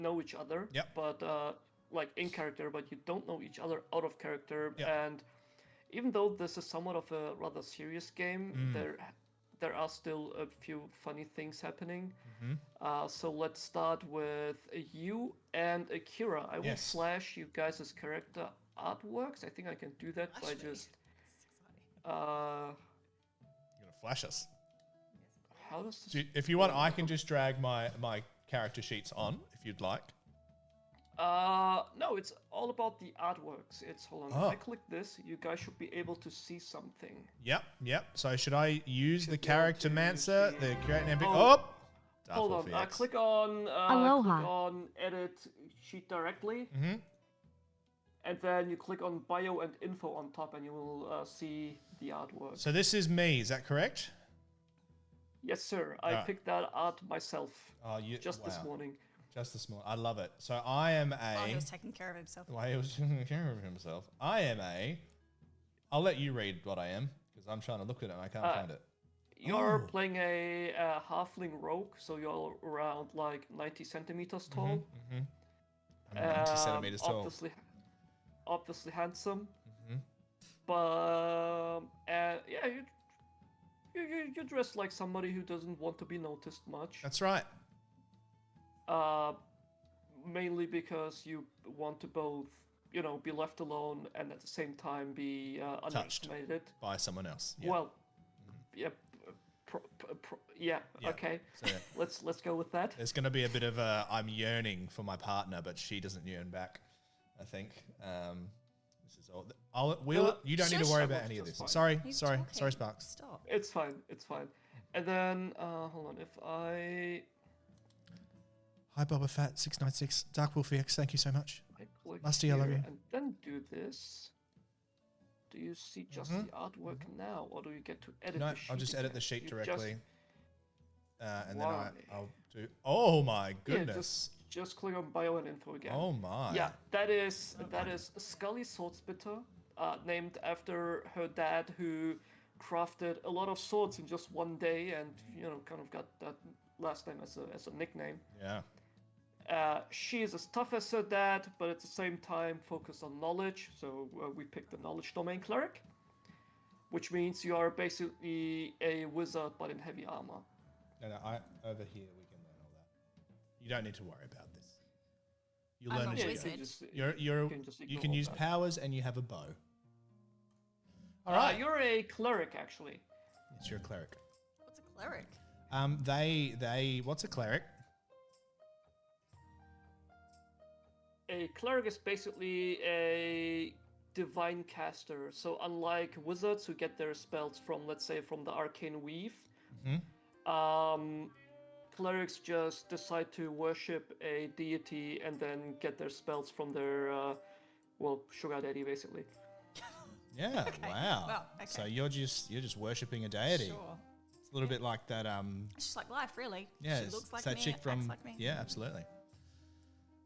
know each other, but like in character, but you don't know each other out of character. And even though this is somewhat of a rather serious game, there are still a few funny things happening. So let's start with you and Akira. I will flash you guys' character artworks. I think I can do that by just. You're gonna flash us. How does this? If you want, I can just drag my character sheets on if you'd like. No, it's all about the artworks. It's hold on. If I click this, you guys should be able to see something. Yep. So should I use the character mancer, the create an Hold on. Click on edit sheet directly. And then you click on bio and info on top, and you will see the artwork. So this is me. Is that correct? Yes, sir. I picked that art myself. This morning. Just this morning. I love it. So I am a... he was taking care of himself. He was taking care of himself. I am a... I'll let you read what I am, because I'm trying to look at it and I can't find it. You're playing a halfling rogue, so you're around like 90 centimeters tall. I'm 90 centimeters tall. Obviously handsome. But you dress like somebody who doesn't want to be noticed much. That's right. Mainly because you want to both, be left alone and at the same time be underestimated by someone else. Yeah. Well, okay. So, let's go with that. There's going to be a bit of I'm yearning for my partner, but she doesn't yearn back. I think this is all. You don't need to worry about any of this. Fine. Sorry, Sparks. Stop. It's fine. And then hold on. If I. Hi, Boba Fett 696 Dark Wolf EX. Thank you so much. Musty, I love you. And then do this. Do you see just the artwork now, or do you get to edit? No, the sheet I'll just edit again? the sheet directly, and then I'll do. Oh my goodness! Yeah, just click on bio and info again. Oh my! Yeah, that is Scully Swordsbitter, named after her dad, who crafted a lot of swords in just one day, and kind of got that last name as a nickname. Yeah. She is as tough as her dad, but at the same time focused on knowledge. So we picked the knowledge domain cleric, which means you are basically a wizard but in heavy armor. No, over here we can learn all that. You don't need to worry about this. You learn you can use powers and you have a bow. All right. You're a cleric, actually. Yes, you're a cleric. What's a cleric? What's a cleric? A cleric is basically a divine caster. So unlike wizards who get their spells from, let's say, from the arcane weave, clerics just decide to worship a deity and then get their spells from their, sugar daddy, basically. Yeah. Okay. Wow. Well, okay. So you're just worshipping a deity. Sure. It's a little bit like that. It's just like life, really. Yeah. She looks like that me. Chick Acts from. like me. Yeah, absolutely.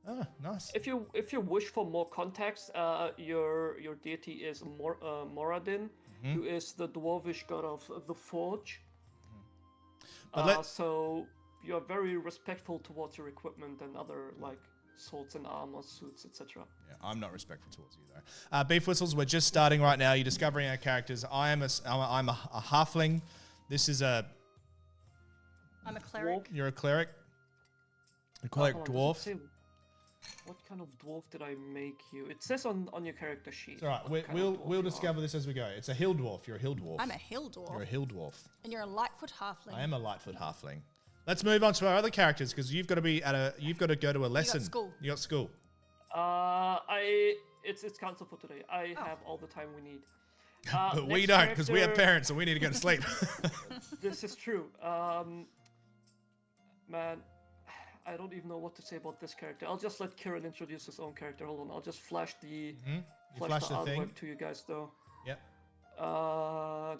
Oh, nice. If you wish for more context, your deity is Moradin, who is the dwarvish god of the forge. So you're very respectful towards your equipment and other swords and armor, suits, etc. Yeah, I'm not respectful towards you though. Beef Whistles, we're just starting right now. You're discovering our characters. I'm a halfling. This is I'm a cleric. You're a cleric. A cleric dwarf. What kind of dwarf did I make you? It says on your character sheet. It's all right. We'll discover this as we go. It's a hill dwarf. You're a hill dwarf. I'm a hill dwarf. You're a hill dwarf. And you're a lightfoot halfling. I am a lightfoot halfling. Let's move on to our other characters because you've got to go to a lesson. You got school. It's cancelled for today. I have all the time we need. But we don't because we have parents and we need to go to sleep. This is true. Man, I don't even know what to say about this character. I'll just let Kieran introduce his own character. Hold on, I'll just flash the artwork to you guys though. Yep.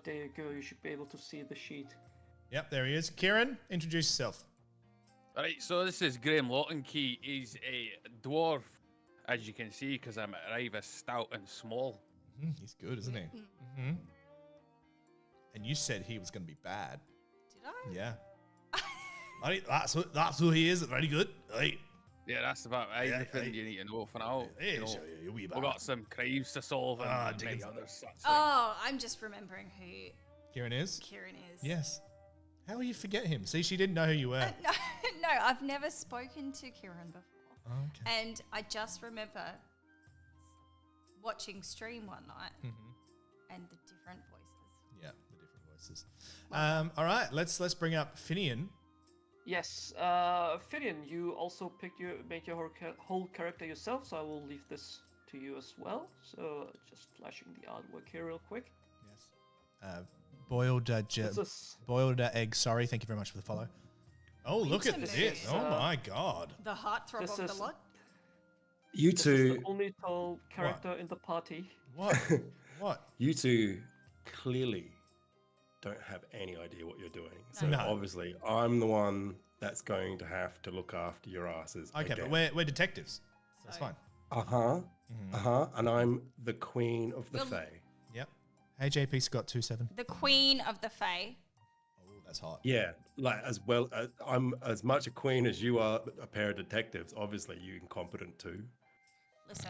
There you go. You should be able to see the sheet. Yep, there he is. Kieran, introduce yourself. Alright, so this is Graham Lottenkey. He's a dwarf, as you can see, because I'm rather stout and small. He's good, isn't he? And you said he was going to be bad. Did I? Yeah. That's who he is. Very good. Right. Yeah, that's about everything you need to know for now. We've got some crimes to solve and many others. Oh, I'm just remembering who Kieran is. Kieran is. Yes. How will you forget him? See, she didn't know who you were. No, I've never spoken to Kieran before. Oh, okay. And I just remember watching stream one night and the different voices. Yeah, the different voices. All right, let's bring up Finian. Yes, Finian, you also made your whole character yourself, so I will leave this to you as well. So just flashing the artwork here real quick. Yes. Boiled egg. Sorry, thank you very much for the follow. Oh, look at this! Oh my god! The heartthrob of the lot. You two. This is the only tall character in the party. What? What? You two clearly don't have any idea what you're doing. So obviously, I'm the one that's going to have to look after your asses. Okay, again. but we're detectives. So that's fine. And I'm the queen of the Fae. Yep. Hey, JP Scott 27. The queen of the Fae. Oh, that's hot. Yeah, like as well. I'm as much a queen as you are a pair of detectives. Obviously, you incompetent too. Listen,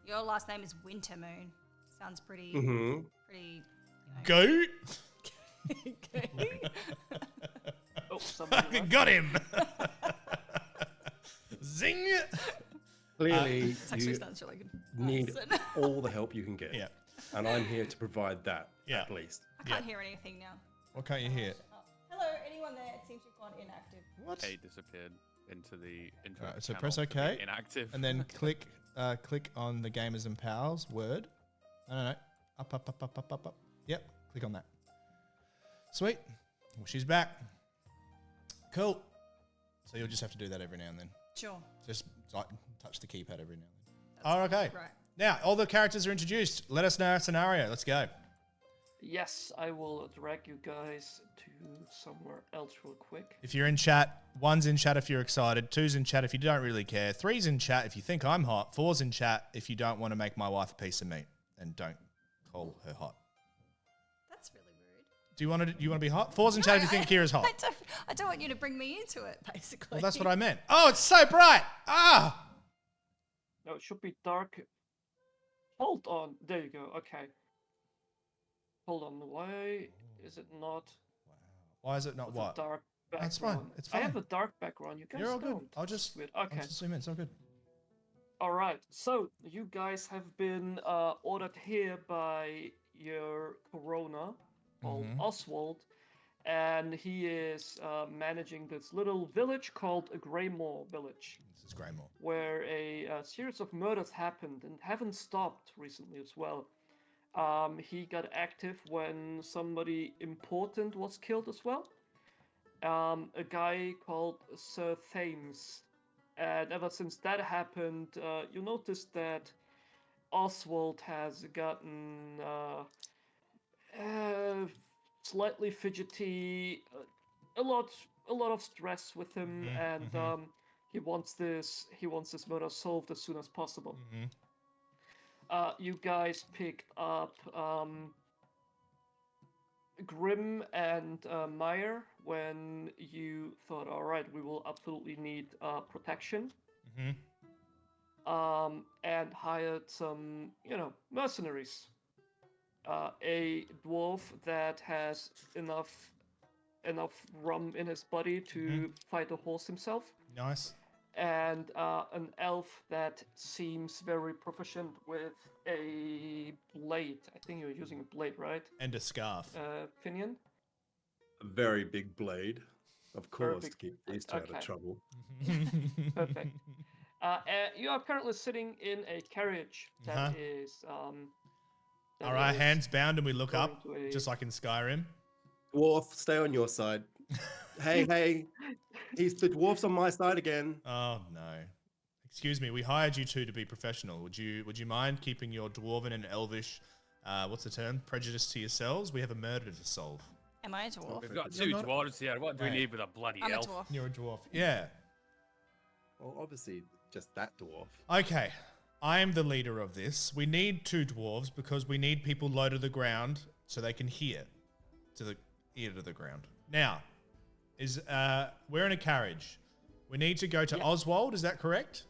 your last name is Wintermoon. Sounds pretty. Pretty. Goat. Oh, somebody got him. Zing. Clearly, you like need all the help you can get. Yeah. And I'm here to provide that, at least. I can't hear anything now. What can't you hear? Hello, anyone there? It seems you've gone inactive. What? Hey, disappeared into the Right, so press OK. Inactive. And then click on the Gamers and Pals word. No. Up. Yep. Click on that. Sweet. Well, she's back. Cool. So you'll just have to do that every now and then. Sure. Just like, touch the keypad every now and then. Okay. Right. Now, all the characters are introduced. Let us know our scenario. Let's go. Yes, I will drag you guys to somewhere else real quick. If you're in chat, 1's in chat if you're excited, 2's in chat if you don't really care, 3's in chat if you think I'm hot, 4's in chat if you don't want to make my wife a piece of meat and don't call her hot. That's really rude. Do you want to be hot? 4's in chat if you think Kira's hot. I don't want you to bring me into it, basically. Well, that's what I meant. Oh, it's so bright. Ah. No, it should be dark. Hold on. There you go. Okay. Hold on. Why is it not? Wow. Why is it not what? Dark background. That's fine. It's fine. I have a dark background. You guys You're all don't. good. I'll just zoom in. It's all good. All right. So you guys have been ordered here by your Corona called Oswald, and he is managing this little village called Greymore Village. This is Greymore, where a series of murders happened and haven't stopped recently as well. He got active when somebody important was killed as well. A guy called Sir Thames. And ever since that happened, you notice that Oswald has gotten slightly fidgety, a lot of stress with him, and he wants this murder solved as soon as possible. You guys picked up Grimm and Meyer when you thought, all right, we will absolutely need protection, and hired some, mercenaries. A dwarf that has enough rum in his body to fight a horse himself. Nice. And an elf that seems very proficient with a blade. I think you're using a blade, right? And a scarf. Finian? A very big blade, of course, to keep these two out of trouble. Perfect. You are currently sitting in a carriage that is... All right, hands bound, and we look up, just like in Skyrim. Dwarf, stay on your side. Hey, he's the dwarf's on my side again. Oh no! Excuse me, we hired you two to be professional. Would you mind keeping your dwarven and elvish, what's the term, prejudice to yourselves? We have a murder to solve. Am I a dwarf? We've got two dwarves here. What do we need with a bloody I'm elf? A dwarf. You're a dwarf. Yeah. Well, obviously, just that dwarf. Okay. I am the leader of this. We need two dwarves because we need people low to the ground so they can hear to the ear to the ground. Now, we're in a carriage. We need to go to Oswald, is that correct?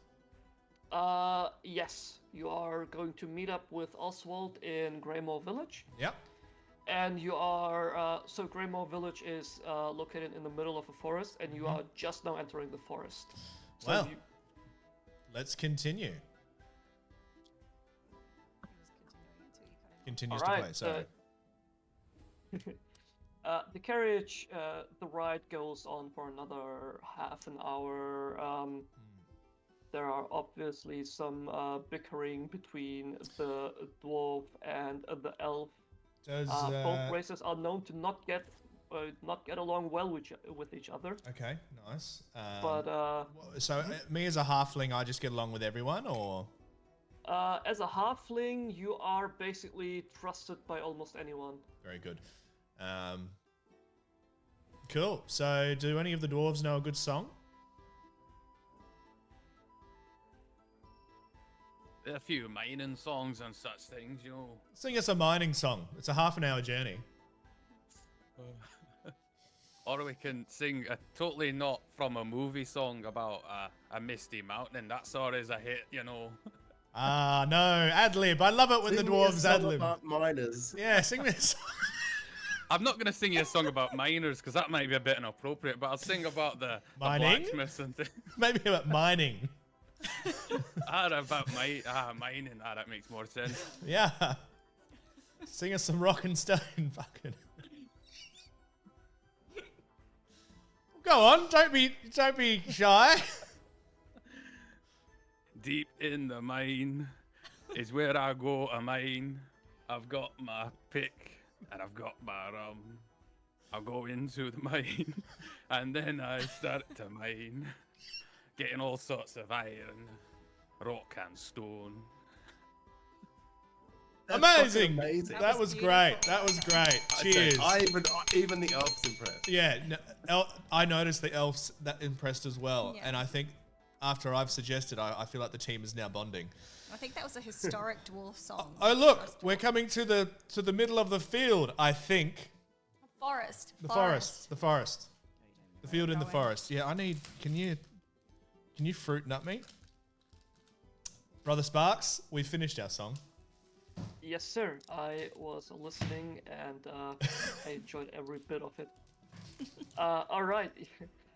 Yes. You are going to meet up with Oswald in Greymore Village. Yep. And you are, so Greymore Village is located in the middle of a forest, and you are just now entering the forest. So well, let's continue. Continues to play, sorry. The carriage, the ride goes on for another half an hour. There are obviously some bickering between the dwarf and the elf. Both races are known to not get along well with each other. Okay, nice. So me as a halfling, I just get along with everyone, or? As a halfling, you are basically trusted by almost anyone. Very good. Cool. So, do any of the dwarves know a good song? A few mining songs and such things, you know. Sing us a mining song. It's a half-an-hour journey. Or we can sing a totally not from a movie song about a misty mountain. That sort is a hit, you know. No, ad-lib. I love it when sing the dwarves ad-lib. About miners. Yeah, sing this. I'm not going to sing you a song about miners because that might be a bit inappropriate, but I'll sing about the blacksmiths and things. Maybe about mining. About mining. That makes more sense. Yeah. Sing us some rock and stone. Fucking. Go on. Don't be shy. Deep in the mine is where I go to mine. I've got my pick and I've got my rum. I'll go into the mine and then I start to mine. Getting all sorts of iron, rock and stone. Amazing. That was great. That was great. Cheers. Even the elves impressed. Yeah, I noticed the elves that impressed as well. And I think after I've suggested, I feel like the team is now bonding. I think that was a historic dwarf song. Oh, look, we're coming to the middle of the field, I think. Forest. The forest. The field in the forest. Yeah, can you fruit nut me? Brother Sparks, we finished our song. Yes, sir. I was listening and I enjoyed every bit of it. All right.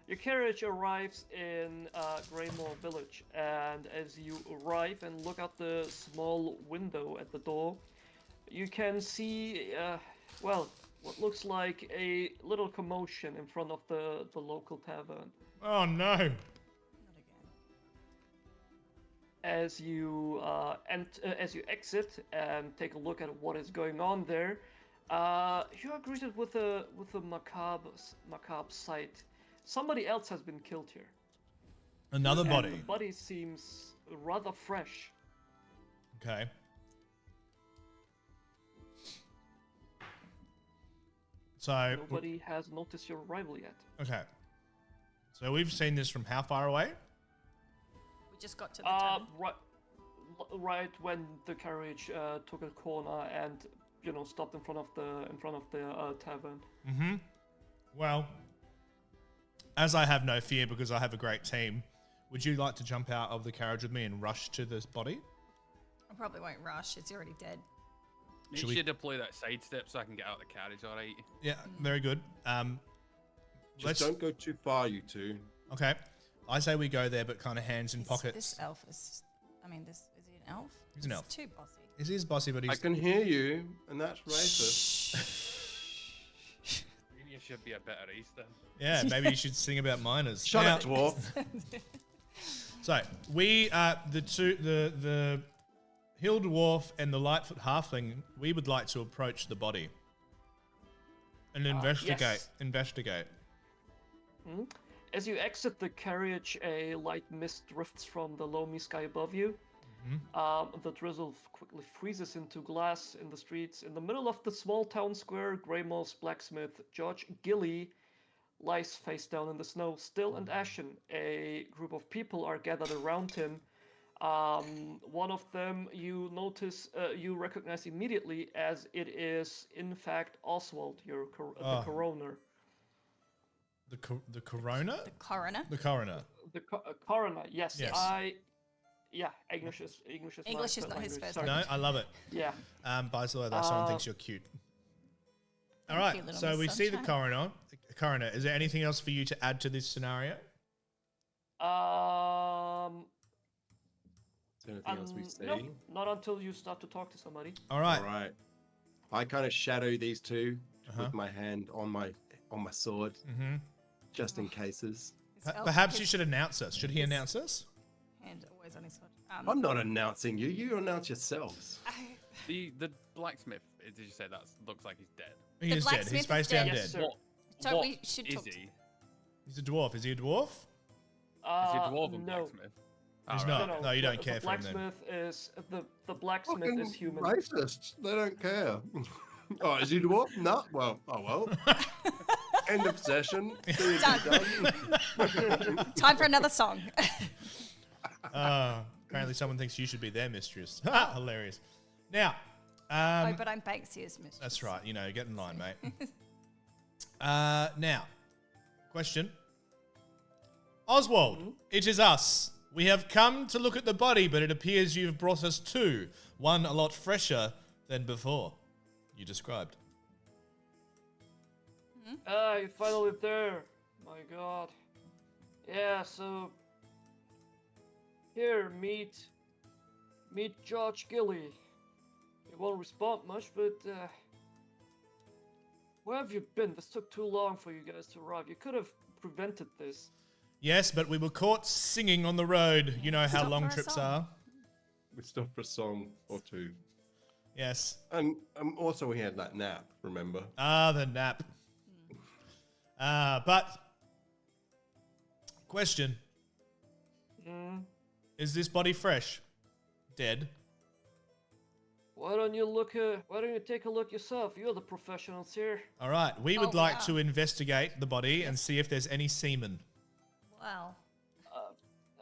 Your carriage arrives in Greymore Village, and as you arrive and look out the small window at the door, you can see, what looks like a little commotion in front of the local tavern. Oh, no. As you exit and take a look at what is going on there, you are greeted with a macabre sight. Somebody else has been killed here. Another body. The body seems rather fresh. Okay. So nobody has noticed your arrival yet. Okay. So we've seen this from how far away? We just got to the town. Right when the carriage took a corner and stopped in front of the tavern. Mm-hmm. Well, as I have no fear because I have a great team, would you like to jump out of the carriage with me and rush to this body? I probably won't rush. It's already dead. Make sure you deploy that sidestep so I can get out of the carriage, all right? Yeah, very good. Just don't go too far, you two. Okay. I say we go there, but kind of hands in pockets. This elf is... is he an elf? He's an elf. Too bossy. He is bossy, but he's... I can hear you, and that's racist. Maybe you should be a better race then. Yeah, maybe you should sing about miners. Shut up, dwarf. So, we, the Hill Dwarf and the Lightfoot Halfling, we would like to approach the body and investigate. Yes. Investigate. Mm-hmm. As you exit the carriage, a light mist drifts from the loamy sky above you. Mm-hmm. The drizzle quickly freezes into glass in the streets. In the middle of the small town square, Greymore's blacksmith, George Gilly, lies face down in the snow, still and ashen. A group of people are gathered around him. One of them you recognize immediately as it is, in fact, Oswald, the coroner. The coroner? The coroner? The coroner. the coroner. Yes. Yes. English is not his first No, I love it. Yeah. By the way, that someone thinks you're cute. All right, so we see the coroner. Coroner, is there anything else for you to add to this scenario? Is there anything else we see? Nope, not until you start to talk to somebody. All right. All right. I kind of shadow these two with my hand on my sword, just in cases. Perhaps you should announce us. Should he announce us? Hand always on his sword. I'm not announcing you. You announce yourselves. The blacksmith. Did you say that looks like he's dead? He is dead. He's face down Yes, dead. sir. So we should is talk. he? He's a dwarf. Is he a dwarf? Is he a dwarven no. blacksmith? He's All right. not. No, you don't care for him then. The blacksmith Fucking is human. Racists. They don't care. Oh, is he dwarf? No. Well, End of session. Done. Time for another song. Apparently someone thinks you should be their mistress. Hilarious. Now, but I'm Banksy's mistress. that's right. You know, get in line, mate. Now, question. Oswald, it is us. We have come to look at the body, but it appears you've brought us two. One a lot fresher than before. You described. You're finally there. My God. Yeah, so... Here, meet George Gilly. He won't respond much, but, where have you been? This took too long for you guys to arrive. You could have prevented this. Yes, but we were caught singing on the road. You know how Stop long for a trips song. are. We stopped for a song or two. Yes. And also we had that nap, remember? The nap. But, question. Is this body fresh? Dead? Why don't you take a look yourself? You're the professionals here. All right. We would like wow. to investigate the body and see if there's any semen. Wow.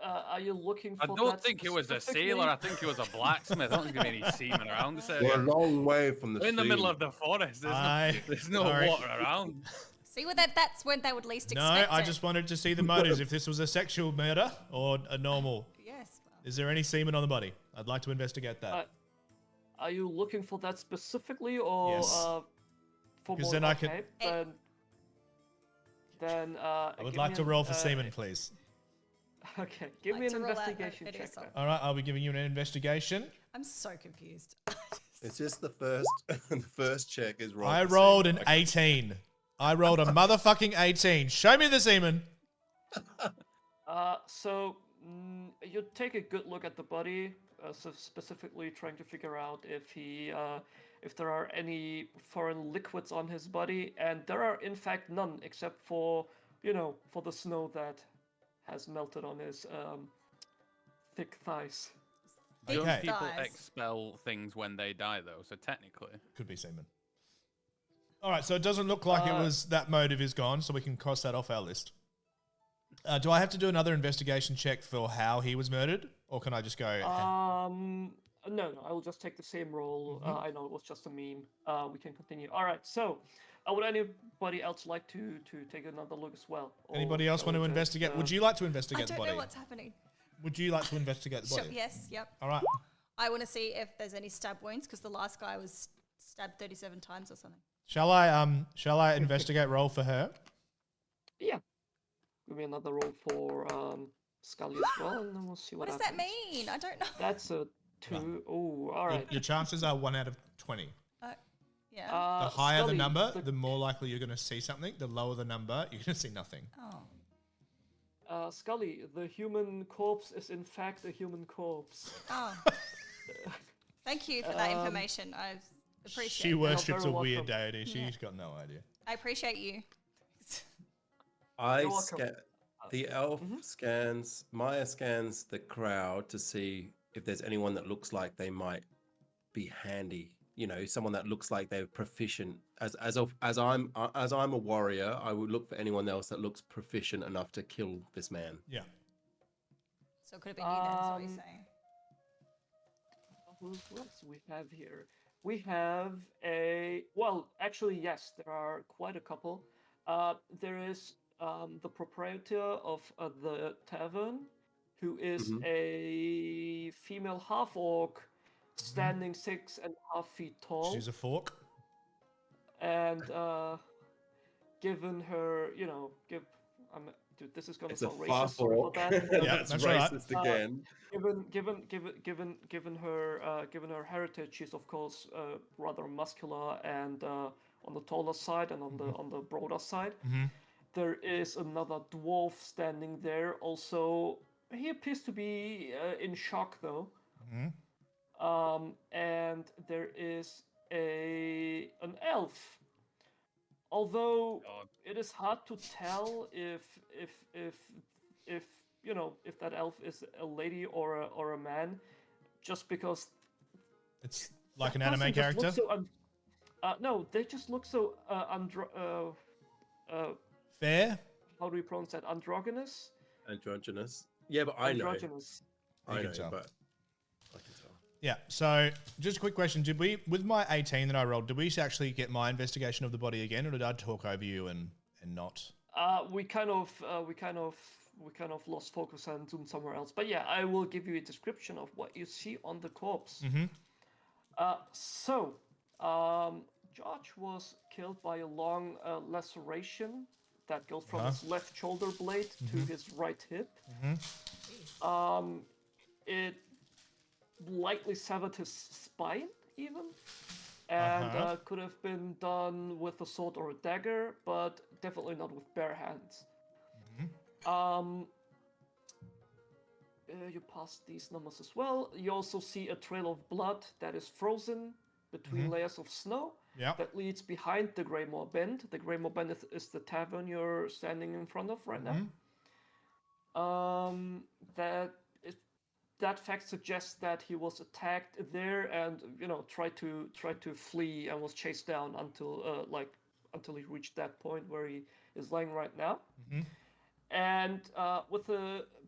Are you looking for I don't think it was a sailor. I think it was a blacksmith. I don't think there's any semen around this area. We're a long way from the We're in the sea. middle of the forest. There's no Sorry. water around. See, that's when they would least No, expect I it. just wanted to see the motives, if this was a sexual murder or a normal. Yes. Well, Is there any semen on the body? I'd like to investigate that. Are you looking for that specifically, or Yes. for 'Cause more? then I can- Okay, then I would like to roll for semen, please. Okay, give me an investigation check. Then. All right, I'll be giving you an investigation. I'm so confused. It's just the first check is right. I rolled an 18. I rolled a motherfucking 18. Show me the semen. So you take a good look at the body, so specifically trying to figure out if there are any foreign liquids on his body, and there are in fact none, except for for the snow that has melted on his thick thighs. Okay. Don't people Thighs. expel things when they die, though? So technically, Could be semen. All right, so it doesn't look like it was that motive is gone, so we can cross that off our list. Do I have to do another investigation check for how he was murdered, or can I just go? No, I will just take the same roll. I know it was just a meme. We can continue. All right, so would anybody else like to take another look as well? Or Anybody else shall want to we investigate? just, Would you like to I investigate the don't body? know what's happening. Would you like to investigate the Sure, body? yes, yep. All right. I want to see if there's any stab wounds because the last guy was stabbed 37 times or something. Shall I investigate roll for her? Yeah. Give me another roll for Scully as well, and then we'll see What what does that happens. mean? I don't know. That's a 2. Oh, all right. Your chances are 1 out of 20. Yeah. The higher Scully, the number, the more likely you're going to see something. The lower the number, you're going to see nothing. Oh. Scully, the human corpse is in fact a human corpse. Oh. Thank you for that information. I appreciate She it. worships a very weird welcome. deity. She's got no idea. I appreciate you. You're welcome. The elf scans, Maya scans the crowd to see if there's anyone that looks like they might be handy. Someone that looks like they're proficient. As I'm a warrior, I would look for anyone else that looks proficient enough to kill this man. Yeah. So it could have been you then, is what you're saying. Who else do we have here? We have actually, yes, there are quite a couple. There is the proprietor of the tavern, who is a female half-orc, standing 6.5 feet tall. She's a fork. And given her, dude, this is gonna sound racist. Sorry about that. Yeah, that's racist again. Given her heritage, she's of course rather muscular and on the taller side and on the broader side. There is another dwarf standing there. Also, he appears to be in shock though. And there is an elf. Although it is hard to tell if that elf is a lady or a man, just because it's like an anime character. No, they just look so fair. How do we pronounce that? Androgynous. Androgynous. Yeah, but I know. I know, but I can tell. Yeah. So, just a quick question: did we, with my 18 that I rolled, did we actually get my investigation of the body again, or did I talk over you and not? We kind of lost focus and zoomed somewhere else. But yeah, I will give you a description of what you see on the corpse. George was killed by a long laceration that goes from his left shoulder blade to his right hip. It lightly severed his spine, even, and could have been done with a sword or a dagger, but definitely not with bare hands. You pass these numbers as well. You also see a trail of blood that is frozen between layers of snow that leads behind the Greymore Bend. The Greymore Bend is the tavern you're standing in front of right now. That fact suggests that he was attacked there and tried to flee and was chased down until he reached that point where he is lying right now. And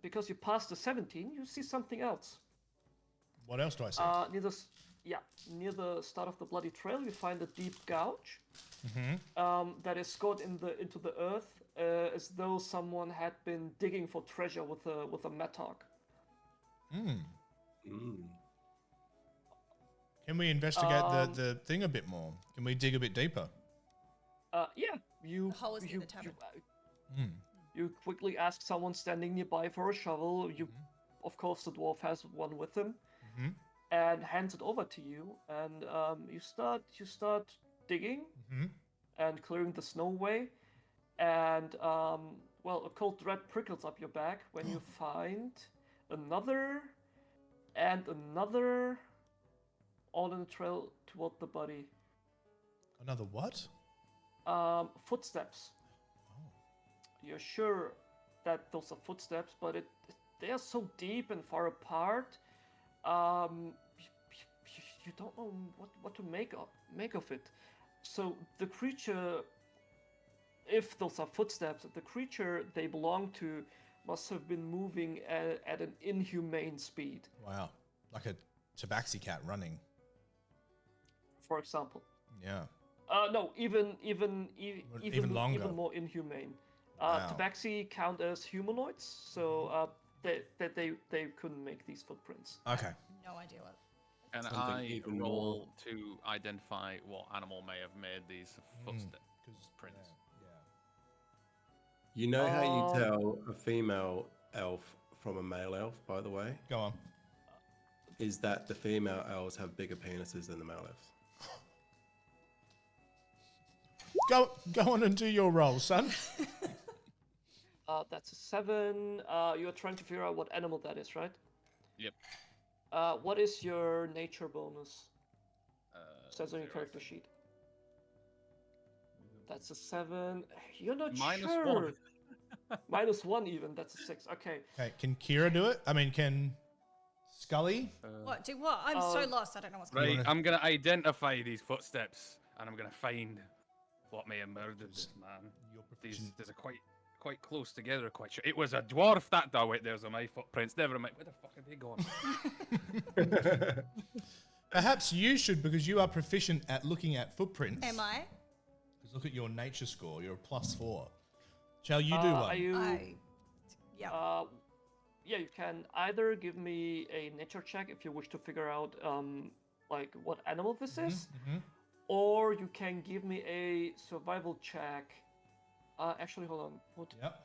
because you passed the 17, you see something else. What else do I see? Near the start of the bloody trail, you find a deep gouge that is scored into the earth, as though someone had been digging for treasure with a mattock. Can we investigate the thing a bit more? Can we dig a bit deeper? The hole is in the tavern. You quickly ask someone standing nearby for a shovel. Of course, the dwarf has one with him, and hands it over to you. And you start digging and clearing the snow away. And a cold dread prickles up your back when you find another and another, all in the trail toward the body. Another what? Footsteps. You're sure that those are footsteps, but they are so deep and far apart. You don't know what to make of it. So the creature, if those are footsteps, the creature they belong to must have been moving at an inhumane speed. Wow, like a tabaxi cat running. For example. Yeah. No, even longer. Even more inhumane. Wow. Tabaxi count as humanoids, so they couldn't make these footprints. Okay. No idea what. And I roll to identify what animal may have made these footsteps prints. You know how you tell a female elf from a male elf, by the way? Go on. Is that the female elves have bigger penises than the male elves? Go on and do your roll, son. That's a 7. You're trying to figure out what animal that is, right? Yep. What is your nature bonus? Says on your character sheet. That's a 7. You're not sure. -1 even. That's a 6. Okay. Okay. Can Kira do it? I mean, can Scully? What? Do what? I'm so lost. I don't know what's going on. Right. I'm gonna identify these footsteps, and I'm gonna find what may have murdered this man. These are quite close together. Quite sure it was a dwarf. Wait, there's my footprints. Never mind. Where the fuck are they going? Perhaps you should, because you are proficient at looking at footprints. Am I? Because look at your nature score. You're a +4. Shall you do one? Yeah. Yeah, you can either give me a nature check if you wish to figure out like what animal this is, or you can give me a survival check. Actually, hold on. What? Yep.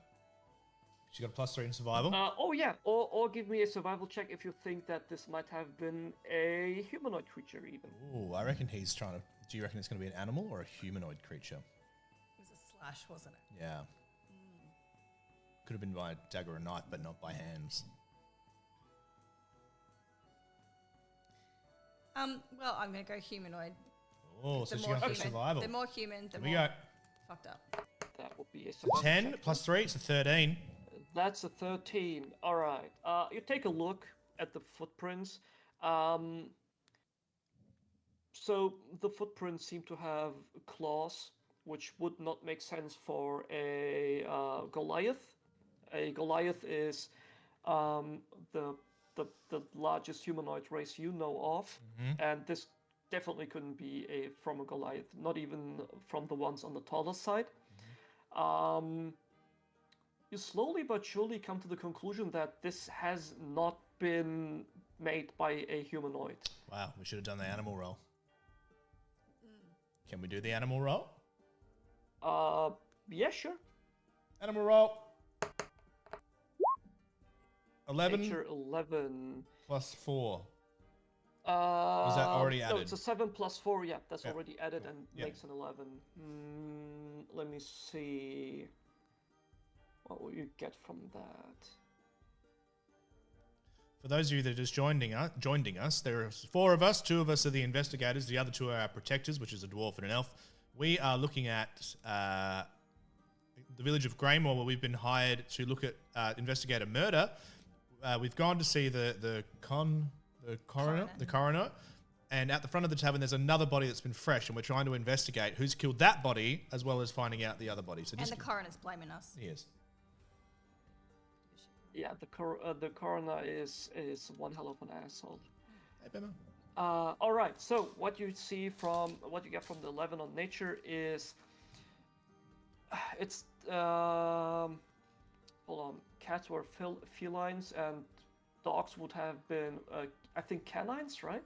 She got a +3 in survival. Oh yeah, or give me a survival check if you think that this might have been a humanoid creature even. Ooh, I reckon he's trying to... Do you reckon it's going to be an animal or a humanoid creature? It was a slash, wasn't it? Yeah. Could have been by dagger or knife, but not by hands. Well, I'm going to go humanoid. Oh, so she got a survival. The more human, the more we go. Fucked up. That would be a survival 10 check. +3, it's a 13. That's a 13. All right. You take a look at the footprints. So the footprints seem to have claws, which would not make sense for a Goliath. A Goliath is the largest humanoid race you know of, and this definitely couldn't be from a Goliath, not even from the ones on the taller side. You slowly but surely come to the conclusion that this has not been made by a humanoid. Wow, we should have done the animal roll. Can we do the animal roll? Yeah, sure. Animal roll. 11. Nature 11. +4. Was that already added? No, it's a 7 + 4. Yeah, that's already added and makes an 11. Let me see. What will you get from that? For those of you that are just joining us, there are 4 of us. 2 of us are the investigators. The other 2 are our protectors, which is a dwarf and an elf. We are looking at the village of Greymore, where we've been hired to look at investigate a murder. We've gone to see the coroner, and at the front of the tavern, there's another body that's been fresh, and we're trying to investigate who's killed that body, as well as finding out the other body. So and the coroner's blaming us. He is. Yeah, the coroner is one hell of an asshole. Hey, Bema. All right. So what you get from the 11 on nature is it's hold on. Cats were felines and dogs would have been I think canines, right?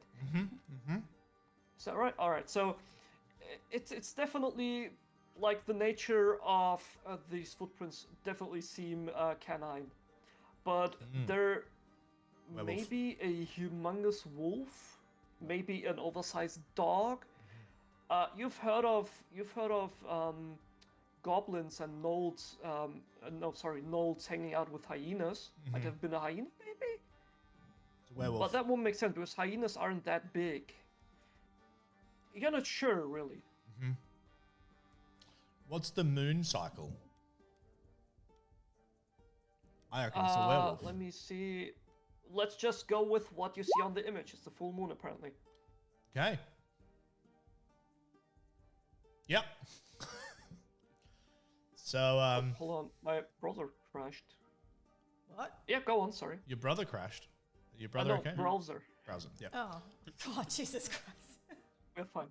Is that right? All right. So it's definitely like the nature of these footprints definitely seem canine. But there may be a humongous wolf, maybe an oversized dog. You've heard of goblins and gnolls. Gnolls hanging out with hyenas. Might have been a hyena, maybe. It's a werewolf. But that won't make sense because hyenas aren't that big. You're not sure, really. What's the moon cycle? I reckon it's a werewolf. Let me see. Let's just go with what you see on the image. It's the full moon, apparently. Okay. Yep. So, hold on. My browser crashed. What? Yeah, go on. Sorry. Your brother crashed. Your brother okay? Browser. Browser, yeah. Oh, Jesus Christ. We're fine.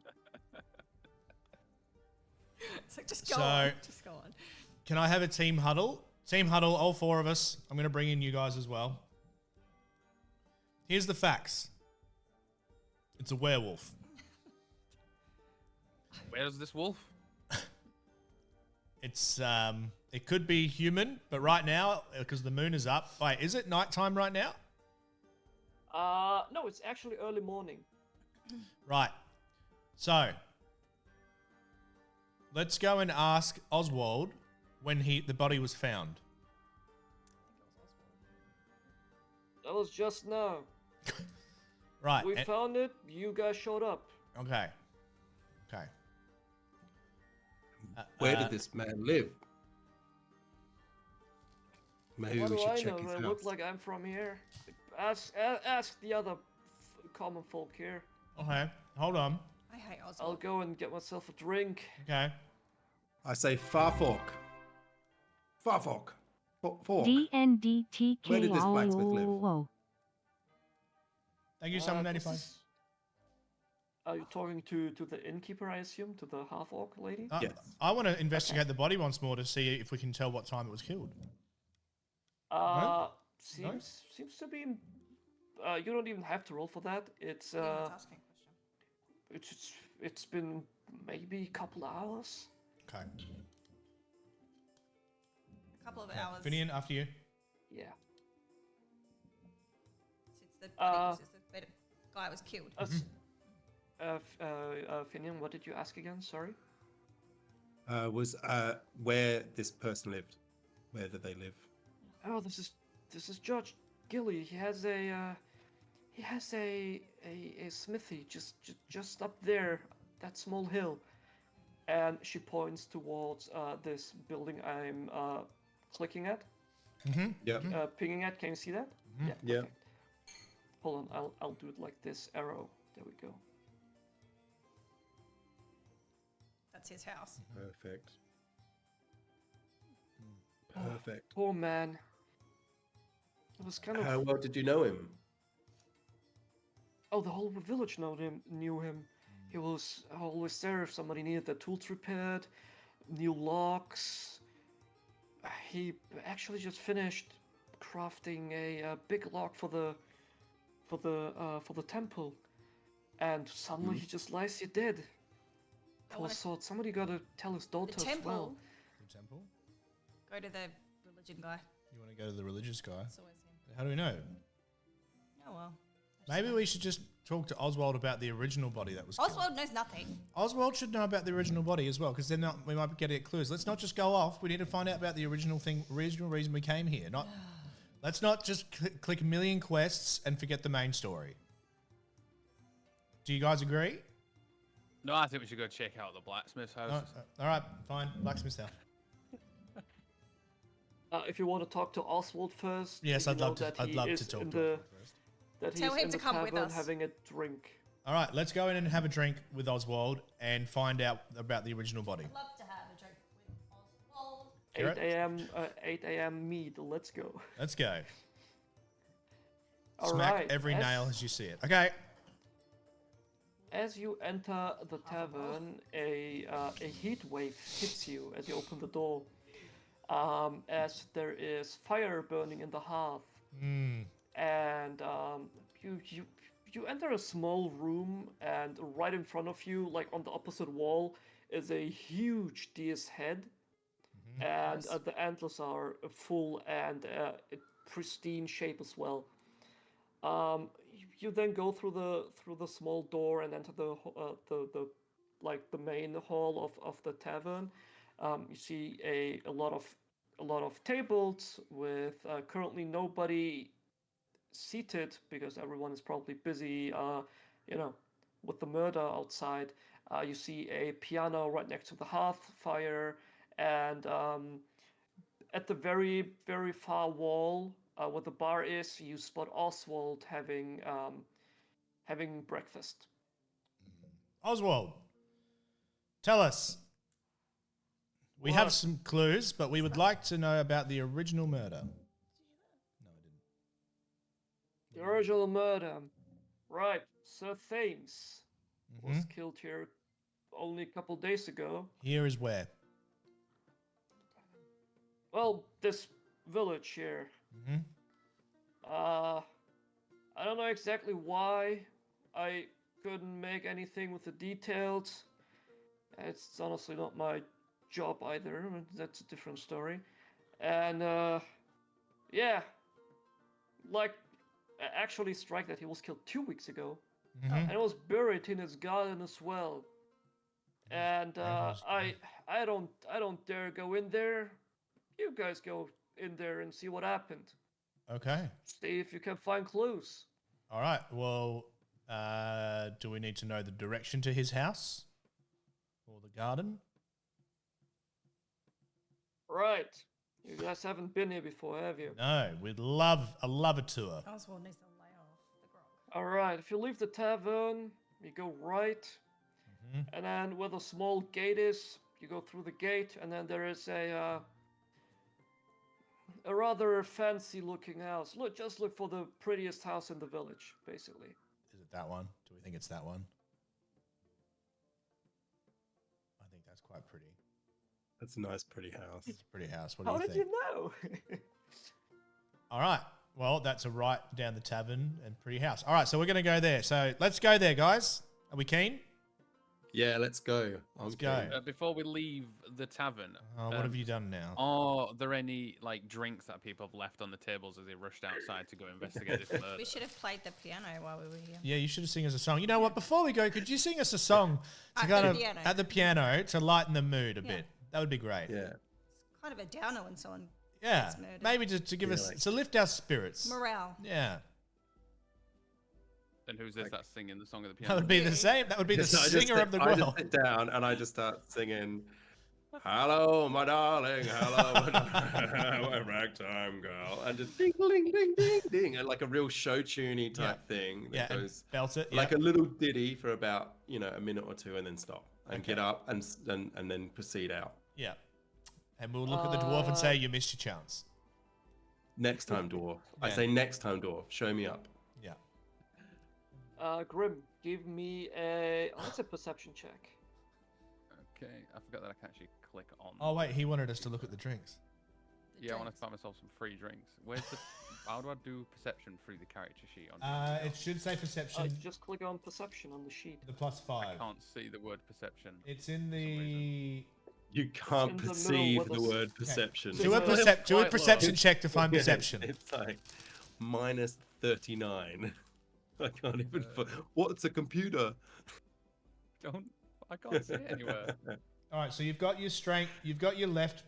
It's like, just go on. Just go on. Can I have a team huddle? Team huddle, all 4 of us. I'm going to bring in you guys as well. Here's the facts. It's a werewolf. Where's this wolf? It's it could be human, but right now, because the moon is up. Wait, is it nighttime right now? No, it's actually early morning. Right. So, let's go and ask Oswald when the body was found. That was just now. Right. We found it. You guys showed up. Okay. Where did this man live? Maybe What we do should I check know? his I house. look like I'm from here. Ask the other common folk here. Okay. Hold on. I hate Oswald. I'll go and get myself a drink. Okay. I say Farfolk. Farfolk. Fork. DNDTK. Where did this blacksmith live? Thank you, Summon 95. Are you talking to the innkeeper, I assume, to the half-orc lady? Yes. I want to investigate the body once more to see if we can tell what time it was killed. Seems to be. You don't even have to roll for that. It's Asking question. it's been maybe a couple hours. Okay. A couple of hours. Finian, after you. Yeah. Since the guy was killed. Finian, what did you ask again? Sorry. Was where this person lived? Where did they live? Oh, this is Judge Gilly. He has a smithy just up there, that small hill, and she points towards this building I'm clicking at. Mm-hmm. Yeah. Pinging at. Can you see that? Mm-hmm. Yeah. Perfect. Hold on, I'll do it like this. Arrow. There we go. That's his house. Perfect. Perfect. Poor man. It was kind of. How well did you know him? Oh, the whole village knew him. He was always there if somebody needed their tools repaired, new locks. He actually just finished crafting a big lock for the temple, and suddenly he just lies here dead. Poor sort. Somebody gotta tell his daughter The temple. as well. The temple? Go to the religion guy. You want to go to the religious guy? It's always him. How do we know? Oh well. Maybe we should just talk to Oswald about the original body that was killed. Oswald knows nothing. Oswald should know about the original body as well, because then we might be getting clues. Let's not just go off. We need to find out about the original reason we came here. Let's not just click a million quests and forget the main story. Do you guys agree? No, I think we should go check out the blacksmith's house. All right, fine. Blacksmith's house. If you want to talk to Oswald first, yes, I'd love to talk to him first. That Tell he's him in to the come with tavern us. having a drink. All right, let's go in and have a drink with Oswald and find out about the original body. I'd love to have a drink with Oswald. 8 a.m. mead. Let's go. Let's go. All Smack right, every nail as you see it. Okay. As you enter the tavern, a heat wave hits you as you open the door. As there is fire burning in the hearth. And you enter a small room, and right in front of you, like on the opposite wall, is a huge deer's head, and the antlers are full and in pristine shape as well. You then go through the small door and enter the main hall of the tavern. You see a lot of tables with currently nobody seated because everyone is probably busy, with the murder outside. You see a piano right next to the hearth fire, and at the very, very far wall where the bar is, you spot Oswald having breakfast. Oswald, tell us. We have some clues, but we would like to know about the original murder. No, I didn't. The original murder. Right, Sir Thames was killed here only a couple days ago. Here is where? Well, this village here. I don't know exactly why. I couldn't make anything with the details. It's honestly not my job either. That's a different story. And actually strike that he was killed 2 weeks ago, and was buried in his garden as well. And I don't dare go in there. You guys go in there and see what happened. Okay. See if you can find clues. All right. Well, do we need to know the direction to his house or the garden? Right. You guys haven't been here before, have you? No. We'd love a tour. Oswald needs to lay off the grog. All right. If you leave the tavern, you go right, and then where the small gate is, you go through the gate, and then there is a rather fancy-looking house. Just look for the prettiest house in the village, basically. Is it that one? Do we think it's that one? That's quite pretty. That's a nice, pretty house. It's a pretty house. What How do you did think? you know? All right. Well, that's a right down the tavern and pretty house. All right, so we're going to go there. So let's go there, guys. Are we keen? Yeah, let's go. Let's go. Before we leave the tavern, what have you done now? Are there any like drinks that people have left on the tables as they rushed outside to go investigate this murder? We should have played the piano while we were here. Yeah, you should have sing us a song. You know what? Before we go, could you sing us a song at the piano to lighten the mood a bit? That would be great. Yeah. It's kind of a downer when someone Yeah, gets murdered. maybe to give us to lift our spirits. Morale. Yeah, Then who's this that's singing the song of the piano? that would be the same. That would be the singer of the I world. just sit down and I just start singing, "Hello, my darling, hello, my ragtime girl," and just ding, ding, ding, ding, ding, and like a real show tuney type thing. Yeah, That goes belt it. like a little ditty for about a minute or two, and then stop and get up and then proceed out. Yeah, and we'll look at the dwarf and say, "You missed your chance." Next time, dwarf. I Yeah. say next time, dwarf. Show me up. Yeah. Grim, give me a perception check. Okay, I forgot that I can actually click on. Oh wait, he wanted us to look at the drinks. Yeah, I want to find myself some free drinks. Where's the? How do I do perception through the character sheet on? It should say perception. Just click on perception on the sheet. The +5. I can't see the word perception. It's in the. You can't in the middle perceive with the us. word perception. Do a perception check to find perception. It's like -39. I can't even. What's a computer? I can't see it anywhere. All right, so you've got your strength. You've got your left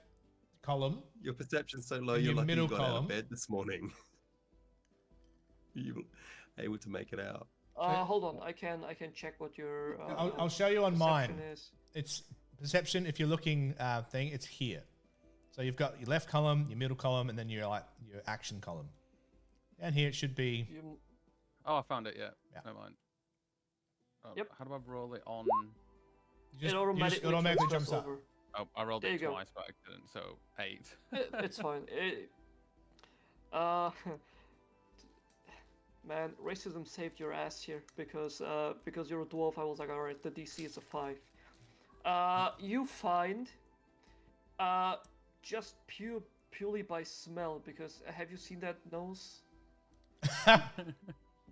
column. Your perception's so low. And You're your lucky middle you got out column. of bed this morning. You able to make it out? Hold on, I can check what your. I'll show you on mine. perception is. It's perception. If you're looking thing, it's here. So you've got your left column, your middle column, and then your action column. And here it should be. Oh, I found it. Yeah. Yeah. Never mind. Oh, Yep. How do I roll it on? It automatically jumps up. over. Oh, I rolled There it you go. twice by accident, so 8. It's fine. Man, racism saved your ass here because you're a dwarf. I was like, all right, the DC is a 5. You find just purely by smell, because have you seen that nose?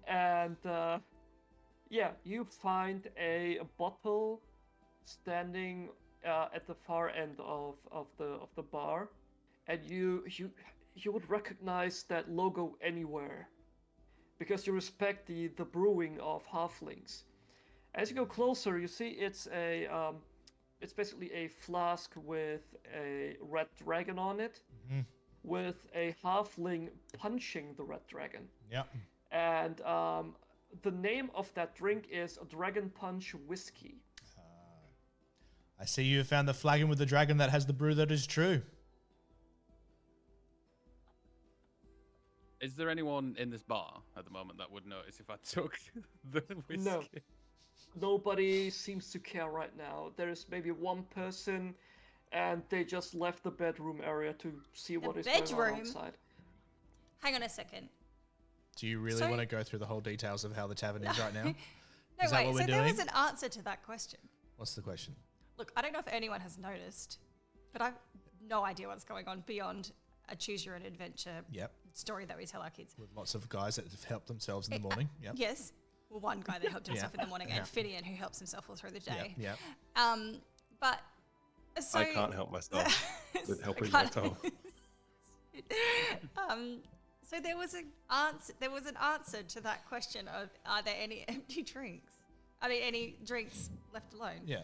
And yeah, you find a bottle standing at the far end of the bar, and you would recognize that logo anywhere, because you respect the brewing of halflings. As you go closer, you see it's basically a flask with a red dragon on it, with a halfling punching the red dragon. Yeah. And the name of that drink is Dragon Punch Whiskey. I see you have found the flagon with the dragon that has the brew that is true. Is there anyone in this bar at the moment that would notice if I took the whiskey? No. Nobody seems to care right now. There's maybe one person, and they just left the bedroom area to see what is going on outside. Hang on a second. Do you really want to go through the whole details of how the tavern is right now? No, Is that wait. what we're So there doing? was an answer to that question. What's the question? Look, I don't know if anyone has noticed, but I've no idea what's going on beyond a choose your own adventure story that we tell our kids. With lots of guys that have helped themselves in the morning. Yep. Yes. Well, one guy that helped himself in the morning, and Finian, who helps himself all through the day. Yeah. But so I can't help myself with helping I can't- myself. So there was an answer. There was an answer to that question of: are there any empty drinks? I mean, any drinks left alone? Yeah.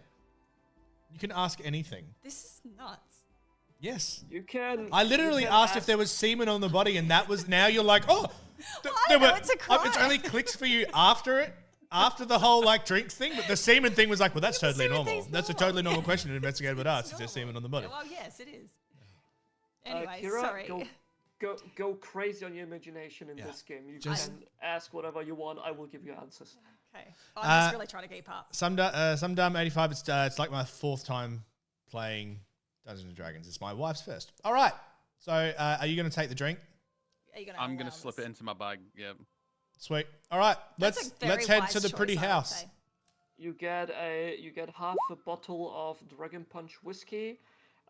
You can ask anything. This is nuts. Yes. You can. I literally asked if there was semen on the body, and that was now you're like, oh, there were. it's a crime. It's only clicks for you after the whole like drinks thing, but the semen thing was like, well, that's The totally semen normal. thing's That's a normal. totally normal question an investigator would ask. Is there Normal. semen on the body? Yeah, well, yes, it is. Anyway, Kira, sorry. Go crazy on your imagination in this game. You can ask whatever you want. I will give you answers. Okay. I'm just really trying to keep up. Some dumb 85. It's like my 4th time playing Dungeons and Dragons. It's my wife's first. All right. So are you going to take the drink? Are you gonna I'm allow going to slip this? it into my bag. Yeah. Sweet. All right. That's a very Let's head wise to the choice, pretty I would house. say. you get half a bottle of Dragon Punch whiskey.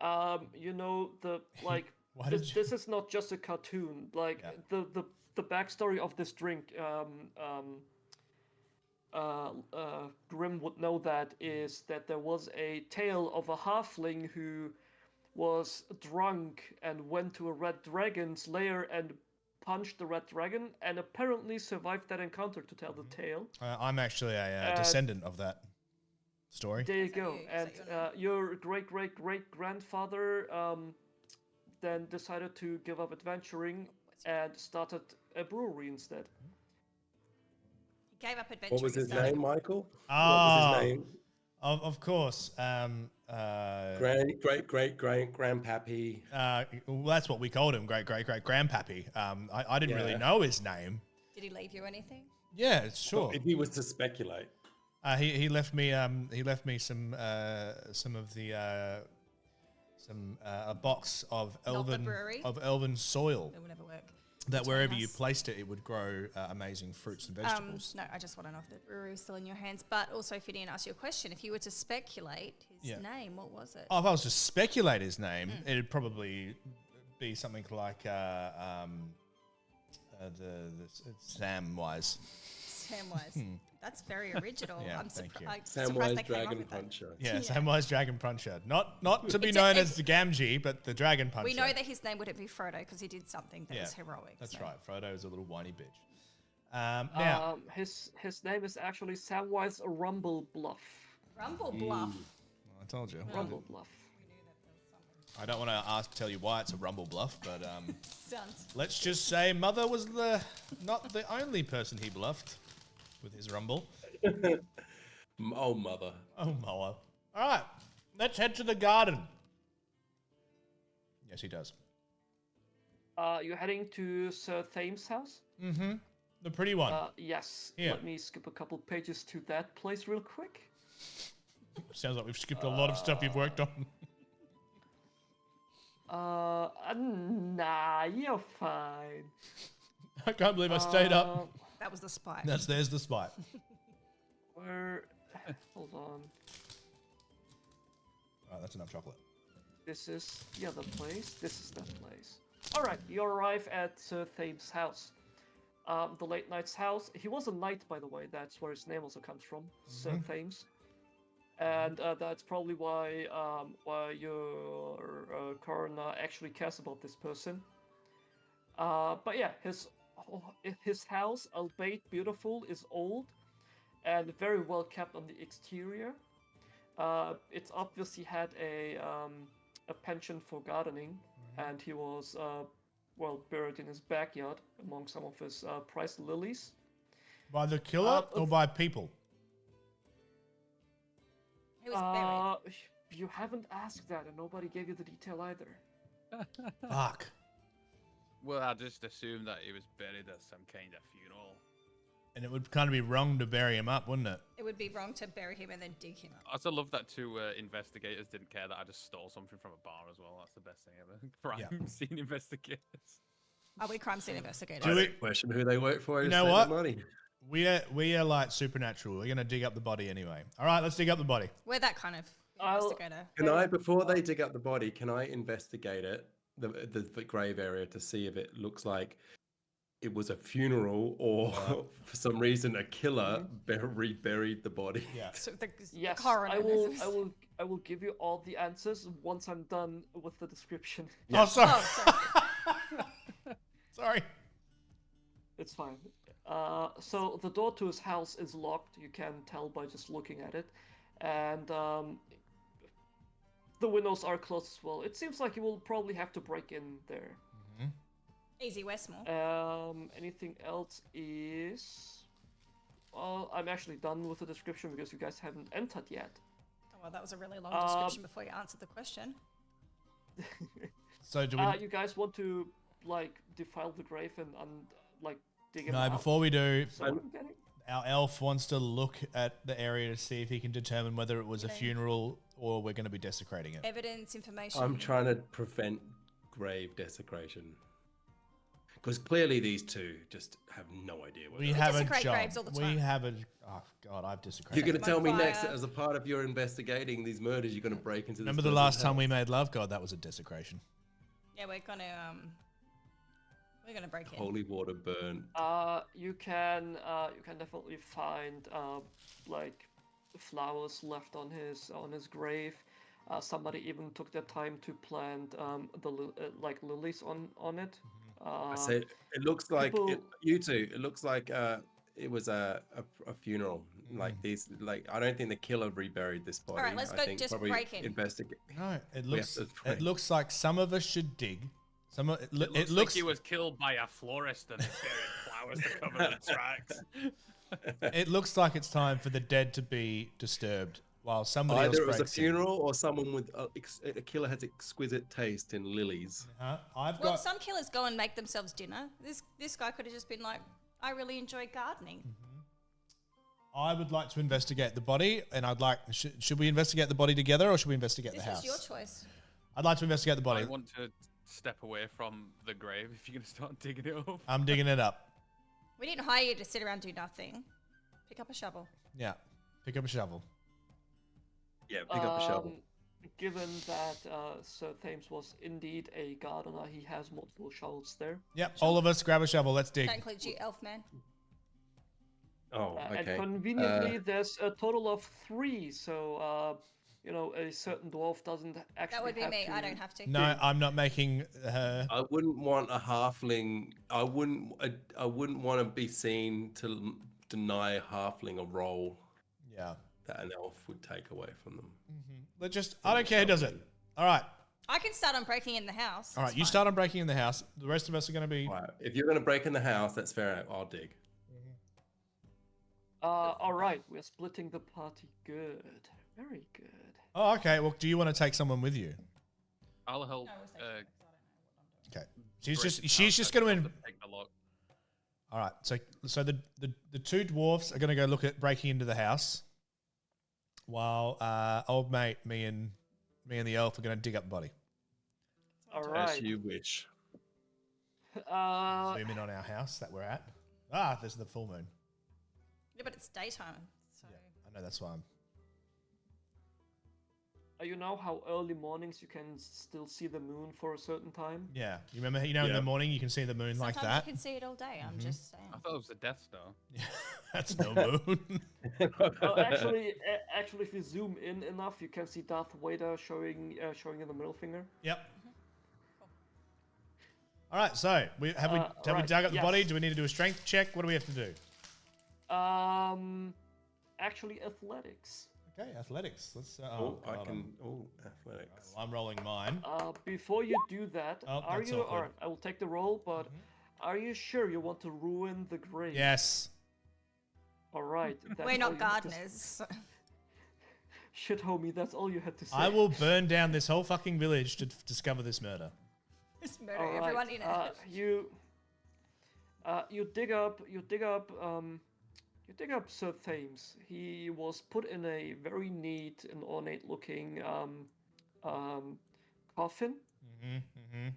You know the like. This is not just a cartoon. Like the backstory of this drink. Grim would know that is that there was a tale of a halfling who was drunk and went to a red dragon's lair and punched the red dragon and apparently survived that encounter to tell the tale. I'm actually a descendant of that story. There you go. And your great-great-great-grandfather then decided to give up adventuring and started a brewery instead. He gave up adventuring. What was his name, Michael? Oh, what was his name? Of course. Grandpappy. Well, that's what we called him, great-great-great-grandpappy. I didn't really know his name. Did he leave you anything? Yeah, sure. Well, if he was to speculate. He left me some of the a box of elven soil. It would never work. That wherever you placed it, it would grow amazing fruits and vegetables. No, I just want to know if the brewery was still in your hands. But also, Fiddian asked you a question. If you were to speculate his name, what was it? Oh, if I was to speculate his name, it'd probably be something like the Samwise. Samwise. That's very original. Yeah, I'm thank you. Samwise Dragon Puncher. Yeah, Samwise Dragon Puncher. Not to be known as the Gamgee, but the Dragon Puncher. We know that his name wouldn't be Frodo because he did something that was heroic. That's right. Frodo is a little whiny bitch. Now, his name is actually Samwise Rumble Bluff. Rumble Bluff. I told you. Rumble Bluff. I don't want to tell you why it's a rumble bluff, but Sounds. let's just say Mother was not the only person he bluffed with his rumble. Oh, Mother. Oh, Mother. All right, let's head to the garden. Yes, he does. You're heading to Sir Thames' house? Mm-hmm. The pretty one. Yes. Yeah. Let me skip a couple pages to that place real quick. Sounds like we've skipped a lot of stuff you've worked on. Nah, you're fine. I can't believe I stayed up. That was the spite. There's the spite. Hold on. Alright, that's enough chocolate. This is the other place. This is that place. Alright, you arrive at Sir Thames' house. The late knight's house. He was a knight, by the way. That's where his name also comes from. Sir Thames. And that's probably why your coroner actually cares about this person. But yeah, his house, albeit beautiful, is old and very well kept on the exterior. It's obviously had a penchant for gardening, and he was buried in his backyard among some of his prized lilies. By the killer or by people? He was buried. You haven't asked that, and nobody gave you the detail either. Fuck. Well, I just assumed that he was buried at some kind of funeral. And it would kind of be wrong to bury him up, wouldn't it? It would be wrong to bury him and then dig him up. I also love that two investigators didn't care that I just stole something from a bar as well. That's the best thing ever. Crime scene investigators. Are we crime scene investigators? Do we question who they work for? You know what? Money. We are like supernatural. We're gonna dig up the body anyway. All right, let's dig up the body. We're that kind of investigator. Can I, before they dig up the body, can I investigate it, the grave area, to see if it looks like it was a funeral or for some reason a killer reburied the body? Yeah. So the coroner. I will give you all the answers once I'm done with the description. Yeah. Oh, sorry. Sorry. It's fine. So the door to his house is locked. You can tell by just looking at it, and the windows are closed as well. It seems like you will probably have to break in there. Mm-hmm. Easy Westmore. Anything else is? Well, I'm actually done with the description because you guys haven't entered yet. Oh, well, that was a really long description before you answered the question. So do we? You guys want to defile the grave and dig him No, out? before we do, our elf wants to look at the area to see if he can determine whether it was a funeral or we're going to be desecrating it. Evidence, information. I'm trying to prevent grave desecration. Because clearly these two just have no idea what We desecrate graves all the time. We have a... Oh, God, I've desecrated. You're going to tell me next that as a part of your investigating these murders, you're going to break into this Remember the last time we made love? God, that was a desecration. Yeah, we're gonna break in. Holy water burn. You can definitely find like flowers left on his grave. Somebody even took the time to plant like lilies on it. I said it looks like you two. It looks like it was a funeral. Like these, like I don't think the killer reburied this body. All right, let's go. Just break in. Investigate. No, it looks like some of us should dig. It looks like he was killed by a florist and they buried flowers to cover the tracks. It looks like it's time for the dead to be disturbed while somebody else Either it was a breaks in. funeral or someone with a killer has exquisite taste in lilies. Well, some killers go and make themselves dinner. This guy could have just been like, I really enjoy gardening. I would like to investigate the body, and I'd like. Should we investigate the body together, or should we investigate the house? This is your choice. I'd like to investigate the body. I want to step away from the grave if you're going to start digging it up. I'm digging it up. We didn't hire you to sit around and do nothing. Pick up a shovel. Yeah, pick up a shovel. Yeah, pick up a shovel. Given that Sir Thames was indeed a gardener, he has multiple shovels there. Yep, all of us grab a shovel. Let's dig. That includes you, elf man. Oh, okay. And conveniently, there's a total of 3, so a certain dwarf doesn't actually. That would be have me. to... I don't have to. No, I'm not making. I wouldn't want a halfling. I wouldn't want to be seen to deny a halfling a role. Yeah. That an elf would take away from them. I don't care who does it. All right. I can start on breaking in the house. All right, you start on breaking in the house. The rest of us are going to be. All right. If you're going to break in the house, that's fair. I'll dig. All right, we're splitting the party. Good, very good. Oh, okay. Well, do you want to take someone with you? I'll help. Okay. She's just going to. Take the lock. All right. So the 2 dwarfs are going to go look at breaking into the house, while old mate, me and the elf are going to dig up the body. All right. As you wish. Zoom in on our house that we're at. There's the full moon. Yeah, but it's daytime. So. Yeah, I know, that's why I'm... You know how early mornings you can still see the moon for a certain time? Yeah. In the morning you can see the moon. Sometimes like that? You can see it all day, I'm just saying. I thought it was the Death Star. Yeah, that's no moon. Actually, if you zoom in enough, you can see Darth Vader showing in the middle finger. Yep. Cool. All right, so have we dug up the body? Do we need to do a strength check? What do we have to do? Actually, athletics. Okay, athletics. Let's. Athletics. I'm rolling mine. Before you do that, are you? All right, I will take the roll, but are you sure you want to ruin the grave? Yes. All right. We're not gardeners. Shit, homie, that's all you had to say. I will burn down this whole fucking village to discover this murder. Just murder everyone in it. You dig up Sir Thames. He was put in a very neat and ornate-looking coffin.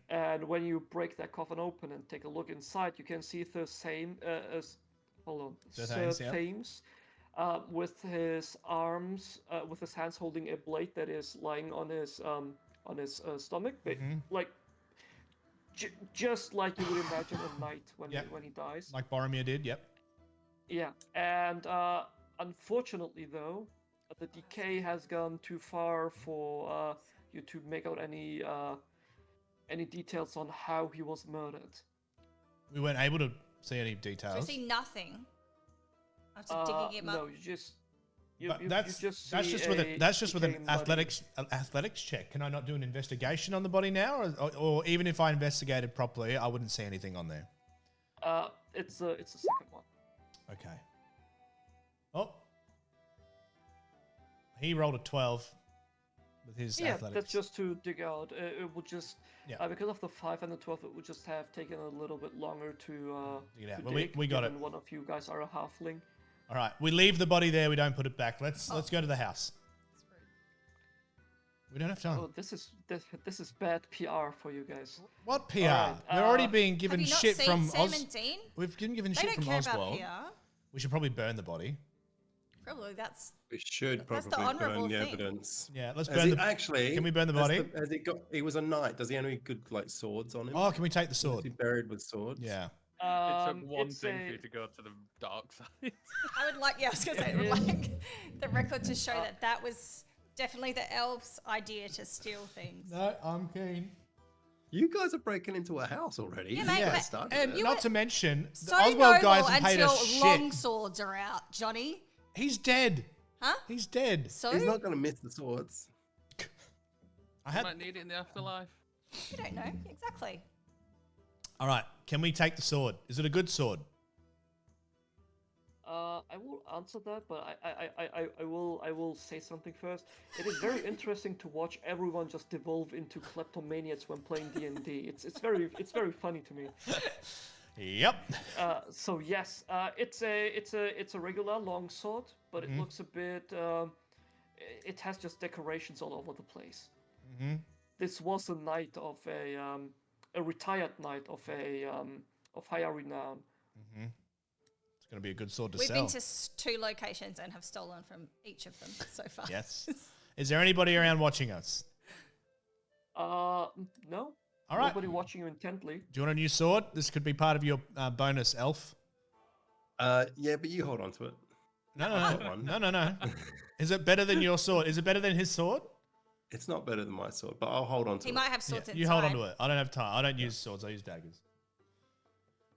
And when you break that coffin open and take a look inside, you can see Sir Thames with his arms, with his hands holding a blade that is lying on his stomach, like just like you would imagine a knight when he dies. Like Boromir did. Yep. Yeah, and unfortunately, though, the decay has gone too far for you to make out any details on how he was murdered. We weren't able to see any details. So we see nothing after digging him up. No, that's just with an athletics check. Can I not do an investigation on the body now, or even if I investigated properly, I wouldn't see anything on there? It's a second one. Okay. Oh. He rolled a 12 with his athletics. Yeah, that's just to dig out. It would just, because of the 5 and the 12, it would just have taken a little bit longer to dig it out. Well, we got it. One of you guys are a halfling. All right, we leave the body there. We don't put it back. Let's go to the house. We don't have time. Oh, this is bad PR for you guys. What PR? We're already being given have you not shit seen from Sam and Dean? We've been given They shit don't from care Oswald. about PR. We should probably burn the body. Probably that's. We should That's the probably burn honourable the thing. evidence. Yeah, let's Has burn he the. actually? Can we burn the body? Has he got? He was a knight. Does he have any good like swords on him? Oh, can we take the Is sword? he buried with swords? Yeah. It took one thing for you to go to the dark side. I would like. Yeah, I was gonna say, I would like the record to show that was definitely the elves' idea to steal things. No, I'm keen. You guys are breaking into a house already. Yeah, mate, Yeah. but- Started And it. not to mention, the So Oswald guys noble have paid until us shit. long swords are out, Johnny. He's dead. Huh? He's dead. So He's not going to miss the swords. I You had. might need it in the afterlife. you don't know exactly. All right. Can we take the sword? Is it a good sword? I will answer that, but I will say something first. It is very interesting to watch everyone just devolve into kleptomaniacs when playing D&D. It's very funny to me. Yep. So yes, it's a regular longsword, but it looks a bit. It has just decorations all over the place. This was a knight of a retired knight of higher renown. It's going to be a good sword to We've sell. been to 2 locations and have stolen from each of them so far. Yes. Is there anybody around watching us? No. All right. Nobody watching you intently. Do you want a new sword? This could be part of your bonus, elf. Yeah, but you hold on to it. No. Is it better than your sword? Is it better than his sword? It's not better than my sword, but I'll hold on to He it. might have swords inside. You hold on to it. I don't have time. I don't use swords. I use daggers.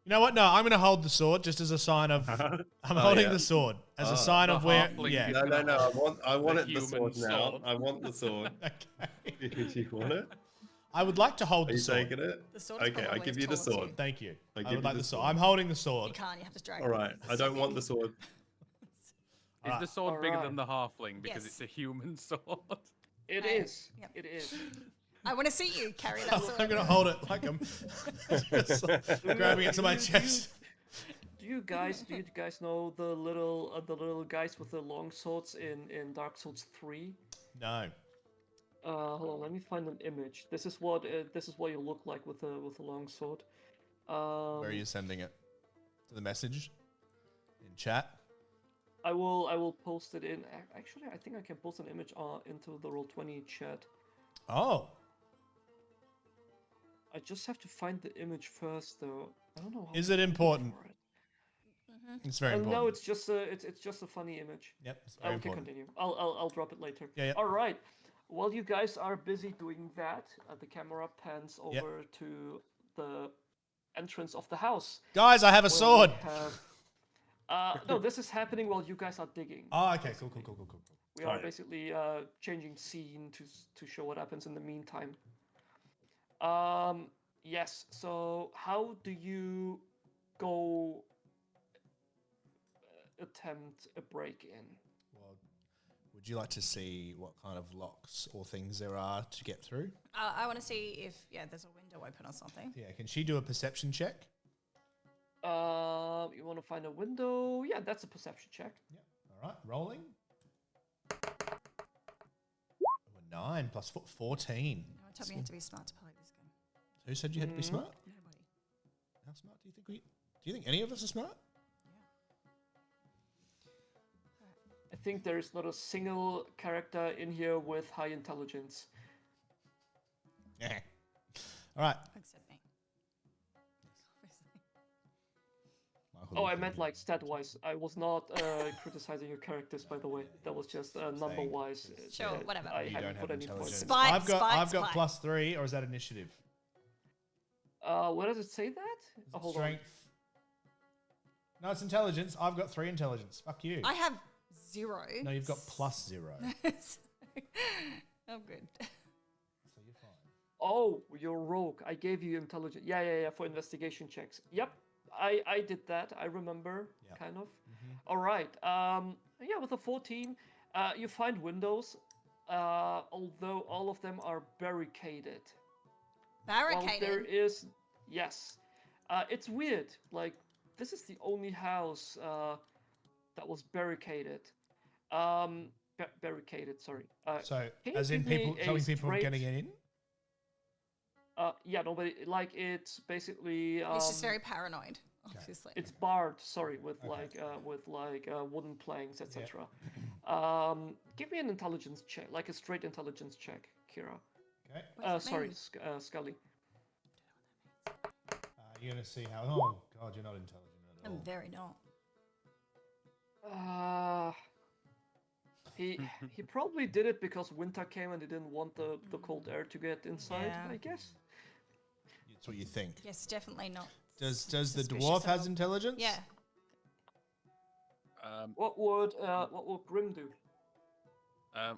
You know what? No, I'm going to hold the sword just as a sign of. I'm holding the sword as a sign of where. Yeah. No. I want The it. The human sword now. sword. I want the sword. Okay. Do you want it? I would like to hold Are the you sword. taking it? The sword is Okay, I probably give as you the tall as sword. Thank you. I give would you like the the sword. sword. I'm holding the You sword. can't. You have to drag. All right. I don't want the sword. Is the sword bigger than Alright. the halfling because Yes. it's a human sword? It Hey, is. yep. It is. I want to see you carry that sword. I'm going to hold it like I'm just grabbing it to my chest. Do you guys know the little guys with the long swords in Dark Souls 3? No. Hold on, let me find an image. This is what you look like with a long sword. Where are you sending it? To the message? In chat? I will post it in. Actually, I think I can post an image into the Roll20 chat. Oh. I just have to find the image first, though. I don't know. How Is to it look important? for it. It's very important. No, it's just a funny image. Yep, it's very Okay, important. continue. I'll drop it later. Yeah. All right. While you guys are busy doing that, the camera pans Yep. over to the entrance of the house. Guys, I have a where we sword. no, this is happening while you guys are digging. Oh, okay. Cool. We are basically changing scene to show what happens in the meantime. Yes. So how do you go attempt a break-in? Well, would you like to see what kind of locks or things there are to get through? I want to see if there's a window open or something. Yeah. Can she do a perception check? You want to find a window? Yeah, that's a perception check. Yep. All right. Rolling. 9 plus 14. No one told me you had to be smart to play this game. Who said you had to be smart? Nobody. How smart do you think we? Do you think any of us are smart? I think there is not a single character in here with high intelligence. Yeah. All right. Except me. Obviously. Michael, Oh, you I can- meant like stat-wise. I was not criticizing your characters, by the way. That was just number-wise. Sure, whatever. I You haven't don't put have any intelligence. points. Spite, I've got spite. +3, or is that initiative? What does it say that? Oh, hold on. Strength. No, it's intelligence. I've got 3 intelligence. Fuck you. I have 0. No, you've got +0. I'm good. So you're fine. Oh, you're rogue. I gave you intelligence. Yeah, for investigation checks. Yep, I did that. I remember, Yep. kind of. All right. Yeah, with a 14, you find windows, although all of them are barricaded. While Barricaded. there is, yes, it's weird. Like, this is the only house that was barricaded. barricaded. Sorry. So, can you as in give me people, a telling people straight- getting in? Yeah, no, but like it's basically. He's just very paranoid, obviously. It's barred. Sorry, with Okay. wooden planks, etc. Yeah. Give me an intelligence check, like a straight intelligence check, Kira. Okay. What does that Sorry, mean? Scully. You're going to see how... Oh, God, you're not intelligent at all. I'm very not. He probably did it because winter came and he didn't want the cold air to get inside. Yeah. I guess. That's what you think. Yes, definitely not. Does the suspicious dwarf at has all. intelligence? Yeah. What would Grim do?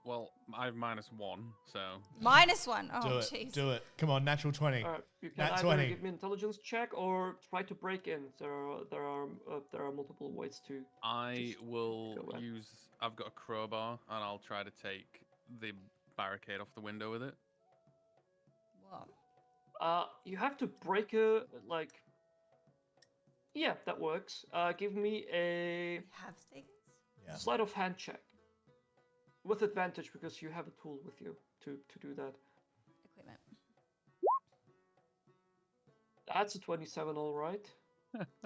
Well, I have -1, so. -1. Oh, Do it. jeez. Do it. Come on, natural 20. You can Nat either 20. give me an intelligence check or try to break in. There are multiple ways to. I will go ahead. use. I've got a crowbar, and I'll try to take the barricade off the window with it. What? You have to break like. Yeah, that works. Give me a Have things? Yeah. sleight of hand check. With advantage because you have a tool with you to do that. Equipment. That's a 27, all right.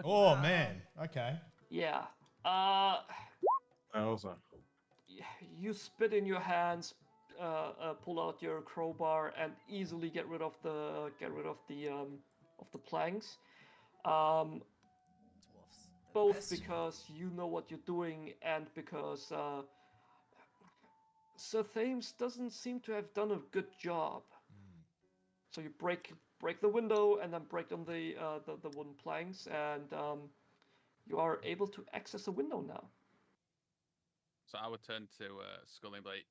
Oh, man. Okay. Yeah. Also. You spit in your hands, pull out your crowbar, and easily get rid of the planks. Both best. because you know what you're doing and because Sir Thames doesn't seem to have done a good job. So you break the window and then break on the wooden planks, and you are able to access the window now. So I would turn to Scully and be like,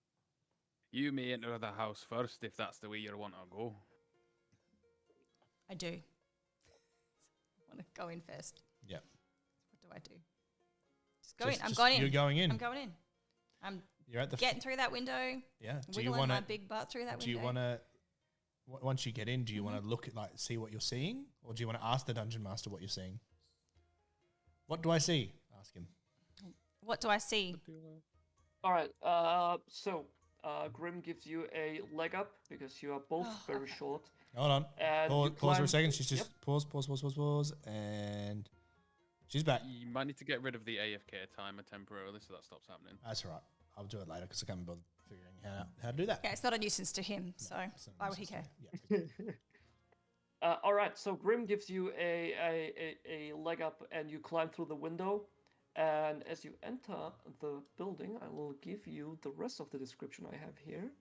"You may enter the house first if that's the way you want to go." I do. I want to go in first. Yeah. What do I do? Just go in. I'm going in. You're going in. I'm going in. I'm You're at the getting through that window. Yeah. Do you Wiggling want my to? big butt through that window. Do you want to? Once you get in, do you want to look at see what you're seeing, or do you want to ask the dungeon master what you're seeing? What do I see? Ask him. What do I see? All right. So Grim gives you a leg up because you are both very short. Hold on. And Pause for a second. She's just pause, and she's back. You might need to get rid of the AFK timer temporarily so that stops happening. That's all right. I'll do it later because I can't be bothered figuring how to do that. Yeah, it's not a nuisance to him, so why would he care? Yeah. All right. So Grim gives you a leg up, and you climb through the window. And as you enter the building, I will give you the rest of the description I have here.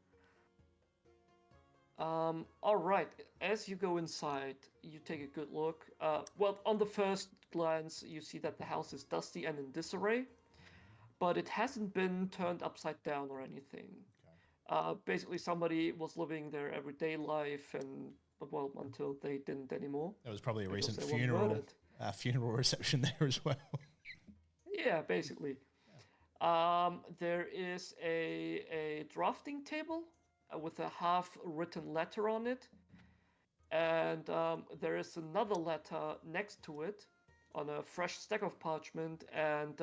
All right. As you go inside, you take a good look. Well, on the first glance, you see that the house is dusty and in disarray, but it hasn't been turned upside down or anything. Okay. Basically, somebody was living their everyday life, and well, until they didn't anymore. There was probably a recent they were murdered. funeral reception there as well. Yeah, basically. There is a drafting table with a half-written letter on it, and there is another letter next to it on a fresh stack of parchment, and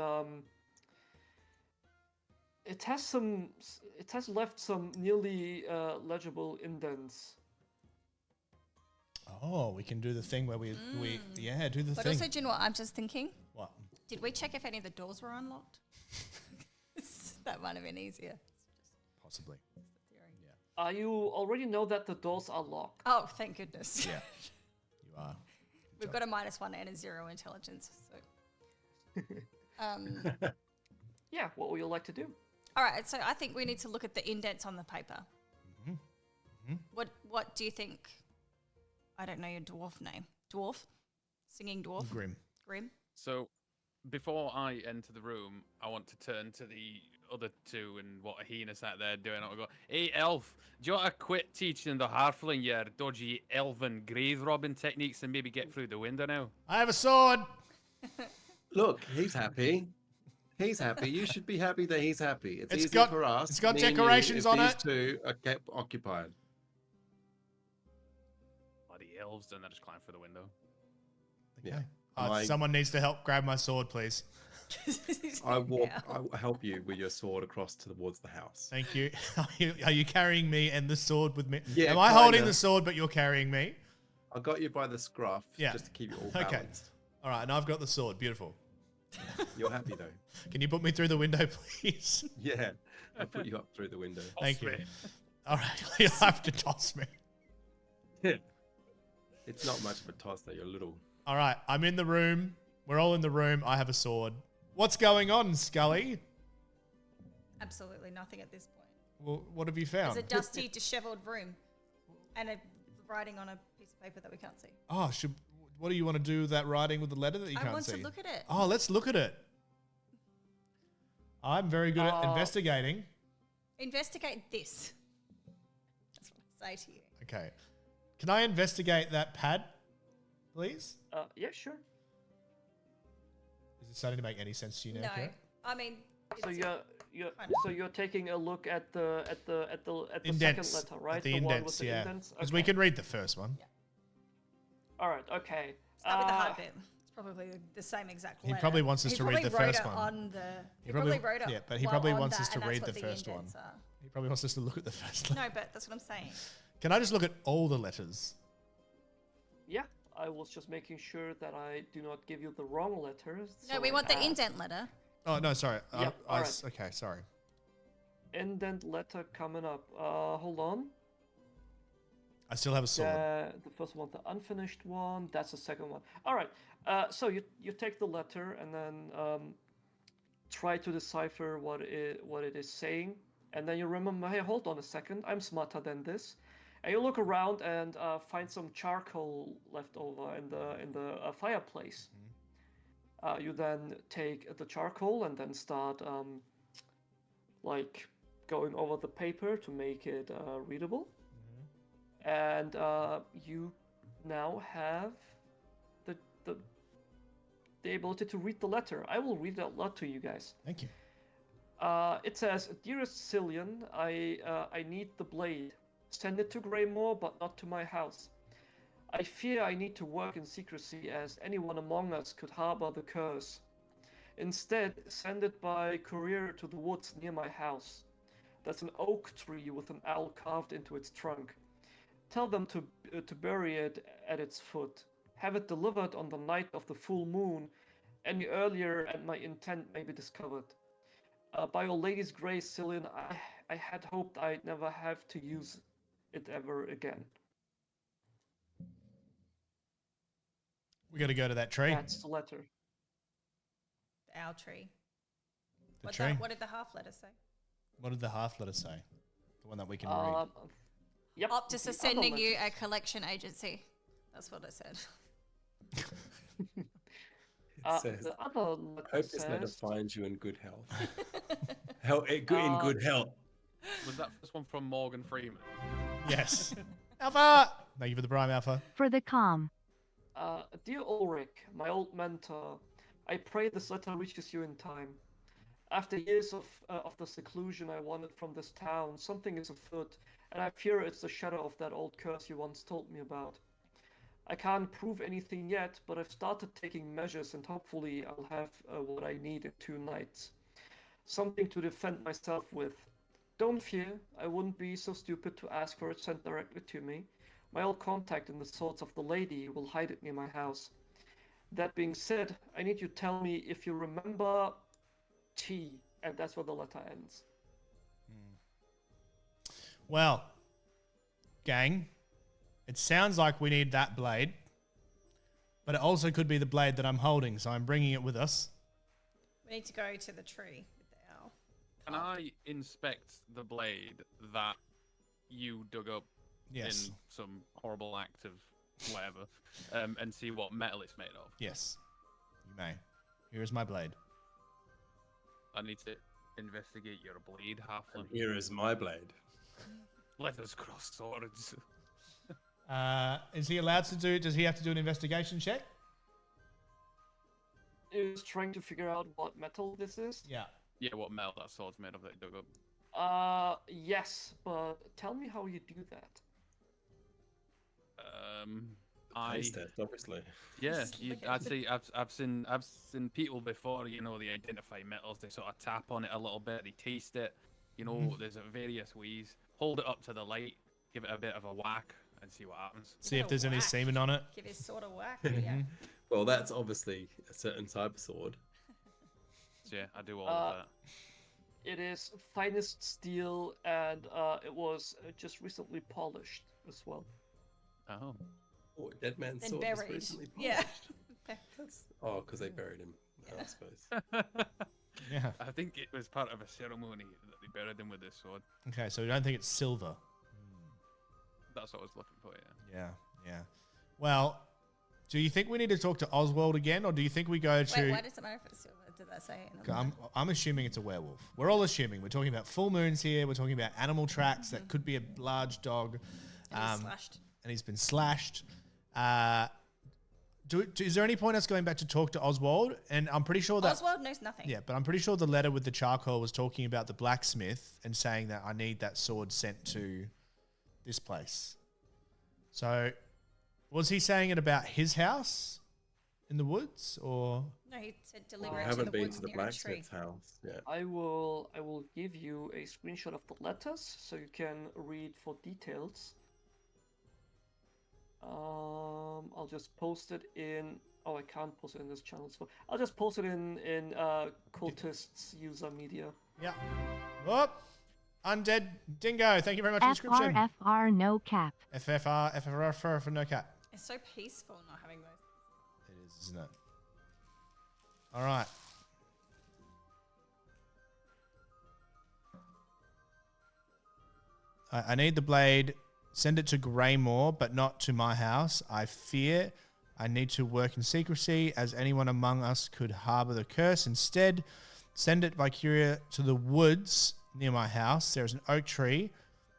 it has left some nearly legible indents. Oh, we can do the thing where we do the thing. But also, do you know what I'm just thinking? What? Did we check if any of the doors were unlocked? That might have been easier. Possibly. You already know that the doors are locked. Oh, thank goodness. Yeah, you are. We've got a -1 and a 0 intelligence. So, Yeah, what would you like to do? all right. So I think we need to look at the indents on the paper. What do you think? I don't know your dwarf name. Dwarf, singing dwarf. Grim. So, before I enter the room, I want to turn to the other two and what Ahina sat there doing. I go, "Hey, elf, do you want to quit teaching the halfling your dodgy elven grave robbing techniques and maybe get through the window now?" I have a sword. Look, he's happy. He's happy. You should be happy that he's happy. It's easy for us. It's got me and you, decorations if on these it. two are kept occupied. Bloody elves, and I just climb through the window. Yeah. Someone needs to help grab my sword, please. I will help you with your sword across towards the house. Thank you. Are you carrying me and the sword with me? Yeah, Am I holding the sword, but you're carrying me? I got you by the scruff just to keep you all balanced. Okay. All right, and I've got the sword. Beautiful. You're happy though. Can you put me through the window, please? Yeah, I'll put you up through the window. Thank you. All right, you'll have to toss me. Yeah. It's not much of a toss though, you're little. All right, I'm in the room. We're all in the room. I have a sword. What's going on, Scully? Absolutely nothing at this point. Well, what have you found? There's a dusty, disheveled room and a writing on a piece of paper that we can't see. Oh, what do you want to do with that writing with the letter that you can't see? I want to look at it. Oh, let's look at it. I'm very good at investigating. Investigate this. That's what I say to you. Okay. Can I investigate that pad, please? Yeah, sure. Is it starting to make any sense to you now, No, Karen? I mean. So you're taking a look at the indents, second letter, right? At the indents, the indents? Because we can read the first one. Yeah. All right. Okay. Start with the hard bit. It's probably the same exact letter. He probably wants us to read the first one. He probably wrote it. Yeah, but he probably wants us to read the first one. He probably wants us to look at the first letter. No, but that's what I'm saying. Can I just look at all the letters? Yeah, I was just making sure that I do not give you the wrong letters. No, we want the indent letter. Oh, no, sorry. Yep, right. Okay, sorry. Indent letter coming up. Hold on. I still have a sword. The first one, the unfinished one. That's the second one. All right. So you take the letter and then try to decipher what it is saying, and then you remember, hey, hold on a second, I'm smarter than this, and you look around and find some charcoal left over in the fireplace. Mm-hmm. You then take the charcoal and then start like going over the paper to make it readable. And you now have the ability to read the letter. I will read it out loud to you guys. Thank you. It says, "Dearest Cillian, I need the blade. Send it to Greymore, but not to my house. I fear I need to work in secrecy, as anyone among us could harbor the curse. Instead, send it by courier to the woods near my house. There's an oak tree with an owl carved into its trunk. Tell them to bury it at its foot. Have it delivered on the night of the full moon. Any earlier and my intent may be discovered. By your lady's grace, Cillian, I had hoped I'd never have to use it ever again." We got to go to that tree. That's the letter. The owl tree. The tree. What did the half letter say? What did the half letter say? The one that we can read. Yep. Optus is sending you a collection agency. That's what I said. It says, the other I hope this letter finds you in good health. In good health. Was that first one from Morgan Freeman? Yes. Alpha! Thank you for the prime, Alpha. For the calm. Dear Ulrich, my old mentor, I pray this letter reaches you in time. After years of the seclusion I wanted from this town, something is afoot, and I fear it's the shadow of that old curse you once told me about. I can't prove anything yet, but I've started taking measures, and hopefully I'll have what I need in 2 nights. Something to defend myself with. Don't fear, I wouldn't be so stupid to ask for it sent directly to me. My old contact in the Swords of the Lady will hide it near my house. That being said, I need you to tell me if you remember T, and that's where the letter ends. Well, gang, it sounds like we need that blade, but it also could be the blade that I'm holding, so I'm bringing it with us. We need to go to the tree with the owl. Can I inspect the blade that you dug up in some horrible act of whatever, and see what metal it's made of? Yes, you may. Here is my blade. I need to investigate your blade, halfling. Here is my blade. Let us cross swords. Is he allowed to do? Does he have to do an investigation check? He was trying to figure out what metal this is. Yeah. Yeah, what metal that sword's made of that you dug up. Yes, but tell me how you do that. Taste test, obviously. Yeah, I'd say I've seen people before. You know, they identify metals. They sort of tap on it a little bit. They taste it. You know, there's various ways. Hold it up to the light. Give it a bit of a whack and see what happens. See if there's any semen on it. Give it sort of whack. Yeah. Well, that's obviously a certain type of sword. So yeah, I do all of that. It is finest steel, and it was just recently polished as well. Oh. Oh, Dead Man's Then sword was buried. recently Yeah. polished. because they buried him, I suppose. Yeah. I think it was part of a ceremony that they buried him with this sword. Okay, so you don't think it's silver? That's what I was looking for, yeah. Yeah. Well, do you think we need to talk to Oswald again, or do you think we go to... Wait, why does it matter if it's silver? Did that say it? I'm assuming it's a werewolf. We're all assuming. We're talking about full moons here. We're talking about animal tracks that could be a large dog. And he's slashed. And he's been slashed. Is there any point us going back to talk to Oswald? And I'm pretty sure that... Oswald knows nothing. Yeah, but I'm pretty sure the letter with the charcoal was talking about the blacksmith and saying that I need that sword sent to this place. So, was he saying it about his house in the woods, or...? No, he said deliver I it to haven't the been woods to the near a tree. blacksmith's house yet. I will give you a screenshot of the letters so you can read for details. I'll just post it in. Oh, I can't post it in this channel. So I'll just post it in cultists user media. Yeah. Whoop. Undead Dingo. Thank you very much for the description. FRFR no cap. FFR for no cap. It's so peaceful not having those. It is, isn't it? All right. I need the blade. Send it to Greymore, but not to my house. I fear I need to work in secrecy, as anyone among us could harbor the curse. Instead, send it by courier to the woods near my house. There is an oak tree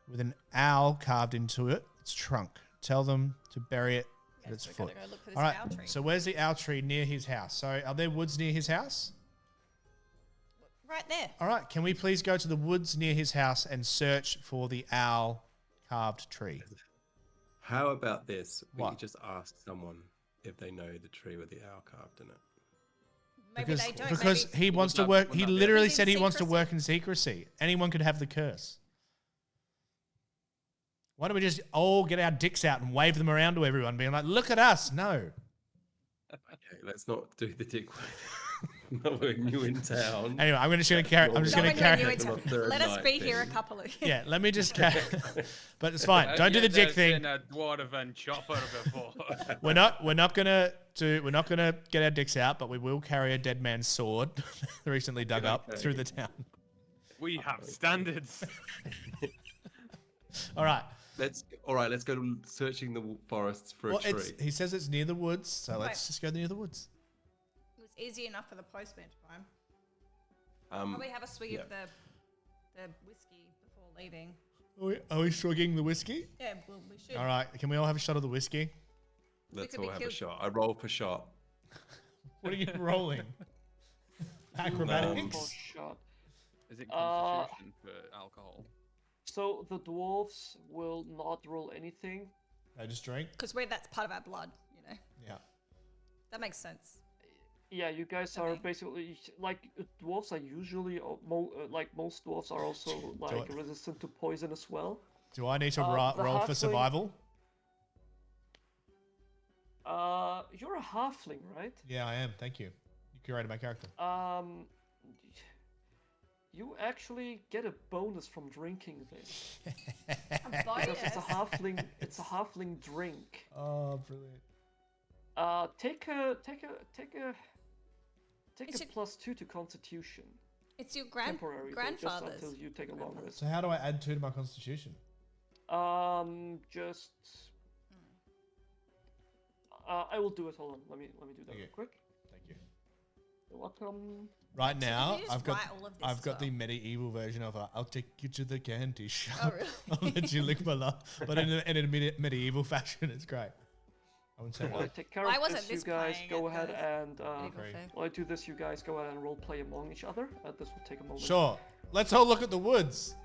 with an owl carved into its trunk. Tell them to bury it at its foot. Go look for this All right, owl tree. so where's the owl tree near his house? So are there woods near his house? Right there. All right, can we please go to the woods near his house and search for the owl carved tree? How about this? We What? just ask someone if they know the tree with the owl carved in it. Maybe they don't. Because maybe he wants to that- work. would He that be- literally He's in said he wants to secrecy. work in secrecy. Anyone could have the curse. Why don't we just all get our dicks out and wave them around to everyone, being like, "Look at us"? No. Okay, let's not do the dick wave. No, we're new in town. Anyway, I'm just going to carry. I'm just No going to one carry. knew it. On the third Let us night be here a thing. couple of. Yeah, let me just carry. But it's fine. Don't do the dick thing. Seen a dwarven chopper before. We're not gonna get our dicks out, but we will carry a dead man's sword, recently dug up Okay. through the town. We have standards. All right. Let's go to searching the forests for a tree. He says it's near the woods, so let's Right. just go near the woods. It was easy enough for the postman to find. Um, Probably have a swig yeah. of the whiskey before leaving. Are we struggling the whiskey? Yeah, well, we should. All right. Can we all have a shot of the whiskey? Let's could all be have a killed. shot. I roll for shot. What are you rolling? Acrobatics. For shot. Is it constitution for alcohol? So the dwarves will not roll anything. I just drink. Because that's part of our blood, you know. Yeah. That makes sense. Yeah, you guys are basically like dwarves are usually like most dwarves are also like resistant to poison as well. Do I need to The roll for halfling- survival? You're a halfling, right? Yeah, I am. Thank you. You curated my character. You actually get a bonus from drinking this. A Because it's a bonus. halfling. It's a halfling drink. Oh, brilliant. Take a It's a- +2 to Constitution. It's your Temporary, though, grandfather's. just until you take a long rest. So how do I add 2 to my constitution? Just. I will do it. Hold on. Let me do that Okay. real quick. Thank you. You're welcome. Right now, you just I've got write all of this I've as got the well? medieval version of I'll take you to the candy shop. Oh, really? I'll let you lick my love, but in a medieval fashion. It's great. I wouldn't say While I that. take care Why of wasn't this, you this guys playing go at ahead the and medieval Great. fair? while I do this, you guys go ahead and role play among each other. This will take a moment. Sure. Let's all look at the woods.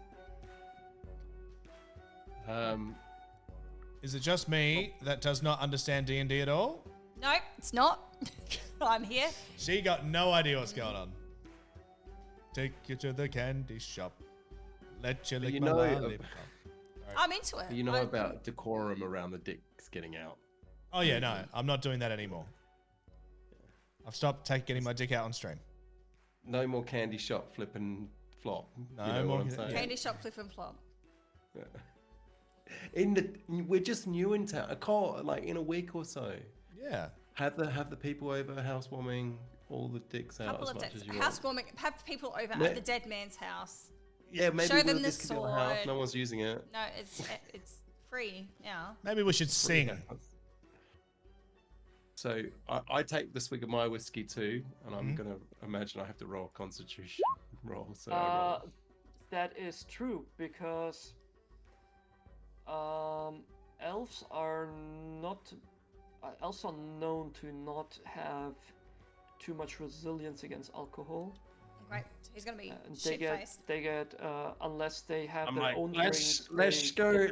Is it just me that does not understand D&D at all? No, it's not. I'm here. She got no idea what's going on. Take you to the candy shop. Let you lick my lollipop. I'm into it. You know about decorum around the dicks getting out. Oh yeah, no, I'm not doing that anymore. I've stopped getting my dick out on stream. No more candy shop flip and flop. No you know more what I'm saying? Candy shop flip and flop. Yeah. We're just new in town. A call like in a week or so. Yeah. Have the people over, housewarming, all the dicks out as much as you want. Housewarming. Have people over at the dead man's house. Yeah, maybe Show them we'll the just get the house. No one's using it. No, it's free now. Maybe we should sing. So I take the swig of my whiskey too, and I'm gonna imagine I have to roll a Constitution roll. So I roll. That is true because elves are known to not have too much resilience against alcohol. Right, so he's gonna be shit-faced. They get unless they have their like, own let's go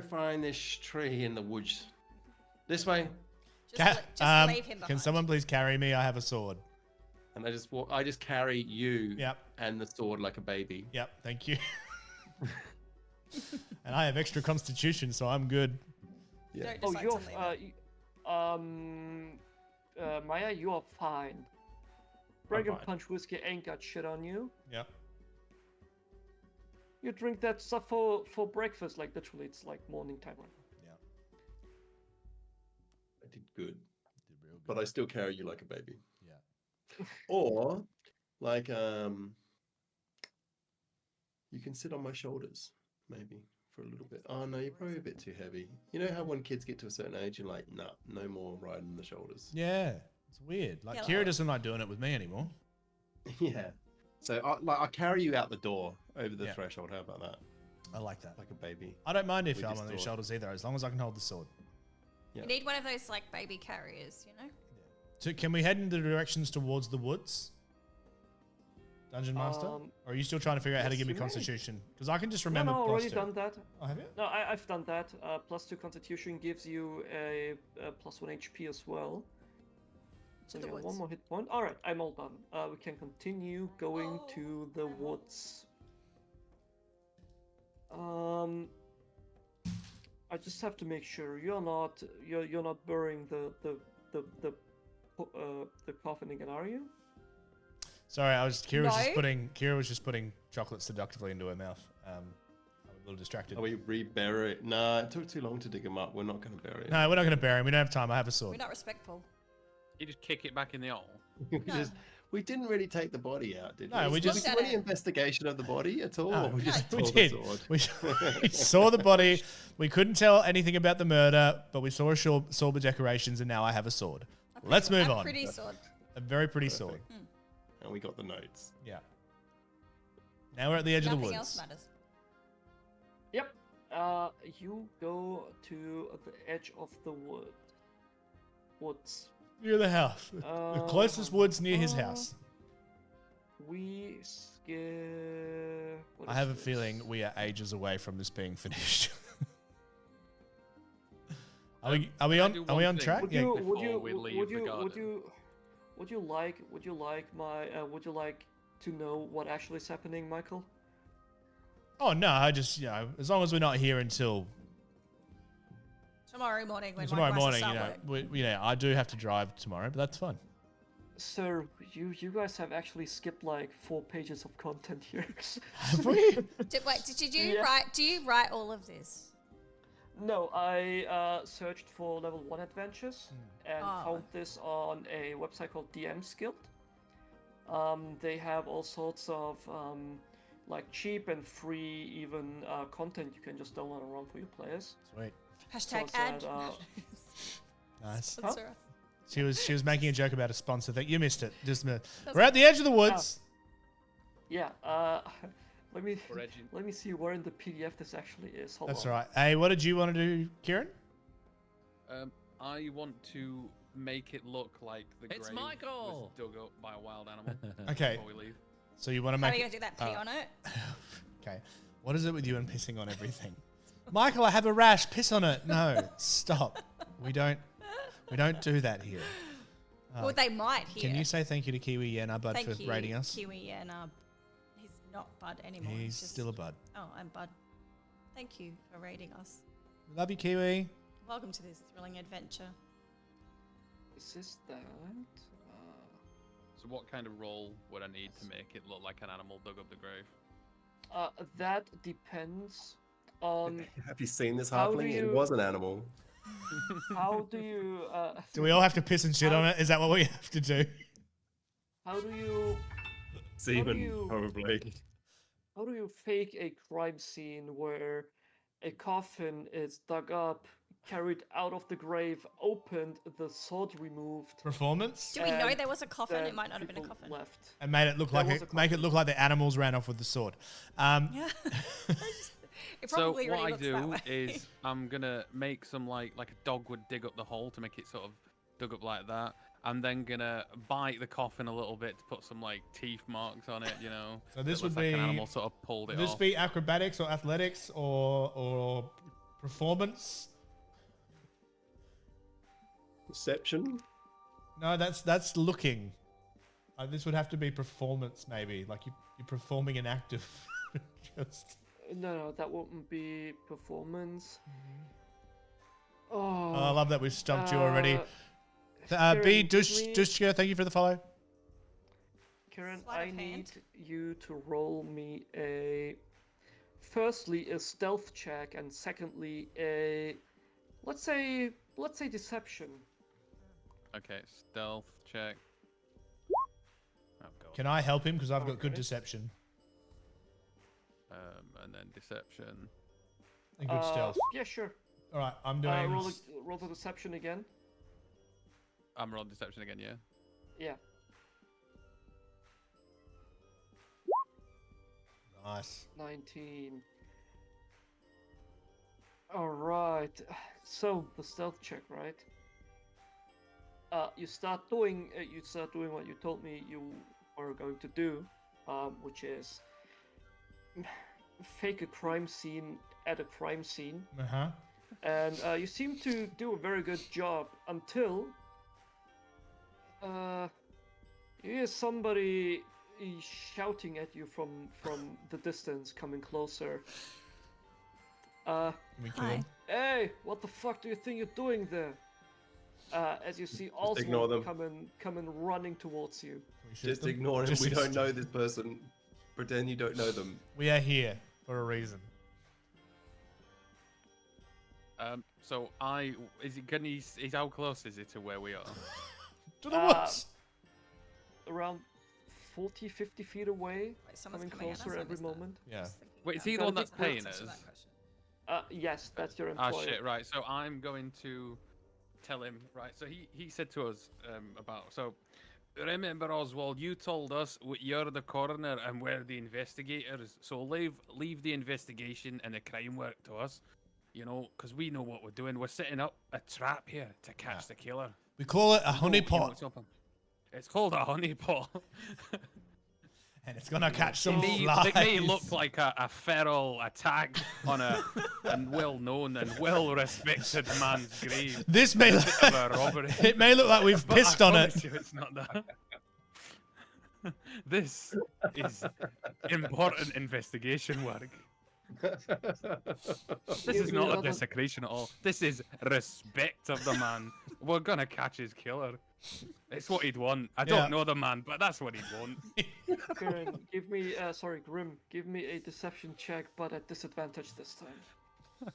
find this tree in the woods. This way. Just leave him behind. Can someone please carry me? I have a sword. And I just carry you Yep. and the sword like a baby. Yep, thank you. And I have extra constitution, so I'm good. Yeah. Maya, you are fine. Dragon Punch whiskey ain't got shit on you. Yep. You drink that stuff for breakfast, like literally, it's like morning time right now. I did good. But I still carry you like a baby. Yeah. Or like you can sit on my shoulders maybe for a little bit. Oh no, you're probably a bit too heavy. You know how when kids get to a certain age, you're like, nah, no more riding the shoulders. Yeah, it's weird. Like Kira doesn't like doing it with me anymore. Yeah. So I carry you out the door over the threshold. How about that? I like that. Like a baby. I don't mind if I'm on your shoulders either, as long as I can hold the sword. You need one of those like baby carriers, you know? So can we head in the directions towards the woods? Dungeon Master? Or are you still trying to figure out how to give me Constitution? Because I can just remember. No, already done that. Oh, have you? No, I've done that. +2 Constitution gives you a +1 HP as well. So yeah, one more hit point. All right, I'm all done. We can continue going to the woods. I just have to make sure you're not burying the coffin again, are you? Sorry, Kira was just putting chocolate seductively into her mouth. I'm a little distracted. Are we rebury it? Nah, it took too long to dig him up. We're not going to bury it. No, we're not going to bury him. We don't have time. I have a sword. We're not respectful. You just kick it back in the hole. We didn't really take the body out, did we? No, we just... Did we do any investigation of the body at all? No, we just we did. We saw the body. We couldn't tell anything about the murder, but we saw sword decorations, and now I have a sword. Let's move on. A pretty sword. A very pretty sword. And we got the notes. Yeah. Now we're at the edge of the woods. Nothing else matters. Yep. You go to the edge of the woods. Near the house. The closest woods near his house. I have a feeling we are ages away from this being finished. Are we on track? Would you like to know what actually is happening, Michael? Oh no, I just as long as we're not here until tomorrow morning. I do have to drive tomorrow, but that's fun. Sir, you guys have actually skipped like 4 pages of content here. Have we? Did you write? Do you write all of this? No, I searched for level 1 adventures and found this on a website called DM's Guild. They have all sorts of like cheap and free even content you can just download and run for your players. Sweet. Hashtag ad. Nice. Huh? She was making a joke about a sponsor thing. You missed it. We're at the edge of the woods. Yeah. Let me see where in the PDF this actually is. Hold on. That's right. Hey, what did you want to do, Kieran? I want to make it look like the grave was dug up by a wild animal. Okay. Before we leave. So you want to make? How are you gonna do that? Pee on it? Okay. What is it with you and pissing on everything? Michael, I have a rash. Piss on it. No, stop. We don't do that here. Well, they might here. Can you say thank you to Kiwi Yenna Bud Thank for you, rating us? Kiwi Yenna. He's not Bud anymore. He's still a Bud. Oh, I'm Bud. Thank you for rating us. Love you, Kiwi. Welcome to this thrilling adventure. Is this that? So what kind of roll would I need to make it look like an animal dug up the grave? That depends on... Have you seen this How do halfling? you- It was an animal. How do you... Do we all have to piss and shit on it? Is that what we have to do? How do you... Semen, probably. How do you fake a crime scene where a coffin is dug up, carried out of the grave, opened, the sword removed, Performance? Do we know And there was a coffin? then It might not have been a people coffin. left? And made it look There like was a make it look like the animals ran off with the sword. Yeah. It So probably what really I looks that do way. is I'm gonna make some like a dog would dig up the hole to make it sort of dug up like that. I'm then gonna bite the coffin a little bit to put some like teeth marks on it, you know. So this It would looks like be- an animal sort of pulled it Would this off. be acrobatics or athletics or performance? Perception? No, that's looking. This would have to be performance, maybe. Like you're performing an act of just. No, that wouldn't be performance. Oh, I love that we've stumped you already. B Kieran, Dushka, thank you for the follow. Kieran, Sleight I of hand. need you to roll me firstly a stealth check, and secondly a let's say deception. Okay, stealth check. Oh god. Can I help him because I've got good Okay. deception And then deception. and good stealth? Yeah, sure. All right, I'm doing. Roll the deception again. I'm rolling deception again, yeah. Yeah. Nice. 19. All right. So the stealth check, right? You start doing what you told me you were going to do, which is fake a crime scene at a crime scene, and you seem to do a very good job until you hear somebody shouting at you from the distance, coming closer. Can we kill him? Hey, what the fuck do you think you're doing there? As you see ignore them. Oswald coming running towards you. Can we shoot Just them? ignore him. Just We don't just- know this person. Pretend you don't know them. We are here for a reason. So how close is it to where we are? To the woods. Around 40, 50 feet away, Wait, someone's coming coming at us, closer I every missed that. moment. Yeah. Just thinking Wait, is about he it. the one that's Gotta be paying Answer us? that question. Yes, that's your Ah employer. shit, right. So I'm going to tell him, right. So he said to us remember Oswald, you told us you're the coroner and we're the investigators. So leave the investigation and the crime work to us. You know, because we know what we're doing. We're setting up a trap here to catch the killer. We call it a We know- we know honeypot, what's up. It's called a honeypot. and it's gonna catch some Make flies. me look like a feral attack on a well-known and well-respected man's grave. This may look, Of a robbery. it may look like we've But pissed I on it. promise you it's not that. This is important investigation work. This is not a desecration at all. This is respect of the man. We're gonna catch his killer. It's what he'd want. I don't Yeah. know the man, but that's what he'd want. Kieran, give me, Grim, give me a deception check, but at disadvantage this time.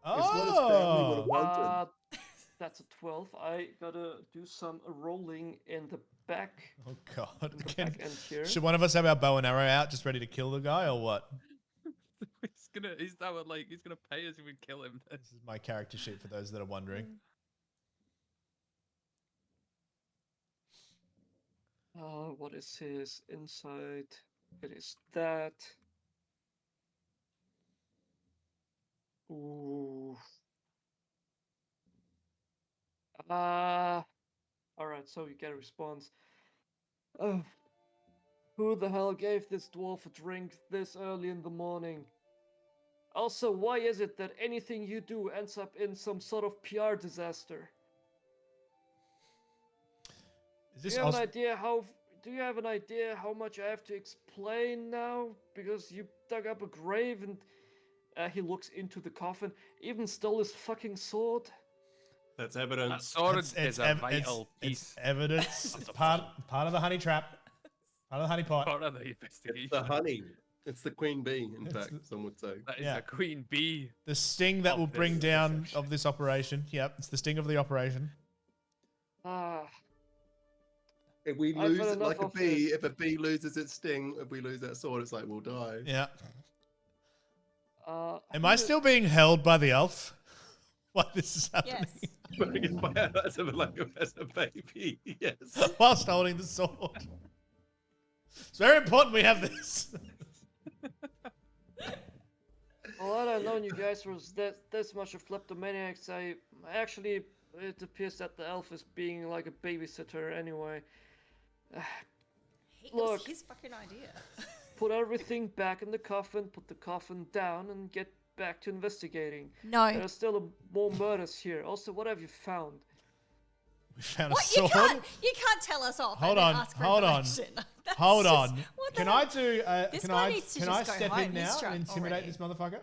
It's what his family would have wanted. That's a 12. I gotta do some rolling in the back. Oh god. In the Can- back end here. should one of us have our bow and arrow out, just ready to kill the guy, or what? He's gonna pay us if we kill him. This is my character sheet for those that are wondering. What is his insight? It is that. Ooh. Alright, so you get a response. Who the hell gave this dwarf a drink this early in the morning? Also, why is it that anything you do ends up in some sort of PR disaster? Do you have an idea how much I have to explain now? Because you dug up a grave and he looks into the coffin, even stole his fucking sword. That's evidence. That sword is a vital piece. It's evidence. It's part of the honey trap. Part of the honey pot. Part of the investigation. It's the honey. It's the queen bee, in fact, some would say. That is the queen bee. The sting that will bring down of this operation. Yep, it's the sting of the operation. If we lose it like a bee, if a bee loses its sting, if we lose that sword, it's like we'll die. Yeah. Am I still being held by the elf while this is happening? Yes. As a baby, yes. Whilst holding the sword. It's very important we have this. Well, I don't know you guys was this much of kleptomaniacs. It appears that the elf is being like a babysitter anyway. Look, his fucking idea. Put everything back in the coffin, put the coffin down, and get back to investigating. No. There's still more murders here. Also, what have you found? We found a sword. You can't tell us off. Hold on. Can I step in now and intimidate this motherfucker?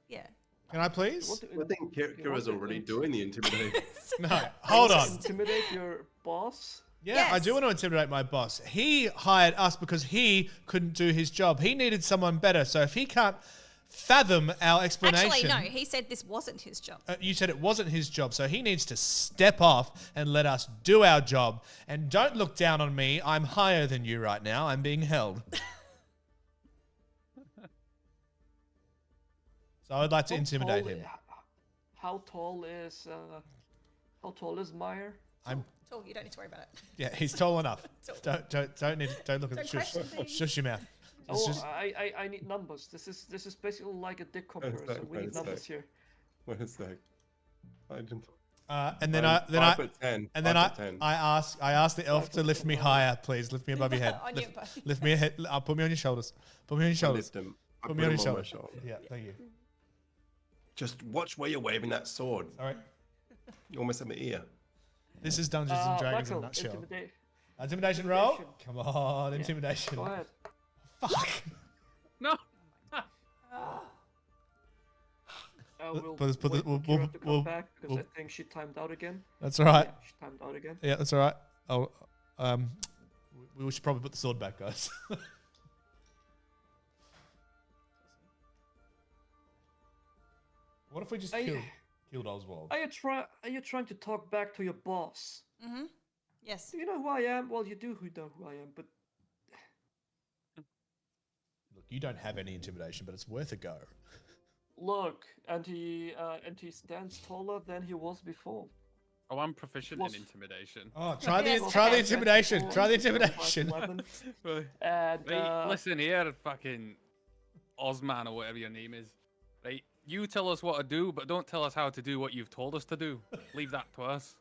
Yeah. Can I please? I think Kira's already doing the intimidating. No, hold on. Intimidate your boss? Yeah, Yes. I do want to intimidate my boss. He hired us because he couldn't do his job. He needed someone better. So if he can't fathom our explanation... Actually, no. He said this wasn't his job. You said it wasn't his job. So he needs to step off and let us do our job. And don't look down on me. I'm higher than you right now. I'm being held. So I'd like to intimidate him. How tall is Meyer? I'm tall. You don't need to worry about it. Yeah, he's tall enough. Don't look at the shush your mouth. I need numbers. This is basically like a dick comparison. We need numbers here. Wait a sec. And then I ask the elf to lift me higher, please. Lift me above your head. Lift me ahead. Put me on your shoulders. Put me on your shoulders. Put me on your shoulders. Yeah, thank you. Just watch where you're waving that sword. All right. You almost have my ear. This is Dungeons and Dragons in a nutshell. Intimidation roll. Come on, intimidation. Go ahead. Fuck. No. We'll come back because I think she timed out again. That's all right. Yeah, she timed out again. Yeah, that's all right. We should probably put the sword back, guys. What if we just killed Oswald? Are you trying to talk back to your boss? Mm-hmm. Yes. Do you know who I am? Well, you do know who I am, but... Look, you don't have any intimidation, but it's worth a go. Look, and he stands taller than he was before. Oh, I'm proficient in intimidation. Oh, try the intimidation. Try the intimidation. And, listen here, fucking Ozman or whatever your name is. Right? You tell us what to do, but don't tell us how to do what you've told us to do. Leave that to us.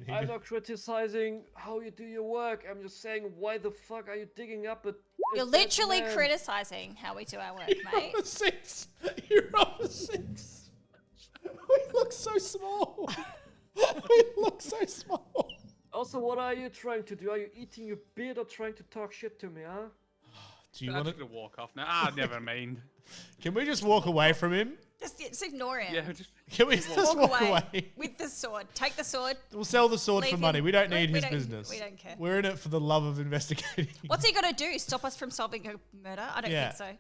I'm not criticizing how you do your work. I'm just saying, why the fuck are you digging up a... You're literally criticizing how we do our work, mate. You're 6. You're on 6. We look so small. We look so small. Also, what are you trying to do? Are you eating your beard or trying to talk shit to me, huh? Do you want to walk off now? Never mind. Can we just walk away from him? Just ignore him. Yeah, can we just walk away? With the sword. Take the sword. We'll sell the sword for money. We don't need his business. We don't care. We're in it for the love of investigating. What's he got to do? Stop us from solving a murder? I don't think so.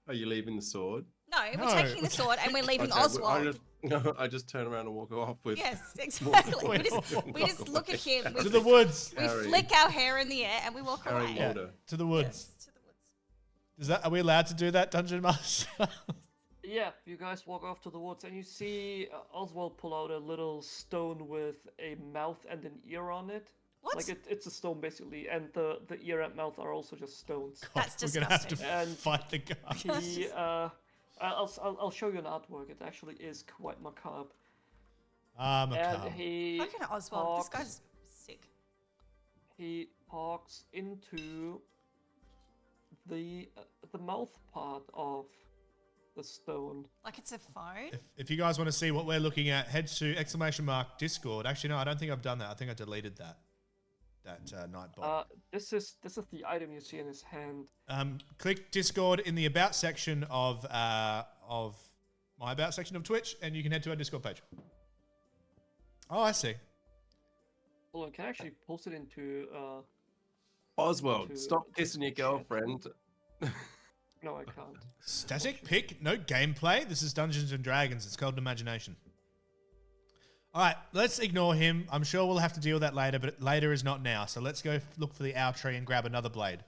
Are you leaving the sword? No, we're taking the sword and we're leaving Oswald. I just turn around and walk off with... Yes, exactly. we just look at him. To the woods. We flick our hair in the air and we walk away. Yeah, to the woods. Yes, to the woods. Are we allowed to do that, Dungeon Master? Yeah, you guys walk off to the woods and you see Oswald pull out a little stone with a mouth and an ear on it. What? Like it's a stone basically, and the ear and mouth are also just stones. God, that's disgusting. We're gonna have to fight the guy. I'll show you an artwork. It actually is quite macabre. Macabre. And he Oswald, this guy's sick. he talks into the mouth part of the stone. Like it's a phone? If you guys want to see what we're looking at, head to !Discord. Actually, no, I don't think I've done that. I think I deleted that Nightbot. This is the item you see in his hand. Click Discord in the About section of my About section of Twitch, and you can head to our Discord page. Oh, I see. Hold on, can I actually post it into... Oswald, stop kissing your girlfriend. No, I can't. Static pick, no gameplay. This is Dungeons and Dragons. It's called Imagination. All right, let's ignore him. I'm sure we'll have to deal with that later, but later is not now. So let's go look for the owl tree and grab another blade.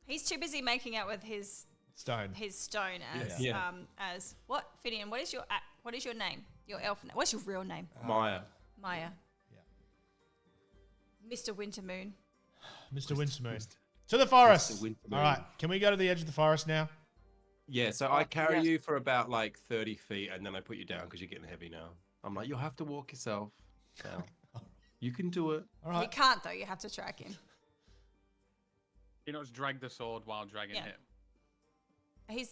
He's too busy making out with his stone. As what? Finian, what is your name? Your elf name? What's your real name? Maya. Maya. Yeah. Mr. Wintermoon. Mr. Wintermoon. To the forest. All right, can we go to the edge of the forest now? Yeah, so I carry you for about like 30 feet, and then I put you down because you're getting heavy now. I'm like, you'll have to walk yourself now. You can do it. All right. You can't though. You have to track him. You know, just drag the sword while dragging him. He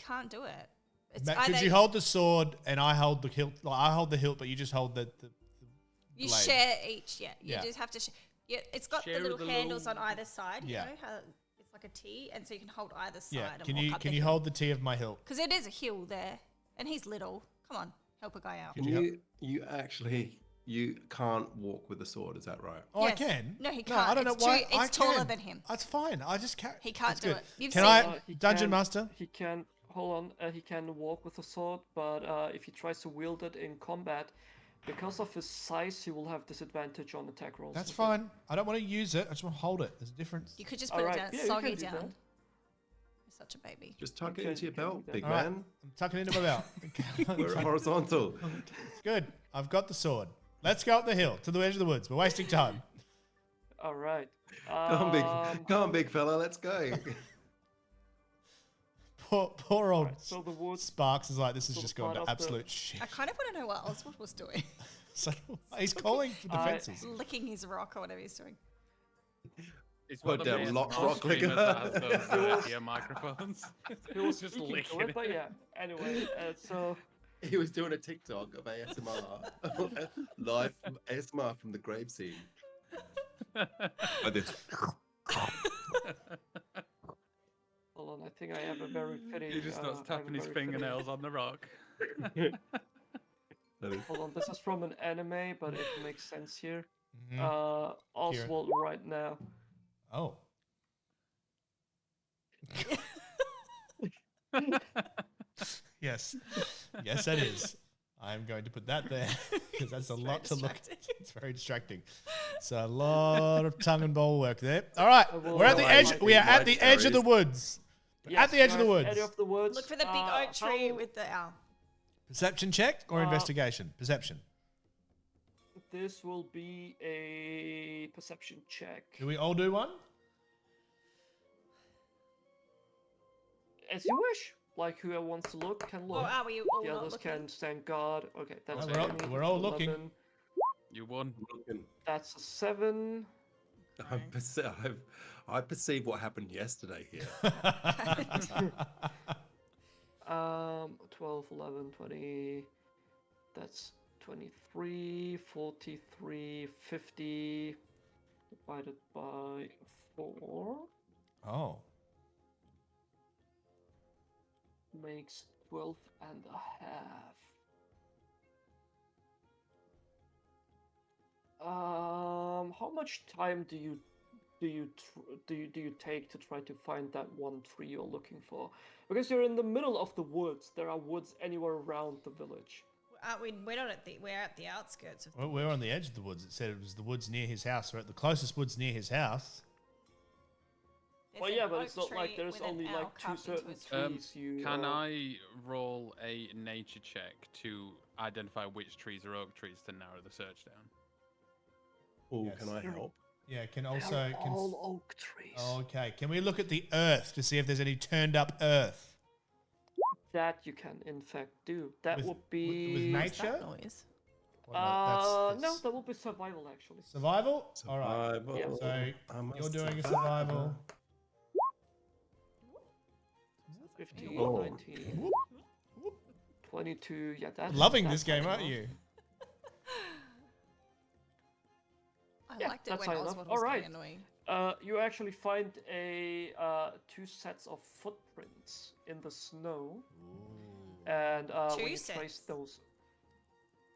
can't do it. Matt, could you hold the sword and I hold the hilt? Like, I hold the hilt, but you just hold the You blade. share each. You just have to. Yeah, it's got Share the little the handles little- on either side. You Yeah. know how it's like a T, and so you can hold either side. Yeah. And Can walk you up can the you hill. hold the T of my hilt? Because it is a hill there, and he's little. Come on, help a guy out. Can you can't walk with a sword, is that right? Oh, Yes. I can. No, he No, I can't. don't know It's why. too- I it's taller can. than him. That's fine. I just can't. He can't That's do good. it. You've Can seen I, it. He Dungeon can- Master? He can hold on. He can walk with a sword, but if he tries to wield it in combat, because of his size, he will have disadvantage on attack rolls. That's fine. I don't want to use it. I just want to hold it. There's a difference. You could just put it Alright, down, yeah, you soggy can do down. that. You're such a baby. Just tuck You it into can- your you can belt, do big All right. man. I'm tucking it into my belt. We're horizontal. Good. I've got the sword. Let's go up the hill to the edge of the woods. We're wasting time. All right. Come on, big fella, let's go. Poor old So the woods. Sparks is like, this has so the just gone part to of the- absolute shit. I kind of want to know what Oswald was doing. So, he's calling for defenses. Licking his rock or whatever he's doing. It's What, one of the damn best rock streamers clicker? that has those ear microphones. He was just speaking to licking it, but yeah. Anyway, so He was doing a TikTok of ASMR. Live ASMR from the grave scene. Like this. hold on. I think I have a very fitting. He just starts I have a tapping his very fitting- fingernails on the rock. Hold on. This is from an anime, but it makes sense here. Mhm. Oswald right now. Oh. Yes. Yes, that is. I'm going to put that there because that's a lot to look at. It's very distracting. It's a lot of tongue and ball work there. All right. We're at the edge. We are at the edge of the woods. We're at the edge of the woods. Edge of the woods. Look for the big oak tree with the owl. Perception check or investigation? Perception. This will be a perception check. Do we all do one? As you wish. Like whoever wants to look can look. Or are we all The not others looking? can stand guard. Okay, that's we're all- 20, we're all looking. 11. You won. That's a 7. I perceive what happened yesterday here. 12, 11, 20. That's 23, 43, 50 divided by 4 Oh. makes 12 and a half. How much time do you take to try to find that one tree you're looking for? Because you're in the middle of the woods. There are woods anywhere around the village. We're not at the. We're at the outskirts of. Well, we're on the edge of the woods. It said it was the woods near his house. We're at the closest woods near his house. Well, yeah, but it's not like there's only like 2 certain trees you... Can I roll a nature check to identify which trees are oak trees to narrow the search down? Oh, Yes. can I help? Yeah, can They're also... all oak trees. Okay, can we look at the earth to see if there's any turned up earth? That you can, in fact, do. That With- would be... with nature? That noise. No, that will be survival actually. Survival? All right. Survival. Yeah. So you're doing a survival. 15, Oh. 19, 22. Yeah, that's Loving that's this game, high aren't enough. you? I Yeah, liked it that's when high enough. Oswald was Alright. getting annoying. You actually find a 2 sets of footprints in the snow, and when you trace those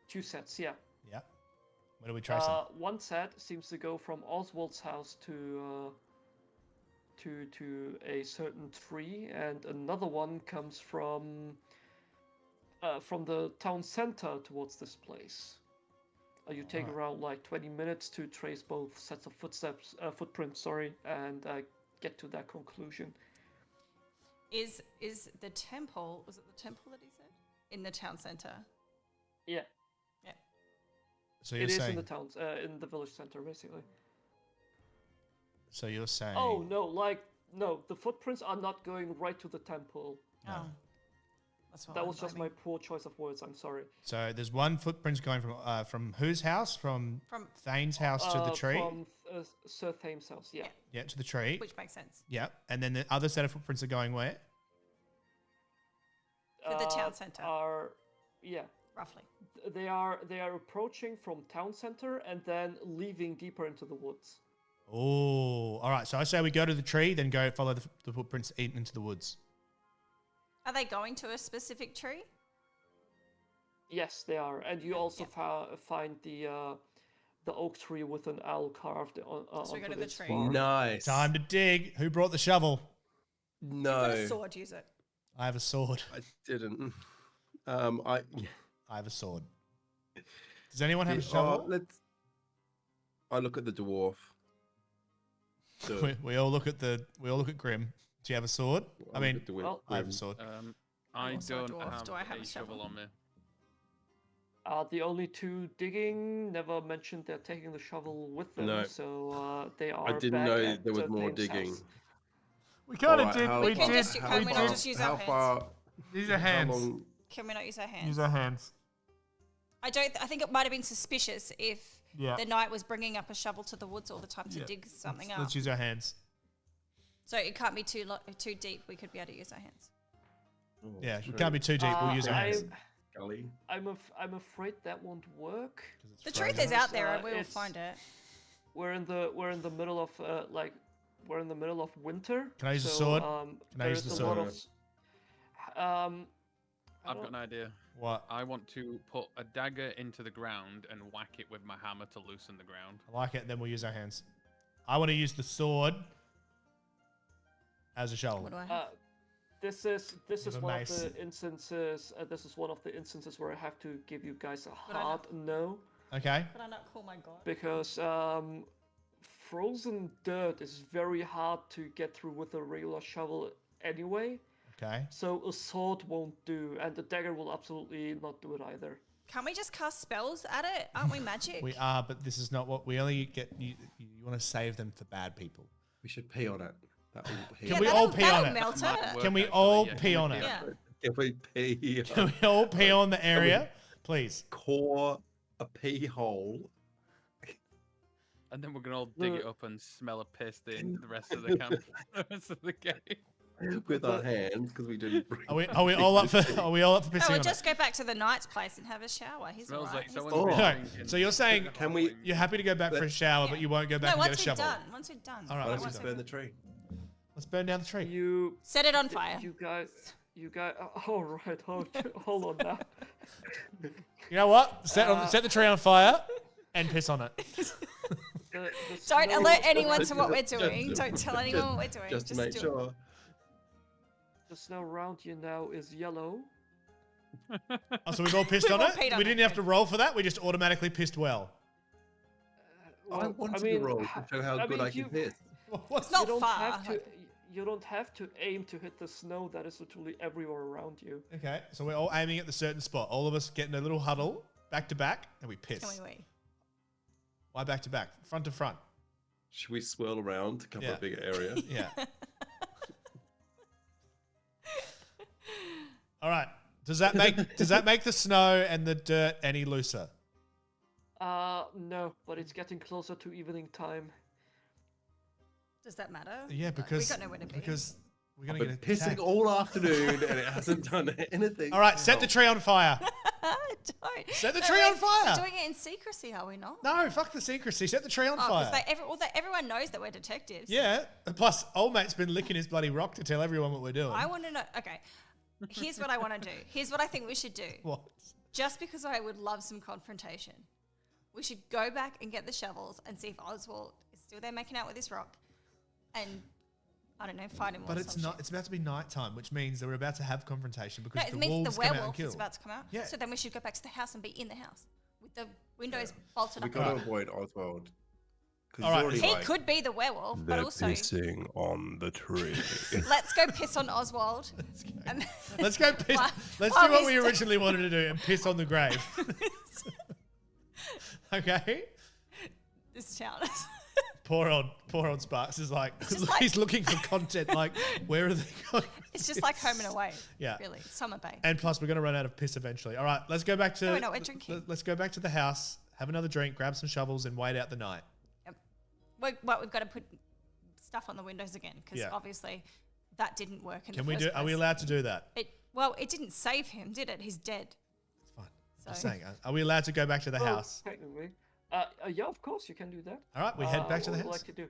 2 sets, yeah. Yeah. Where do we trace them? One set seems to go from Oswald's house to a certain tree, and another one comes from the town center towards this place. You take around like 20 minutes to trace both sets of footprints, and get to that conclusion. Is the temple? Was it the temple that he said in the town center? Yeah. Yeah. So you're It is saying in the town, in the village center, basically. So you're saying Oh no, the footprints are not going right to the temple. No. Oh, that's what That I'm was just my blaming. poor choice of words. I'm sorry. So there's one footprint going from whose house? From Thane's house to the tree? From Sir Thames' house, yeah. Yeah, to the tree. Which makes sense. Yeah. And then the other set of footprints are going where? To the town center. Yeah. Roughly. They are approaching from town center and then leaving deeper into the woods. Oh, all right. So I say we go to the tree, then go follow the footprints into the woods. Are they going to a specific tree? Yes, they are, and you also find the oak tree with an owl carved on. So we go to the tree. Nice. Time to dig. Who brought the shovel? You've got a No, sword, use it. I have a sword. I didn't. I have a sword. Does anyone have a shovel? I look at the dwarf. We all look at Grim. Do you have a sword? I mean, I have a sword. I Also a don't dwarf. have, Do I have a a shovel shovel? on me. The only 2 digging never mentioned they're taking the shovel with them, No. so they are. I didn't back know at there was more Thames' digging. house. We kind of Alright, did. how- We We can did. just- can we not just use our How far? These are How hands. long? Can we not use our hands? Use our hands. I think it might have been suspicious if Yeah. the knight was bringing up a shovel to the woods all the time to dig something up. Let's use our hands. So it can't be too deep. We could be able to use our hands. Oh, Yeah, we true. can't be too deep. We'll use our hands. Gully. I'm afraid that won't work. The truth is out there, and we will find it. We're in the middle of we're in the middle of winter. Can I use the sword? Can I use the sword? I've got an idea. What? I want to put a dagger into the ground and whack it with my hammer to loosen the ground. I like it. Then we'll use our hands. I want to use the sword as a shovel. What do I have? This is Give a one mace. of the instances. This is one of the instances where I have to give you guys a But I hard no, Okay. Could I not call my god? because frozen dirt is very hard to get through with a regular shovel anyway. Okay. So a sword won't do, and the dagger will absolutely not do it either. Can't we just cast spells at it? Aren't we magic? We are, but this is not what we only get. You want to save them for bad people. We should pee on it. That will heal. Can we all pee on it? Melt That might it. work, Can we actually, all yeah. pee on it? Yeah. Can we pee? Can we all pee on the area, please? Core a pee hole. And then we're gonna all dig it up and smell a piss the rest of the camp, the rest of the game. With our hands because we didn't bring. Are we all up for pissing No, on we'll it? just go back to the knight's place and have a shower. He's Smells alright. like He's someone's Oh. been No, drinking. so you're saying Can we? you're happy to go back for a shower, but you won't go back no, and get a once we're shovel. done. Once we're done. All right, Why let's don't do we that. burn the tree? Let's burn down the tree. You Set it on fire. You guys. All right. Hold on now. You know what? Set the tree on fire and piss on it. The Don't snow- alert anyone to what we're Just- doing. Don't tell anyone what we're doing. Just to make do it. sure. The snow around you now is yellow. Oh, so we've all pissed We've on all it? peed on We it, didn't have good. to roll for that. We just automatically pissed well. I wanted to roll to show how good I can piss. What's It's not you don't far. have to. You don't have to aim to hit the snow that is literally everywhere around you. Okay, so we're all aiming at the certain spot. All of us get in a little huddle, back to back, and we piss. Can we? Why back to back? Front to front. Should we swirl around to cover Yeah. a bigger area? Yeah. All right. Does that make the snow and the dirt any looser? No, but it's getting closer to evening time. Does that matter? Yeah, because we got nowhere to be. because we're I've gonna been get pissing attacked. all afternoon and it hasn't done anything. All right, set the tree on fire. Don't. Set the tree on fire. We're doing it in secrecy, are we not? No, fuck the secrecy. Set the tree on Oh, fire. because everyone knows that we're detectives. Yeah. Plus, old mate's been licking his bloody rock to tell everyone what we're doing. I want to know. Okay, here's what I want to do. Here's what I think we should do. What? Just because I would love some confrontation, we should go back and get the shovels and see if Oswald is still there making out with his rock, and I don't know, fight him. But or it's some not. shit. It's about to be nighttime, which means that we're about to have confrontation because No, it the means wolves the come out and werewolf kill. is about to come out. Yeah. So then we should go back to the house and be in the house with the windows bolted We up. got to Right. avoid Oswald. 'Cause All he's right. already He like, could be the werewolf, but "They're also pissing on the tree. let's go piss on Oswald. And Let's go piss. While- Let's while do what he's we still- originally wanted to do and piss on the grave. Okay. this town. Poor old Sparks is like, just like- he's looking for content. Like, where are they going? It's just like Home and Away. Yeah. Really. Summer Bay. And plus, we're going to run out of piss eventually. All right, let's go back to. No, we're drinking. Let's go back to the house, have another drink, grab some shovels, and wait out the night. Yep. We've got to put stuff on the windows again because Yeah. obviously that didn't work in Can the we first do? place. Are we allowed to do that? It didn't save him, did it? He's dead. It's fine. So Just saying. Are we allowed to go back to the Well, house? Technically. Yeah, of course you can do that. All right, we head back to the What would house. you like to do?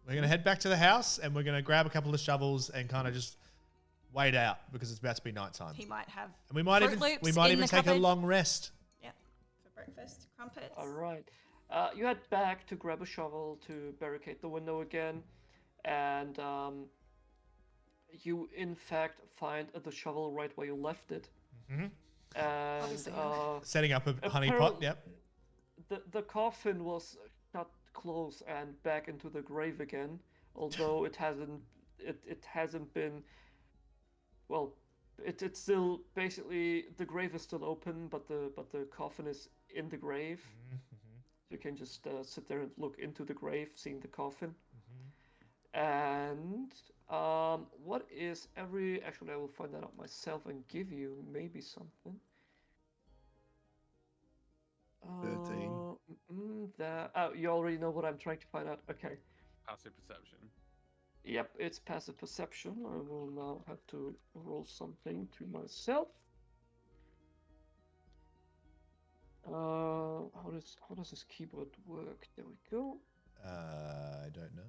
We're going to head back to the house, and we're going to grab a couple of shovels and kind of just wait out because it's about to be nighttime. he might have And we might Fruit even Loops in the take a cupboard. long rest. for breakfast. Crumpets. All right. You head back to grab a shovel to barricade the window again, and you in fact find the shovel right where you left it. Mhm. And Obviously, Setting up a honey pot. apparently- Yep. the coffin was shut close and back into the grave again, although it hasn't been. Well, it's still basically the grave is still open, but the coffin is in the grave. You can just sit there and look into the grave, seeing the coffin. And what is actually I will find that out myself and give you maybe something. 13. You already know what I'm trying to find out. Okay. Passive perception. Yep, it's passive perception. I will now have to roll something to myself. How does this keyboard work? There we go. I don't know.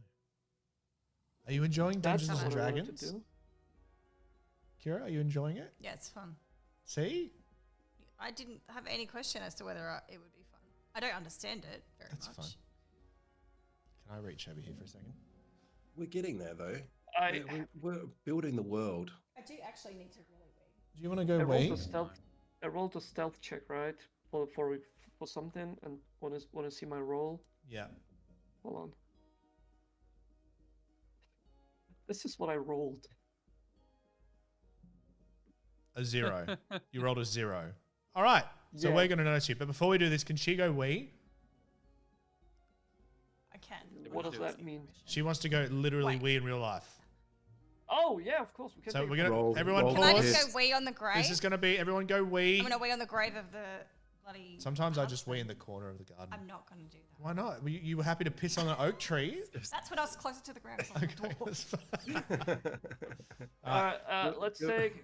Are you enjoying That's Dungeons and what I wanted to Dragons? do. Kira, are you enjoying it? Yeah, it's fun. See? I didn't have any question as to whether it would be fun. I don't understand it very That's much. fine. Can I reach over here for a second? We're getting there though. I We're building the world. I do actually need to really wait. Do you want to go I wait? rolled a stealth check, right? For something, and want to see my roll. Yeah. Hold on. This is what I rolled. A 0. You rolled a 0. All right. So Yeah. we're going to notice you. But before we do this, can she go wee? I can. What does that mean? She wants to go literally Wait. wee in real life. Oh yeah, of course we can. So take we're it. going to, Roll- everyone roll Can I pause. Pause. just go wee on the grave? This is going to be, everyone go wee. I'm gonna wee on the grave of the bloody. Sometimes I house just then. wee in the corner of the garden. I'm not gonna do that. Why not? You were happy to piss on an oak tree? That's when I was closer to the ground. So I'm Okay, like, that's fine. Let's take.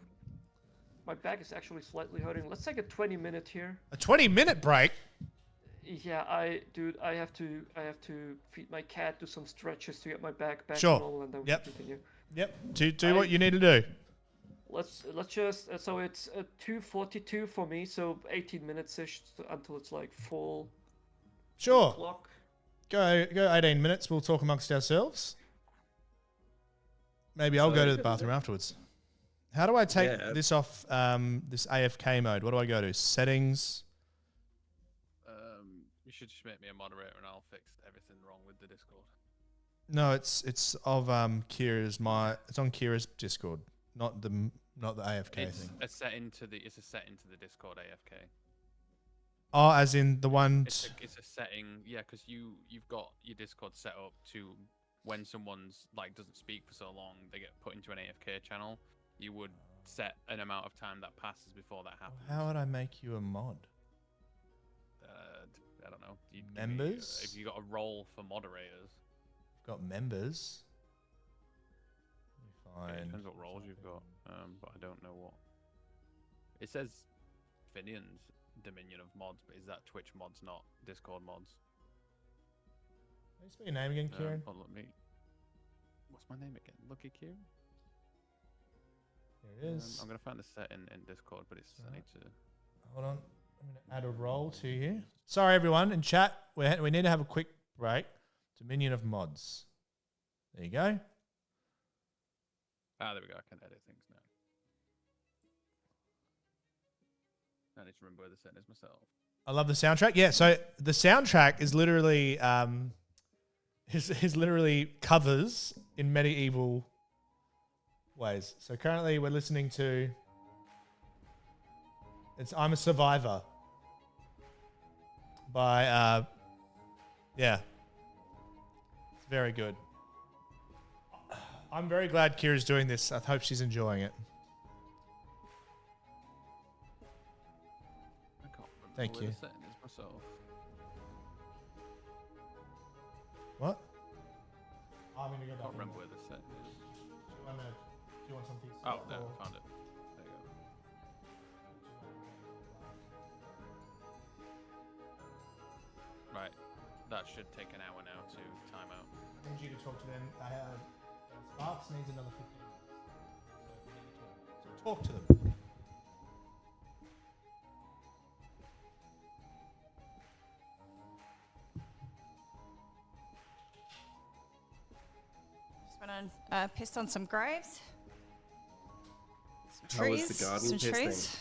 My back is actually slightly hurting. Let's take a 20-minute here. A 20-minute break? Yeah, I have to feed my cat, do some stretches to get my back back Sure. to normal, and then Yep. we continue. Yep. Do what you need to do. Let's just so it's 2:42 for me, so 18 minutes ish until it's like full Sure. clock. Go 18 minutes. We'll talk amongst ourselves. Maybe I'll go to the bathroom afterwards. How do I take this off this AFK mode? What do I go to? Settings. You should just make me a moderator and I'll fix everything wrong with the Discord. No, it's of Kira's it's on Kira's Discord, not the AFK It's thing. a setting to the Discord AFK. Oh, as in the one. It's a setting, yeah, because you've got your Discord set up to when someone's like doesn't speak for so long, they get put into an AFK channel. You would set an amount of time that passes before that happens. How would I make you a mod? I don't know. Members? If you got a role for moderators. Got members. Fine. Yeah, it depends what roles you've got, but I don't know what. It says Finian's Dominion of Mods, but is that Twitch mods, not Discord mods? Can you spell your name again, Kieran? Oh, look me. What's my name again? Lucky Kieran? There it is. I'm going to find the setting in Discord, but it's I need to... Hold on. I'm going to add a role to you. Sorry, everyone. In chat, we need to have a quick break. Dominion of Mods. There you go. Ah, there we go. I can edit things now. I need to remember where the setting is myself. I love the soundtrack. Yeah, so the soundtrack is literally is literally covers in medieval ways. So currently we're listening to I'm a Survivor by yeah. It's very good. I'm very glad Kira's doing this. I hope she's enjoying it. I can't remember Thank where you. the setting is myself. What? I'm going to go I back. can't remember where the setting is. Do you want something? Oh, there, I found it. There you go. Right, that should take an hour now to time out. I need you to talk to them. Sparks needs another 15 minutes. So talk to them. Just went and pissed on some graves. Some How was trees. the garden some pissing? trees.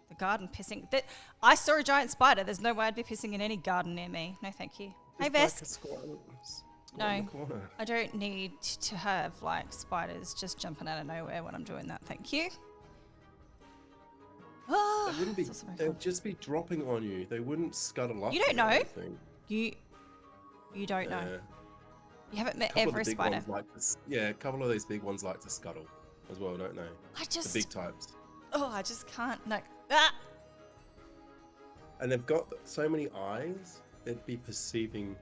The garden pissing. I saw a giant spider. There's no way I'd be pissing in any garden near me. No, thank you. Hey, Vest. Squat in No, the corner. I don't need to have like spiders just jumping out of nowhere when I'm doing that. Thank you. Oh, They wouldn't be. it's also very They cool. would just be dropping on you. They wouldn't scuttle up. You don't or know. anything. You don't know. Yeah. You haven't met Couple of every the big spider. ones like to, yeah, a couple of these big ones like to scuttle as well, don't they? I just, The big types. I just can't. No. Ah! And they've got so many eyes. They'd be perceiving.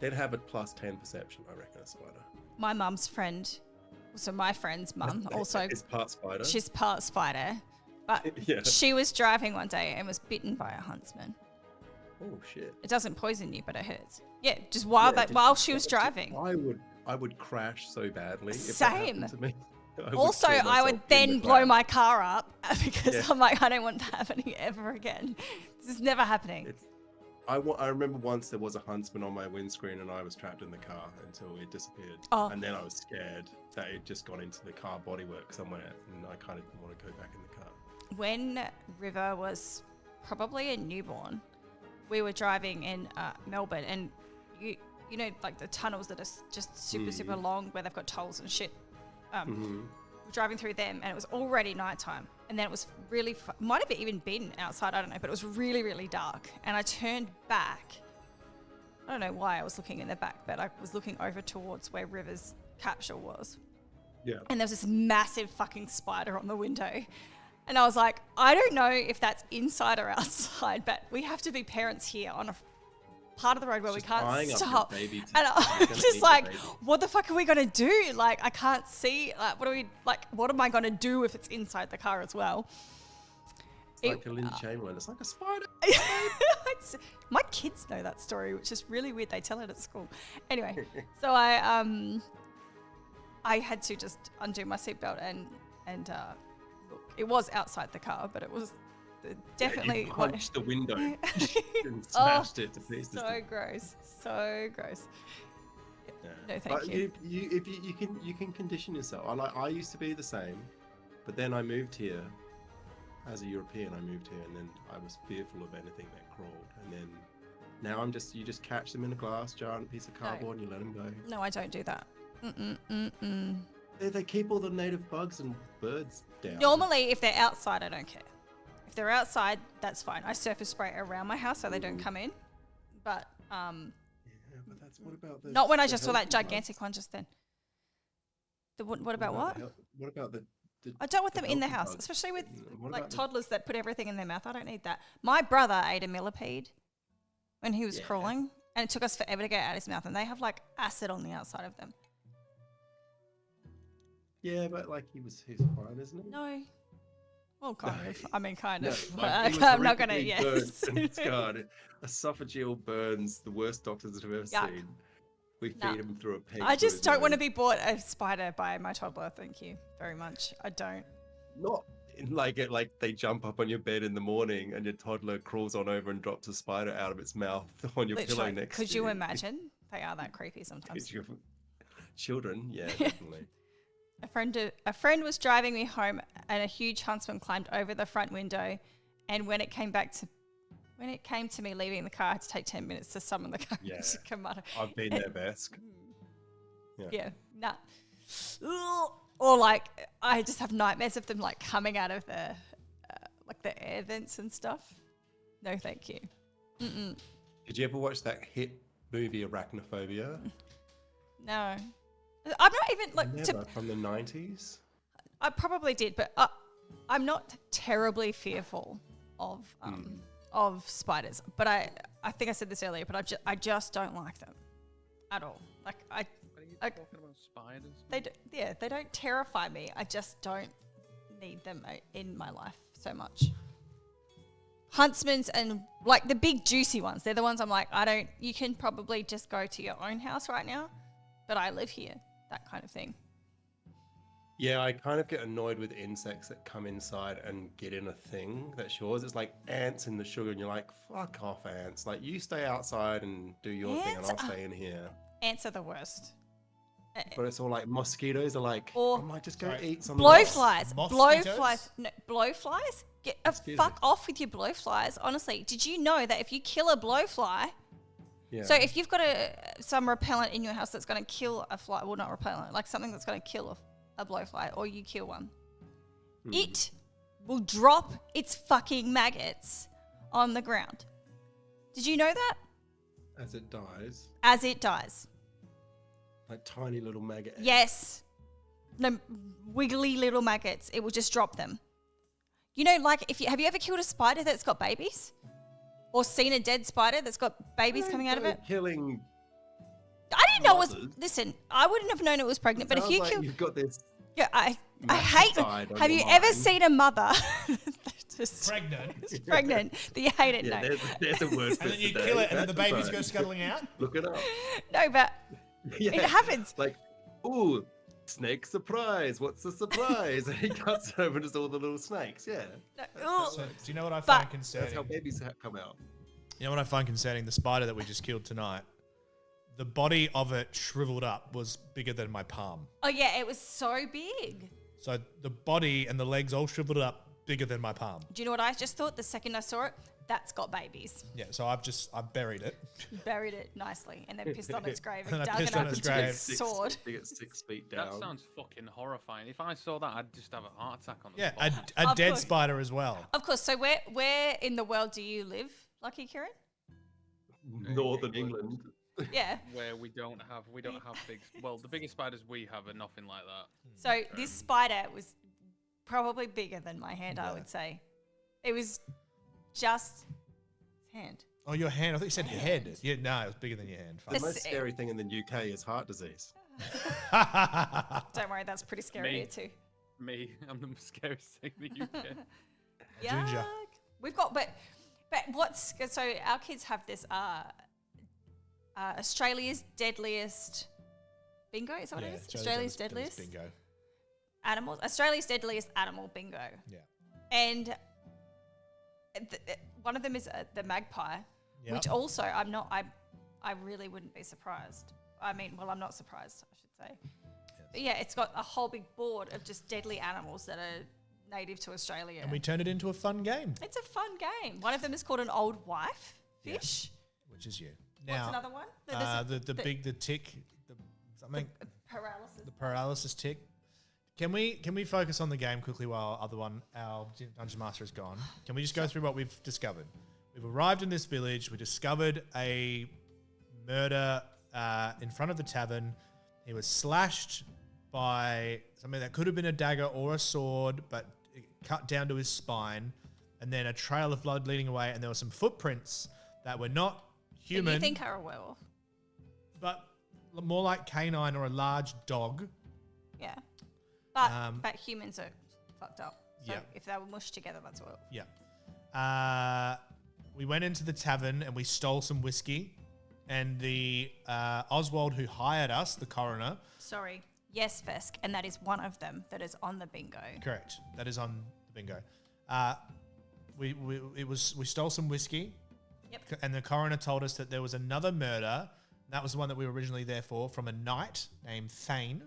They'd have a +10 perception, I reckon, a spider. My mum's friend, so my friend's mum, also Is part spider. she's part spider, but Yeah. she was driving one day and was bitten by a huntsman. Oh shit. It doesn't poison you, but it hurts. Yeah, just while she was driving. I would crash so badly. If Same. That happened to me. Also, kill I myself would in then the blow ground. my car up because Yeah. I'm like, I don't want that happening ever again. This is never happening. I remember once there was a huntsman on my windscreen and I was trapped in the car until it disappeared. Oh. And then I was scared that it just got into the car bodywork somewhere and I kind of didn't want to go back in the car. When River was probably a newborn, we were driving in Melbourne, and you know, like the tunnels that are just super long where they've got tolls and shit. We're driving through them, and it was already nighttime, and then it was really might have even been outside, I don't know, but it was really dark, and I turned back. I don't know why I was looking in the back, but I was looking over towards where River's capsule was. Yeah. And there was this massive fucking spider on the window. And I was like, I don't know if that's inside or outside, but we have to be parents here on a part of the road where we Just eyeing can't up your stop. baby And you're I gonna was eat just your like, baby. what the fuck are we going to do? Like, I can't see. Like, what am I going to do if it's inside the car as well? It's like a Lynn Chamberlain. It's like a spider. My kids know that story, which is really weird. They tell it at school. Anyway, so I had to just undo my seatbelt and look. It was outside the car, but it was definitely You punched the window and smashed it to pieces. So gross. So gross. Yeah. No, thank But you. you can condition yourself. I used to be the same, but then I moved here. As a European, I moved here, and then I was fearful of anything that crawled. And then now you just catch them in a glass jar and a piece of cardboard, and you let them go. No, I don't do that. They keep all the native bugs and birds down. Normally, if they're outside, I don't care. If they're outside, that's fine. I surface spray around my house so they don't come in. But Yeah, but what about the? not when I the just saw that healthy gigantic bugs? one just then. What about what? What about the? I don't want them in the healthy house, bugs? especially with What like about the- toddlers that put everything in their mouth. I don't need that. My brother ate a millipede when he was crawling, and it took us forever to get out of his mouth, and they have like acid on the outside of them. Yeah, but like he's fine, isn't he? No. Well, kind of. I mean, kind No, of. like, he was I'm not going to, horrifically yes. burned and scarred. Esophageal burns, the worst doctors have ever seen. We feed him through a peg. I just don't want to be bought a spider by my toddler. Thank you very much. I don't. Not like it, like they jump up on your bed in the morning and your toddler crawls on over and drops a spider out of its mouth on your pillow next to you. Could you imagine? They are that creepy sometimes. Children, yeah, definitely. A friend was driving me home, and a huge huntsman climbed over the front window. And when it came to me leaving the car, I had to take 10 minutes to summon the car to come out. I've been there, Besk. Yeah, nah. Or like, I just have nightmares of them like coming out of the like the air vents and stuff. No, thank you. Mm-mm. Did you ever watch that hit movie Arachnophobia? No. I'm not even like from the 90s. I probably did, but I'm not terribly fearful of spiders. But I think I said this earlier, but I just don't like them at all. Like What are you talking about spiders? They don't terrify me. I just don't need them in my life so much. Huntsmans and like the big juicy ones, they're the ones I'm like, you can probably just go to your own house right now, but I live here. That kind of thing. Yeah, I kind of get annoyed with insects that come inside and get in a thing that's yours. It's like ants in the sugar, and you're like, fuck off, ants. Like, you stay outside and do your thing, and I'll stay in here. Ants are the worst. But it's all like mosquitoes are like, or I'm like, just go eat some blowflies. Blowflies? Get fuck off with your blowflies. Honestly, did you know that if you kill a blowfly, so if you've got some repellent in your house that's going to kill a fly, well, not repellent, like something that's going to kill a blowfly, or you kill one, it will drop its fucking maggots on the ground. Did you know that? As it dies. As it dies. Like tiny little maggots. Yes. No, wiggly little maggots. It will just drop them. You know, like have you ever killed a spider that's got babies? Or seen a dead spider that's got babies coming out of it? Killing. I didn't know it was. Listen, I wouldn't have known it was pregnant. But if you kill, you've got this. Yeah, I hate. Have you ever seen a mother pregnant? That you hate it? Yeah, no. There's a word. And then you kill it, and then the babies go scuttling out. Look it up. No, but it happens. Like, ooh, snake surprise! What's the surprise? And he cuts over just all the little snakes. Yeah. So, do you know what I find concerning? That's how babies come out. You know what I find concerning? The spider that we just killed tonight, the body of it shriveled up was bigger than my palm. Oh yeah, it was so big. So the body and the legs all shriveled up bigger than my palm. Do you know what I just thought the second I saw it? That's got babies. Yeah, so I've buried it. Buried it nicely and then pissed on its grave And and I dug it pissed on up its into grave. its sword. They get 6 feet down. That sounds fucking horrifying. If I saw that, I'd just have a heart attack on the Yeah, spot. a dead spider as well. Of course. So where in the world do you live, Lucky Kieran? Northern England. Yeah. Where we don't have big. Well, the biggest spiders we have are nothing like that. So this spider was probably bigger than my hand, I would say. It was just hand. Oh, your hand. I thought you said head. Yeah, no, it was bigger than your hand. The most scary thing in the UK is heart disease. Don't worry, that's pretty scary here too. Me, I'm the scariest thing in the UK. Ginger. We've got, but what's, so our kids have this Australia's deadliest bingo, is that what it is? Australia's deadliest bingo. Animals. Australia's deadliest animal bingo. Yeah. And one of them is the magpie, which also I really wouldn't be surprised. I mean, well, I'm not surprised, I should say. Yes. But yeah, it's got a whole big board of just deadly animals that are native to Australia. And we turned it into a fun game. It's a fun game. One of them is called an old wife fish. Yeah. Which is you. What's another one? The tick, something. The paralysis. The paralysis tick. Can we focus on the game quickly while our Dungeon Master is gone? Can we just go through what we've discovered? We've arrived in this village. We discovered a murder in front of the tavern. He was slashed by something that could have been a dagger or a sword, but it cut down to his spine. And then a trail of blood leading away. And there were some footprints that were not human. You think are a werewolf. But more like canine or a large dog. Yeah. But humans are fucked up. So if they were mushed together, that's a werewolf. Yeah. We went into the tavern and we stole some whiskey. And the Oswald who hired us, the coroner. Sorry. Yes, Vesk. And that is one of them that is on the bingo. Correct. That is on the bingo. We stole some whiskey. Yep. And the coroner told us that there was another murder. That was the one that we were originally there for, from a knight named Thane.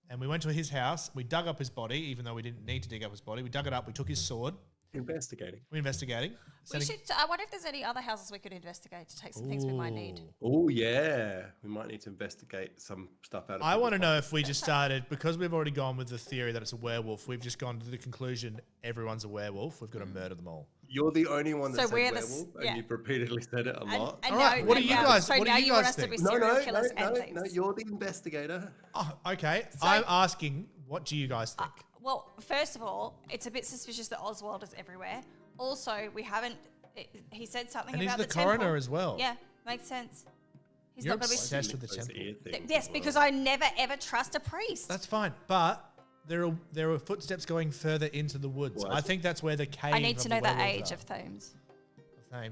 And we went to his house. We dug up his body, even though we didn't need to dig up his body. We dug it up. We took his sword. Investigating. We're investigating. I wonder if there's any other houses we could investigate to take some things we might need. Oh, yeah. We might need to investigate some stuff out of I want to know if we just started, because we've already gone with the theory that it's a werewolf, we've just gone to the conclusion everyone's a werewolf. We've got to murder them all. You're the only one that said werewolf, and you've repeatedly said it a lot. All right, what do you guys think? No, you're the investigator. Oh, okay. So, I'm asking, what do you guys think? Well, first of all, it's a bit suspicious that Oswald is everywhere. Also, he said something about the temple. And he's the coroner as well. Yeah, makes sense. He's You're not obsessed with the temple. Yes, because I never ever trust a priest. That's fine, but there are footsteps going further into the woods. I think that's where the cave. I need to know the age of Thames.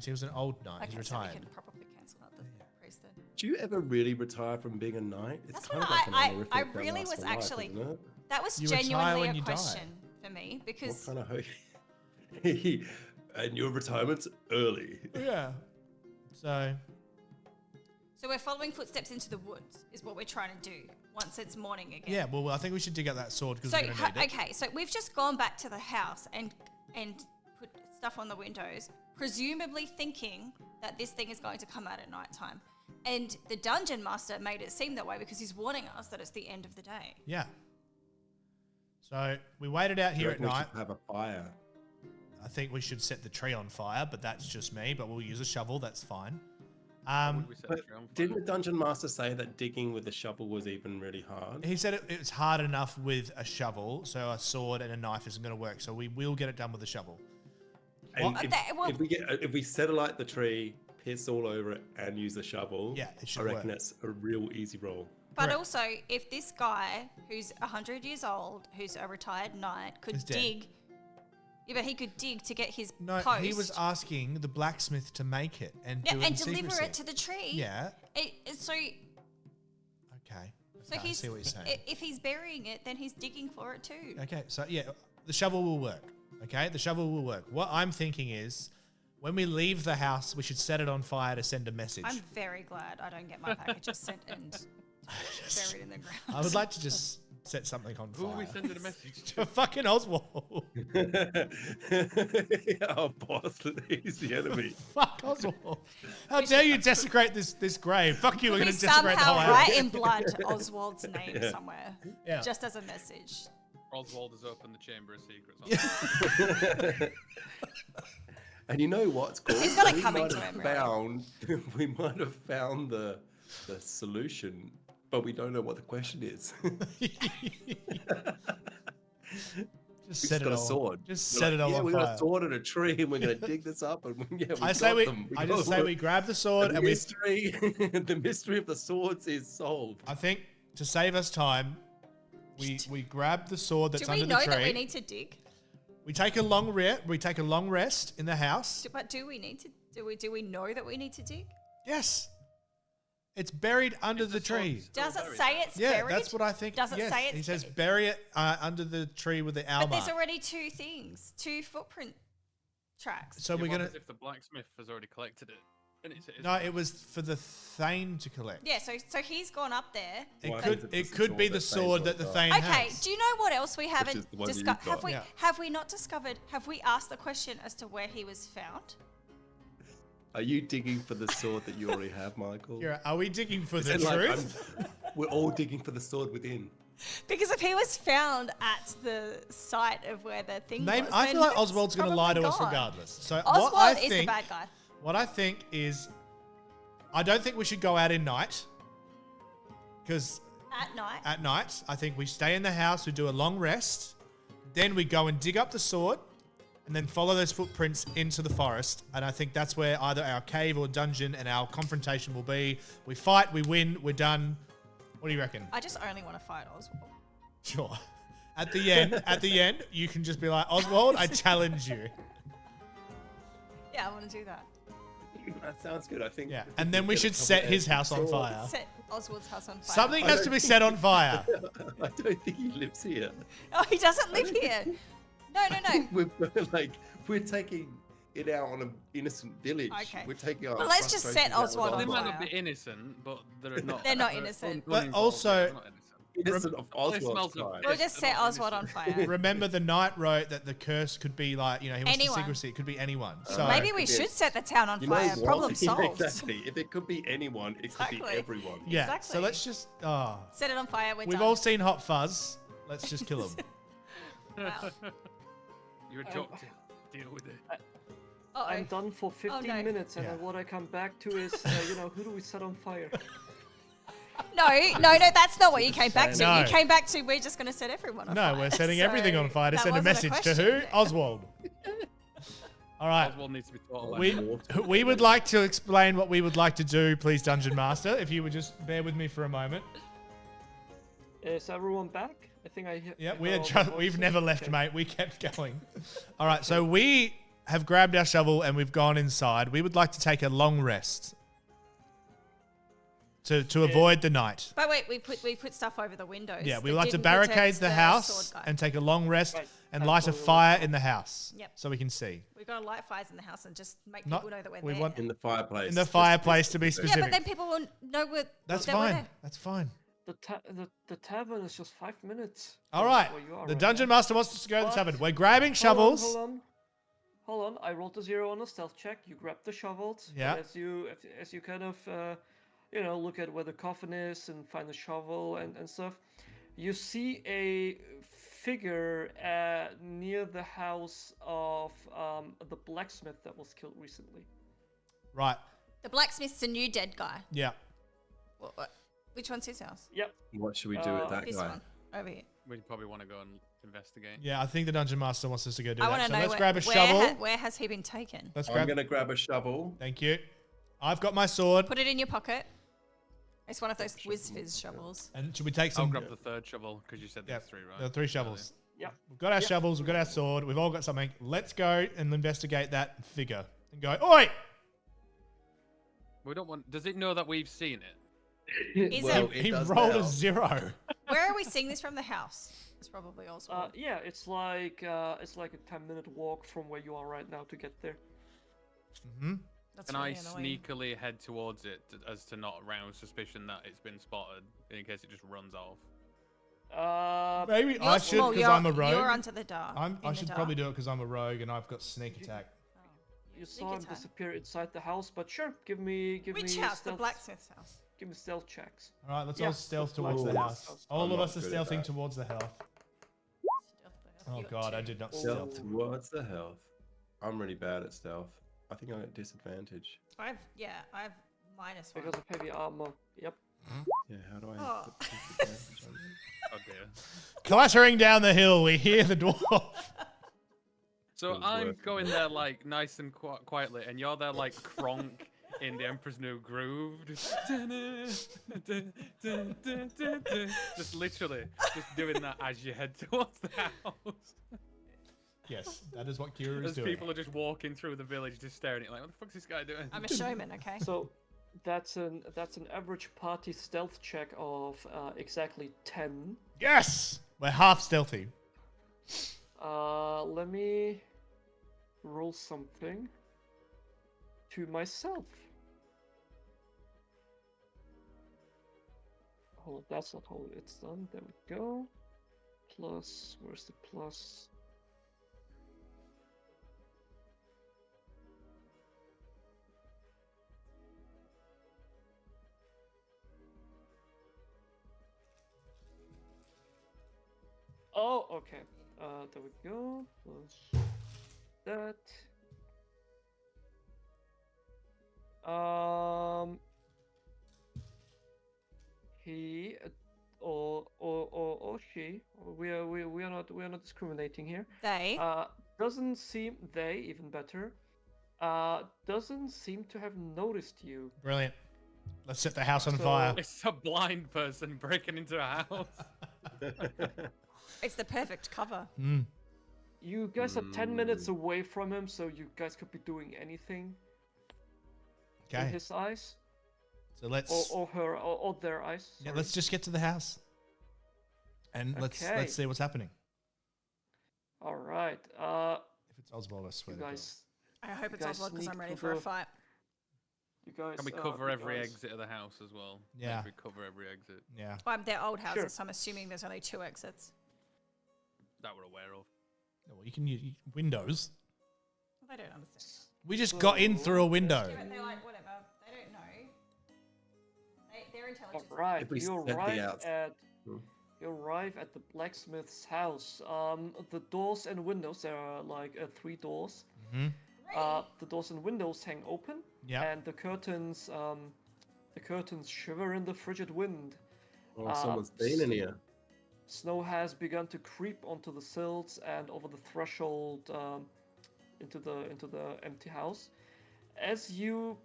He was an old knight. He's retired. So we can probably cancel out the priest then. Do you ever really retire from being a knight? It's kind of like I really was actually. That was genuinely a question for me because. What kind of and your retirement's early. Yeah. So we're following footsteps into the woods is what we're trying to do once it's morning again. Yeah, well, I think we should dig up that sword because we're going to need it. Okay, so we've just gone back to the house and put stuff on the windows, presumably thinking that this thing is going to come out at night time. And the dungeon master made it seem that way because he's warning us that it's the end of the day. Yeah. So we waited out here at night. We should have a fire. I think we should set the tree on fire, but that's just me. But we'll use a shovel. That's fine. But didn't the dungeon master say that digging with a shovel was even really hard? He said it's hard enough with a shovel, so a sword and a knife isn't going to work. So we will get it done with a shovel. And if we set alight the tree, piss all over it, and use the shovel, it should I reckon work. That's a real easy roll. But Correct. also, if this guy who's 100 years old, who's a retired knight, could dig. Yeah, but he could dig to get his post. He was asking the blacksmith to make it and do it in deliver secrecy. it to the tree. Yeah. Okay. So I see what you're saying. If he's burying it, then he's digging for it too. Okay, so the shovel will work. Okay, the shovel will work. What I'm thinking is, when we leave the house, we should set it on fire to send a message. I'm very glad I don't get my packages sent and buried in the ground. I would like to just set something on fire. Who are we sending a message to? Fucking Oswald. Our boss, he's the enemy. Fuck Oswald. How dare you desecrate this grave? Fuck you, we're going to desecrate the whole house. Somehow write in blood Oswald's name somewhere. Yeah. Just as a message. Oswald has opened the Chamber of Secrets. And you know what's cool? He's got it coming to him, We might have found the solution, but we don't know what the question is. Just set it on. Sword. Just set it on fire. We got a sword and a tree, and we're going to dig this up. And I say we grab the sword and the mystery of the swords is solved. I think to save us time, we grab the sword that's under the tree. Do we know that we need to dig? We take a long rest in the house. But do we need to? Do we know that we need to dig? Yes. It's buried under the tree. Does it say it's buried? Yeah, that's what I think. Does it say it's? He says bury it under the tree with the owl But there's already two footprint tracks. So we're gonna. If the blacksmith has already collected it. No, it was for the Thane to collect. Yeah, so he's gone up there. It could be the sword that the Thane has. Okay, do you know what else we haven't discovered? Have we not discovered? Have we asked the question as to where he was found? Are you digging for the sword that you already have, Michael? Are we digging for the truth? We're all digging for the sword within. Because if he was found at the site of where the thing was, I feel like Oswald's going to lie to us regardless. So Oswald is the bad guy. What I think is, I don't think we should go out in night. Because at night, I think we stay in the house, we do a long rest, then we go and dig up the sword, and then follow those footprints into the forest. And I think that's where either our cave or dungeon and our confrontation will be. We fight, we win, we're done. What do you reckon? I just only want to fight Oswald. Sure. At the end, you can just be like, Oswald, I challenge you. Yeah, I want to do that. That sounds good. I think. Yeah, and then we should set his house on fire. Set Oswald's house on fire. Something has to be set on fire. I don't think he lives here. Oh, he doesn't live here. No. We're taking it out on an innocent village. Okay. We're taking our. Well, let's just set Oswald They on might fire. not be innocent, but they're not. They're not innocent. But also, Innocent of Oswald's crime. We'll just set Oswald on fire. remember the knight wrote that the curse could be like, he wants Anyone. the secrecy. It could be anyone. So Maybe we should set the town on fire. Problem solved. Exactly. If it could be anyone, it could be Exactly. everyone. yeah. Exactly. So let's just. Set it on fire. We're We've done. all seen Hot Fuzz. Let's just kill him. Wow. You're a doctor. Deal with it. Uh-oh. I'm done for 15 no. minutes, and Yeah. then what I come back to is, who do we set on fire? No, that's not what you came back to. No. You came back to, we're just going to set everyone on fire. No, we're setting So everything on fire to that send a wasn't message to question. who? Oswald. All right. Oswald needs to be taught. We would like to explain what we would like to do, please, Dungeon Master. If you would just bear with me for a moment. Is everyone back? I think I hear. Yeah, hear we've voices. never left, Okay. mate. We kept going. All right, so we have grabbed our shovel and we've gone inside. We would like to take a long rest to avoid the night. But wait, we put stuff over the windows. Yeah, we that would like to didn't barricade protect the sword house guy. and take a long rest Right. and I light a totally fire understand. in the house Yep. so we can see. We've got to light fires in the house and just make Not- people know that we're we there. want- In the fireplace. In the Just- fireplace to be Yeah, specific. but then people will know That's that we're fine. there. That's fine. The tavern is just 5 minutes. All from right. where you are The right Dungeon now. Master wants us to go to the What? tavern. We're grabbing shovels. Hold on. I rolled a 0 on a stealth check. You grab the shovels. but Yeah. As you kind of look at where the coffin is and find the shovel and stuff, you see a figure near the house of the blacksmith that was killed recently. Right. The blacksmith's a new dead guy. Yeah. What? Which one's his house? Yep. What should we do with that This guy? one. Over here. We probably want to go and investigate. Yeah, I think the Dungeon Master wants us to go do I that. want to So know let's grab a shovel. where has he been taken? Let's I'm grab. going to grab a shovel. Thank you. I've got my sword. Put it in your pocket. It's one of those whiz fizz shovels. And should we take I'll some? grab the third shovel because you said Yeah, there's 3, right? there are 3 shovels. Yep. We've got our shovels. We've got our sword. We've all got something. Let's go and investigate that figure and go. Oi! We don't want. Does it know that we've seen it? Is Well, it? it He does rolled now. a 0. Where are we seeing this from? The house. It's probably Oswald. Yeah, it's like a 10-minute walk from where you are right now to get there. Mm-hmm. That's Can I really annoying. sneakily head towards it as to not rouse suspicion that it's been spotted in case it just runs off? Maybe I should Well, because I'm a rogue. You're under the dark. I should probably do it because I'm a rogue and I've got sneak attack. You Sneak saw him attack. disappear inside the house, but sure, give me Which me house? The stealth, blacksmith's house. give me stealth checks. All right, let's Yeah, all stealth the towards the blacksmith's house. house. All I'm of not us are good at stealthing that. towards the health. Oh You got god, 2. I did not Stealth stealth. towards the health. I'm really bad at stealth. I think I'm at disadvantage. I have -1. Because of heavy armor. Yep. Yeah, how do I Oh. put disadvantage on this? Oh dear. Clattering down the hill, we hear the dwarf. So Doesn't I'm work. going there like nice and quietly, and you're there like Kronk in the Emperor's New Groove, just literally just doing that as you head towards the house. Yes, that is what Kira is As doing. people are just walking through the village, just staring at you like, what the fuck's this guy doing? I'm a showman, okay? So that's an average party stealth check of exactly 10. Yes, we're half stealthy. Let me roll something to myself. Hold on, that's not how it's done. There we go. Plus, where's the plus? Oh, okay. There we go. Plus that. He or she. We are not discriminating here. They. doesn't seem even better. Doesn't seem to have noticed you. Brilliant. Let's set the house on fire. It's a blind person breaking into a house. It's the perfect cover. You guys are 10 minutes away from him, so you guys could be doing anything. Okay. In his eyes. So let's. Or her, or their eyes. Sorry. Yeah, let's just get to the house. And let's see what's happening. All right. If it's Oswald, I swear to God. I hope it's Oswald because I'm ready for a fight. You guys. Can we cover every exit of the house as well? Yeah. Like we cover every exit. Yeah. Well, they're old houses, so I'm assuming there's only 2 exits. That we're aware of. Well, you can use windows. They don't understand. We just got in through a window. Yeah, but they're like, whatever. They don't know. They're intelligent. All right. You arrive at the blacksmith's house. The doors and windows, there are like 3 doors. The doors and windows hang open. Yeah. And the curtains shiver in the frigid wind. Oh, someone's been in here. Snow has begun to creep onto the sills and over the threshold into the empty house. I assume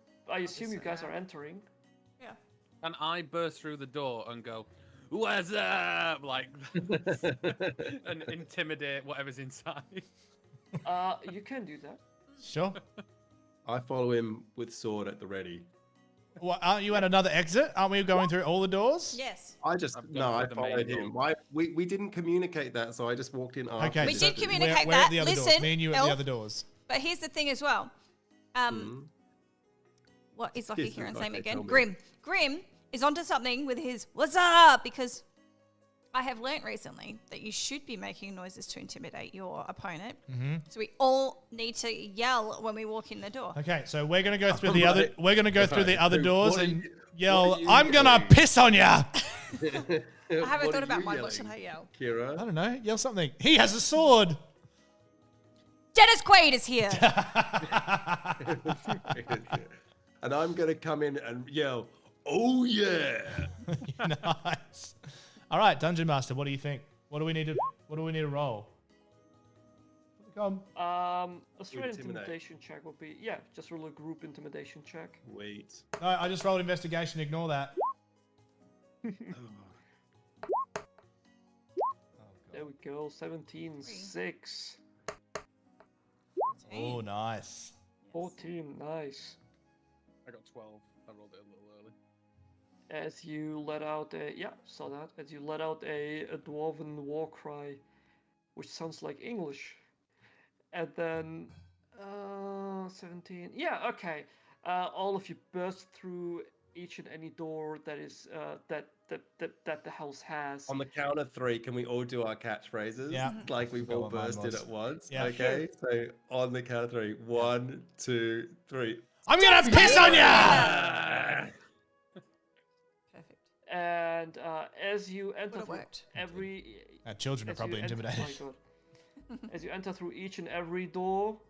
you guys are entering. Yeah. And I burst through the door and go, "What's up?" Like, and intimidate whatever's inside. You can do that. Sure. I follow him with sword at the ready. Well, aren't you at another exit? Aren't we going through all the doors? Yes. I followed him. We didn't communicate that, so I just walked in after. Okay. We did communicate we're that. At the other Listen, doors. Me and you at the other doors. But here's the thing as well. What is Lucky Kieran's name again? me. Grim is onto something with his "what's up?" because I have learnt recently that you should be making noises to intimidate your opponent. So we all need to yell when we walk in the door. Okay, so we're gonna go through the other. We're gonna go through the other doors and yell. you I'm gonna piss on ya. I haven't thought about mine. What should I yell? Kira? I don't know. Yell something. He has a sword. Dennis Quaid is here. And I'm gonna come in and yell, "Oh yeah!" Nice. All right, Dungeon Master. What do you think? What do we need to roll? Come. A straight intimidation check would be just roll a group intimidation check. Wait. No, I just rolled investigation. Ignore that. There we go. 17, 6. 14. Oh, nice. 14, nice. I got 12. I rolled it a little early. As you let out saw that. As you let out a dwarven war cry, which sounds like English. And then 17. Yeah, okay. All of you burst through each and any door that is that the house has. On the count of 3, can we all do our catchphrases? Yeah. Like we've all bursted at once. Yeah. Okay. So on the count of 3, 1, 2, 3. I'm gonna piss on ya! Perfect. And as you enter through every... Our children are probably intimidated. Oh my God. As you enter through each and every door,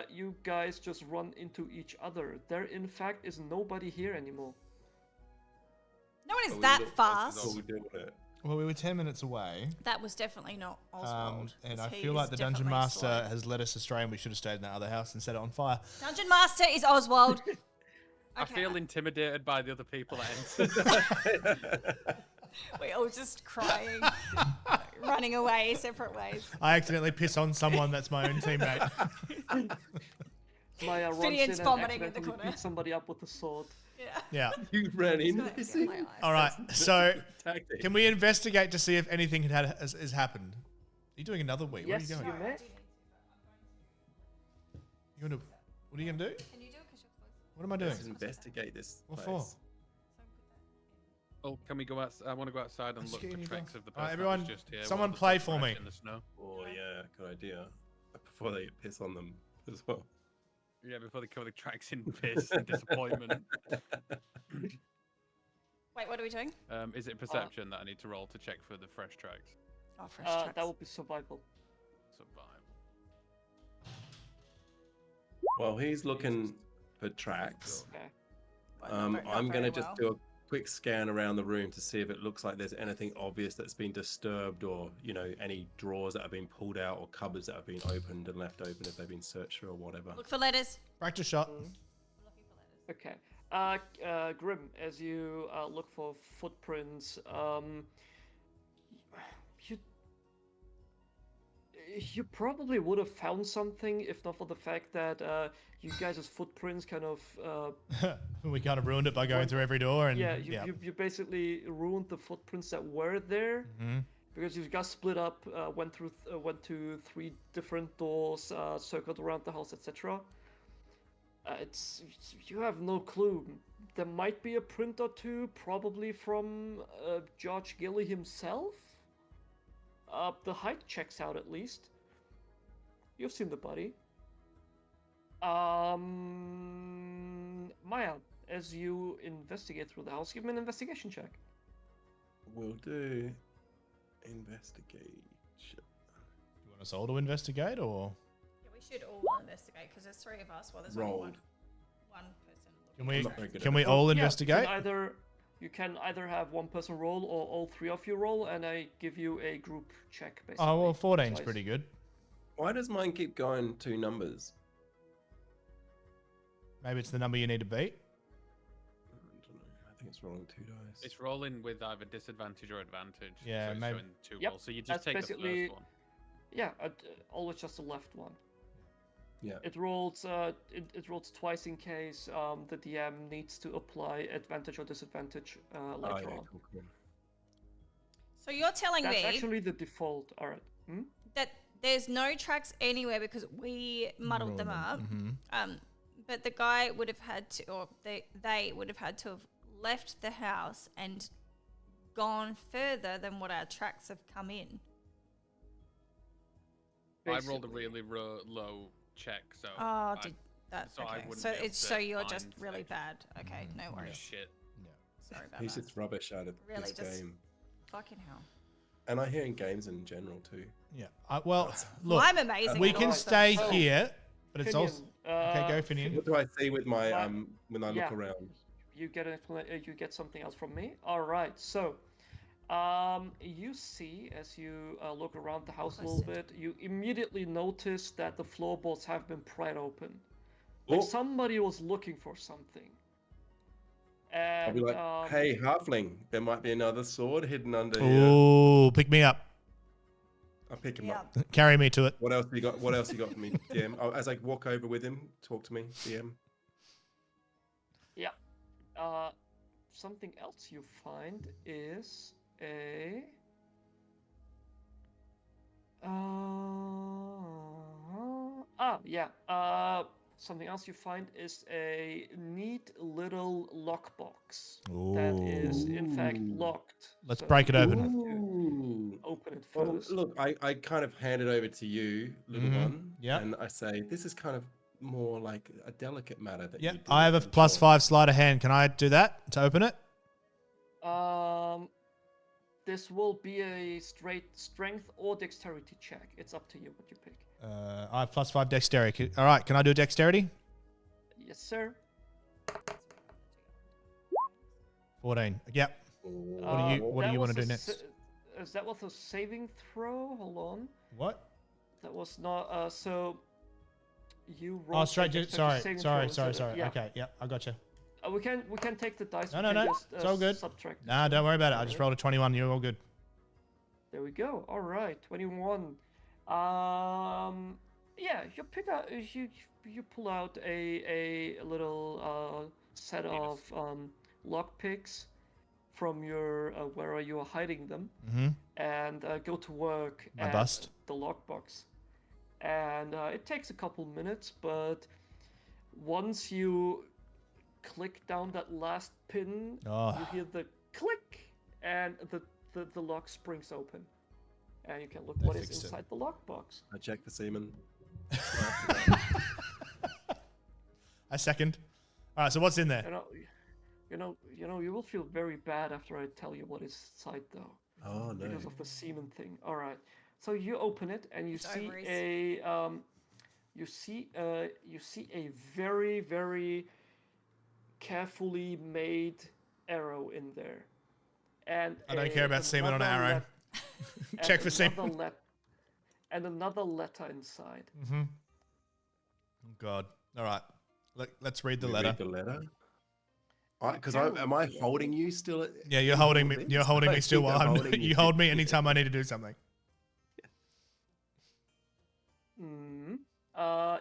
you guys just run into each other. There, in fact, is nobody here anymore. No one is that fast. What we doing with it? Well, we were 10 minutes away. That was definitely not Oswald. And I feel like the Dungeon Master has led us astray and we should have stayed in that other house and set it on fire. Dungeon Master is Oswald. Okay. I feel intimidated by the other people that entered. We're all just crying, running away separate ways. I accidentally piss on someone that's my own teammate. Maya runs Finian's in vomiting and in the accidentally corner. beat somebody up with a sword. Yeah. You ran in. All right. So, can we investigate to see if anything has happened? Are you doing another week? Yes, Where are you going? What are you gonna do? Can you do it because you're close? What am I doing? Let's investigate this. What place. for? Oh, can we go out? I want to go outside and Let's look get for in tracks your of the All right, person that everyone, was just here. someone while play the for me. in the snow. Oh yeah, good idea. Before they piss on them as well. Yeah, before they cover the tracks in piss and disappointment. Wait, what are we doing? Is it perception that I need to roll to check for the fresh tracks? Oh, fresh tracks. That would be survival. Survival. Well, he's looking for tracks. Okay. Well, not I'm very gonna just well. do quick scan around the room to see if it looks like there's anything obvious that's been disturbed, or any drawers that have been pulled out, or cupboards that have been opened and left open if they've been searched through or whatever. Look for letters. Practice shot. Okay. Grim, as you look for footprints, you probably would have found something if not for the fact that you guys' footprints kind of we kind of ruined it by going through every door, and you basically ruined the footprints that were there because you got split up, went to 3 different doors, circled around the house, etc. You have no clue. There might be a print or two, probably from George Gilly himself. The height checks out at least. You've seen the body. Maya, as you investigate through the house, give me an investigation check. Will do. Investigate. You want us all to investigate, or? Yeah, we should all investigate because there's 3 of us. Well, there's Rolled. only one person. Can we all investigate? You can either have one person roll or all 3 of you roll, and I give you a group check, basically. Oh, well, 14's pretty good. Why does mine keep going 2 numbers? Maybe it's the number you need to beat? I don't know. I think it's rolling 2 dice. It's rolling with either disadvantage or advantage. Yeah, so maybe. 2 Yep, rolls. So you just take the first one. Yeah, always just the left one. Yeah. It rolls. It rolls twice in case the DM needs to apply advantage or disadvantage later on. Cool. So you're telling That's me actually the default. All right. that there's no tracks anywhere because we muddled them up. But the guy would have had to, or they would have had to have left the house and gone further than what our tracks have come in. Basically. I rolled a really low check, so. Did that? So I Okay, wouldn't so be able it's to so you're find just really things. bad. Okay, no worries. Shit. Sorry about He's that. just rubbish out of Really, this just game. fucking hell. And I hear in games in general too. Yeah. Well, look, Well, I'm amazing. we at can all, stay so- here, but it's Finian, also okay. Go, Finian. What do I see with my when I yeah. look around? You get you get something else from me. All right. So, you see as you look around the house a little bit, you immediately notice that the floorboards have been pried open. Like somebody was looking for something. And, I'll be like, hey, halfling, there might be another sword hidden under here. Ooh, pick me up. I'll pick him up. Carry me to it. What else you got? What else you got for me, DM? Oh, as I walk over with him, talk to me, DM. Yeah. Something else you find is a. Something else you find is a neat little lockbox that is in fact locked. Let's so break it you open. have to open it first. Well, look, I kind of hand it over to you, little one. Yeah. And I say, this is kind of more like a delicate matter that Yeah. you do. I have a +5 sleight of hand. Can I do that to open it? This will be a straight strength or dexterity check. It's up to you what you pick. I have +5 dexterity. All right. Can I do dexterity? Yes, sir. 14. Yep. What do you want to do next? Is that was a saving throw? Hold on. What? That was not. So you roll. Oh, straight. Sorry. Yeah. Okay. Yep. I got you. We can take the dice. No. Just, it's all good. Subtract. Nah, don't worry about it. I just rolled a 21. You're all good. There we go. All right, 21. Yeah, you pick out. You pull out a little set of lock picks from your where you are hiding them, and go to work at the lockbox. And it takes a couple minutes, but once you click down that last pin, you hear the click, and the lock springs open, and you can look what is inside the lockbox. I check the semen. I second. All right, so what's in there? You will feel very bad after I tell you what is inside, though. Oh no! Because of the semen thing. All right, so you open it and you see a very, very carefully made arrow in there. And I don't care about semen on an arrow. Check for semen. And another letter inside. Mm-hmm. Oh God! All right, let's read the letter. Read the letter. Because am I holding you still? Yeah, you're holding me. You're holding me still while you hold me anytime I need to do something.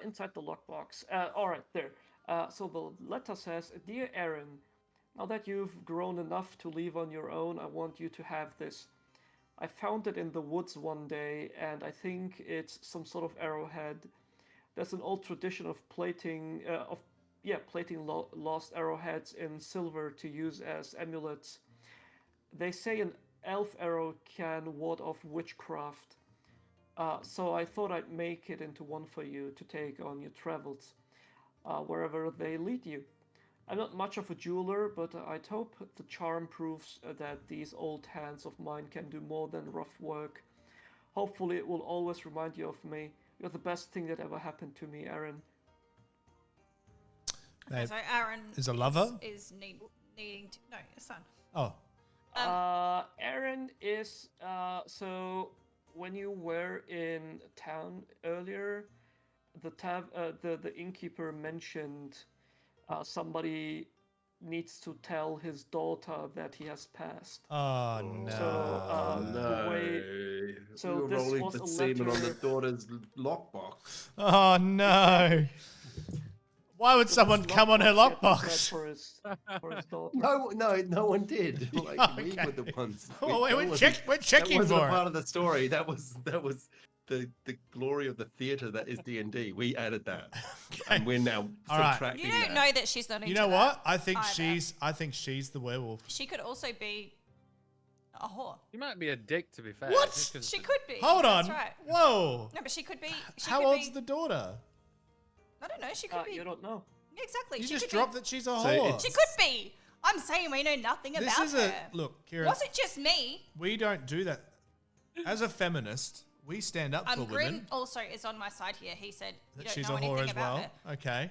Inside the lockbox. All right, there. So the letter says, "Dear Aaron, now that you've grown enough to leave on your own, I want you to have this. I found it in the woods one day, and I think it's some sort of arrowhead. There's an old tradition of plating lost arrowheads in silver to use as amulets. They say an elf arrow can ward off witchcraft. So I thought I'd make it into one for you to take on your travels, wherever they lead you. I'm not much of a jeweler, but I'd hope the charm proves that these old hands of mine can do more than rough work. Hopefully it will always remind you of me. You're the best thing that ever happened to me, Aaron." Okay, so Aaron is a lover? Is needing to... No, a son. Oh. Aaron is... so when you were in town earlier, the innkeeper mentioned somebody needs to tell his daughter that he has passed. Oh no! So we were rolling the semen on the daughter's lockbox. Oh no! Why would someone come on her lockbox? For his daughter. No one did. Like, we were the ones. We're checking that wasn't for a part of the story. That was the glory of the theater that is D&D. We added that, and we're now subtracting. You don't know that she's not into. You know what? I think either. she's the werewolf. She could also be a whore. You might be a dick, to be fair. What? She could be. Hold on. That's right. Whoa. No, but she could be. How old's the daughter? I don't know. She could be. You don't know. Exactly. You just dropped that she's a whore. She could be. I'm saying we know nothing about her. Look, Kira. Was it just me? We don't do that. As a feminist, we stand up for Grin women. also is on my side here. He said that she's a whore as well. Okay.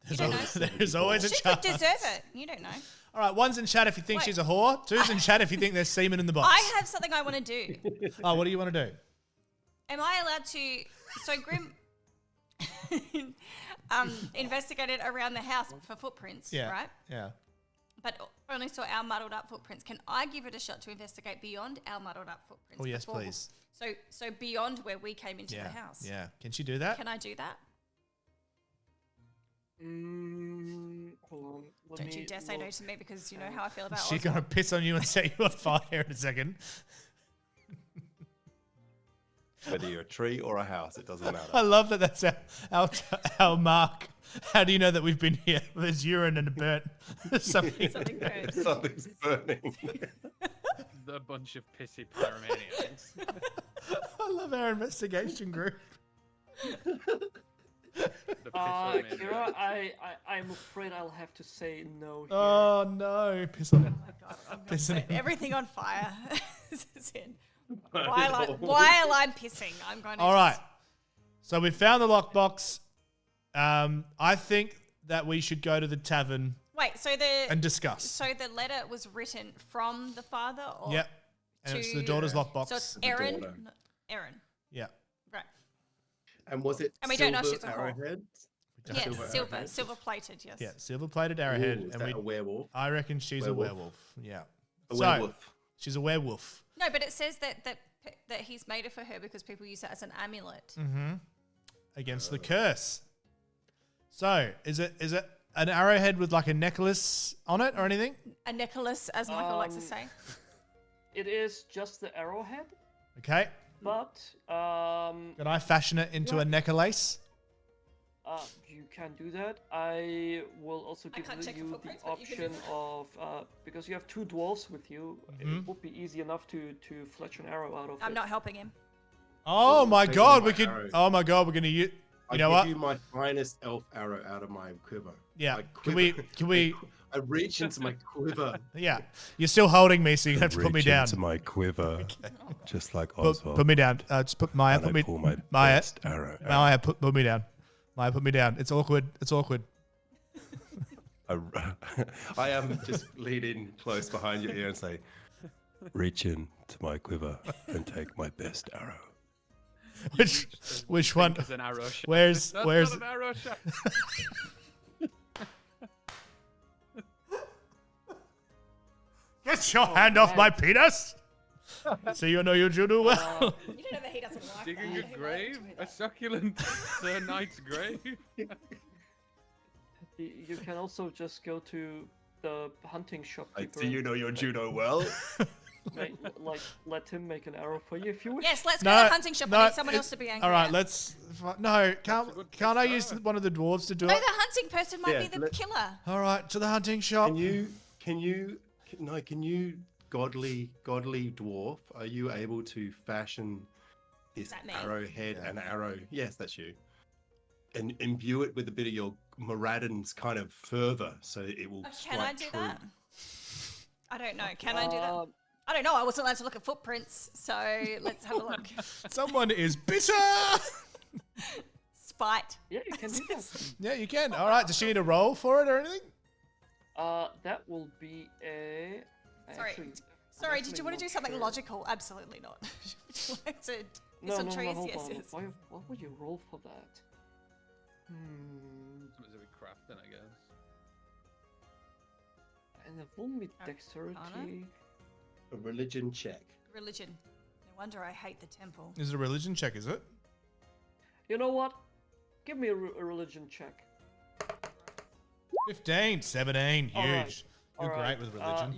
There's always a chance. She could deserve it. You don't know. All right, one's in chat if you think she's a whore. Two's in chat if you think there's semen in the box. I have something I want to do. Oh, what do you want to do? Am I allowed to... So Grim investigated around the house for footprints, right? Yeah. But only saw our muddled up footprints. Can I give it a shot to investigate beyond our muddled up footprints? Oh, yes, please. So beyond where we came into the house. Yeah. Can she do that? Can I do that? Hold on. Don't you dare say no to me because you know how I feel about She's going to piss on you and set you on fire in a second. Whether you're a tree or a house, it doesn't matter. I love that that's our mark. How do you know that we've been here? There's urine and a burnt. Something burnt. Something's burning. The bunch of pissy pyromaniacs. I love our investigation group. Kira, I'm afraid I'll have to say no here. Oh no, piss on it. Oh, God, everything on fire. While I'm pissing, I'm going to... All right. So we found the lockbox. I think that we should go to the tavern. Wait, and discuss. So the letter was written from the father, or yep, and it's the daughter's lockbox. So it's Aaron. Aaron. Yeah. Right. And was it? And we don't know if she's a arrowhead? Yeah, silver plated. Yes. Yeah, silver plated arrowhead. Ooh, is that a werewolf? I reckon she's a werewolf. Yeah. A werewolf. She's a werewolf. No, but it says that he's made it for her because people use it as an amulet. Mm-hmm. Against the curse. So, is it an arrowhead with like a necklace on it or anything? A necklace, as Michael likes to say. It is just the arrowhead. Okay. But can I fashion it into a necklace? You can do that. I will also give you the option of because you have two dwarves with you, it would be easy enough to fletch an arrow out of it. I'm not helping him. Oh my god, we could. Arrow. Oh my god, we're gonna use. You know what? I give you my finest elf arrow out of my quiver. Yeah. Quiver. Can we? I reach into my quiver. Yeah. You're still holding me, so you have to put me down. Into my quiver, just like Oswald. Put me down. Just put Maya. Put me. Pull my Maya. Best arrow. Maya, put me down. Maya, put me down. It's awkward. It's awkward. I am just lean in close behind your ear and say, reach in to my quiver and take my best arrow. Which one? Is an arrow shaft. Where's Not an arrow shaft. Get your hand off my penis! So you know you do well. You don't know that he doesn't like Digging that. a grave, a succulent Sir Knight's grave. You can also just go to the hunting shop. Do you know your judo well? Let him make an arrow for you if you wish. Yes, let's go to the hunting shop. I need someone else to be angry. All right, at. let's. Can't I use one of the dwarves to do No, it? the hunting person might be the killer. All right, to the hunting shop. Can you, godly dwarf, are you able to fashion this arrowhead and arrow? Yes, that's you. And imbue it with a bit of your Moradin's kind of fervor, so it will. Can I do that? I don't know. Can I do that? I don't know. I wasn't allowed to look at footprints, so let's have a look. Someone is bitter. Spite. Yeah, you can do that. Yeah, you can. All right. Does she need a roll for it or anything? That will be a. Sorry. Did you want to do something logical? Absolutely not. Would you like to? No, hold yes, on. yes. What would you roll for that? Something to be crafting, I guess. And it won't be dexterity. A religion check. Religion. No wonder I hate the temple. Is it a religion check? Is it? You know what? Give me a religion check. 15, 17, huge. You're great with religion.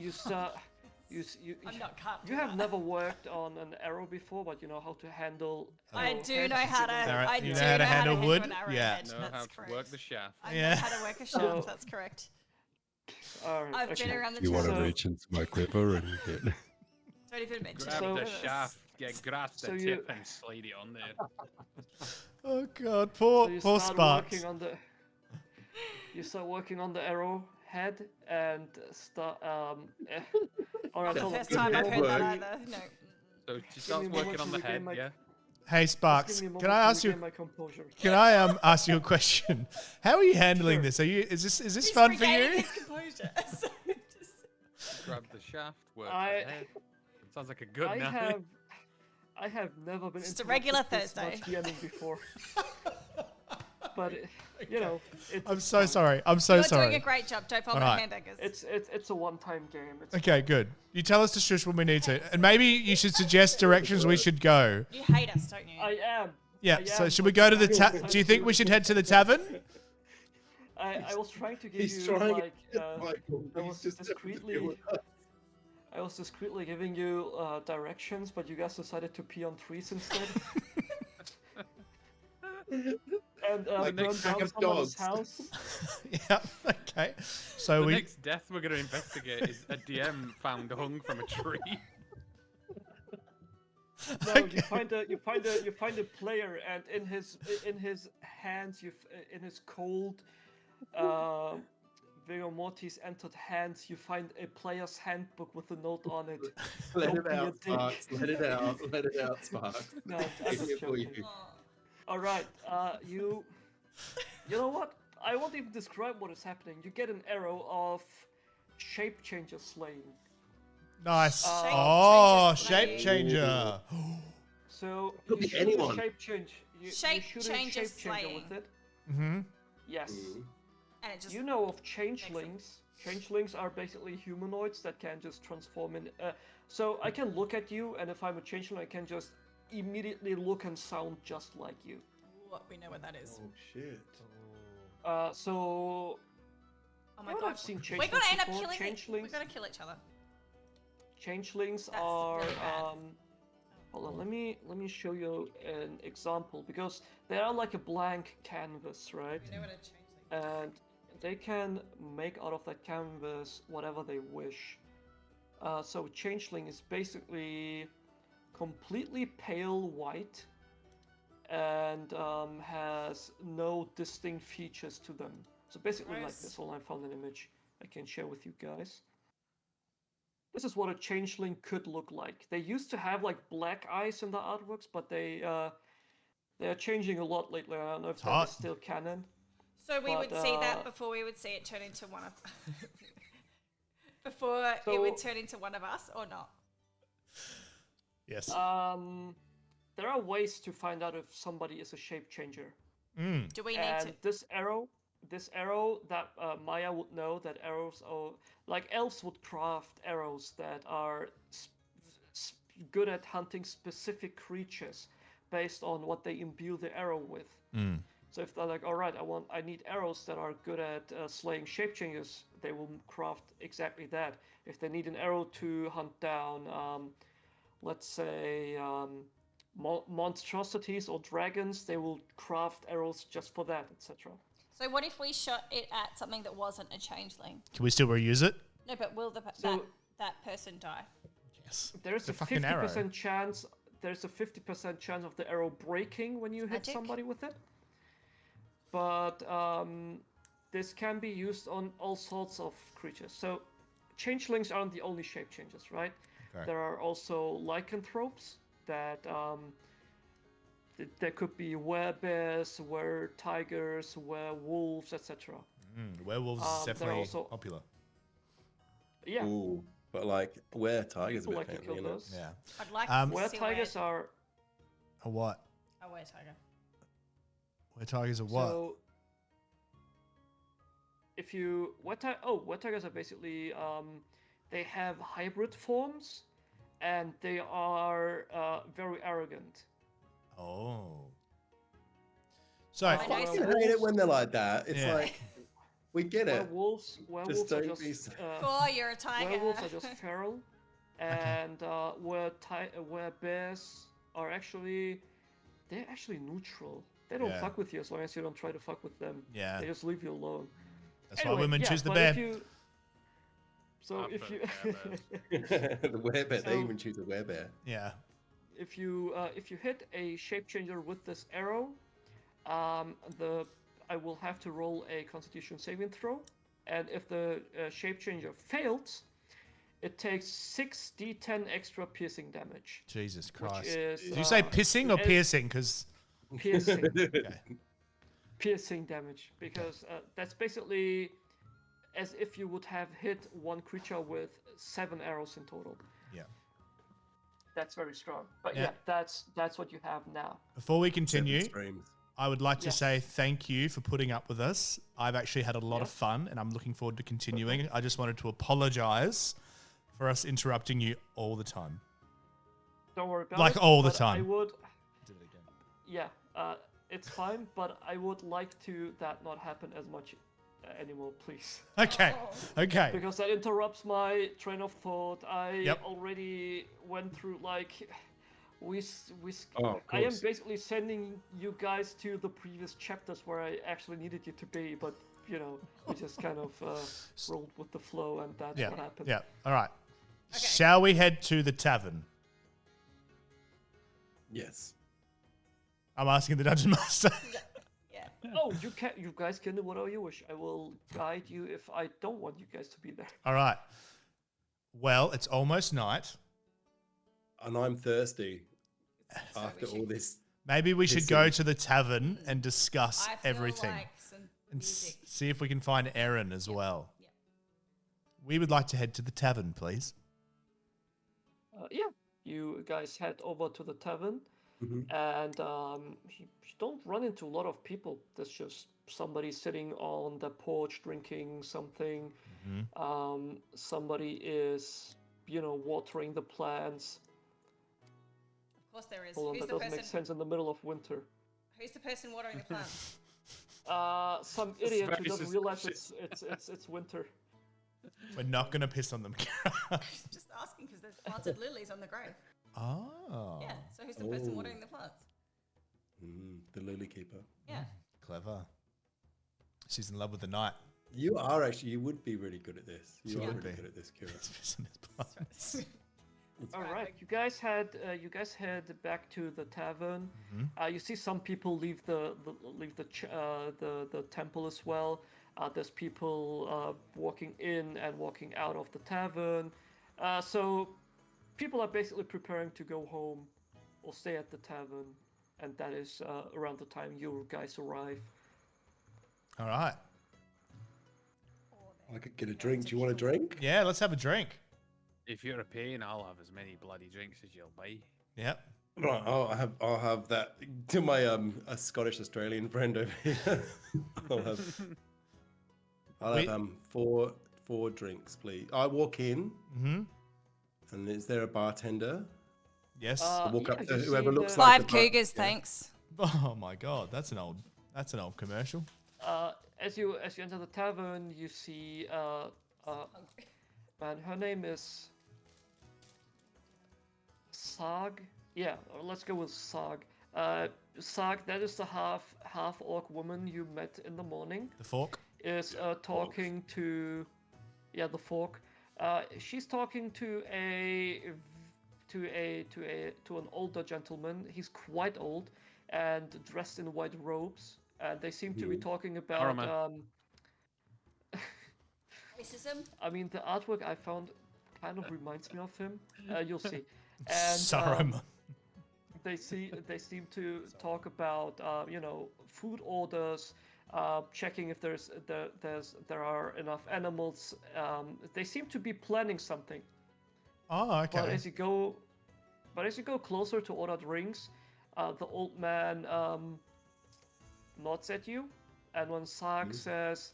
I'm not cut. You have never worked on an arrow before, but you know how to handle. I do know how to. I do know how to handle wood. An Yeah. Know how to work the shaft. I know how to work a shaft. That's correct. I've been around the. You want to reach into my quiver and get. Don't even mention. Grab the shaft, grasp the tip, and slide it on there. Oh god, poor Sparks. You start working on the arrow head and start. All right, First time I've heard that either. No. So she starts working on the head. Yeah. Hey Sparks, can I ask you? Can I ask you a question? How are you handling this? Is this fun for you? His composure. Grab the shaft. Work the head. Sounds like a good night. I have never been. Just a regular Thursday. Before. But you know, I'm so sorry. I'm so sorry. You're doing a great job. Don't fall my hamburgers. It's a one-time game. Okay, good. You tell us to shush when we need to, and maybe you should suggest directions we should go. You hate us, don't you? I am. Yeah. So should we go to the do you think we should head to the tavern? I was trying to give you I was discreetly giving you directions, but you guys decided to pee on trees instead. And burn down someone's house. Yeah, okay. So the next death we're going to investigate is a DM found hung from a tree. No, you find a player, and in his hands, in his cold, Vigor Mortis entered hands, you find a player's handbook with a note on it. Let it out, Sparks. Let it out, Sparks. No, I'm just joking. All right, you know what? I won't even describe what is happening. You get an arrow of shape changer slaying. Nice. Shape changer. So could be anyone. Shape change. Shape changer slaying with it. Mm-hmm. Yes. And it just you know of changelings. Changelings are basically humanoids that can just transform in. So I can look at you, and if I'm a changeling, I can just immediately look and sound just like you. What we know what that is. Oh shit. So. Oh my god. I've seen changelings. We're gonna end up killing. Changelings. We're gonna kill each other. Changelings are. Hold on. Let me show you an example, because they are like a blank canvas, right? We know what a changeling is. And they can make out of that canvas whatever they wish. So changeling is basically completely pale white and has no distinct features to them. So basically like this. Hold on, I found an image I can share with you guys. This is what a changeling could look like. They used to have like black eyes in the artworks, but they are changing a lot lately. I don't know if that is still canon. So we would see that before we would see it turn into one of before it would turn into one of us, or not? Yes. There are ways to find out if somebody is a shape changer. Do we need to? This arrow that Maya would know that arrows are like elves would craft arrows that are good at hunting specific creatures based on what they imbue the arrow with. So if they're like, all right, I need arrows that are good at slaying shape changers, they will craft exactly that. If they need an arrow to hunt down, let's say, monstrosities or dragons, they will craft arrows just for that, etc. So what if we shot it at something that wasn't a changeling? Can we still reuse it? No, but will that person die? Yes. There's a 50% chance. There's a 50% chance of the arrow breaking when you hit somebody with it. But this can be used on all sorts of creatures. So changelings aren't the only shape changers, right? Okay. There are also lycanthropes that there could be werebears, were-tigers, werewolves, etc. Werewolves is definitely also popular. Yeah. Ooh, but like were-tigers a bit like family, you know? Yeah. I'd like to were-tigers are... A what? A were-tiger. Were-tigers are what? So, if you... were-tigers are basically... they have hybrid forms, and they are very arrogant. Oh. So I fucking hate it when they're like that. It's like, we get it. Werewolves are just... you're a tiger. Werewolves are just feral, and where bears are actually... They're actually neutral. They don't fuck with you as long as you don't try to fuck with them. Yeah. They just leave you alone. That's why women choose the bear. If you the werebear, they even choose a werebear. Yeah. If you hit a shape changer with this arrow, I will have to roll a Constitution saving throw, and if the shape changer fails, it takes 6d10 extra piercing damage. Jesus Christ! Did you say pissing or piercing? Because piercing. Okay. Piercing damage, because that's basically as if you would have hit one creature with 7 arrows in total. Yeah. That's very strong. But yeah, that's what you have now. Before we continue, I would like to say thank you for putting up with us. I've actually had a lot of fun, and I'm looking forward to continuing. I just wanted to apologize for us interrupting you all the time. Don't worry about it. Like all the time. I would... Do it again. Yeah, it's fine, but I would like that not happen as much anymore, please. Okay. Because that interrupts my train of thought. I already went through I am basically sending you guys to the previous chapters where I actually needed you to be, but we just kind of rolled with the flow, and that's what happened. Yeah. All right. Okay. Shall we head to the tavern? Yes. I'm asking the dungeon master. Oh, you guys can do whatever you wish. I will guide you if I don't want you guys to be there. All right. Well, it's almost night. And I'm thirsty after all this. Maybe we should go to the tavern and discuss everything. And see if we can find Erin as well. Yep. We would like to head to the tavern, please. You guys head over to the tavern. And you don't run into a lot of people. There's just somebody sitting on the porch drinking something. Somebody is, watering the plants. Of course there is. Hold on, that doesn't make sense in the middle of winter. Who's the person watering the plants? Some idiot who doesn't realize it's winter. We're not going to piss on them. Just asking because there's planted lilies on the grave. Oh. Yeah, so who's the person watering the plants? The lily keeper. Yeah. Clever. She's in love with the night. You would be really good at this. You are really good at this, Kira. All right, you guys head back to the tavern. You see some people leave the temple as well. There's people walking in and walking out of the tavern. So people are basically preparing to go home or stay at the tavern, and that is around the time you guys arrive. All right. I could get a drink. Do you want a drink? Yeah, let's have a drink. If you're a pain, I'll have as many bloody drinks as you'll buy. Yep. Right, I'll have that to my a Scottish Australian friend over here. I'll have four drinks, please. I walk in, and is there a bartender? Yes. I walk up to whoever looks like 5 cougars, thanks. Oh my god, that's an old commercial. As you enter the tavern, you see man, her name is Sag. Yeah, let's go with Sag. Sag, that is the half orc woman you met in the morning. The fork is talking to, the fork. She's talking to an older gentleman. He's quite old and dressed in white robes, and they seem to be talking about racism. I mean, the artwork I found kind of reminds me of him. You'll see. And Saruman. they seem to talk about food orders, checking if there are enough animals. They seem to be planning something. Oh, okay. But as you go closer to order drinks, the old man nods at you, and when Sark says,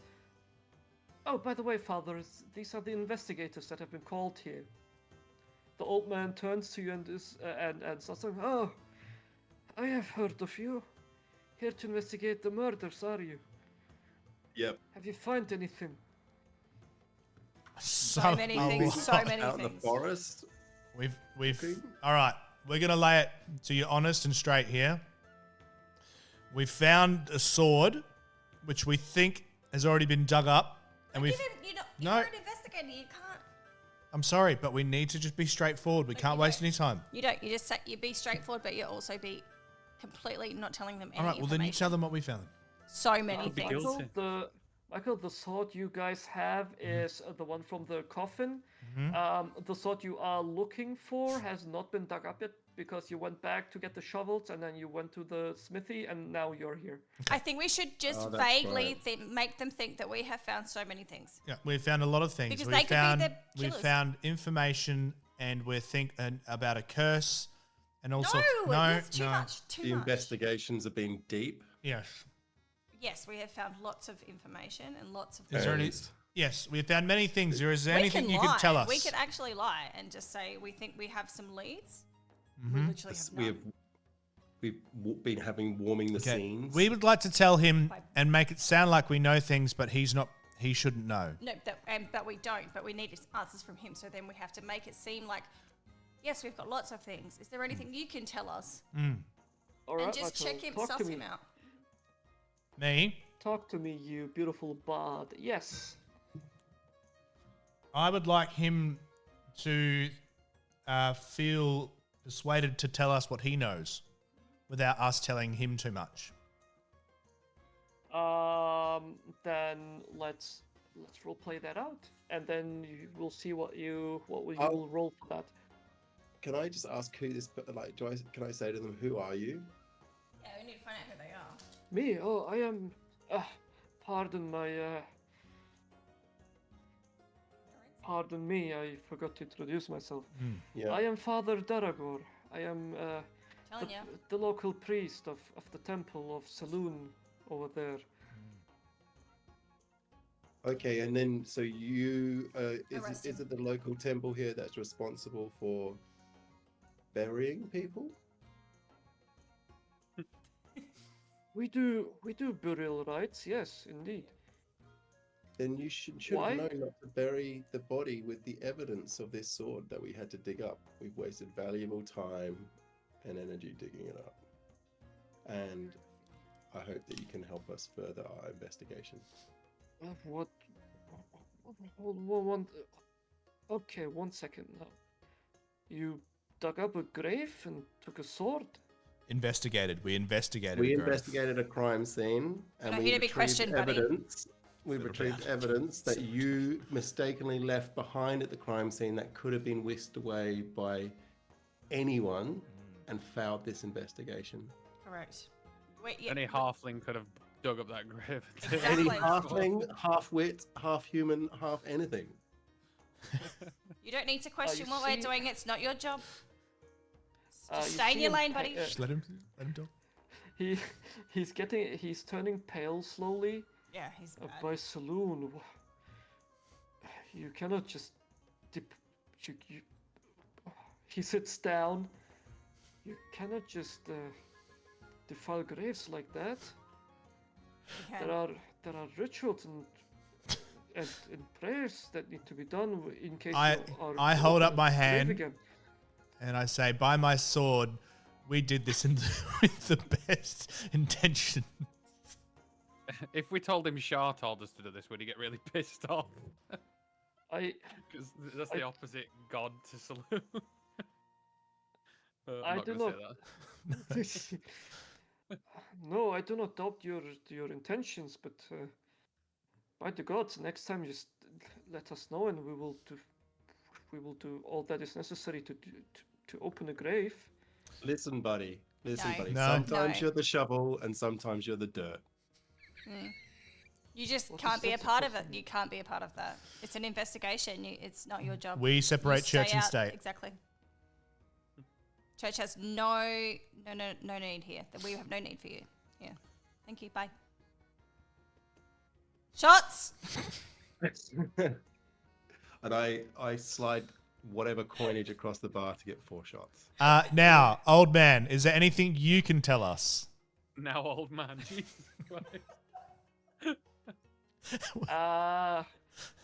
"Oh, by the way, Father, these are the investigators that have been called here," the old man turns to you and starts saying, "Oh, I have heard of you. Here to investigate the murders, are you? Yep. Have you found anything?" So many things. So many Out things. in the forest. We've. All right, we're gonna lay it to you honest and straight here. We found a sword, which we think has already been dug up, and you're an investigator. You can't. I'm sorry, but we need to just be straightforward. We can't waste any time. You don't. You just you be straightforward, but you also be completely not telling them any All right, well then you tell them what we found. So many things. Michael, the sword you guys have is the one from the coffin. The sword you are looking for has not been dug up yet because you went back to get the shovels and then you went to the smithy and now you're here. I think we should just vaguely make them think that we have found so many things. Yeah, we've found a lot of things. Because they could be the we killers. found information, and we're thinking about a curse, and also that's too much. The investigations have been deep. Yes. Yes, we have found lots of information and lots of. Is there any? Yes, we have found many things. Is there anything you lie. could tell us? We could actually lie and just say we think we have some leads. We literally have none. We've been warming the scenes. We would like to tell him and make it sound like we know things, but he shouldn't know. No, but we don't. But we need answers from him. So then we have to make it seem like, yes, we've got lots of things. Is there anything you can tell us? All right, and just check him, suss him out. Me? Talk to me, you beautiful bard. Yes. I would like him to feel persuaded to tell us what he knows without us telling him too much. Then let's role play that out, and then we'll see what you will roll for that. Can I just ask who this? Can I say to them, "Who are you?" Yeah, we need to find out who they are. Me? Oh, I am. Pardon my. Pardon me, I forgot to introduce myself. Yeah. I am Father Daragor. I am the local priest of the temple of Saloon over there. Okay, and then so you is it the local temple here that's responsible for burying people? We do burial rites, yes, indeed. Then you should have known not to bury the body with the evidence of this sword that we had to dig up. We've wasted valuable time and energy digging it up. And I hope that you can help us further our investigation. What? Okay, 1 second now. You dug up a grave and took a sword? We investigated. We investigated a crime scene and we retrieved evidence. We retrieved evidence that you mistakenly left behind at the crime scene that could have been whisked away by anyone and failed this investigation. Correct. Any halfling could have dug up that grave. Any Exactly. halfling, half wit, half human, half anything. You don't need to question You what we're see- doing. It's not your job. you Just stay in see your him lane, buddy. Just let him talk. He's turning pale slowly. Yeah, he's bad. By saloon, you cannot just you. He sits down. You cannot just defile graves like that. You There are rituals and prayers that need to be done in case you are. I hold up my grave hand again. and I say, by my sword, we did this with the best intention. If we told him Shah told us to do this, would he get really pissed off? Because that's the opposite god to Saloon. I do not. No, I do not doubt your intentions, but by the gods, next time just let us know, and we will do all that is necessary to open a grave. Listen, buddy. Listen, No. buddy. No. Sometimes No. you're the shovel, and sometimes you're the dirt. You just What can't is be a that part of supposed it. to You can't be a part of that. It's an investigation. It's not your job. We You separate stay church and out. state. Exactly. Church has no need here. We have no need for you. Yeah. Thank you. Bye. Shots. And I slide whatever coinage across the bar to get 4 shots. Now, old man, is there anything you can tell us? Now, old man. Jesus Christ.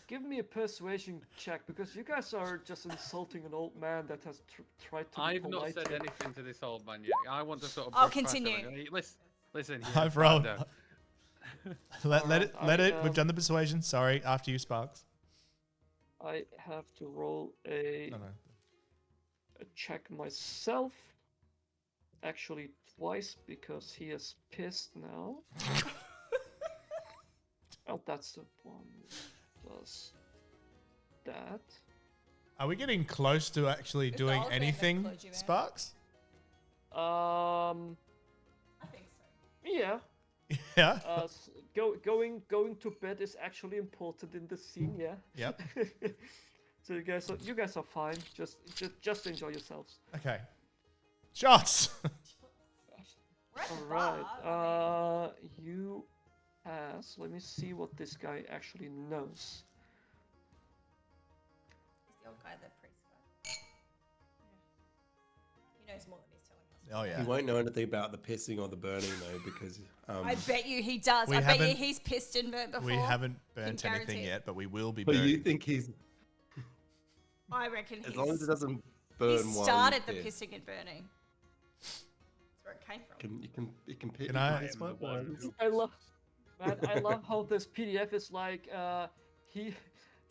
Give me a persuasion check, because you guys are just insulting an old man that has tried to be I've not polite said here. anything to this old man yet. I want to sort of. I'll brush past him continue. and go, Listen. I've calm rolled. down." Let it. We've um, done the persuasion. Sorry, after you, Sparks. I have to roll a No. check myself. Actually, twice, because he is pissed now. Oh, that's the one. Plus that. Are we getting close to actually the doing old man that anything, closed you out? Sparks? I think so. Yeah. Yeah. Going to bed is actually important in this scene. Yeah. Yep. So you guys are fine. Just enjoy yourselves. Okay. Shots. We're at the All bar. right. You ask. Let me see what this guy actually knows. He's the old guy, the priest guy. He knows more than he's telling us. Oh He yeah. won't know anything about the pissing or the burning, though, because I bet you he does. We I bet you haven't- he's pissed and burnt before. We haven't burnt Can anything guarantee it. yet, but we will be but you burning. think he's I reckon as long as he's. it doesn't He burn while started the you piss. pissing and burning. That's where it came from. You can piss. Can I- piss my buns. I love how this PDF is like.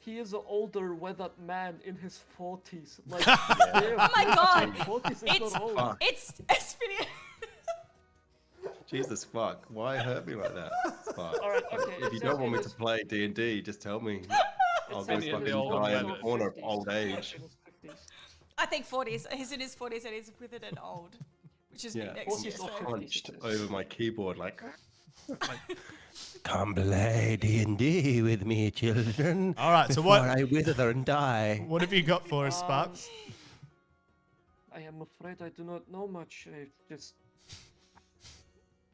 He is an older, weathered man in his 40s. Like, Oh my god! 40s is It's not old. Fuck. it's video. Jesus fuck! Why hurt me like that? Fuck. All right, okay. If you it don't says want me in to his- play D&D, just tell me. I'll go says in fucking the old die in the weather. corner of 50s. old age. In his 50s. I think 40s. He's in his 40s and he's withered and old, which is me Yeah, next year. 40s So. or 50s. Punched over my keyboard like. Come play D&D with me, children. All right. So before what? I wither and die. What have you got for us, Sparks? I am afraid I do not know much. I just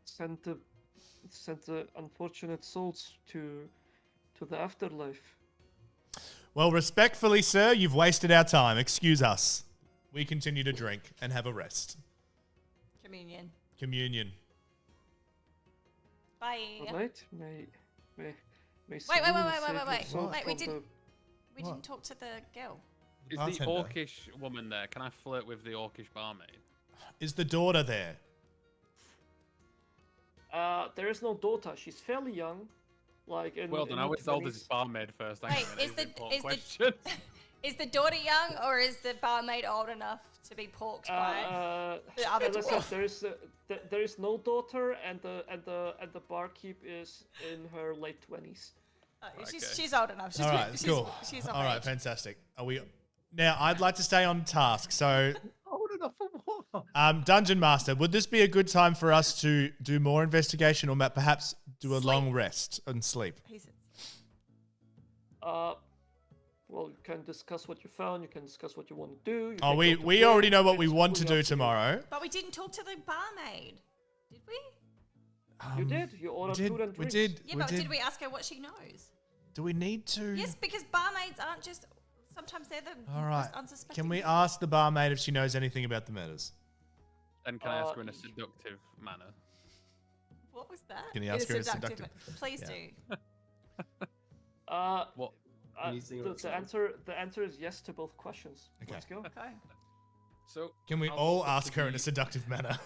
sent the unfortunate souls to the afterlife. Well, respectfully, sir, you've wasted our time. Excuse us. We continue to drink and have a rest. Communion. Communion. Bye. All right, may Wait, Saloon wait, save your wait. souls Wait, we from didn't- We What? didn't talk to the girl. Is Bartender. the orcish woman there? Can I flirt with the orcish barmaid? Is the daughter there? There is no daughter. She's fairly young, like in. Well done. in I her was told as his 20s. barmaid first. Thank Wait, you. is That the- an important is the- question. Is the daughter young or is the barmaid old enough to be porked by the other As I said, dwarf? there is no daughter, and the barkeep is in her late 20s. She's old enough. She's, All right, she's, cool. She's of All right, age. fantastic. Are we? Now, I'd like to stay on task. So, Old enough for what? Dungeon Master, would this be a good time for us to do more investigation, or perhaps do a long rest and sleep. Well, you can discuss what you found. You can discuss what you want to do. We already know what we want to do tomorrow. But we didn't talk to the barmaid, did we? You did. You ordered food and drinks. We did. Yeah, but did we ask her what she knows? Do we need to? Yes, because barmaids aren't just. Sometimes they're the most unsuspecting. Can we ask the barmaid if she knows anything about the murders? And can I ask her in a seductive manner? What was that? Can you ask her in a seductive? Please do. What? The answer is yes to both questions. Okay. Let's go. Okay. So can we all ask her in a seductive manner?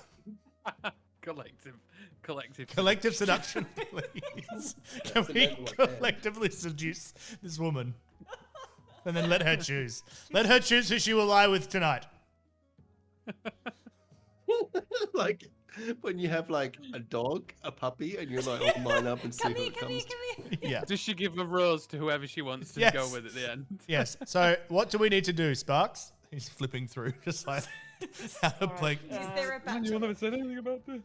Collective seduction, please. Can we collectively seduce this woman? And then let her choose. Let her choose who she will lie with tonight. Like when you have like a dog, a puppy, and you're like, all line up and see who it comes to. Yeah. Does she give a rose to whoever she wants to go with at the end? Yes. So what do we need to do, Sparks? He's flipping through just like how to play. Is there a batch? You never said anything about this.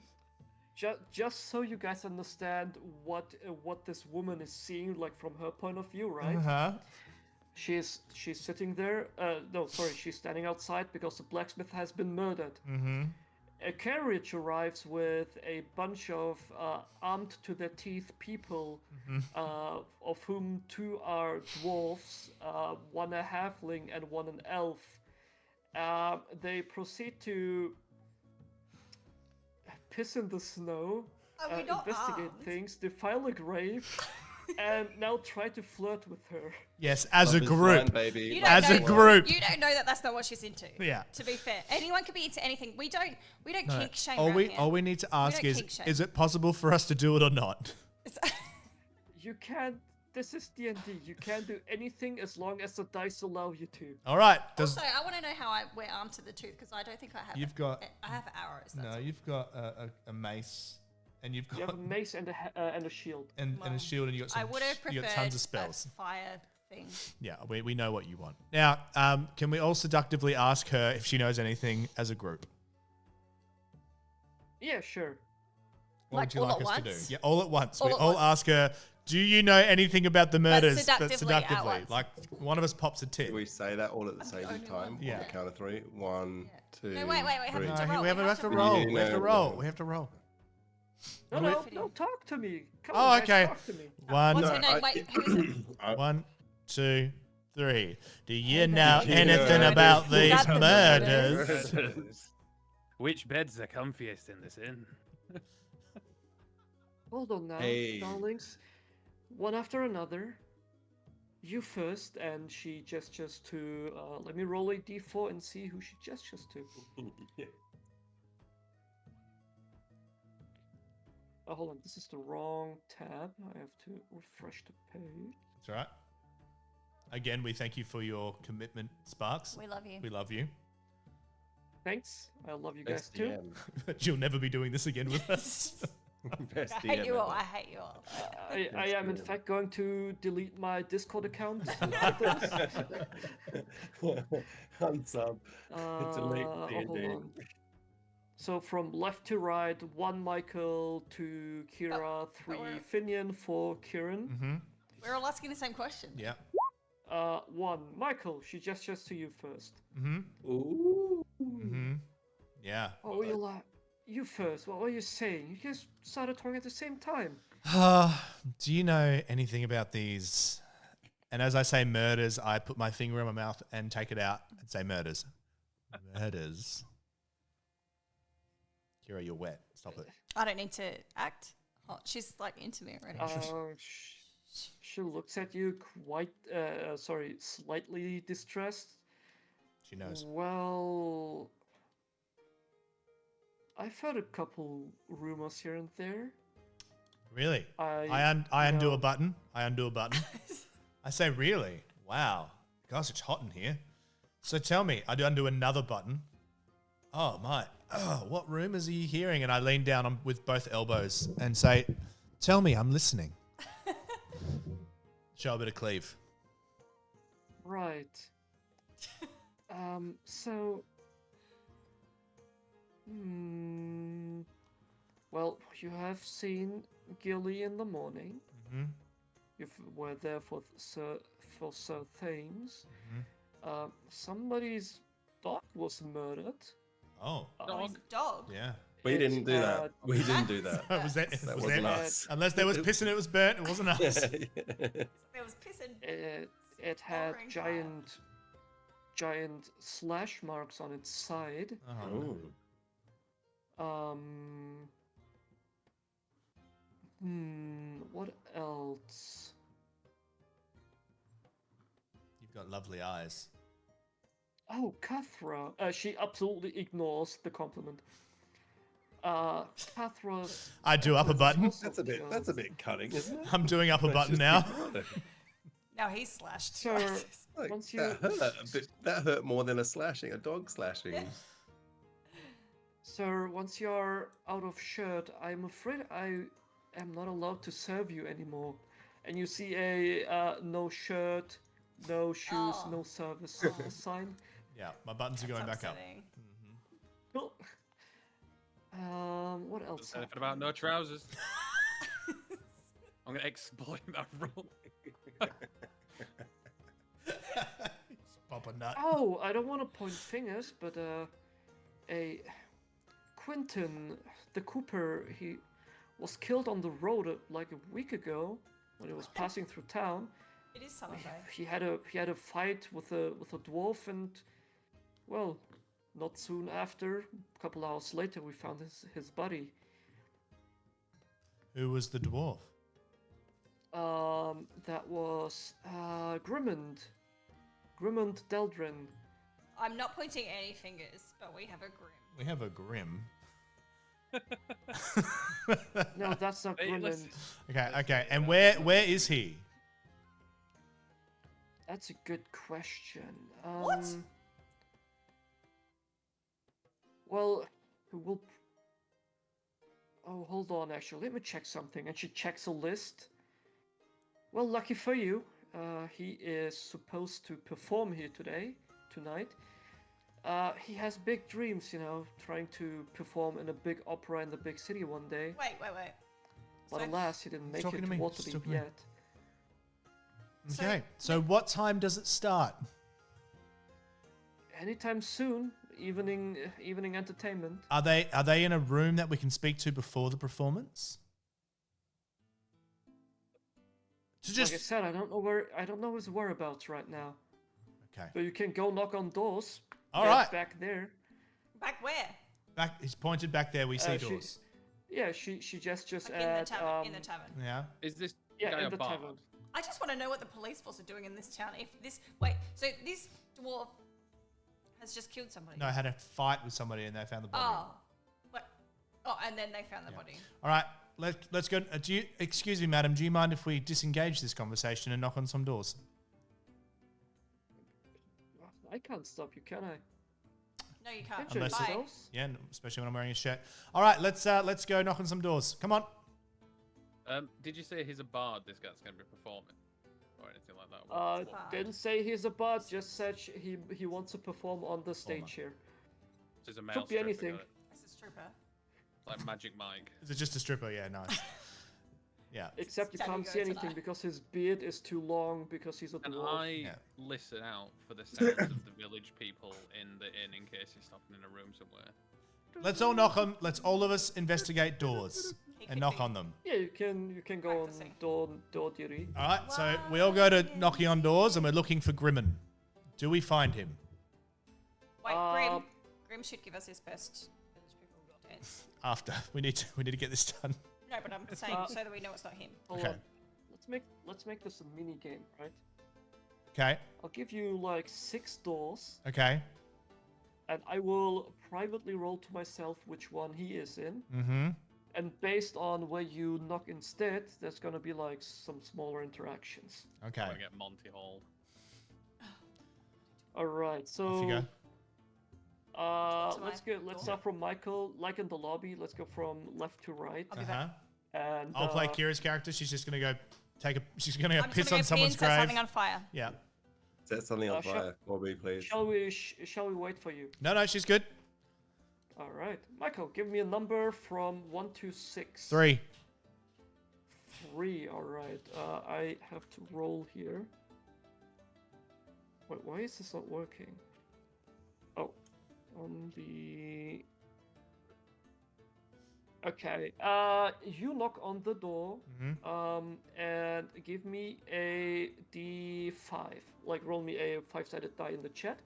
Just so you guys understand what this woman is seeing, like from her point of view, right? Uh-huh. She's sitting there. She's standing outside because the blacksmith has been murdered. Mm-hmm. A carriage arrives with a bunch of armed to their teeth people, of whom 2 are dwarves, 1 a halfling, and 1 an elf. They proceed to piss in the snow, investigate things, defile a grave, and now try to flirt with her. Yes, as a group. Baby. As a group. You don't know that that's not what she's into. Yeah. To be fair, anyone can be into anything. We don't kink shame all around we here. all we need to ask don't kink shame. is it possible for us to do it or not? You can't. This is D&D. You can't do anything as long as the dice allow you to. All right. Also, I want to know how I wear armed to the tooth because I don't think I have. I have arrows. No, you've got a mace, and you've got a mace and a shield. And a shield, and you got you got tons of spells. Fire thing. Yeah, we know what you want. Now, can we all seductively ask her if she knows anything as a group? Yeah, sure. What would you all like at us to once? do? Yeah, all at once. All we at all once. ask her, do you know anything about the murders? seductively at once. Like one of us pops a tip. Do we say that all at the same time? Yeah. On the count of 3. 1, 2. No, wait. three. We have to roll. We have to roll. We have to roll. No, talk to me. Come Oh, on, okay. guys, talk to me. What's her name? Wait, who is it? 1, 2, 3. Do you know anything about these Got the murders? Which bed's the comfiest in this inn? Hold on now, Hey. darlings. One after another. You first, and she gestures to. Let me roll a d4 and see who she gestures to. Oh, hold on, this is the wrong tab. I have to refresh the page. That's all right. Again, we thank you for your commitment, Sparks. We love you. We love you. Thanks. I love you guys Best too. DM. But you'll never be doing this again with us. Best I hate DM you all. ever. I hate you all. I am in fact going to delete my Discord account. Unsub. Delete Hold D&D. on. So from left to right, 1 Michael, 2 Kira, 3 Finian, 4 Kieran. Mm-hmm. We're all asking the same question. Yeah. 1 Michael, she gestures to you first. Mm-hmm. Ooh. Mm-hmm. Yeah. Oh, you like you first. What were you saying? You guys started talking at the same time. Do you know anything about these? And as I say murders, I put my finger in my mouth and take it out and say murders. Murders. Kira, you're wet. Stop it. I don't need to act. Oh, she's like into me already. She looks at you quite, slightly distressed. She knows. Well, I've heard a couple rumors here and there. Really? I undo a button. I undo a button. I say, really? Wow. Gosh, it's hot in here. So tell me, I do undo another button. Oh, my. Oh, what rumors are you hearing? And I lean down with both elbows and say, tell me, I'm listening. Show a bit of cleave. Right. So... Well, you have seen Gilly in the morning. Mm-hmm. You were there for Sir Thames. Mm-hmm. Somebody's dog was murdered. Oh. Dog? Yeah. We didn't do that. We didn't do that. Was that wasn't us. Unless there was piss and it was burnt, it wasn't us. There was piss and... It had giant slash marks on its side. Oh. What else? You've got lovely eyes. Oh, Cathra. She absolutely ignores the compliment. Cathra's... I do up a button. That's a bit cutting, isn't it? I'm doing up a button now. Now he's slashed. So, Like, once you... that hurt more than a slashing, a dog slashing. Yeah. Sir, once you're out of shirt, I'm afraid I am not allowed to serve you anymore. And you see a no shirt, no shoes, no service sign. Yeah, my buttons are going back up. Cool. What else? Anything about no trousers? I'm gonna exploit that rule. Pop a nut. Oh, I don't want to point fingers, but a Quentin, the Cooper, he was killed on the road like a week ago when he was passing through town. It is summer, though. He had a fight with a dwarf, and well, not soon after, a couple hours later, we found his body. Who was the dwarf? That was Grimmond Deldrin. I'm not pointing any fingers, but we have a grim. We have a Grim. No, that's not Grimmond. Okay. And where is he? That's a good question. What? Well, we'll... Oh, hold on, actually. Let me check something. And she checks a list. Well, lucky for you, he is supposed to perform here tonight. He has big dreams, trying to perform in a big opera in the big city one day. Wait. But alas, he didn't make it to Waterdeep yet. Okay, so what time does it start? Anytime soon. Evening entertainment. Are they in a room that we can speak to before the performance? Like I said, I don't know his whereabouts right now. Okay. But you can go knock on doors. All right. Back there. Back where? Back. He's pointed back there. We see doors. She just like in the tavern. Yeah. Is this guy a in the bard? tavern. I just want to know what the police force are doing in this town. So this dwarf has just killed somebody. No, I had a fight with somebody and they found the body. And then they found the body. All right. Let's go. Excuse me, madam. Do you mind if we disengage this conversation and knock on some doors? I can't stop you, can I? No, you can't. Yeah, especially when I'm wearing a shirt. All right, let's go knock on some doors. Come on. Did you say he's a bard? This guy's going to be performing, or anything like that? Didn't say he's a bard. Just said he wants to perform on the stage here. Is a male Could be anything. It's a stripper. Like Magic Mike. Is it just a stripper? Yeah, nice. Yeah. Except you can't see anything because his beard is too long because he's a dwarf. And I listen out for the sounds of the village people in the inn in case he's stopping in a room somewhere. Let's all knock on. Let's all of us investigate doors and knock on them. Yeah, you can go on door duty. All right, so we all go to knocking on doors and we're looking for Grimmin. Do we find him? Wait, Grim should give us his best village people dance. After we need to get this done. No, but I'm saying so that we know it's not him. Okay. Let's make this a mini game, right? Okay. I'll give you like 6 doors. Okay. And I will privately roll to myself which one he is in. Mm-hmm. And based on where you knock instead, there's gonna be like some smaller interactions. Okay. I'm gonna get Monty Hall. All right, so Off you go. Let's start from Michael. Like in the lobby, let's go from left to right. And I'll play Kira's character. She's just gonna go She's gonna go piss on piss someone's grave. Set something on fire. Yeah. Set something on fire for me, please. Shall we wait for you? No, she's good. All right, Michael, give me a number from 1 to 6. 3. 3. All right. I have to roll here. Wait, why is this not working? Oh, on the. Okay. You knock on the door. And give me a D5. Like, roll me a 5-sided die in the chat.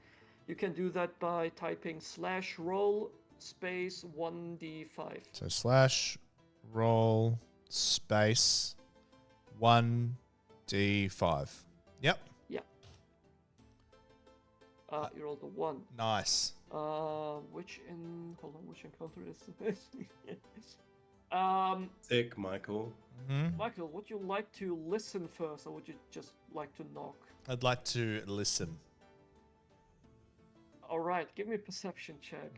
You can do that by typing /roll space 1d5. So /roll space 1d5. Yep. Yeah. You rolled a 1. Nice. Which encounter is this? Sick, Michael. Michael, would you like to listen first, or would you just like to knock? I'd like to listen. All right, give me a perception check.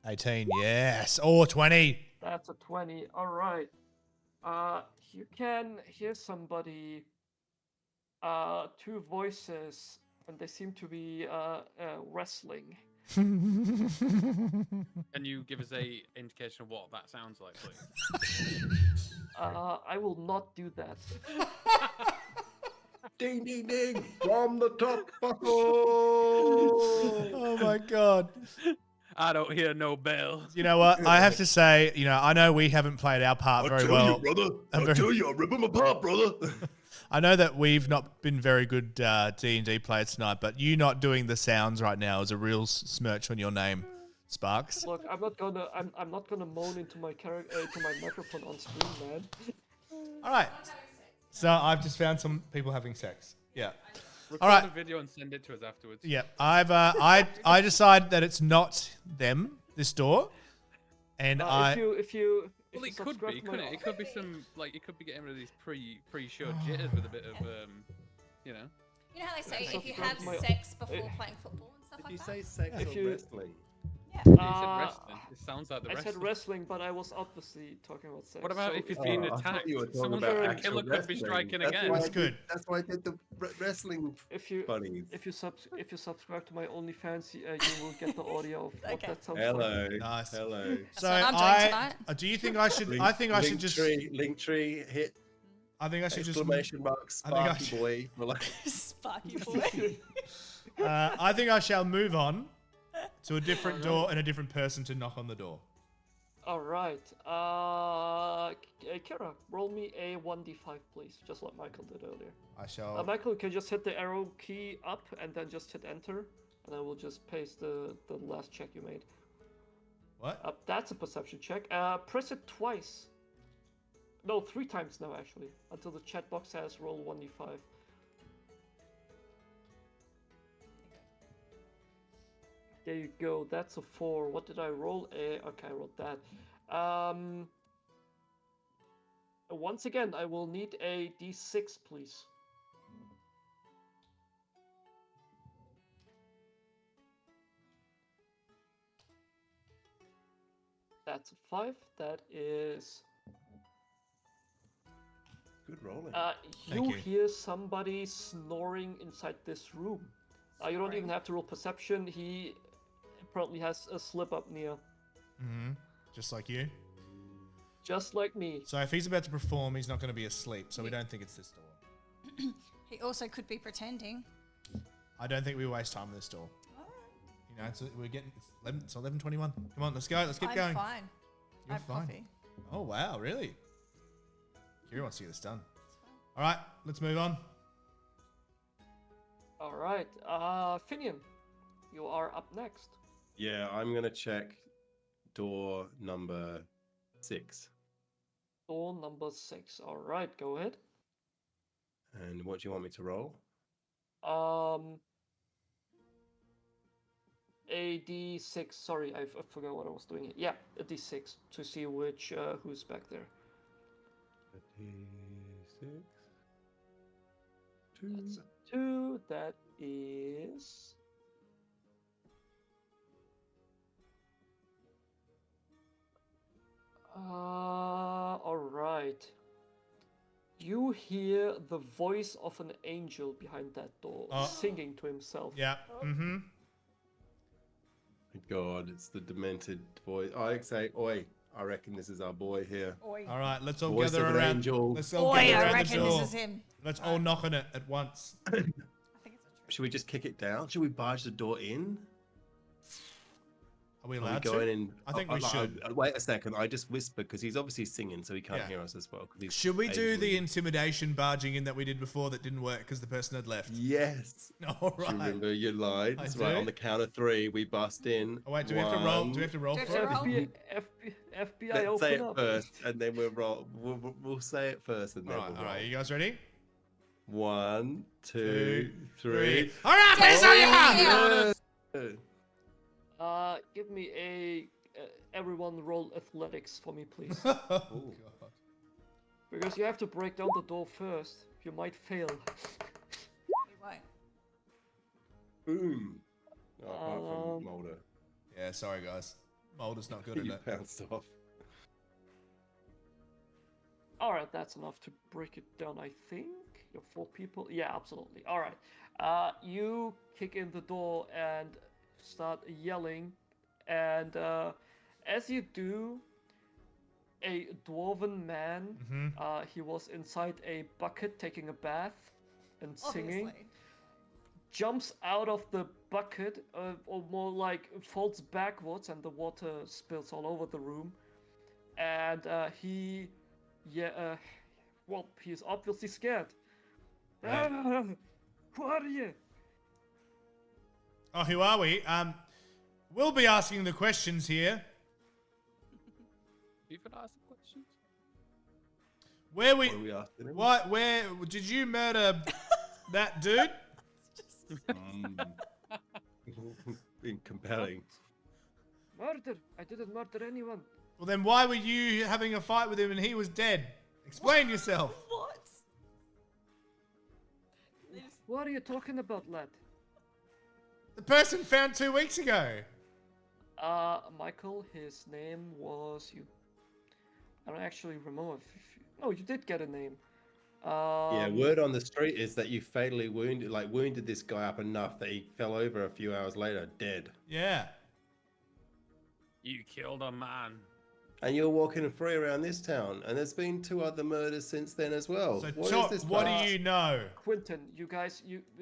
18, yes. Oh, 20. That's a 20. All right. You can hear somebody, 2 voices, and they seem to be wrestling. Can you give us a indication of what that sounds like, please? I will not do that. Ding, ding, ding! From the top buckle! Oh my god. I don't hear no bells. You know what? I have to say, I know we haven't played our part very well. I tell you, I rip them apart, brother. I know that we've not been very good D&D players tonight, but you not doing the sounds right now is a real smirch on your name, Sparks. Look, I'm not gonna moan into my to my microphone on screen, man. All right. So I've just found some people having sex. Yeah. Record All right. the video and send it to us afterwards. Yeah. I decided that it's not them, this door, and if you Well, it could be, couldn't it? It could be some, like, it could be getting rid of these pre-show jitters with a bit of, You know how they say if you subscribe have to my- sex before playing football and stuff Did you like say that? sex If or you- wrestling? You said wrestling. It sounds like the I wrestling. said wrestling, but I was obviously talking about sex. What about so if you're being I thought attacked? you were talking Someone, about a actual killer could be wrestling. striking That's again. why I That's did- good. That's why I did the wrestling if you bunnies. if you subscribe to my OnlyFans, you will get the audio of what Okay. that sounds like. Hello. Nice. Hello. So what I'm doing tonight. do you think I should? I think I should just. Linktree hit I think I should just. exclamation mark I think I Sparky should- boy. For like, Sparky boy. I think I shall move on to a different door and a different person to knock on the door. All right. Kira, roll me a 1d5, please, just like Michael did earlier. I shall. Michael, you can just hit the arrow key up and then just hit enter, and I will just paste the last check you made. What? That's a perception check. Press it twice. No, 3 times now, actually, until the chat box says roll 1d5. There you go. That's a 4. What did I roll? Okay, I rolled that. Once again, I will need a d6, please. That's a 5. That is. good rolling. You hear somebody snoring inside this room. You don't even have to roll perception. He apparently has a slip apnea. Just like you. Just like me. So if he's about to perform, he's not going to be asleep. So we don't think it's this door. He also could be pretending. I don't think we waste time with this door. You know, we're getting it's 11:21. Come on, let's go. Let's keep going. I'm fine. You're I have fine. coffee. Oh wow, really? Kira wants to get this done. All right, let's move on. All right. Finian, you are up next. Yeah, I'm gonna check door number 6. Door number 6. All right, go ahead. And what do you want me to roll? A d6. Sorry, I forgot what I was doing. Yeah, a d6 to see which who's back there. D6. 2. That's a 2. That is. All right. You hear the voice of an angel behind that door, singing to himself. Yeah. Mm-hmm. God, it's the demented voice. I say, oi, I reckon this is our boy here. Oi. All right, let's all Voice gather of an around. angel. Let's all Oi, gather I around the reckon door. this is him. Let's all knock on it at once. I think it's a trick. Should we just kick it down? Should we barge the door in? Are we Are we allowed going to? in? I think we should. Wait a second. I just whispered because he's obviously singing, so he can't Yeah. hear us as well. 'Cause he's Should we do able the to- intimidation barging in that we did before that didn't work because the person had left? Yes. All Do you right. remember your lines? I Right, do. on the count of 3, we bust in. Oh, wait, do we have to roll? Do we have to roll Do we for have to it? roll? FBI, Let's open say it up. first, and then we'll roll. We'll say it first, and then All right, we'll all roll. right. You guys ready? 1, 2, 3. 3. All right, let's go, Yeah. yeah. Give me a everyone roll athletics for me, please. Oh, God. Because you have to break down the door first. You might fail. We won't. Boom. Oh, apart from Mulder. Yeah, sorry, guys. Mulder's not good at You it. bounced off. Alright, that's enough to break it down, I think. You're 4 people. Yeah, absolutely. Alright. You kick in the door and start yelling. And as you do, a dwarven man, he was inside a bucket taking a bath and singing, Obviously. jumps out of the bucket, or more like falls backwards, and the water spills all over the room. And he's obviously scared. Right. Who are you? Oh, who are we? We'll be asking the questions here. You can ask the questions. Where we? What are we asking him? What? Where did you murder that dude? Being compelling. Murder! I didn't murder anyone. Well, then why were you having a fight with him and he was dead? Explain yourself. What? What are you talking about, lad? The person found 2 weeks ago. Michael, his name was you. I don't actually remember no, you did get a name. Yeah, word on the street is that you fatally wounded this guy up enough that he fell over a few hours later, dead. Yeah. You killed a man. And you're walking free around this town, and there's been 2 other murders since then as well. So, What what do you know? Quentin,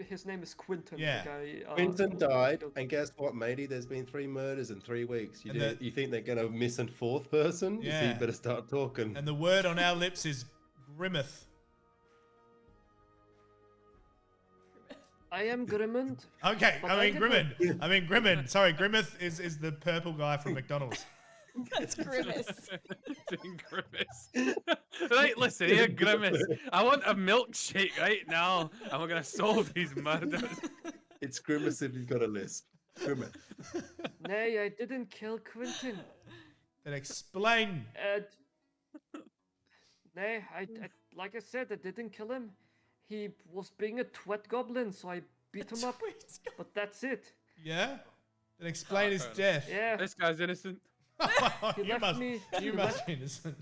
his name is Quentin. Yeah. The guy, Quentin died, and guess what, matey? There's been 3 murders in 3 weeks. You think they're gonna miss a 4th person? Yeah. So you better start talking. And the word on our lips is Grimmeth. I am Grimmond. Okay, But I mean did Grimmond. I mean Grimmond. Sorry, Grimmeth is the purple guy from McDonald's. That's Grimace. Grimace. Right, listen here, Grimace. I want a milkshake right now, and we're gonna solve these murders. It's Grimace if you've got a lisp. Grimace. Nay, I didn't kill Quentin. Then explain. Nay, I like I said, I didn't kill him. He was being a twat goblin, so I beat him up. But that's it. Yeah? Then explain his fair enough. death. Yeah. This guy's innocent. He you left must, me- you he must left- be innocent.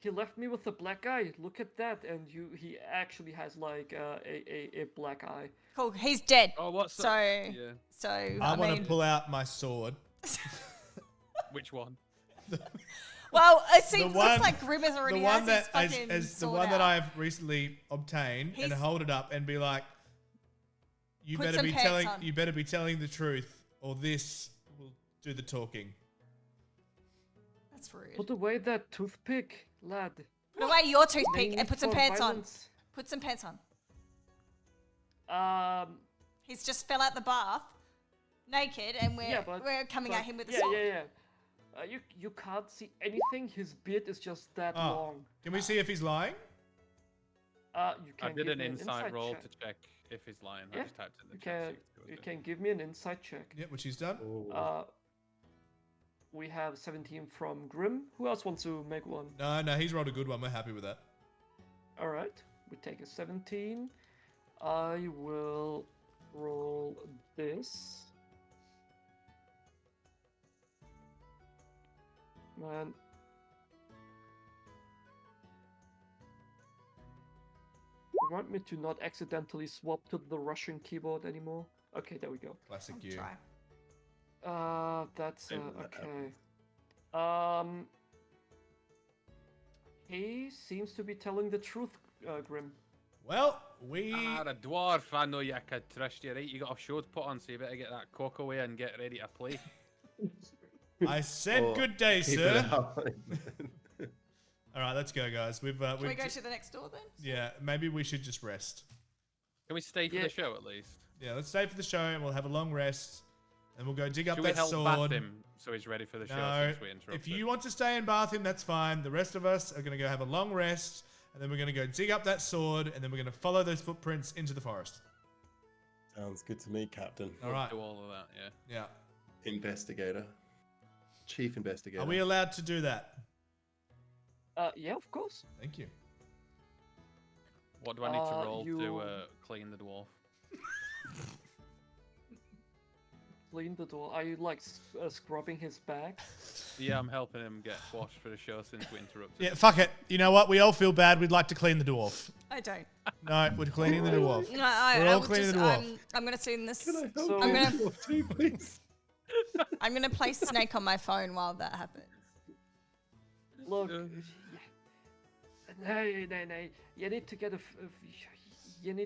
He left me with a black eye. Look at that, and he actually has like a black eye. Cool. He's dead. Oh, what's So, Yeah. so I want to pull out my sword. Which one? Well, it seems The one- looks like Grimace already The one has that his fucking as the sword one that out. I've recently obtained and He's- hold it up and be like, you Put better some be pants telling on. you better be telling the truth or this will do the talking. That's rude. Put away that toothpick, lad. Put away your No toothpick need and put some for pants violence. on. Put some pants on. He's just fell out the bath, naked, and we're coming at him with a sword. Yeah. You can't see anything. His beard is just that long. Can we see if he's lying? You can I did give an me insight roll check. to check if he's lying. I Yeah, just typed in the You chat. can sheet to see what you it can give me an insight check. Yeah, which he's done. We have 17 from Grim. Who else wants to make one? No, he's rolled a good one. We're happy with that. All right, we take a 17. I will roll this. Man. You want me to not accidentally swap to the Russian keyboard anymore? Okay, there we go. Classic I'll you. try. That's Maybe that okay. He seems to be telling the truth, Grim. Well, a dwarf, I know you could trust you, right? You got a show to put on, so you better get that cock away and get ready to play. I said good day, sir. All right, let's go, guys. Can we go to the next door then? Yeah, maybe we should just rest. Can we stay for the show at least? Yeah, let's stay for the show and we'll have a long rest. And we'll go dig up Should that we help sword. bath him so he's ready for the show since we interrupted? If you want to stay and bath him, that's fine. The rest of us are going to go have a long rest. And then we're going to go dig up that sword. And then we're going to follow those footprints into the forest. Sounds good to me, Captain. All right. Do all of that, yeah. Yeah. Investigator. Chief investigator. Are we allowed to do that? Yeah, of course. Thank you. What do I need to roll to clean the dwarf? Clean the door. Are you like scrubbing his back? Yeah, I'm helping him get washed for the show since we interrupted. Yeah, fuck it. You know what? We all feel bad. We'd like to clean the dwarf. I don't. No, we're cleaning the dwarf. No, we're all cleaning the dwarf. I'm going to clean this. Can I help you too, please? I'm going to play Snake on my phone while that happens. Look, no. You need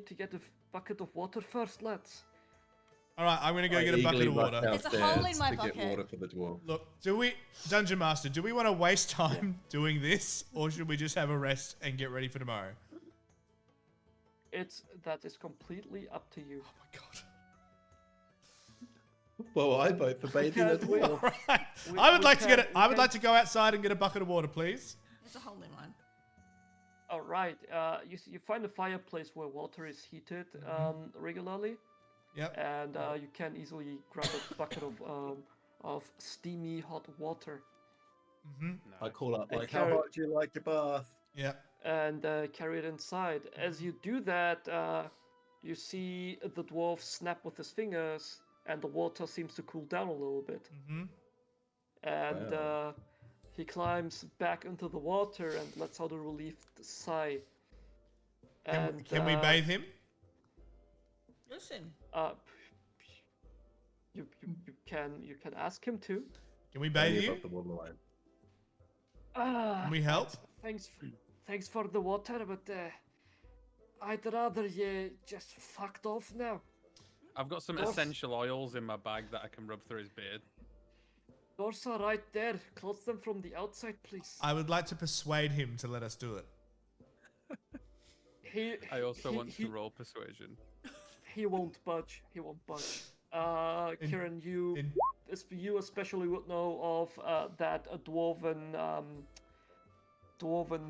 to get a bucket of water first, lads. All right, I'm going to go get a bucket of water. There's a hole in my bucket. Get water for the dwarf. Look, Dungeon Master, do we want to waste time doing this, or should we just have a rest and get ready for tomorrow? That is completely up to you. Oh my god. Well, I vote for bathing the dwarf. Right. I would like to go outside and get a bucket of water, please. There's a hole in one. All right. You find a fireplace where water is heated regularly. Yep. And you can easily grab a bucket of steamy hot water. Mm-hmm. I call up like, how hot do you like your bath? Yeah. And carry it inside. As you do that, you see the dwarf snap with his fingers, and the water seems to cool down a little bit. Mm-hmm. And he climbs back into the water and lets out a relieved sigh. Can we bathe him? Listen. You can ask him to. Can we bathe you? Can we help? Thanks for the water, but I'd rather you just fucked off now. I've got some essential oils in my bag that I can rub through his beard. Doors are right there. Close them from the outside, please. I would like to persuade him to let us do it. I also want to roll persuasion. He won't budge. Kieran, you especially would know of that dwarven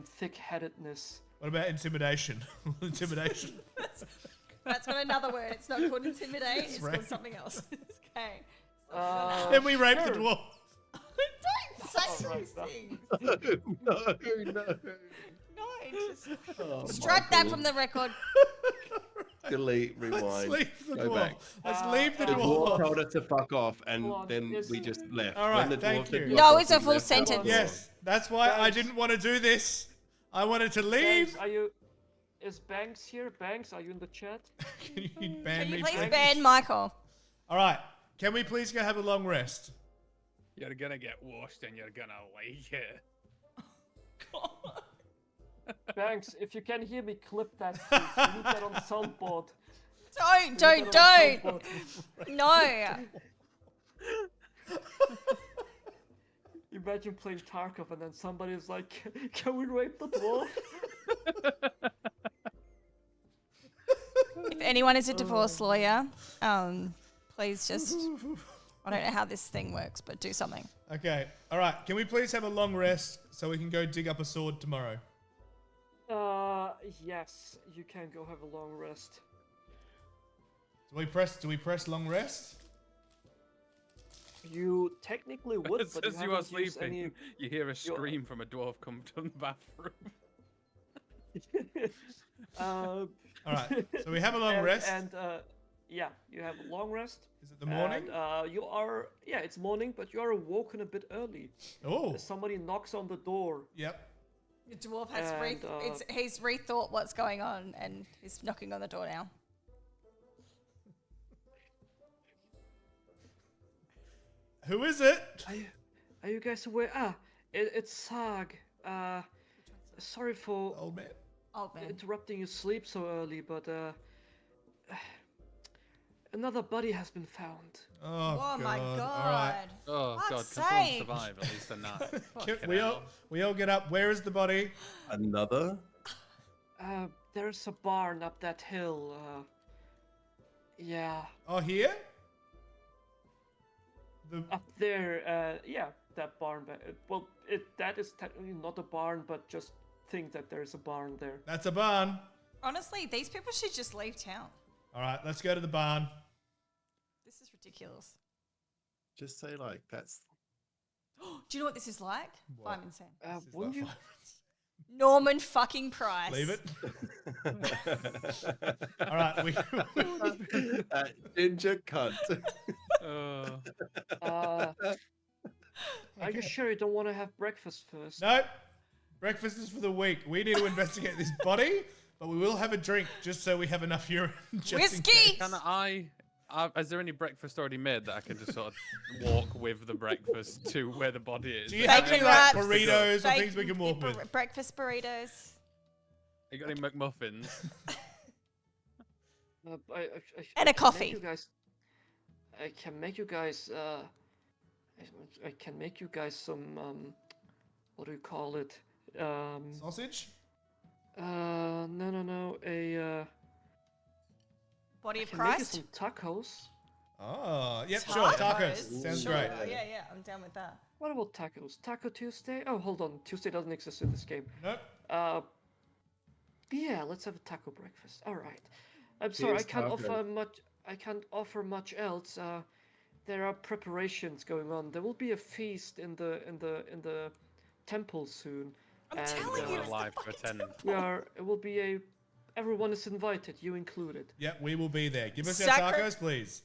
thick-headedness. What about intimidation? Intimidation. That's got another word. It's not called intimidate. It's called something else. Okay. Then we rape the dwarf. Don't say these things. No. No, strike that from the record. Delete, rewind. Let's leave the go dwarf. back. Let's leave the The dwarf. dwarf told us to fuck off, and then we just left. All right, when the thank dwarf said you. fuck No, off, it's a we full left. sentence. Yes, that's why I didn't want to do this. I wanted to leave. Banks, is Banks here? Banks, are you in the chat? Can you ban me, Please Banks? ban Michael. All right, can we please go have a long rest? You're gonna get washed and you're gonna like it. Banks, if you can hear me, clip that, please. We need that on the soundboard. Don't. No. Imagine playing Tarkov and then somebody's like, can we rape the dwarf? If anyone is a divorce lawyer, please just... I don't know how this thing works, but do something. Okay, all right. Can we please have a long rest so we can go dig up a sword tomorrow? Yes, you can go have a long rest. Do we press long rest? You technically would, but as you are sleeping, you hear a scream from a dwarf come from the bathroom. All right, so we have a long rest. And yeah, you have a long rest. Is it the morning? And it's morning, but you are awoken a bit early. Oh. Somebody knocks on the door. Yep. The dwarf has he's rethought what's going on and he's knocking on the door now. Who is it? Are you guys aware? It's Sag. Sorry for Old man. interrupting your sleep so early, but another body has been found. Oh, my God. god. All right. Oh God, Fuck's can someone sake. survive at least a night? We all get up. Where is the body? Another? There's a barn up that hill. Yeah. Oh, here? Up there, yeah, that barn. Well, that is technically not a barn, but just think that there's a barn there. That's a barn. Honestly, these people should just leave town. All right, let's go to the barn. This is ridiculous. Just say like that's. Do you know what this is like? What? I'm insane. Wouldn't you? Norman fucking Price. Leave it. All right, That ginger cunt. Are you sure you don't want to have breakfast first? No, breakfast is for the week. We need to investigate this body, but we will have a drink just so we have enough urine. Whiskey! Can is there any breakfast already made that I can just sort of walk with the breakfast to where the body is? Do you have any Bacon like wraps, burritos or things we can walk with? Breakfast burritos. You got any McMuffins? And a coffee. I can make you guys. I can make you guys some. What do you call it? Sausage? No. Body of I can make you Christ. some tacos. Oh, yep, sure. Tacos. Sounds Sure. great. Yeah, I'm down with that. What about tacos? Taco Tuesday? Oh, hold on. Tuesday doesn't exist in this game. Nope. Yeah, let's have a taco breakfast. All right. I'm sorry, I can't offer much. I can't offer much else. There are preparations going on. There will be a feast in the temple soon. I'm telling you, it's alive the for fucking 10. It will be a. Everyone is invited, you included. Yep, we will be there. Give us our tacos, please.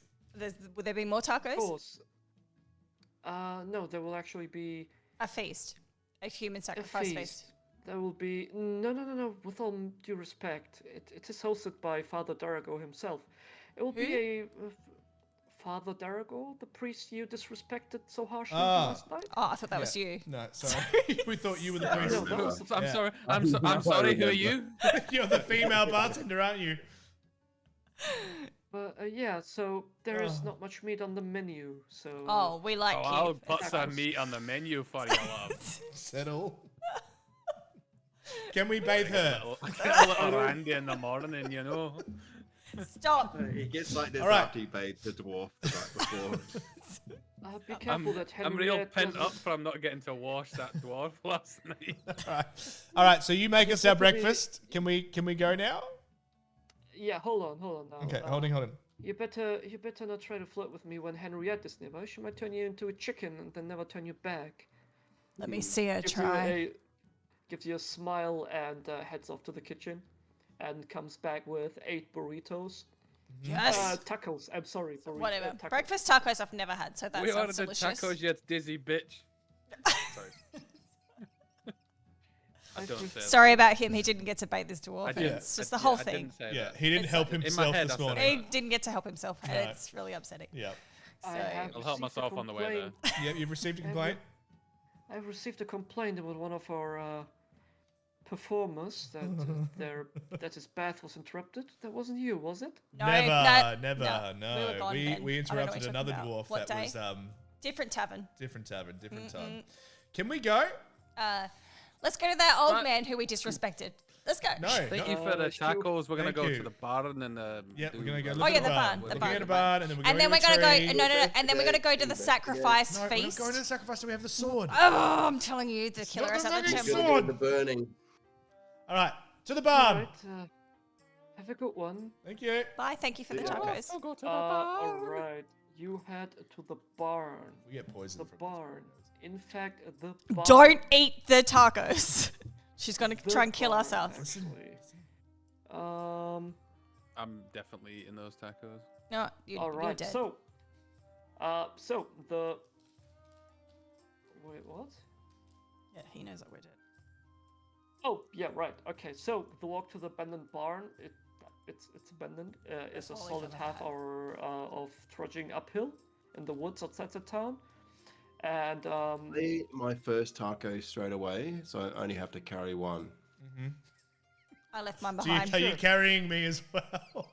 Would there be more tacos? Of course. No, there will actually be a feast. A human a sacrifice feast. feast. There will be no. With all due respect, it is hosted by Father Darago himself. It will be a Father Darago, the priest you disrespected so harshly last night. Oh, I thought that was you. No, sorry. We thought you were the priest. No, that was the I'm sorry. I'm sorry. Who are you? You're the female bartender, aren't you? Yeah, so there is not much meat on the menu, so... Oh, we like you. I'll put some meat on the menu for you, love. Settle. Can we bathe her? Get a little Randy in the morning, you know. Stop. He gets like this All right. after he bathed the dwarf the night before. Be careful that I'm real Henriette pent doesn't- up from not getting to wash that dwarf last night. All right. So you make us our breakfast. Can we go now? Yeah, hold on now. Okay, hold on. You better not try to flirt with me when Henriette is nearby. She might turn you into a chicken and then never turn you back. Let me see her Gives try. Gives you a smile and heads off to the kitchen, and comes back with 8 burritos. Yes. Tacos. I'm sorry. Whatever. Tacos. Breakfast tacos I've never had, so that We sounds ordered delicious. tacos, you dizzy bitch. Sorry. I don't say that. Sorry about him. He didn't get to bait this dwarf. I did. It's just the whole I thing. didn't say Yeah, that. he didn't help in my himself head, this I said morning. He didn't get to help himself. No. It's really upsetting. Yeah. So, I have I'll help received a myself on the way there. complaint. Yeah, you've received a complaint? I've received a complaint about one of our performers that his bath was interrupted. That wasn't you, was it? no, Never. no. We were gone then. We I don't know what interrupted you're another talking about. dwarf What that day? was Different tavern. different tavern, different time. Can we go? Let's go to that old man who we disrespected. Let's go. No. Thank you for the let's do- tacos. We're gonna Thank go you. to the barn and Yeah, we're gonna go Oh, look yeah, at the the barn. barn, We're the looking at a barn. barn, and then we're going And then to we're a gonna tree. go. No. And then we're gonna go to the sacrifice No, we're not feast. going to the sacrifice. So we have the sword. Oh, I'm telling you, the killer not is the at the fucking temple. sword. The burning. All right, to the barn. Alright, have a good one. Thank you. Bye. Thank you for the Yeah. tacos. I'll go to the barn. Alright. You head to the barn. We get poisoned The from barn. In fact, the barn. Don't eat the tacos. She's gonna The try and kill barn, ourselves. Actually. I'm definitely eating those tacos. No, you're Alright, dead. so the wait, what? Yeah, he knows that we're dead. Oh, yeah, right. Okay, so the walk to the abandoned barn, it's abandoned. Is a all we've solid ever half had. hour of trudging uphill in the woods outside the town, And I eat my first taco straight away, so I only have to carry one. Mm-hmm. I left mine So behind. you're carrying me as well.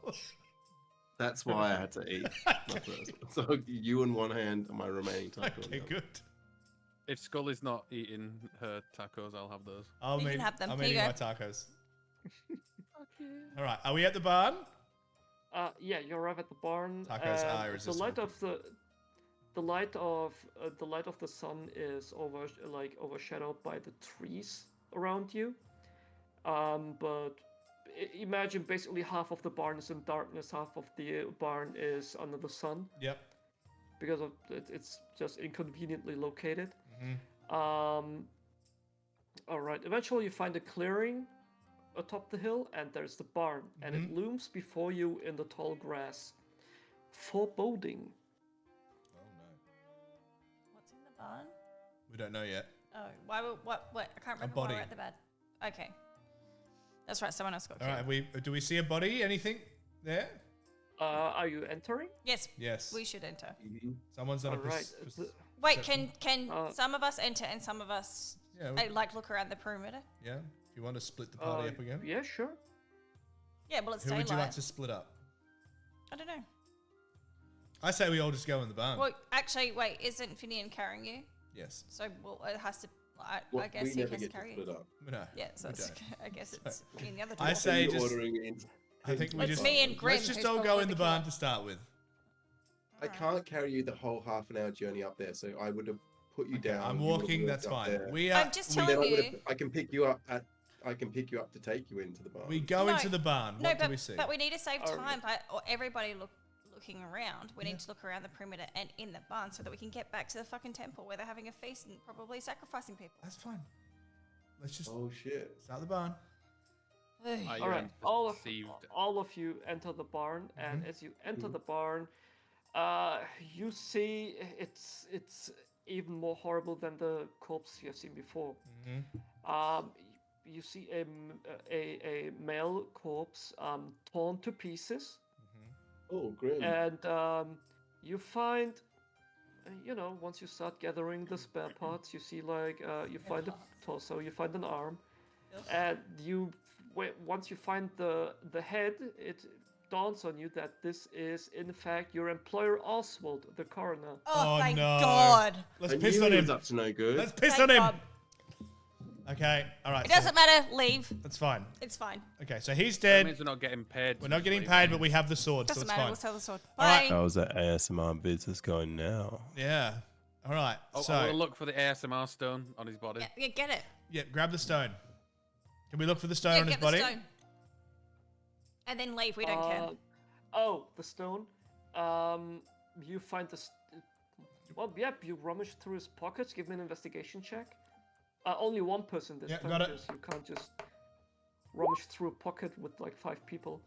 That's why I had to eat my first one. So you in one hand and my remaining taco. Okay, good. If Skull is not eating her tacos, I'll have those. You can have them. I'm Here you eating go. my tacos. All right, are we at the barn? Yeah, you arrive at the barn. Tacos are The irresistible. light of the sun is overshadowed by the trees around you. But imagine basically half of the barn is in darkness, half of the barn is under the sun. Yep. Because of it's just inconveniently located. Mm-hmm. All right. Eventually, you find a clearing atop the hill, and there's the barn, and it looms before you in the tall grass. Foreboding. Oh no. What's in the barn? We don't know yet. Oh, why? What? I can't remember why we're at the bed. Okay. That's right. Someone else got killed. All right. Do we see a body? Anything there? Are you entering? Yes. Yes. We should enter. Mm-hmm. Someone's on All right. Wait, can some of us enter and some of us look around the perimeter? Yeah. If you want to split the party up again. Yeah, sure. Yeah, well, it's Who daylight. would you like to split up? I don't know. I say we all just go in the barn. Well, actually, wait, isn't Finian carrying you? Yes. So, it has to. I guess we he never has to get to carry split you. up. No. Yeah, so I guess it's me and the other two. I say You're just. ordering in. I think we It's just. me and Grim Let's just who's all go probably in the the barn killer. to start with. I can't carry you the whole half-an-hour journey up there, so I would have put you down. I'm you would have walking. walked That's up fine. there. We I'm just Then telling you. I can pick you up at. I can pick you up to take you into the barn. We go No, into the barn. No, What do we see? but we need to save Oh, time by everybody looking around. We need to look around the perimeter and in the barn so that we can get back to the fucking temple where they're having a feast and probably sacrificing people. That's fine. Let's just Oh shit! start the barn. All right, all of you enter the barn, and as you enter the barn, you see it's even more horrible than the corpse you have seen before. You see a male corpse torn to pieces, Oh, grim. and you find, once you start gathering the spare parts, you see you find a torso, you find an arm, and once you find the head, it dawns on you that this is in fact your employer Oswald, the coroner. Oh, thank no. God. Let's I piss knew on he him. was up to no good. Let's piss Thank on him. God. Okay. All right. It doesn't matter. Leave. That's fine. It's fine. Okay. So he's That dead. means we're not getting paid. We're not getting paid, but we have the sword, so Doesn't it's matter. fine. We'll sell the sword. All right. Bye. How's that ASMR business going now? Yeah. All right. I'll So look for the ASMR stone on his body. Yeah, get it. yeah, grab the stone. Can we look for the stone Yeah, on his get body? the stone. And then leave. We don't care. Oh, the stone. You find you rummage through his pockets. Give me an investigation check. Only one person this time, got it. because you can't just rummage through a pocket with like 5 people.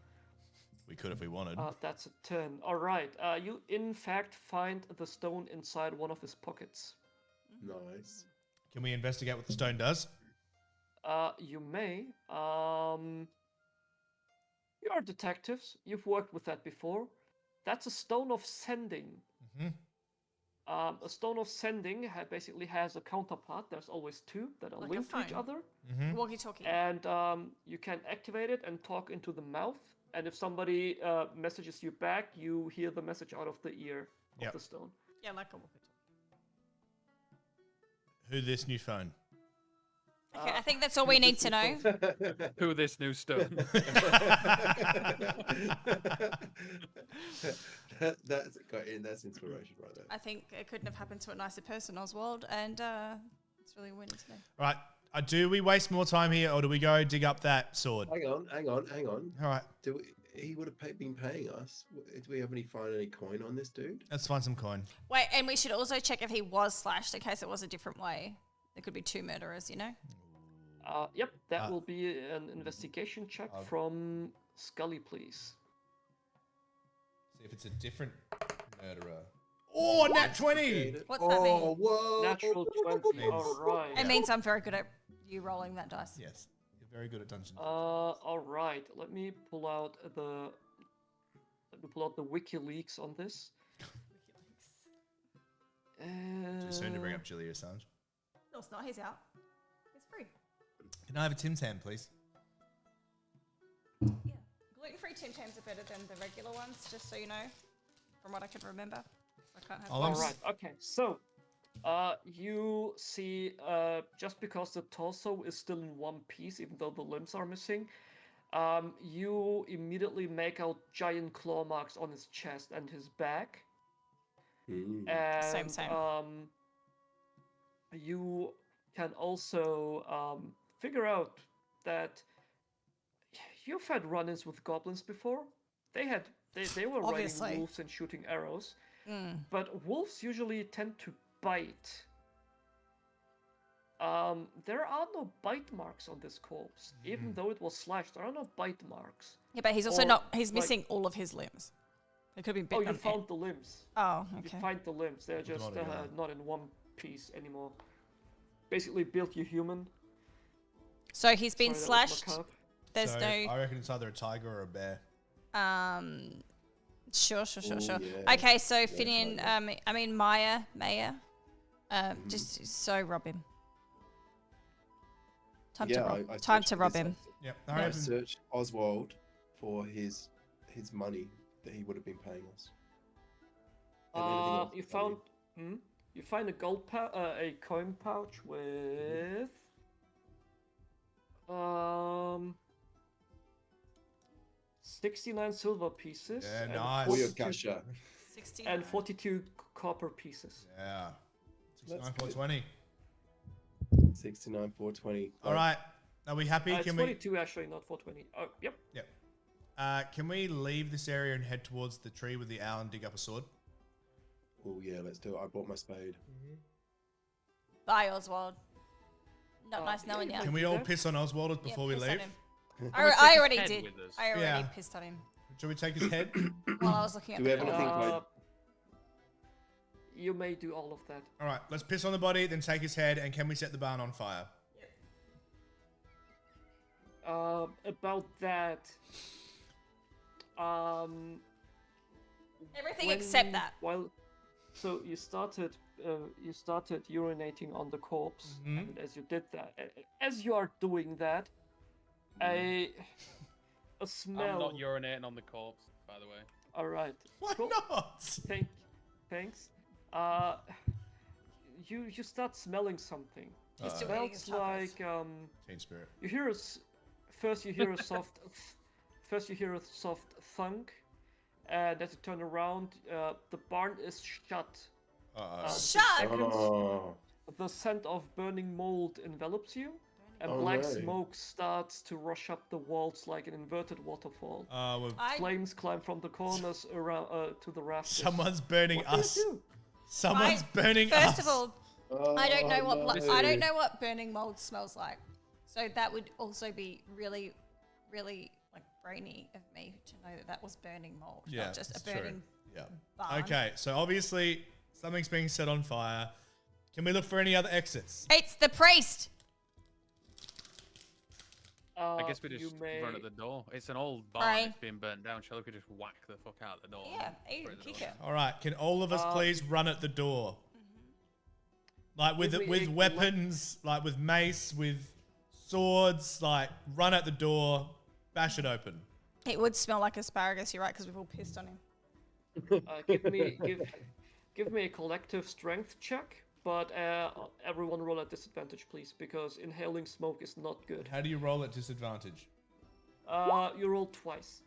We could if we wanted. That's a 10. All right. You in fact find the stone inside one of his pockets. Nice. Can we investigate what the stone does? You may. You are detectives. You've worked with that before. That's a stone of sending. Mm-hmm. A stone of sending basically has a counterpart. There's always 2 that are Like a linked to each phone. other. Mm-hmm. Walkie-talkie. And you can activate it and talk into the mouth. And if somebody messages you back, you hear the message out of the ear of the stone. Yeah, like a walkie-talkie. Who this new phone? Okay, I think that's all we need to know. Who this new stone? That's inspiration right there. I think it couldn't have happened to a nicer person, Oswald, and it's really winning today. Right. Do we waste more time here, or do we go dig up that sword? Hang on. All right. He would have been paying us. Do we have find any coin on this dude? Let's find some coin. Wait, and we should also check if he was slashed in case it was a different way. There could be 2 murderers, you know? Yep, that will be an investigation check from Scully, please. See if it's a different murderer. Oh, nat 20! What's that mean? Whoa! Natural 20. All right. It means I'm very good at you rolling that dice. Yes. You're very good at dungeons. All right. Let me pull out the WikiLeaks on this. Too soon to bring up Julia Assange. No, it's not. He's out. He's free. Can I have a Tim Tam, please? Yeah. Gluten-free Tim Tams are better than the regular ones, just so you know, from what I can remember. I can't have all right. Okay. So, you see, just because the torso is still in one piece, even though the limbs are missing, you immediately make out giant claw marks on his chest and his back. And Same. you can also figure out that you've had run-ins with goblins before. They were riding wolves and shooting arrows, but wolves usually tend to bite. There are no bite marks on this corpse, even though it was slashed. There are no bite marks. Yeah, but he's also he's missing all of his limbs. They could have been bitten. Oh, you found the limbs. Oh, okay. You find the limbs. They're just not in one piece anymore. Basically built you human. So he's been slashed. There's no. I reckon it's either a tiger or a bear. Sure. Yeah. Okay, so Finian, Maya, just so rob him. Time to rob him. Yep. I searched Oswald for his money that he would have been paying us. You find a a coin pouch with 69 silver pieces. Yeah, nice. For your kasha. And 42 copper pieces. Yeah. 69,420. 69,420. All right. Are we happy? It's 42 actually, not 420. Oh, yep. Can we leave this area and head towards the tree with the owl and dig up a sword? Oh yeah, let's do it. I bought my spade. Bye, Oswald. Not nice knowing you. Can we all piss on Oswald before we leave? I already did. I already pissed on him. Should we take his head? While I was looking at Do we have anything you may do all of that. All right, let's piss on the body, then take his head, and can we set the barn on fire? About that. Everything except that. So you started urinating on the corpse, and as you did that, as you are doing that, a smell. I'm not urinating on the corpse, by the way. All right. Why not? Thanks. You start smelling something. It smells like Teen Spirit. You hear first you hear a soft thunk, and as you turn around, the barn is shut. Shut. The scent of burning mold envelops you, and black smoke starts to rush up the walls like an inverted waterfall. Flames climb from the corners around to the rafters. Someone's burning us. Someone's burning us. First of all, I don't know what burning mold smells like. So that would also be really, really like brainy of me to know that was burning mold, not just a burning barn. Okay, so obviously something's being set on fire. Can we look for any other exits? It's the priest. I guess we just run at the door. It's an old barn. It's being burnt down. Shall we just whack the fuck out the door? Yeah, kick it. All right, can all of us please run at the door? Like with weapons, like with mace, with swords, like run at the door, bash it open. It would smell like asparagus, you're right, because we've all pissed on him. Give me a collective strength check, but everyone roll at disadvantage, please, because inhaling smoke is not good. How do you roll at disadvantage? You roll twice.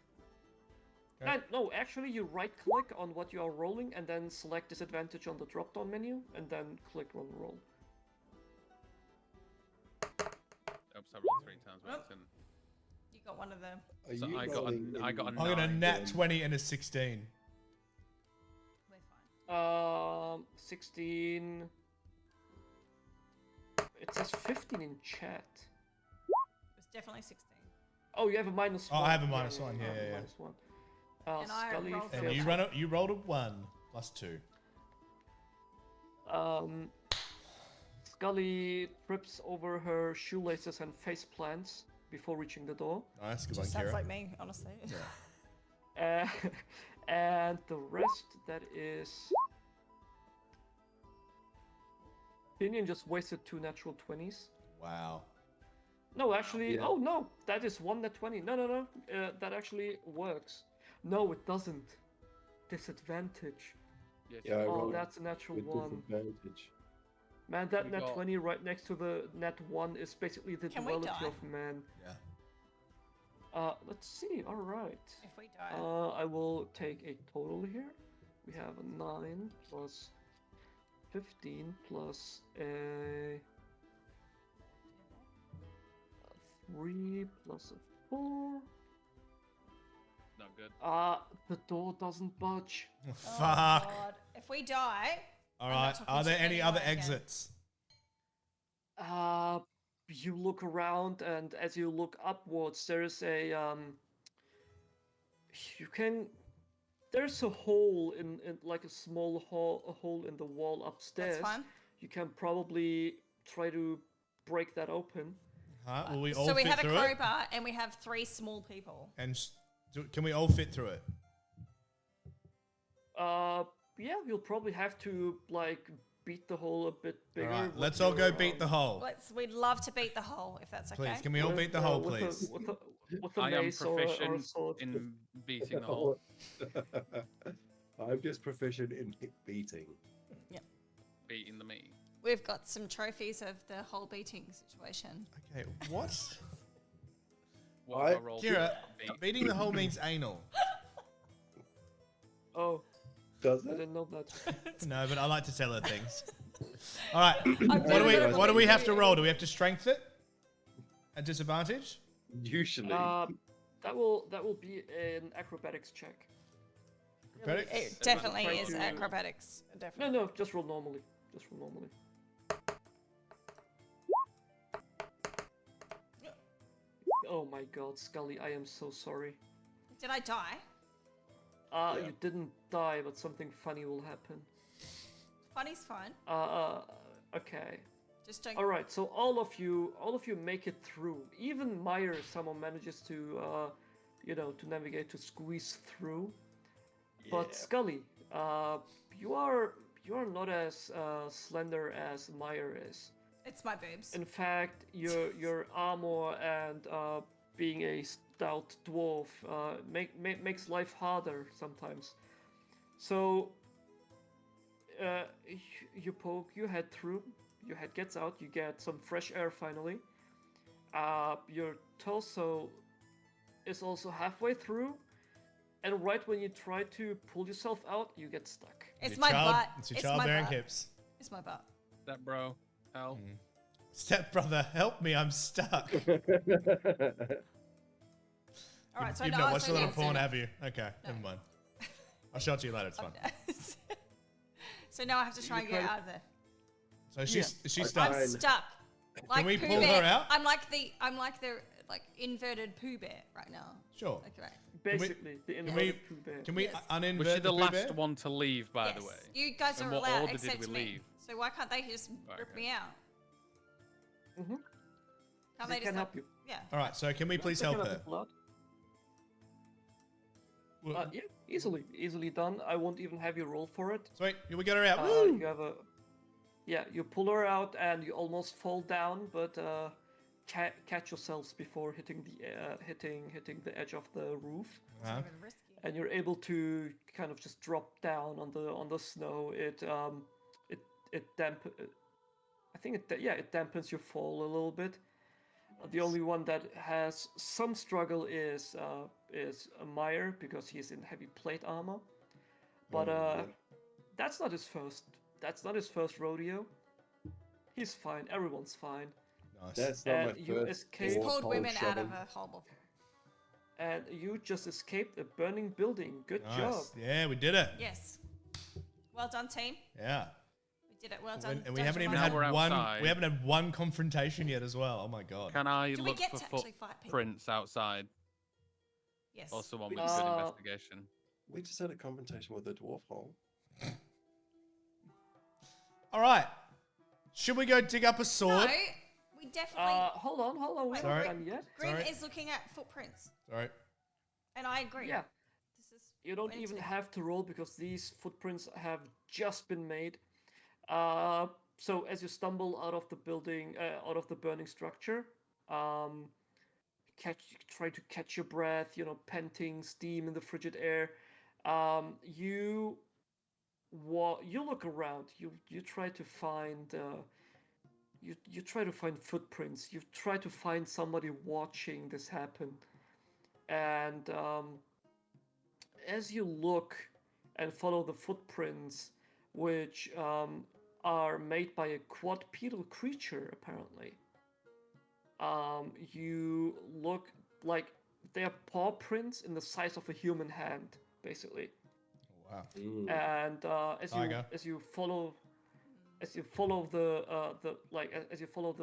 Okay. No, actually, you right-click on what you are rolling, and then select disadvantage on the drop-down menu, and then click on roll. Oops, I rolled 3 times. You got one of them. So I got a 9. I got a nat 20 and a 16. We're fine. 16. It says 15 in chat. It's definitely 16. Oh, you have a -1. Oh, I have a -1. Yeah. -1. And Scully I rolled And you rolled a 1 plus 2. Scully trips over her shoelaces and face plants before reaching the door. Nice, good one, Just sounds Kira. like me, honestly. And the rest, that is Pinion just wasted 2 natural 20s. Wow. No, actually, Yeah. oh no, that is 1 nat 20. No. That actually works. No, it doesn't. Disadvantage. Yes, Yeah, I Oh, rolled that's a natural with 1. disadvantage. Man, that We nat got- 20 right next to the nat 1 is basically the Can we duality die? of man. Yeah. Let's see, alright. If we die. I will take a total here. We have a 9 plus 15 plus a 3 plus a 4. Not good. The door doesn't budge. Oh, Fuck. God. If we die, All I'm not right. talking Are to there any other anyone again. exits? You look around, and as you look upwards, there is a there's a hole in like a small hole in the wall upstairs. That's fine. You can probably try to break that open. Huh? Will we all So we fit have a through it? crowbar and we have 3 small people. And can we all fit through it? Yeah, you'll probably have to like beat the hole a bit bigger. All right. with Let's all go your, beat the hole. We'd love to beat the hole if that's okay. Please, can we all beat the hole, please? With a I am mace or a proficient sword. in beating the hole. I'm just proficient in beating. Beating the meat. We've got some trophies of the hole beating situation. Okay, what? What have I I- rolled? Kira, Beat. beating the hole means anal. Oh, Does I it? didn't know that. No, but I like to tell her things. All right. never What do we have to believed roll? you. Do we have to strength it? At disadvantage? Usually. That will be an acrobatics check. Acrobatics? It definitely Try is to- acrobatics. Definitely. No, just roll normally. Just roll normally. Oh my God, Scully, I am so sorry. Did I die? You didn't die, but something funny will happen. Funny's fine. Okay. Just don't. All right. So all of you make it through. Even Meyer somehow manages to, to navigate to squeeze through. But Scully, you are not as slender as Meyer is. It's my boobs. In fact, your armor and being a stout dwarf makes life harder sometimes. So you poke your head through, your head gets out, you get some fresh air finally. Your torso is also halfway through, and right when you try to pull yourself out, you get stuck. It's my butt. It's your childbearing butt. hips. It's my butt. That bro. Hell. Step brother, help me! I'm stuck. All right, so You've now not I watched a say lot of yes. porn, have you? Okay, never mind. I'll show it to you later. It's fine. So now I have to try and get out of there. So she's I'm stuck. Fine. stuck. Like we Pooh pull Bear. her out? I'm like the like inverted Pooh Bear right now. Sure. Okay, right. Basically, the Can we inverted Pooh Bear. can we Yes. uninvert Was she the Pooh last Bear? one to leave, by the Yes. way? You guys In are what allowed order did except we me. leave? So why can't they just rip Okay. me out? Mm-hmm. Can't They they can just help you. Yeah. All right. So can we please They can help help her? you a lot. Well, Yeah, easily done. I won't even have you roll for it. Sweet. We got her out. Woo! You have you pull her out and you almost fall down, but catch yourselves before hitting the edge of the roof, Uh-huh. It's even risky. and you're able to kind of just drop down on the snow. It dampens your fall a little bit. The only one that has some struggle is Meyer, because he's in heavy plate armor. But that's not his first rodeo. He's fine. Everyone's fine. Nice. That's not my You first. escaped. He's dwarf pulled hole women out shoving. of a hole before. And you just escaped a burning building. Good job. Nice. Yeah, we did it. Yes. Well done, team. Yeah. We did it. Well done. And we haven't even Dungeon had Now we're one. outside. We haven't had one confrontation yet as well. Oh my god. Can I Do we look get for to actually fight people? footprints outside? Yes. Or someone with Uh, good investigation? We just had a confrontation with a dwarf hole. All right. Should we go dig up a sword? No, we definitely. Hold on. We Wait, haven't Sorry. done yet. Grin sorry. is looking at footprints, Sorry. and I agree. Yeah. This is You don't Wednesday. even have to roll because these footprints have just been made. so as you stumble out of the building, out of the burning structure, try to catch your breath, panting, steam in the frigid air. You look around. You try to find. You try to find footprints. You try to find somebody watching this happen, and as you look and follow the footprints, which are made by a quadrupedal creature, apparently. You look like they are paw prints in the size of a human hand, basically. Wow. And as you follow the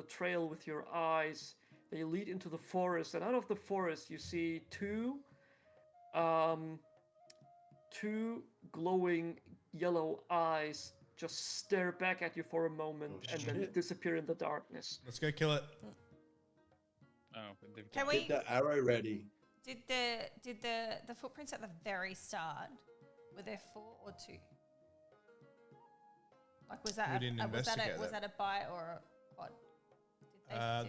trail with your eyes, they lead into the forest, and out of the forest you see two glowing yellow eyes just stare back at you for a moment then disappear in the darkness. Let's go kill it. Can we get the arrow ready? Did the footprints at the very start, were there 4 or 2? Like was that a bite or a quad?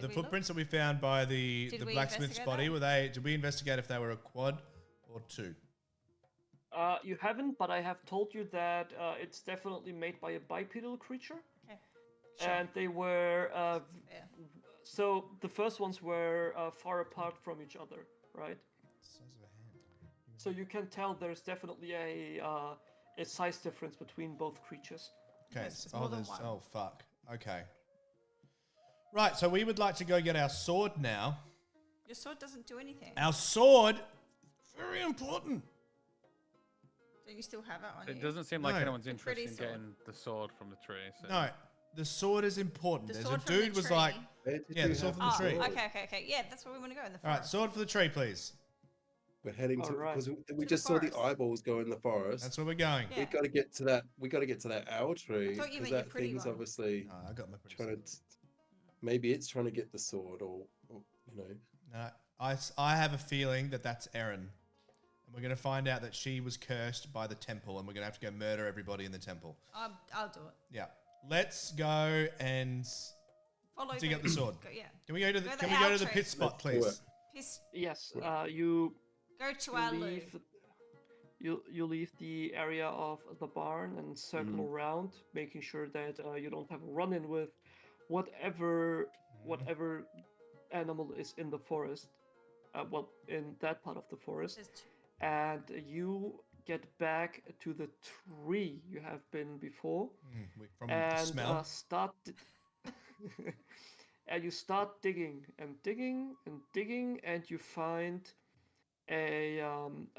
The footprints that we found by the blacksmith's body, did we investigate if they were a quad or 2? You haven't, but I have told you that it's definitely made by a bipedal creature. Okay. Sure. And they were so the first ones were far apart from each other, right? So you can tell there's definitely a size difference between both creatures. Okay. Oh fuck. Okay. Right. So we would like to go get our sword now. Your sword doesn't do anything. Our sword, very important. Don't you still have it on you? It doesn't seem like anyone's interested in getting the sword from the tree. So. No, the sword is important. There's a dude was like, the sword from the tree. Okay. Yeah, that's where we want to go in the forest. All right, sword for the tree, please. We're heading because we just saw the eyeballs go in the forest. That's where we're going. Yeah. We got to get to that. We got to get to that owl tree. I thought you meant your pretty one. Obviously. I got my pretty sword. Maybe it's trying to get the sword, or No, I have a feeling that that's Erin. And we're going to find out that she was cursed by the temple, and we're going to have to go murder everybody in the temple. I'll do it. Yeah. Let's go and dig up the sword. Can we go to the pit spot, please? Yes. You go to our loot. You leave the area of the barn and circle around, making sure that you don't have a run-in with whatever animal is in the forest. In that part of the forest. And you get back to the tree you have been before, the smell. And you start digging and digging and digging, and you find a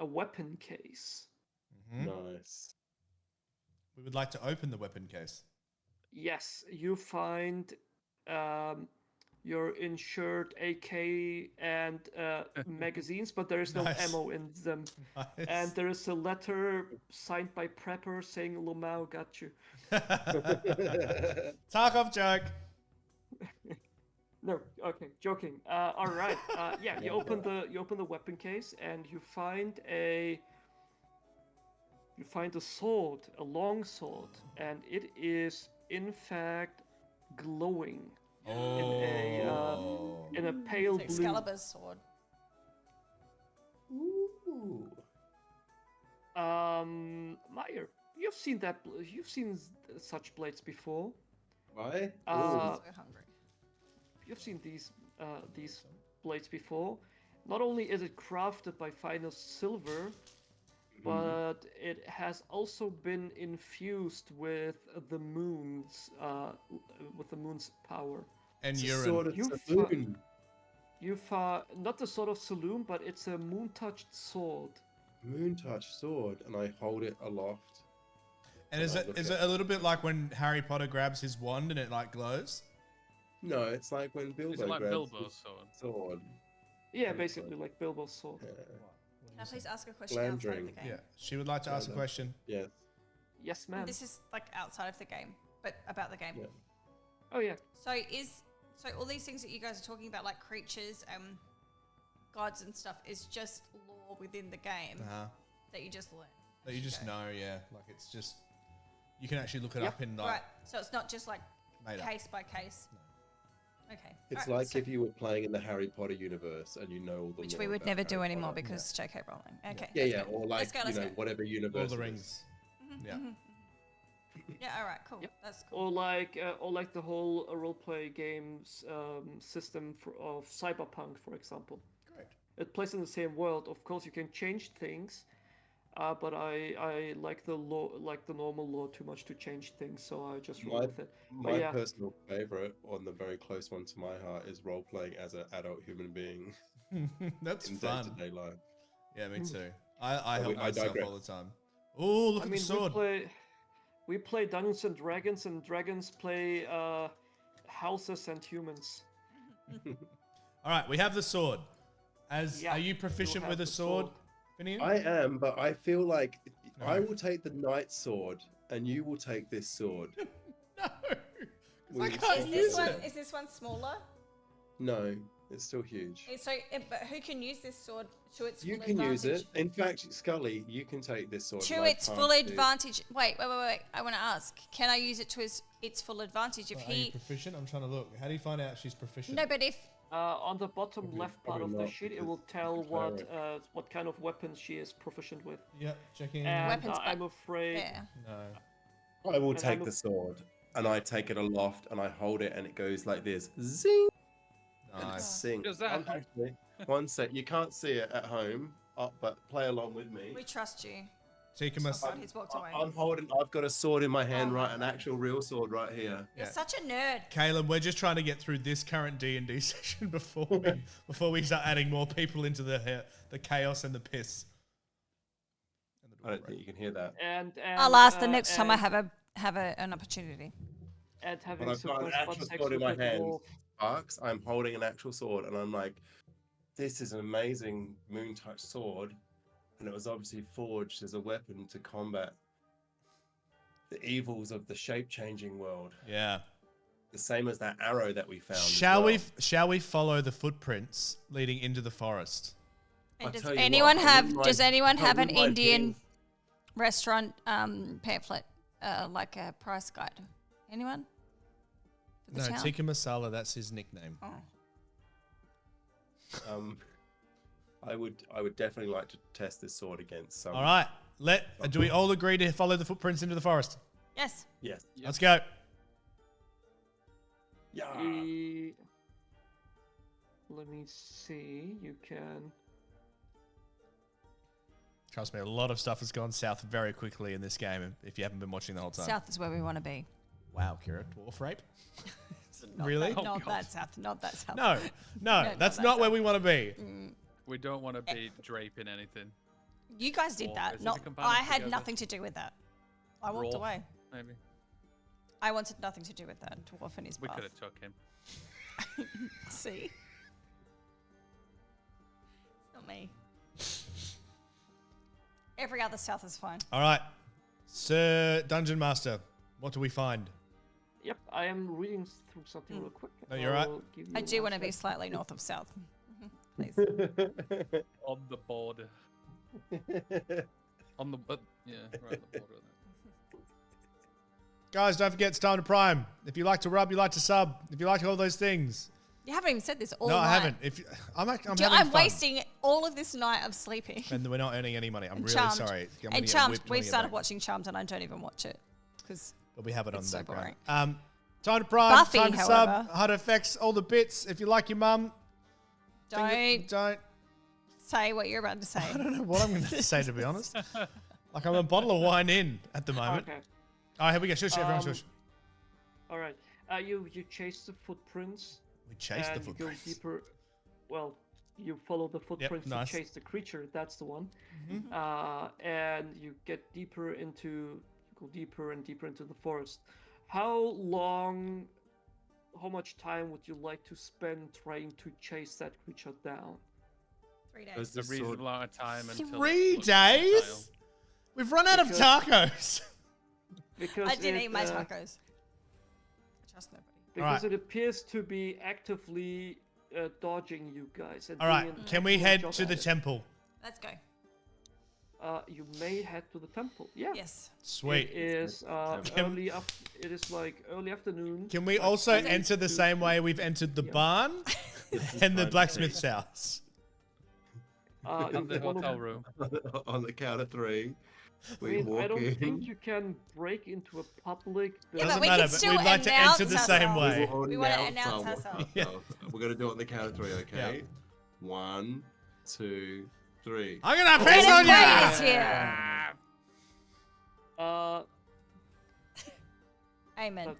weapon case. Nice. We would like to open the weapon case. Yes, you find your insured AK and magazines, but there is no ammo in them. Nice. And there is a letter signed by Prepper saying Lomao got you. Tarkov joke. No, okay, joking. All right. You open the weapon case and you find a sword, a long sword, and it is in fact glowing. In a pale blue. Excalibur's sword. Ooh. Meyer, you've seen such blades before. Why? So hungry. You've seen these blades before. Not only is it crafted by finest silver, but it has also been infused with the moon's power. And urine. You've not the sword of Saloon, but it's a moon-touched sword. Moon-touched sword, and I hold it aloft. And is it a little bit like when Harry Potter grabs his wand and it like glows? No, it's like when Bilbo grabs Bilbo's sword. Yeah, basically like Bilbo's sword. Can I please ask a question outside of the game? Yeah, she would like to ask a question. Yes. Yes, ma'am. This is like outside of the game, but about the game. Yeah. Oh yeah. So all these things that you guys are talking about, like creatures, gods and stuff, is just lore within the game that you just learn. That you just know, yeah. Like it's just you can actually look it up in like. Right. So it's not just like case by case. Okay. It's like if you were playing in the Harry Potter universe and you know all the which lore we would about never Harry do anymore Potter. because J.K. Rowling. Okay. Yeah, or like let's go. whatever universe. Lord of the it Rings. is. Yeah. Yeah. All right. Cool. Yep. That's cool. Or like the whole roleplay games system of Cyberpunk, for example. Great. It plays in the same world. Of course, you can change things, but I like the normal lore too much to change things, so I just roll with it. My personal favorite, on the very close one to my heart, is role playing as an adult human being. That's in fun. day-to-day life. Yeah, me too. I help I myself digress. all the time. Oh, look at the sword. We play Dungeons and Dragons play houses and humans. All right, we have the sword. Are you proficient with a sword, Finian? I am, but I feel like I will take the knight sword, and you will take this sword. No, I can't use it. Is this one smaller? No, it's still huge. But who can use this sword to its full You advantage? can use it. In fact, Scully, you can take this sword. To its full advantage. Wait. I want to ask. Can I use it to its full advantage if Are you proficient? I'm trying to look. How do you find out she's proficient? No, but if... on the bottom left part of the not, sheet, it because will tell it's what kind of weapons she is proficient with. Yep, checking. And Weapons, I'm afraid. Yeah. No. I will take the sword, and I take it aloft, and I hold it, and it goes like this. Zing! And it Nice. sinks. Does that- Actually, one sec. You can't see it at home, but play along with me. We trust you. Tika God, he's walked away. I've got a sword in my hand, Oh, right? An actual real sword right here. You're such a nerd. Caleb, we're just trying to get through this current D&D session before we start adding more people into the chaos and the piss. I don't think you can hear that. And I'll ask the next time I have an opportunity. And having But I've got an super actual sex sword in with my the hand. dwarf. Sparks, I'm holding an actual sword, and I'm like, this is an amazing moon touch sword, and it was obviously forged as a weapon to combat the evils of the shape changing world. Yeah. The same as that arrow that we found. Shall we follow the footprints leading into the forest? And does tell you anyone what, I have wouldn't an mind Indian being- restaurant pamphlet, like a price guide? Anyone? For No, the town? Tikka Masala, that's his nickname. Oh. I would definitely like to test this sword against some. All right. Do we all agree to follow the footprints into the forest? Yes. Yes. Let's go. Yeah. Let me see. You can. Trust me, a lot of stuff has gone south very quickly in this game if you haven't been watching the whole time. South is where we want to be. Wow, Kira, dwarf rape? Not Really? That, not that south. Not that south. No, that's not not that where we want to be. We don't want to be draping anything. You guys did Or that. is it Not. combined I had together? nothing to do with that. I walked Rolf, away. Maybe. I wanted nothing to do with that. Dwarf and his We bath. could have took him. See? It's not me. Every other south is fine. All right. Sir Dungeon Master, what do we find? Yep, I am reading through something real quick. No, you're right. I'll give you I do one want to be sec. slightly north of south. Please. On the border. On the yeah, right on the border. Guys, don't forget it's time to prime. If you like to rub, you like to sub. If you like all those things. You haven't even said this all No, night. I haven't. I'm having I'm fun. wasting all of this night of sleeping. And we're not earning any money. I'm And really Charmed. sorry. I'm gonna And get Charmed, whipped when I we've get started back. watching Charmed and I don't even watch it. Because But we have it on it's the so background. boring. Time to prime, Buffy, time to however. sub, hard effects, all the bits. If you like your mum, don't say what you're about to say. I don't know what I'm going to say, to be honest. Like I'm a bottle of wine in at the moment. Okay. All right, here we go. Shush, everyone, shush. All right. You chase the footprints. We chase the and footprints. You go deeper. Well, you follow the footprints nice. to chase the creature. That's the one. Mm-hmm. And you get deeper into. You go deeper and deeper into the forest. How much time would you like to spend trying to chase that creature down? 3 days. Does It's a the sword- reasonable amount of time until 3 it looks like a days? We've run out of tacos. Because I didn't it, eat my tacos. I trust nobody. Because it appears to be actively dodging you guys. And All right, doing an can we excellent head job to at the it. temple? Let's go. you may head to the temple. Yeah. Yes. Sweet. It is it is like early afternoon. Can we like also 10 enter the to- same way we've entered the barn and the blacksmith's house? And the you wanna- hotel room. On the count of 3, we I mean, I walk don't in. think you can break into a public. Yeah, Doesn't but we matter, can but still we'd like to enter the same ourselves. way. will We wanna announce our- ourselves. Yeah. We're gonna do it on the count of 3, okay? 1, 2, 3. I'm gonna Dennis piss on Quaid you! is here. Amen.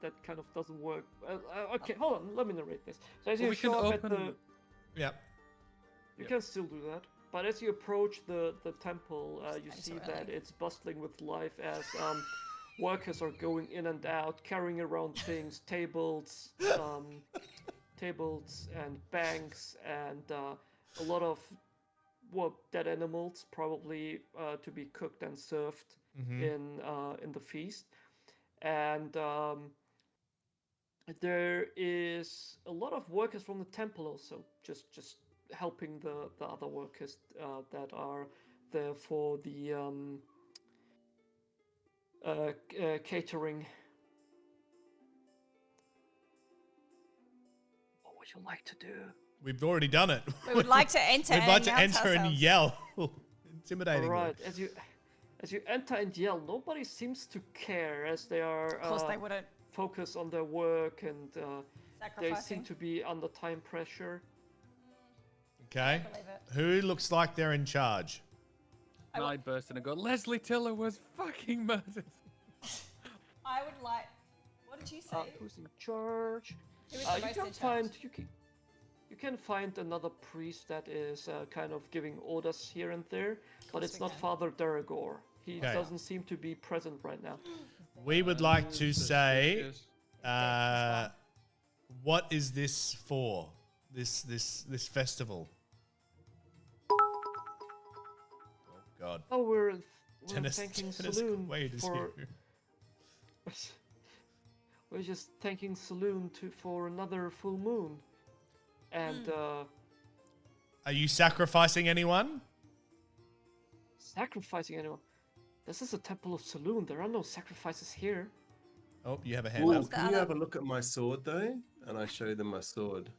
That kind of doesn't work. Okay, hold on. Let me narrate this. So as Well, you we can show up at open- the, Yep. you can still do that. But as you approach the temple, you I'm see so that early. it's bustling with life as workers are going in and out, carrying around things, tables, tables and banks, and a lot of dead animals, probably to be cooked and served in the feast. And there is a lot of workers from the temple also, just helping the other workers that are there for the catering. What would you like to do? We've already done it. We would like to enter. We'd like to announce enter and ourselves. yell. Intimidating. All right, as you enter and yell, nobody seems to care as they are Of course, they wouldn't. focus on their work and they seem Sacrificing. to be under time pressure. Okay. Believe it. Who looks like they're in charge? And I burst in and go, Leslie Tiller was fucking murdered. I would like. What did you say? Who's in charge? Who is the You most can in charge? find you can find another priest that is kind of giving orders here and there, but course it's we not can. Father Deragor. He Okay. doesn't seem to be present right now. We would like to say, Suspicious. what is this for? This festival? Oh God. Oh, we're Dennis thanking Quaid Saloon is for. here. We're just thanking Saloon for another full moon, and Are you sacrificing anyone? sacrificing anyone. This is a temple of Saloon. There are no sacrifices here. Oh, you have a hand Ooh, up. can you have a look at my sword though? And I show them my sword.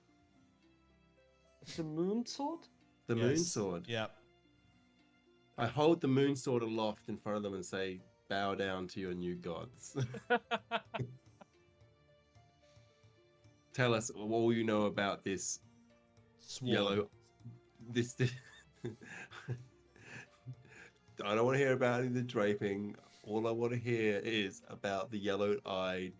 The moon sword. The moon Yes. sword. Yeah. I hold the moon sword aloft in front of them and say, "Bow down to your new gods." Tell us all you know about this yellow. This. I don't want to hear about any of the draping. All I want to hear is about the yellow-eyed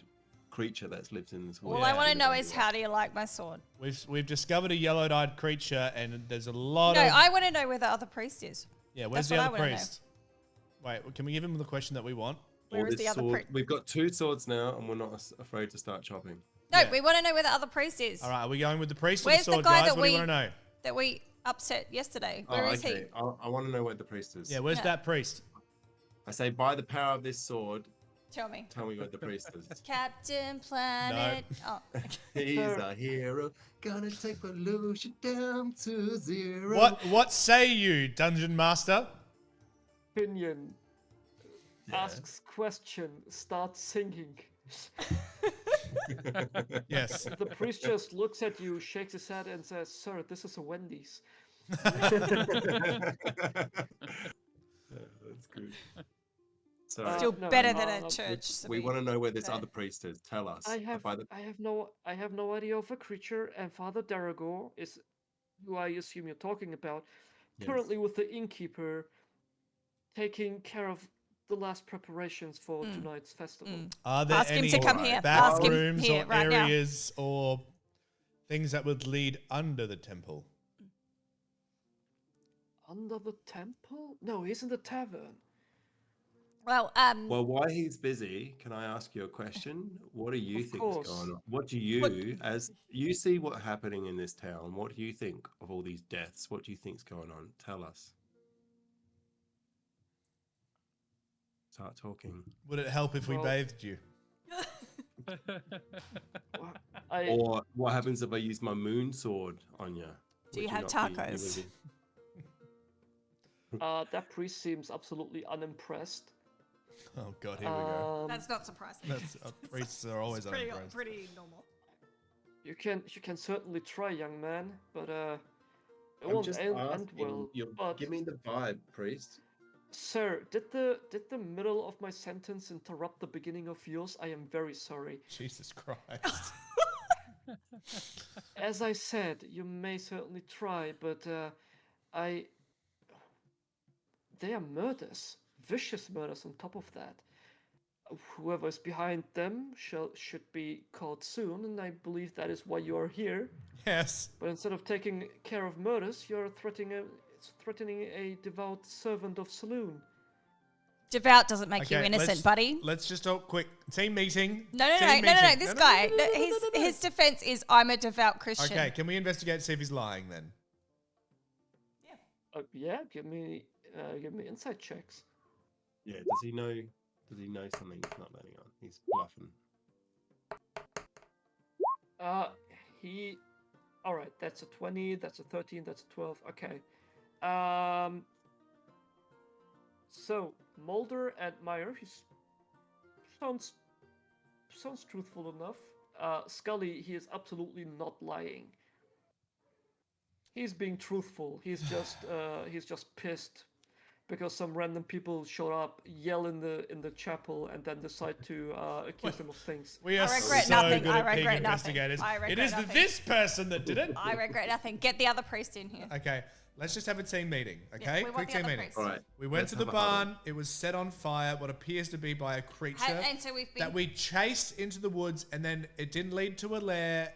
creature that's lived in this world. All I want to know is how do you like my sword? We've discovered a yellow-eyed creature, and there's a lot No, of. I want to know where the other priest is. Yeah, where's That's the what I other wanna know. priest? Wait, can we give him the question that we want? Where is this the other sword- priest? We've got 2 swords now, and we're not afraid to start chopping. No, Yeah. we want to know where the other priest is. All right, are we going with the priest or Where's the the sword, guy guys? that What do you we- want to know? That we upset yesterday. Where Oh, is okay. I want to know where the priest is. Yeah, where's Yeah. that priest? I say, by the power of this sword, he? Tell me. tell me where the priest is. Captain Planet. Oh, He's a hero, gonna take pollution down to 0. What say you, Dungeon Master? Opinion Yeah. asks question, starts singing. Yes. The priest just looks at you, shakes his head, and says, "Sir, this is a Wendy's." That's good. So still no, better no, than a no, church. we want to know where this Okay. other priest is. Tell us. I have By the- I have no idea of a creature, and Father Deragor is who I assume you're talking about, Yes. currently with the innkeeper, taking care of the last preparations for tonight's festival. Are there Ask him any to come here. back Ask him rooms here or right now. areas or things that would lead under the temple? Under the temple? No, he's in the tavern. Well, Well, while he's busy, can I ask you a question? What do you Of think course. is going on? What do you, as you see what's happening in this town, what do you think of all these deaths? What do you think's going on? Tell us. Start talking. Would it help if we Well- bathed you? Well, I Or what happens if I use my moon sword on you? Do you have tacos? That priest seems absolutely unimpressed. Oh God, here we go. That's not surprising. That's priests are always unimpressed. Pretty normal. You can certainly try, young man, but it I'm won't just end asking. well. But Give me the vibe, priest. sir, did the middle of my sentence interrupt the beginning of yours? I am very sorry. Jesus Christ. As I said, you may certainly try, but they are murders, vicious murders on top of that. Whoever is behind them should be caught soon, and I believe that is why you are here. Yes. But instead of taking care of murders, you're threatening a devout servant of Saloon. Devout doesn't make you innocent, buddy. Let's just talk quick. Team meeting. No. This guy, his defense is, I'm a devout Christian. Okay, can we investigate and see if he's lying then? Yeah. Yeah. Give me insight checks. Yeah. Does he know something he's not letting on? He's bluffing. All right. That's a 20. That's a 13. That's a 12. Okay. So Mulder and Meyer, he sounds truthful enough. Scully, he is absolutely not lying. He's being truthful. He's just pissed because some random people showed up, yell in the chapel, and then decide to accuse him of things. We are so good at being investigators. It is this person that did it. I regret nothing. Get the other priest in here. Okay, let's just have a team meeting. Okay, quick team meeting. All right. We went to the barn. It was set on fire. What appears to be by a creature And so we've been... that we chased into the woods, and then it didn't lead to a lair.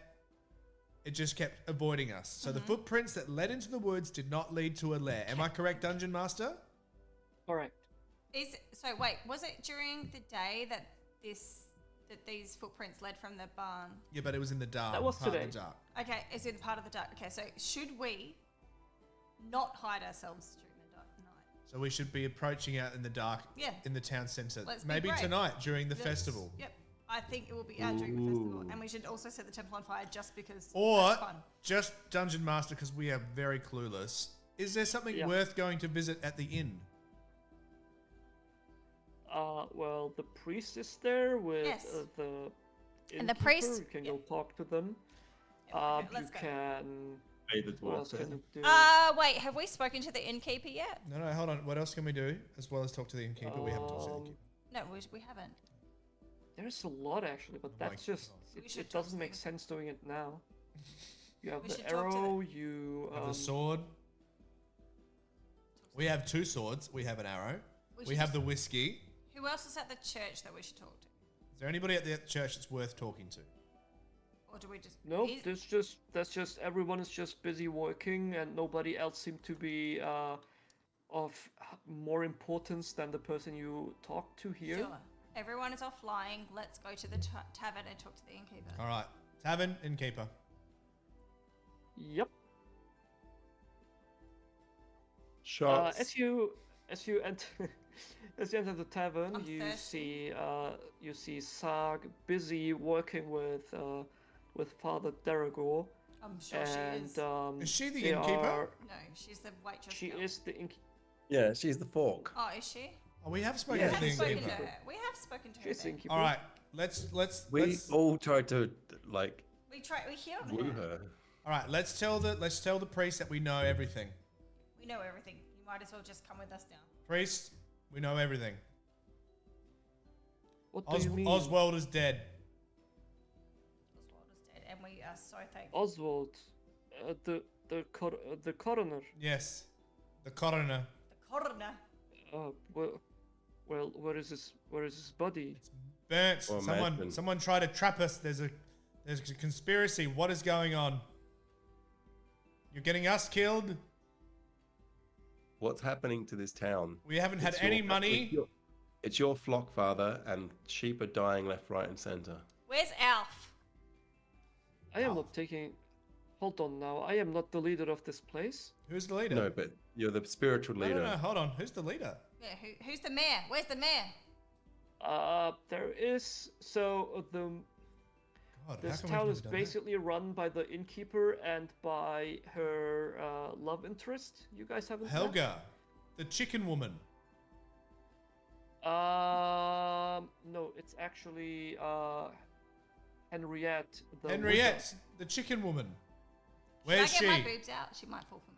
It just kept avoiding us. So the footprints that led into the woods did not lead to a lair. Am I correct, Dungeon Master? Correct. Wait, was it during the day that these footprints led from the barn? Yeah, but it was in the dark. That was today. Of the dark. Okay, it's in part of the dark. Okay, so should we not hide ourselves during the dark night? So we should be approaching out in the dark in the town centre. Maybe tonight during the festival. Yep. I think it will be out during the festival. And we should also set the temple on fire just because or it's fun. Just Dungeon Master because we are very clueless. Is there something worth going to visit at the inn? Well, the priest is there with the innkeeper. And the priest? You can go talk to them. Okay, you can... Pay the What else dwarf. can you do? Wait, have we spoken to the innkeeper yet? No, hold on. What else can we do as well as talk to the innkeeper? We haven't talked to the innkeeper. No, we haven't. There's a lot actually, but that's just... It doesn't make sense doing it now. You have the arrow, you... have the sword. We have 2 swords. We have an arrow. We have the whiskey. Who else is at the church that we should talk to? Is there anybody at the church that's worth talking to? Or do we just... No, that's just everyone is just busy working, and nobody else seems to be of more importance than the person you talk to here. Sure. Everyone is off lying. Let's go to the tavern and talk to the innkeeper. All right. Tavern, innkeeper. Yep. Shots. As you enter as you enter the tavern, you see Sarg busy working with Father Deragor. I'm sure she is. Is she the innkeeper? No, she's the waitress. She is the innkeeper. Yeah, she's the fork. Oh, is she? Oh, we have spoken to the innkeeper. We have spoken to her. She's the innkeeper. All right. Let's. We all tried to We healed woo her. her. All right. Let's tell the priest that we know everything. We know everything. You might as well just come with us now. Priest, we know everything. What do you mean? Oswald is dead. Oswald is dead, and we are so thankful. Oswald, the coroner. Yes, the coroner. The coroner. Well, where is his body? It's burnt. Well, someone tried to trap us. There's a conspiracy. What is going on? You're getting us killed. What's happening to this town? We haven't had any money. It's your flock, Father, and sheep are dying left, right, and center. Where's Alf? I am not taking... Hold on now. I am not the leader of this place. Who's the leader? No, but you're the spiritual leader. No, hold on. Who's the leader? Yeah, who's the mayor? Where's the mayor? There is... So, this town is basically run by the innkeeper and by her love interest. You guys haven't met? Helga. The chicken woman. No, it's actually Henriette. Henriette, the chicken woman. Where's Should I get my boobs out? She might fall for me.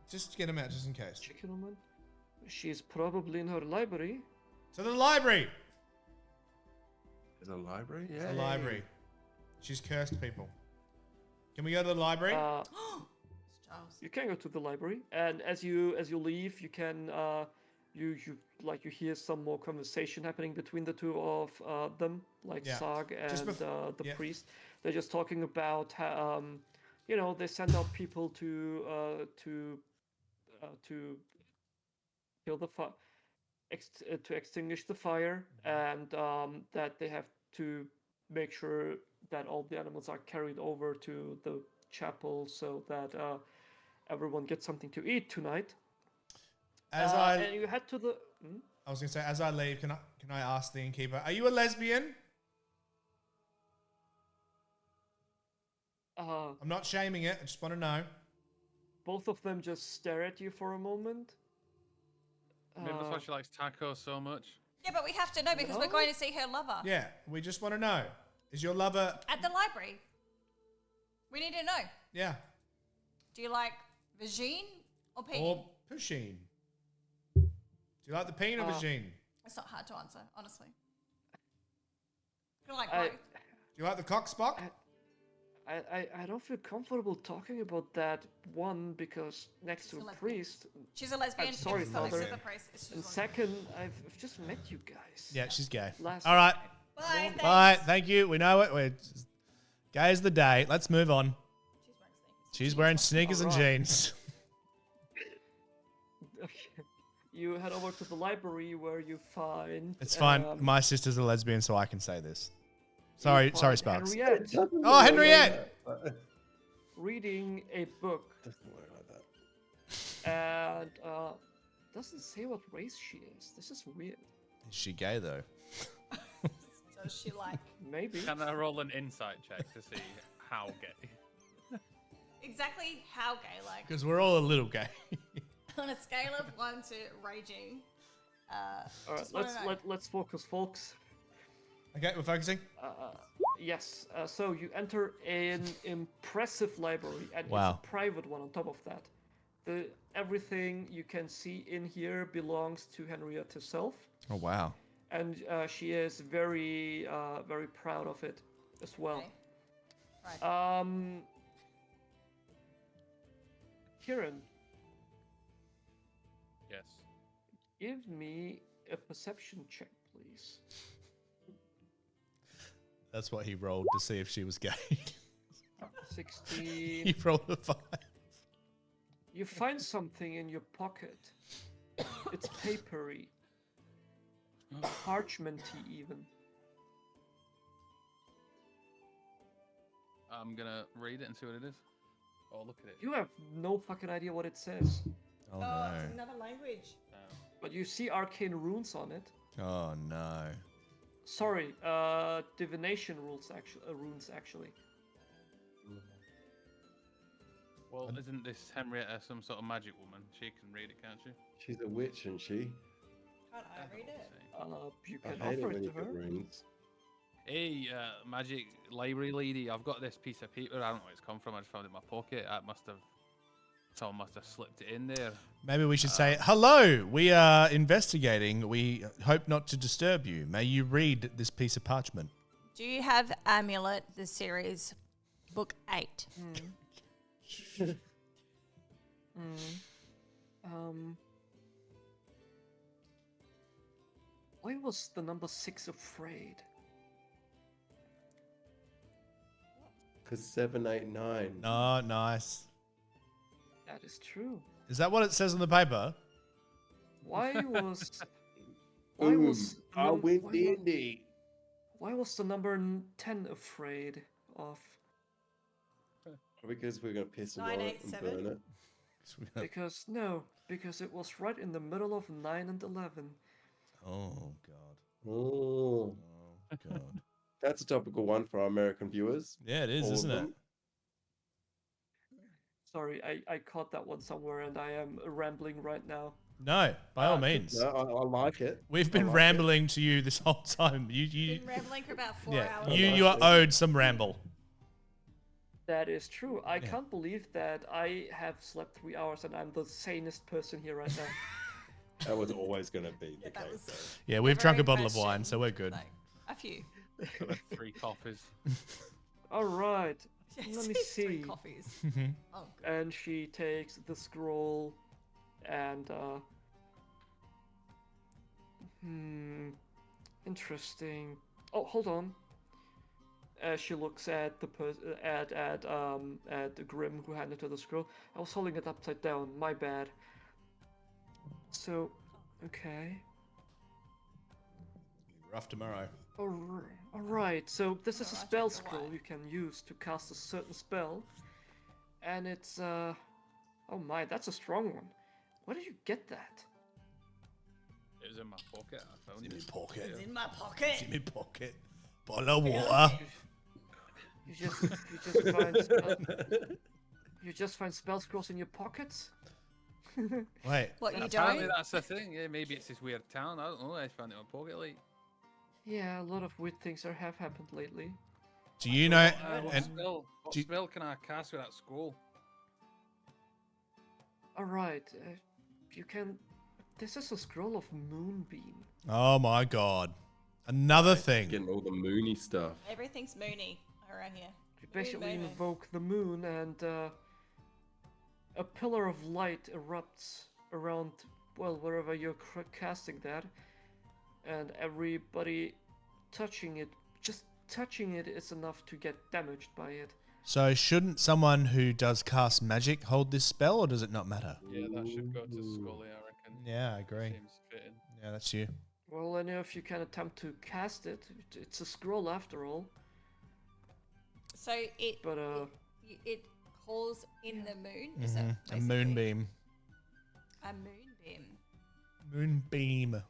Just get them out, just in case. Chicken woman? She's probably in her library. To the library! There's a library? Yeah. The library. She's cursed people. Can we go to the library? You can go to the library, and as you leave, you can you hear some more conversation happening between the two of them, like Sarg and the priest. They're just talking about how, they send out people to kill the fire, to extinguish the fire, and that they have to make sure that all the animals are carried over to the chapel so that everyone gets something to eat tonight. And you head to the. I was gonna say, as I leave, can I ask the innkeeper, are you a lesbian? I'm not shaming it. I just want to know. Both of them just stare at you for a moment. Maybe that's why she likes tacos so much. Yeah, but we have to know because we're going to see her lover. Yeah, we just want to know. Is your lover at the library? We need to know. Yeah. Do you like vagine or peen? Or pusheen? Do you like the peen or vagine? It's not hard to answer, honestly. I like both. Do you like the cock spock? I don't feel comfortable talking about that, one, because next to a priest. She's a lesbian. I'm sorry, Father. And second, I've just met you guys. Yeah, she's gay. All right. Bye. Bye. Thank you. We know it. We're gay as the day. Let's move on. She's wearing sneakers and jeans. You head over to the library where you find. It's fine. My sister's a lesbian, so I can say this. Sorry, Sparks. Henriette. Oh, Henriette! Reading a book. Doesn't work like that. And doesn't say what race she is. This is weird. Is she gay though? Does she like? Maybe. Can I roll an insight check to see how gay? Exactly how gay, like? Because we're all a little gay. On a scale of 1 to raging. All right, let's focus, folks. Okay, we're focusing. Yes. So you enter an impressive library, and it's a private one. On top of that, everything you can see in here belongs to Henriette herself. Oh wow! And she is very, very proud of it as well. Okay. Right. Kieran. Yes. Give me a perception check, please. That's what he rolled to see if she was gay. 16. He rolled a 5. You find something in your pocket. It's papery. Parchmenty even. I'm gonna read it and see what it is. Oh, look at it. You have no fucking idea what it says. Oh no. It's another language. But you see arcane runes on it. Oh no. Sorry, divination runes actually. Well, isn't this Henrietta some sort of magic woman? She can read it, can't she? She's a witch, isn't she? Can't I read it? You can I hate it offer when it you to her. get runes. Hey, magic library lady, I've got this piece of paper. I don't know where it's come from. I just found it in my pocket. Someone must have slipped it in there. Maybe we should say, hello, we are investigating. We hope not to disturb you. May you read this piece of parchment. Do you have Amulet, the series, book 8? Why was the number 6 afraid? Because 7, 8, 9. Oh, nice. That is true. Is that what it says on the paper? Why was the number 10 afraid of? Because we're gonna piss him off 9, and 8, 7. burn it. Because it was right in the middle of 9 and 11. Oh god. Oh God. That's a topical one for our American viewers. Yeah, it is, isn't it? Sorry, I caught that one somewhere and I am rambling right now. No, by all means. No, I like it. We've been rambling to you this whole time. You been rambling for about 4 hours. You are owed some ramble. That is true. I can't believe that I have slept 3 hours and I'm the sanest person here right now. That was always going to be the case. Yeah, we've drunk a bottle of wine, so we're good. Like, a few. 3 coffees. All right. Let me see. 3 coffees. Oh, good. And she takes the scroll and interesting. Oh, hold on. She looks at the at the Grim who handed her the scroll. I was holding it upside down. My bad. So, okay. Rough tomorrow. All right. So this is a spell scroll you can use to cast a certain spell, and it's oh my, that's a strong one. Where did you get that? It was in my pocket. I found it. It's in my pocket. It's in my pocket. It's in my pocket. Bottle of water. You just find spell scrolls in your pockets? Wait. What, you Apparently don't? that's the thing. Yeah, maybe it's this weird town. I don't know. I found it in my pocket. Like, Yeah, a lot of weird things have happened lately. Do you know? what spell can I cast with that scroll? All right, you can. This is a scroll of Moonbeam. Oh my god. Another thing. Getting all the moony stuff. Everything's moony around here. You basically Moon. invoke the moon, and a pillar of light erupts around, well, wherever you're casting that, and everybody touching it, just touching it is enough to get damaged by it. So shouldn't someone who does cast magic hold this spell, or does it not matter? Yeah, that should go to Scully, I reckon. Yeah, I agree. Seems fitting. Yeah, that's you. Well, I know if you can attempt to cast it, it's a scroll after all. So it calls in the moon. Is that A moonbeam. A moonbeam. Moonbeam.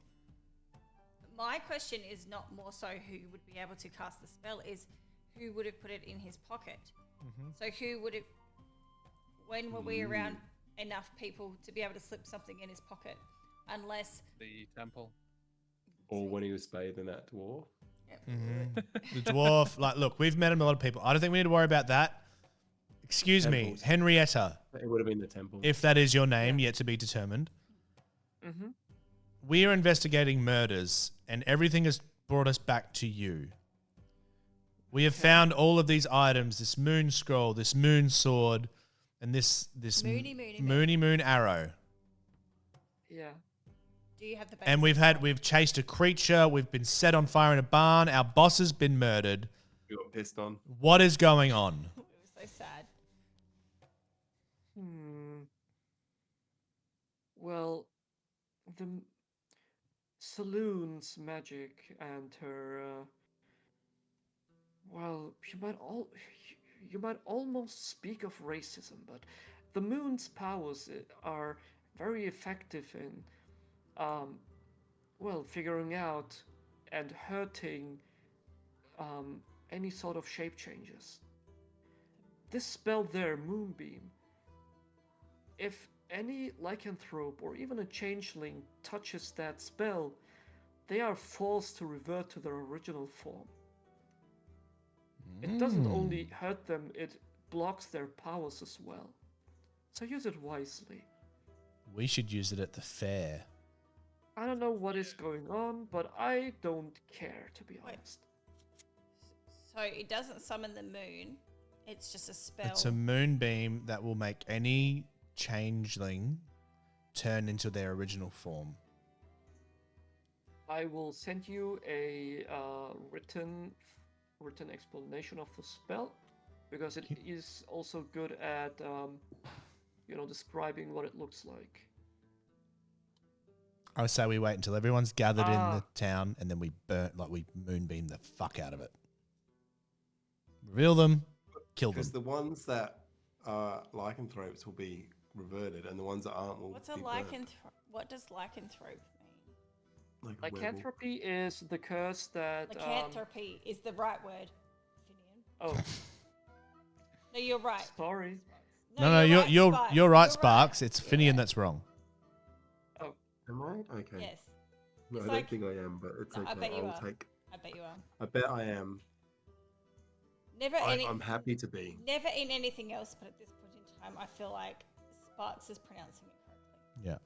My question is not more so who would be able to cast the spell, is who would have put it in his pocket. So who would have? When were we around enough people to be able to slip something in his pocket? Unless the temple. Or when he was bathing that dwarf. The dwarf. Like, look, we've met a lot of people. I don't think we need to worry about that. Excuse me, Henrietta. It would have been the temple. If that is your name, yet to be determined. We are investigating murders, and everything has brought us back to you. We have found all of these items: this moon scroll, this moon sword, and this moon arrow. Yeah. do you have the? And we've chased a creature. We've been set on fire in a barn. Our boss has been murdered. You got pissed on. What is going on? It was so sad. Well, the Saloon's magic and her, well, you might almost speak of racism, but the moon's powers are very effective in, well, figuring out and hurting any sort of shape changes. This spell there, Moonbeam, if any lycanthrope or even a changeling touches that spell, they are forced to revert to their original form. It doesn't only hurt them, it blocks their powers as well. So use it wisely. We should use it at the fair. I don't know what is going on, but I don't care, to be honest. So it doesn't summon the moon. It's just a spell. It's a moonbeam that will make any changeling turn into their original form. I will send you a written explanation of the spell, because it is also good at describing what it looks like. I would say we wait until everyone's gathered in the town, and then we moonbeam the fuck out of it. Reveal them, kill them. Because the ones that are lycanthropes will be reverted, and the ones that aren't will What's a be lycanthrope? What does lycanthrope mean? Like Lycanthropy is the curse that... Lycanthropy is the right word, Finian. Oh. No, you're right. Sorry. No, you're right, Sparks. It's Finian that's wrong. Oh, Am I? Okay. Yes. No, It's I like- don't think I am, but it's No, okay. I bet you I'll are. take. I bet you are. I bet I am. I'm happy to be. Never in anything else, but at this point in time, I feel like Sparks is pronouncing it correctly. Yeah.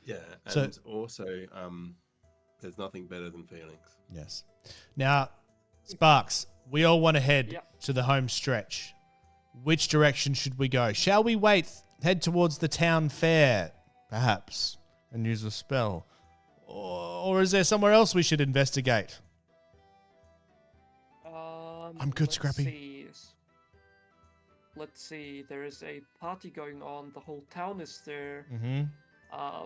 Yeah, and also, there's nothing better than feelings. Yes. Now, Sparks, we all want to head to the home stretch. Which direction should we go? Shall we head towards the town fair, perhaps, and use a spell? Or is there somewhere else we should investigate? I'm good, Scrappy. Let's see. There is a party going on. The whole town is there. Mm-hmm.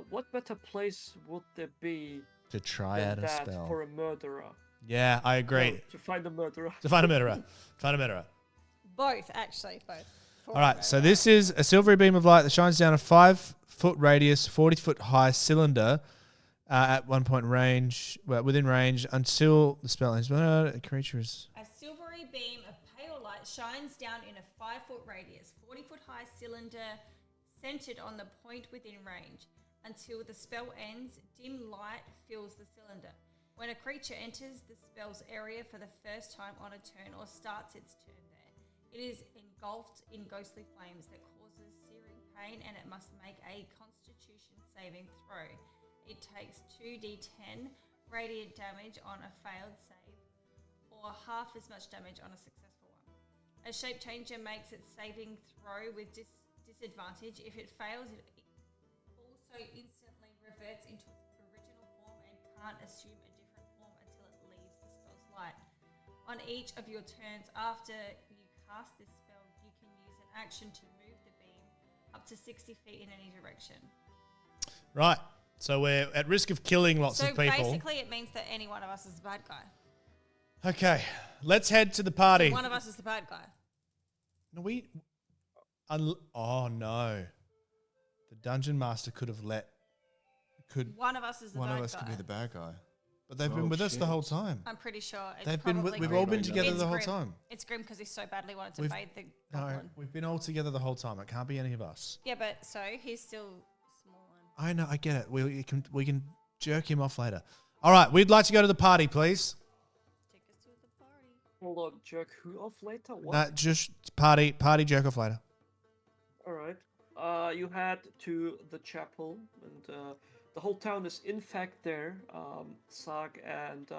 What better place would there be to try out a spell for a murderer? Yeah, I agree. No, to find a murderer. Find a murderer. Both, actually, both. All right, so this is a silvery beam of light that shines down a 5-foot radius, 40-foot high cylinder at one point within range until the spell is a creature is. A silvery beam of pale light shines down in a 5-foot radius, 40-foot high cylinder centered on the point within range. Until the spell ends, dim light fills the cylinder. When a creature enters the spell's area for the first time on a turn or starts its turn there, it is engulfed in ghostly flames that causes searing pain, and it must make a Constitution saving throw. It takes 2d10 radiant damage on a failed save, or half as much damage on a successful one. A shape changer makes its saving throw with disadvantage. If it fails, it also instantly reverts into its original form and can't assume a different form until it leaves the spell's light. On each of your turns after you cast this spell, you can use an action to move the beam up to 60 feet in any direction. Right. So we're at risk of killing lots of people. So basically it means that any one of us is the bad guy. Okay. Let's head to the party. So one of us is the bad guy. No, oh no. The dungeon master could have one of us is the one bad of us guy. could be the bad guy. But they've been with us the whole time. I'm pretty sure. We've all been together the whole time. It's Grim because he so badly wanted to fade the goblin. No, we've been all together the whole time. It can't be any of us. Yeah, but so he's still small one. I know, I get it. We can jerk him off later. All right, we'd like to go to the party, please. Take us to the party. Hold on, jerk who off later? What? No, just party jerk off later. All right. You head to the chapel, and the whole town is in fact there. Sark and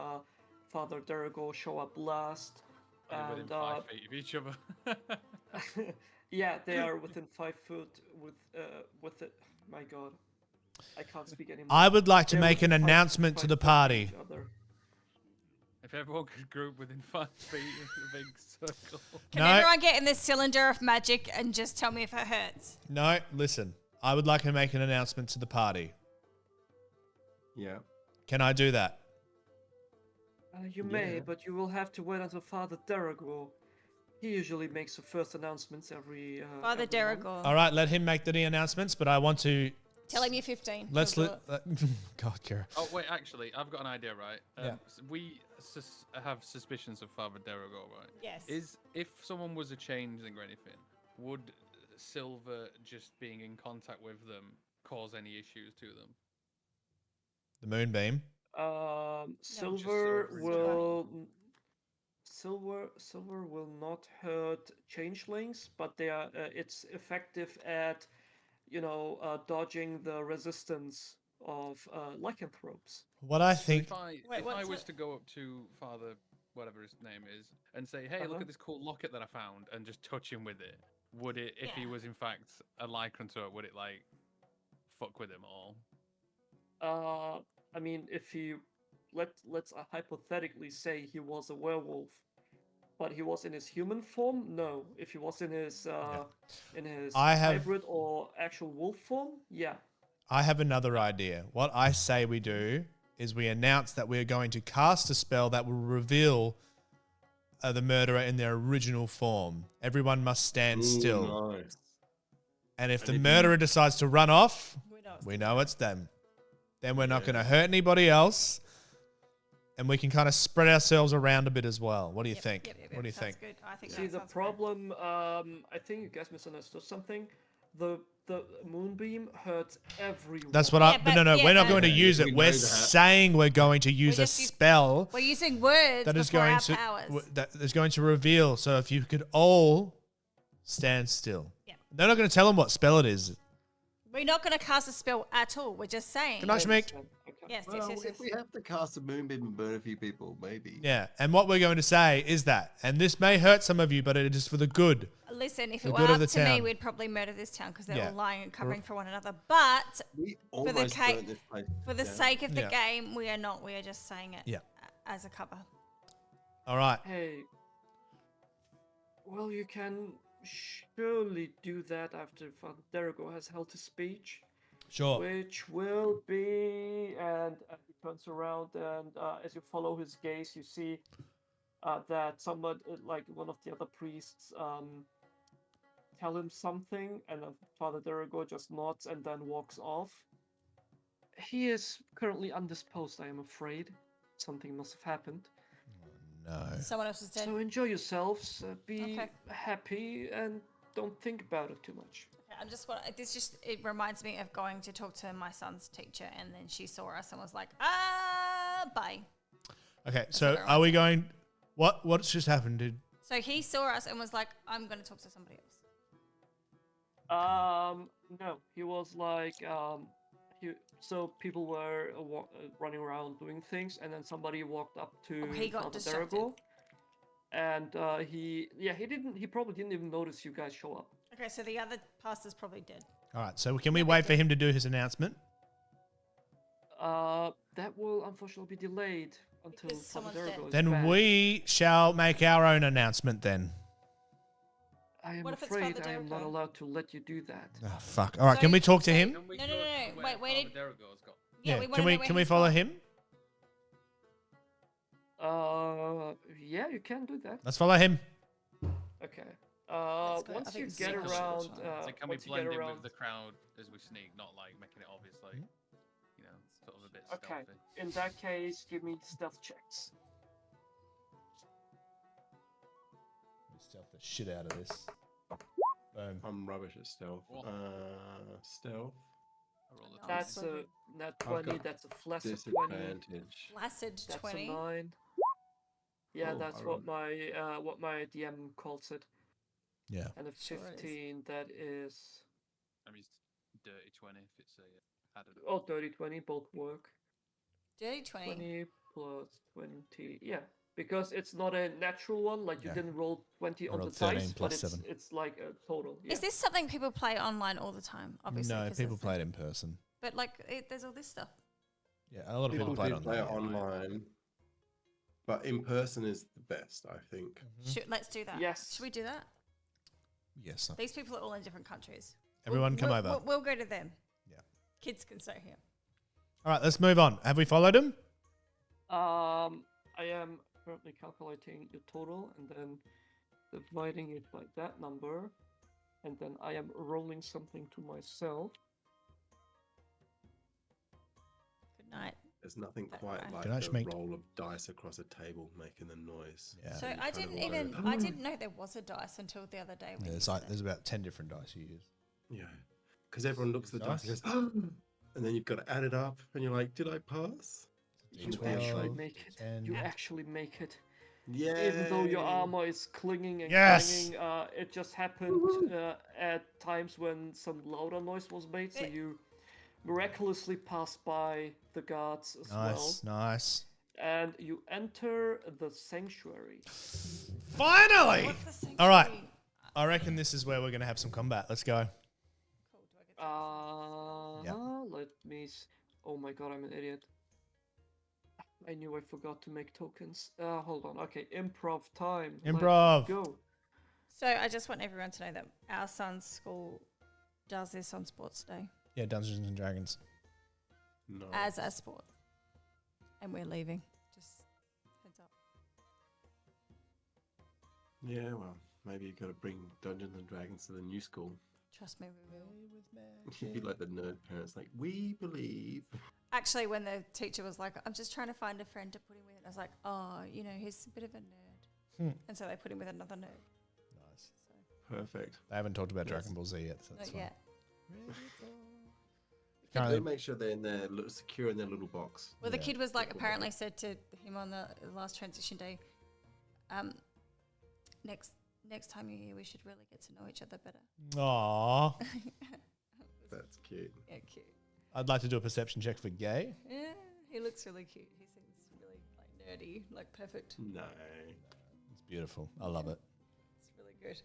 Father Derigo show up last. And within 5 feet of each other. Yeah, they are within 5 foot with it. My God, I can't speak anymore. I would like to make an announcement to the party. If everyone could group within 5 feet in a big circle. Can everyone get in this cylinder of magic and just tell me if it hurts? No, listen. I would like to make an announcement to the party. Yeah. Can I do that? You may, but you will have to wait until Father Derigo. He usually makes the first announcements every. Father Derigo. All right, let him make the announcements, but I want to. Tell him you're 15. Let's God, Kira. Oh wait, actually, I've got an idea, right? Yeah. We have suspicions of Father Derigo, right? Yes. If someone was a changeling or anything, would Silver just being in contact with them cause any issues to them? The moonbeam. Silver will not hurt changelings, but they are. It's effective at, dodging the resistance of lycanthropes. What I think. So if I was to go up to Father, whatever his name is, and say, "Hey, look at this cool locket that I found," and just touch him with it, would it? If he was in fact a lycanthrope, would it fuck with him all? I mean, if he let's hypothetically say he was a werewolf, but he was in his human form. No, if he was in his hybrid or actual wolf form, yeah. I have another idea. What I say we do is we announce that we are going to cast a spell that will reveal the murderer in their original form. Everyone must stand still. Nice. And if the murderer decides to run off, we know it's them. Then we're not going to hurt anybody else. And we can kind of spread ourselves around a bit as well. What do you think? What do you think? Good. I think See, the problem, I think you guys misunderstood something. the moonbeam hurts everyone. That's what we're not going to use it. We're saying we're going to use a spell. We're using words that is before going our to powers. that is going to reveal. So if you could all stand still. Yeah. They're not going to tell them what spell it is. We're not going to cast a spell at all. We're just saying. Good night, Shmeek. Yes, Well, yes. if we have to cast a moonbeam and burn a few people, maybe. Yeah, and what we're going to say is that, and this may hurt some of you, but it is for the good. Listen, if The it were good of up the to me, town. we'd probably murder this town because they're Yeah. all lying and covering for one another. But We for the almost burnt this place for the down. sake of the Yeah. game, we are not. We are just saying it as a cover. All right. Hey. Well, you can surely do that after Father Derigo has held his speech. Sure. Which will be, and he turns around, and as you follow his gaze, you see that someone, like one of the other priests, tell him something, and Father Derigo just nods and then walks off. He is currently undisposed, I am afraid. Something must have happened. No. Someone else is dead. So enjoy yourselves, be Okay. happy, and don't think about it too much. I'm just it reminds me of going to talk to my son's teacher, and then she saw us and was like, bye. Okay, so are we going? What's just happened, dude? So he saw us and was like, I'm going to talk to somebody else. No, he was like, so people were running around doing things, and then somebody walked up to he got Father distracted. Derigo, and he probably didn't even notice you guys show up. Okay, so the other pastor's probably dead. All right, so can we wait for him to do his announcement? That will unfortunately be delayed until Because Father someone's dead. Derigo is Then back. we shall make our own announcement then. I am What if it's afraid Father I am not Derigo? allowed to let you do that. Oh, fuck. All right, can we talk to him? No. Wait. Yeah, we can wanna we know where can we he's follow gone. him? Yeah, you can do that. Let's follow him. Okay. go. I Once think you it's get super around, short. So can we once you blend get in around, with the crowd as we sneak, not like making it obvious, like, sort of a bit okay. stealthy? In that case, give me stealth checks. Stealth the shit out of this. Boom. I'm rubbish at stealth. What? Stealth. I roll a That's 20. a nat I've 20. got That's a flaccid 20. Disadvantage. Flaccid That's 20. a 9. Yeah, Oh, that's I what my DM calls it. Yeah. And a Sure is. 15, that is. I mean, it's dirty 20 if it's a added. Oh, 30, 20, both work. Dirty 20. 20 plus 20. Yeah, because it's not a natural one. Like you Yeah. didn't roll 20 I on the rolled 13 dice, but plus 7. it's like a total. Yeah. Is this something people play online all the time? Obviously. No, 'cause people it's- play it in person. But like, there's all this stuff. Yeah, a lot of people play it do play it online. online, but in person is the best, I think. Let's do that. Yes. Should we do that? Yes. These people are all in different countries. Everyone come over. We'll go to them. Yeah. Kids can stay here. All right, let's move on. Have we followed him? I am currently calculating your total and then dividing it by that number, and then I am rolling something to myself. Good night. There's nothing quite Right. like Good night, the Shmeek. roll of dice across a table making the noise. Yeah. So You I kind of didn't worry even about- I didn't know there was a dice until the other day. When There's you like said there's it. about 10 different dice you use. Yeah, because everyone looks at the dice and Dice? goes, and then you've got to add it up, and you're like, did I pass? You 12, actually make it. 10. You actually make it. Yeah. Even though your armor is clinging and Yes! clanging, it just happened at times when some louder noise was made, so you miraculously pass by the guards as well. Nice. And you enter the sanctuary. Finally! What's the All right. sanctuary? I reckon this is where we're going to have some combat. Let's go. Cool. Do I get to- Let me. Oh my god, I'm an idiot. I knew I forgot to make tokens. Hold on. Okay, improv time. Let's Improv. go. So I just want everyone to know that our son's school does this on Sports Day Yeah, Dungeons and Dragons. No. as a sport, and we're leaving. Just heads up. Yeah, well, maybe you got to bring Dungeons and Dragons to the new school. Trust me, we will. You'd be like the nerd parents, like, we believe. Actually, when the teacher was like, "I'm just trying to find a friend to put him with," I was like, "Oh, he's a bit of a nerd," and so they put him with another nerd. Nice. Perfect. They haven't talked about Dragon Ball Z yet. So that's Not yet. Currently, make sure they're in their secure in their little box. Well, the kid was like, apparently said to him on the last transition day, next time you're here, we should really get to know each other better. Aww. That's cute. Yeah, cute. I'd like to do a perception check for gay. Yeah, he looks really cute. He seems really like nerdy, like perfect. No. It's beautiful. I love it. It's really good.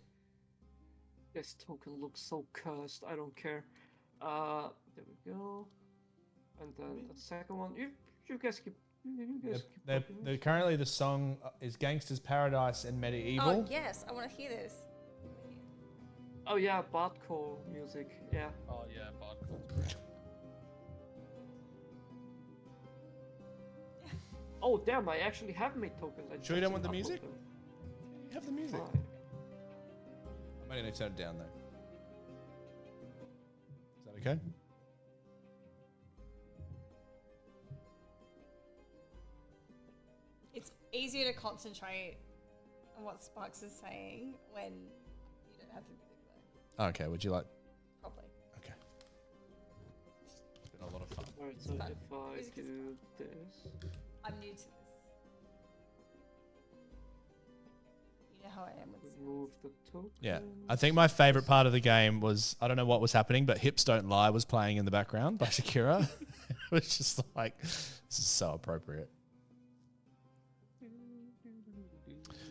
This token looks so cursed. I don't care. There we go. And then the second one. You guys keep. They're currently the song is Gangster's Paradise and Medieval. Oh yes, I want to hear this. Oh yeah, Bardcore music. Yeah. Oh yeah, Bardcore's great. Oh damn! I actually have made tokens. Sure you don't want the music? You have the music. Fine. I'm only going to turn it down though. Is that okay? It's easier to concentrate on what Sparks is saying when you don't have the music though. Okay, would you like? Probably. Okay. It's been a lot of fun. Alright, so if I do this. I'm new to this. You know how I am with this. Remove the token. Yeah, I think my favorite part of the game was, I don't know what was happening, but Hips Don't Lie was playing in the background by Shakira. It was just like, this is so appropriate.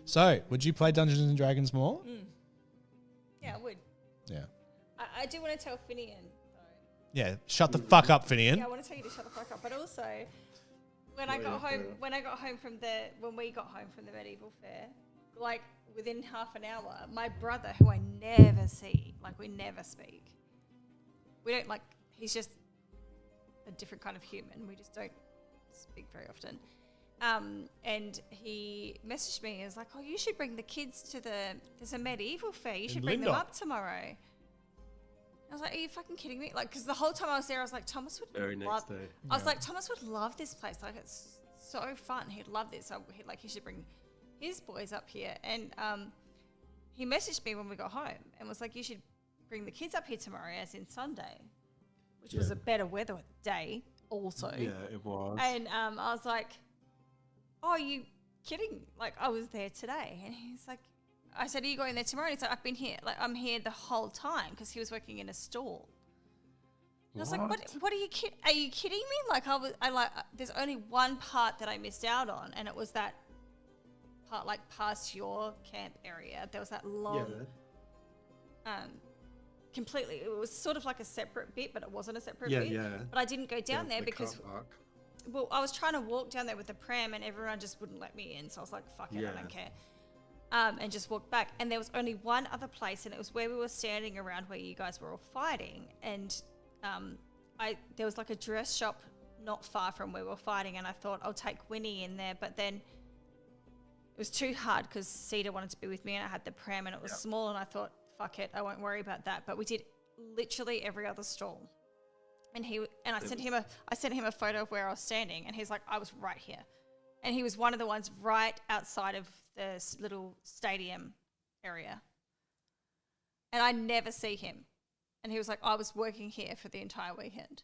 So, would you play Dungeons and Dragons more? Yeah, I would. Yeah. I do want to tell Finian though. Yeah, shut the fuck up, Finian. Yeah, I want to tell you to shut the fuck up. But also, when I got home from the medieval fair, like within half an hour, my brother, who I never see, like we never speak. We don't like. He's just a different kind of human. We just don't speak very often. And he messaged me and was like, "Oh, you should bring the kids to there's a medieval fair. You should bring them up tomorrow." I was like, "Are you fucking kidding me?" Like, because the whole time I was there, I was like, "Thomas would love." I was like, "Thomas would love this place. Like, it's so fun. He'd love this. So he should bring his boys up here." And he messaged me when we got home and was like, "You should bring the kids up here tomorrow, as in Sunday," which was a better weather day also. Yeah, it was. And I was like, "Oh, are you kidding? Like, I was there today." And he's like, I said, "Are you going there tomorrow?" And he's like, "I've been here. Like, I'm here the whole time," because he was working in a stall. And I was like, "What are you kidding? Are you kidding me?" Like, there's only one part that I missed out on, and it was that part, like, past your camp area. There was that long, completely. It was sort of like a separate bit, but it wasn't a separate bit. Yeah. But I didn't go down there because. Well, I was trying to walk down there with the pram and everyone just wouldn't let me in. So I was like, fuck it, I don't care. And just walked back. And there was only one other place, and it was where we were standing around where you guys were all fighting. And there was like a dress shop not far from where we were fighting, and I thought I'll take Winnie in there. But then it was too hard because Cedar wanted to be with me, and I had the pram and it was small, and I thought, fuck it, I won't worry about that. But we did literally every other stall. And I sent him a photo of where I was standing, and he's like, "I was right here," and he was one of the ones right outside of the little stadium area, and I never see him, and he was like, "I was working here for the entire weekend."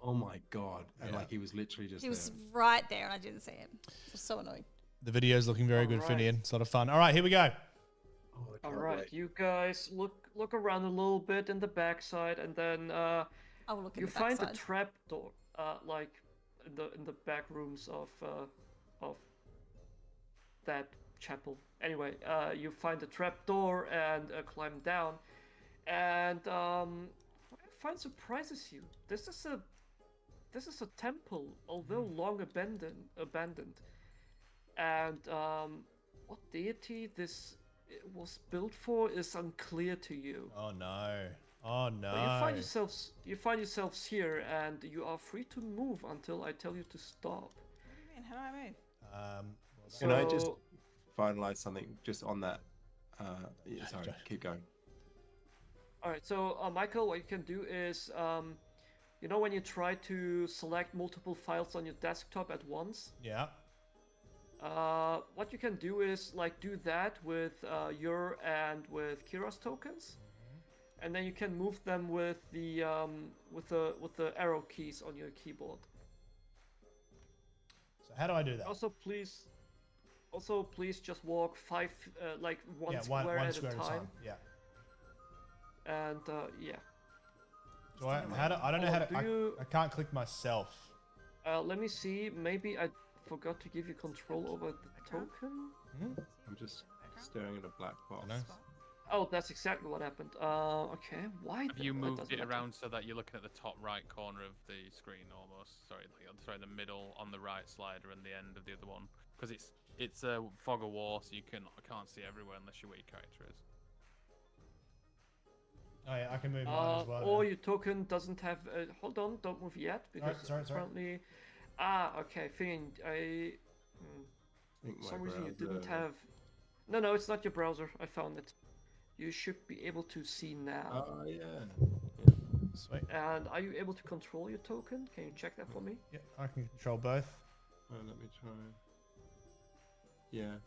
Oh my god! And like he was literally just. He was right there, and I didn't see him. I was so annoyed. The video's looking very good, Finian. It's a lot of fun. All right, here we go. All right, you guys look around a little bit in the backside, and then you find a trap door, like in the back rooms of that chapel. Anyway, you find a trap door and climb down, and what I find surprises you. This is a temple, although long abandoned, and what deity this was built for is unclear to you. Oh no. Oh no. But you find yourselves here, and you are free to move until I tell you to stop. What do you mean? How do I move? Can I just finalize something just on that? Sorry, keep going. All right, so Michael, what you can do is, when you try to select multiple files on your desktop at once? Yeah. what you can do is like do that with your and with Kira's tokens, and then you can move them with the arrow keys on your keyboard. So how do I do that? Also, please just walk one square at a time. Yeah. And yeah. Do I don't know how to. I can't click myself. Let me see. Maybe I forgot to give you control over the token. I'm just staring at a black box. Oh, that's exactly what happened. Okay. Why? Have you moved it around so that you're looking at the top right corner of the screen almost? Sorry, the middle on the right slider and the end of the other one, because it's a fog of war, so you can't see everywhere unless you know where your character is. Oh yeah, I can move mine as well. Or your token doesn't have. Hold on, don't move yet because apparently. Okay. For some reason you didn't have. No, it's not your browser. I found it. You should be able to see now. Oh yeah. Sweet. And are you able to control your token? Can you check that for me? Yeah, I can control both. Let me try. Yeah.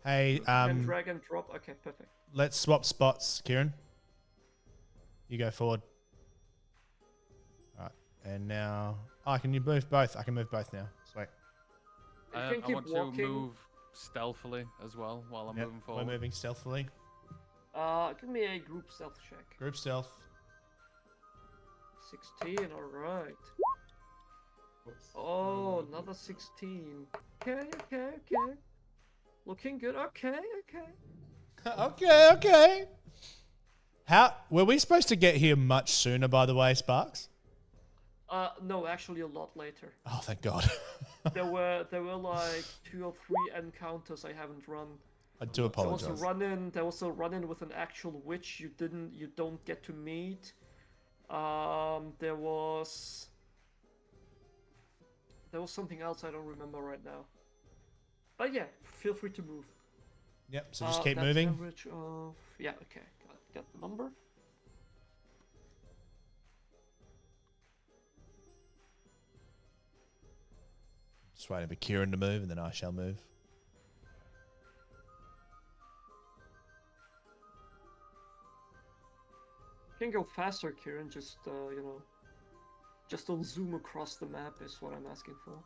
Hey, can drag and drop. Okay, perfect. Let's swap spots, Kieran. You go forward. All right, and now can you move both? I can move both now. Sweet. I want to move stealthily as well while I'm moving forward. We're moving stealthily. Give me a group stealth check. Group stealth. 16, alright. Oh, another 16. Okay. Looking good. Okay. Okay. How were we supposed to get here much sooner, by the way, Sparks? No, actually a lot later. Oh, thank God. there were like 2 or 3 encounters I haven't run. I do apologize. There was a run-in with an actual witch you don't get to meet. There was something else I don't remember right now. But yeah, feel free to move. Yep. So just keep moving. Average of okay. Got the number. Just waiting for Kieran to move, and then I shall move. You can go faster, Kieran. Just just don't zoom across the map is what I'm asking for.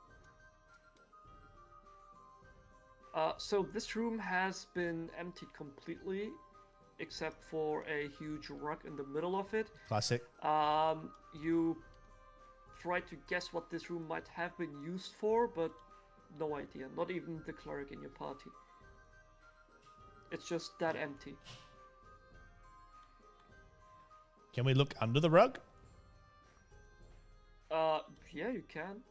So this room has been emptied completely, except for a huge rug in the middle of it. Classic. You try to guess what this room might have been used for, but no idea. Not even the cleric in your party. It's just that empty. Can we look under the rug? Yeah, you can.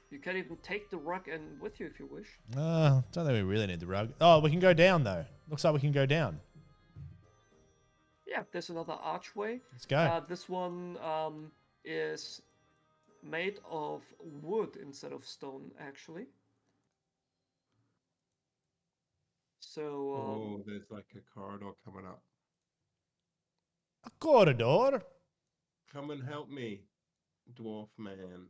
You can even take the rug and with you if you wish. Don't think we really need the rug. Oh, we can go down though. Looks like we can go down. Yeah, there's another archway. Let's go. This one is made of wood instead of stone, actually. So. There's like a corridor coming up. A corridor? Come and help me, dwarf man.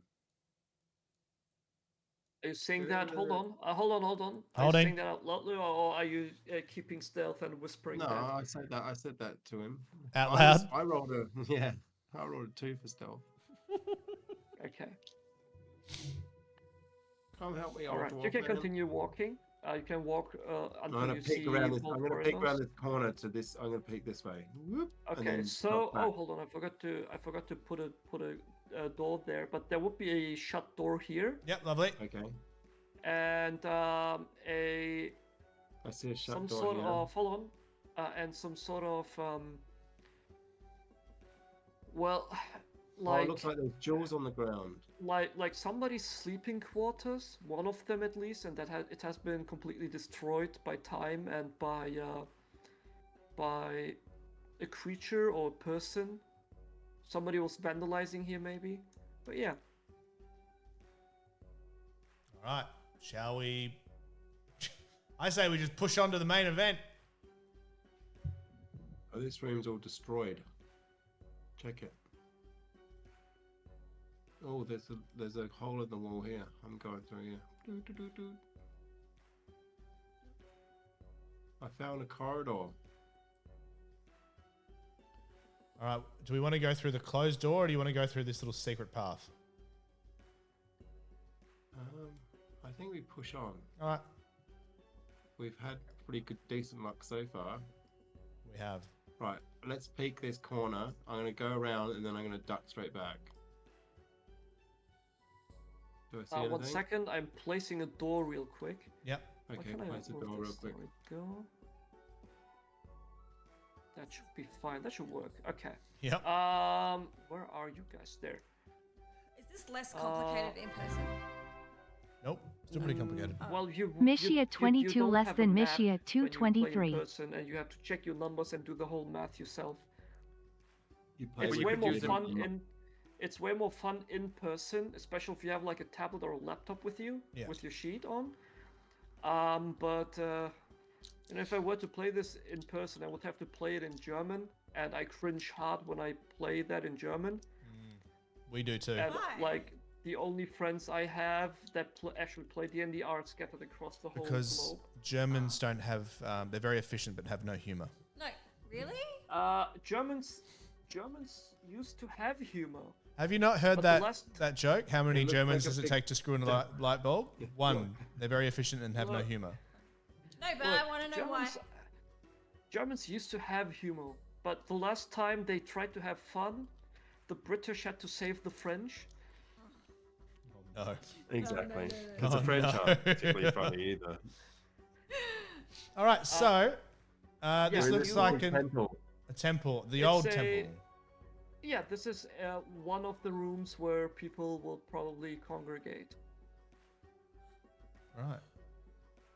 Are you saying that? Hold on. Hold on. Are you saying that out loudly, or are you keeping stealth and whispering? No, that? I said that to him. Out loud? I rolled a 2 for stealth. Okay. Come help me, all right. You can continue walking. You can walk until you see. I'm gonna peek around this corner to this. I'm gonna peek this way. Whoop, okay. So, hold on. I forgot to put a door there, but there would be a shut door here. Yep, lovely. Okay. And I see a shut door sort here. of hold on, and some sort of like it looks like there's jewels on the ground. Like somebody's sleeping quarters, one of them at least, and it has been completely destroyed by time and by a creature or a person. Somebody was vandalizing here, maybe. But yeah. All right. Shall we? I say we just push on to the main event. Oh, this room's all destroyed. Check it. Oh, there's a hole in the wall here. I'm going through here. I found a corridor. All right. Do we want to go through the closed door, or do you want to go through this little secret path? I think we push on. All right. We've had pretty good, decent luck so far. We have. Right, let's peek this corner. I'm going to go around and then I'm going to duck straight back. Do I see anything? 1 second, I'm placing a door real quick. Yep. Okay, place the door real quick. There we go. That should be fine. That should work. Okay. Yep. Where are you guys? There. Is this less complicated in person? Nope. Still pretty complicated. Well, Mishia 22 don't less have a than map Mishia when you play in 223. person, and you have to check your numbers and do the whole math yourself. You play It's with way your more computer. fun in. It's way more fun in person, especially if you have like a tablet or a laptop with you, with your sheet on. But if I were to play this in person, I would have to play it in German, and I cringe hard when I play that in German. We do too. And like the only friends I have that actually play D&D are scattered across the whole globe. Germans don't have. They're very efficient, but have no humor. No, really? Germans used to have humor. Have you not heard that joke? How many Germans does it take to screw in a light bulb? One. They're very efficient and have no humor. No, but I want to know why. Germans used to have humor, but the last time they tried to have fun, the British had to save the French. Oh, no. Exactly. Because the French aren't particularly funny either. All right, so this looks like a temple, the old temple. Yeah, this is one of the rooms where people will probably congregate. Right.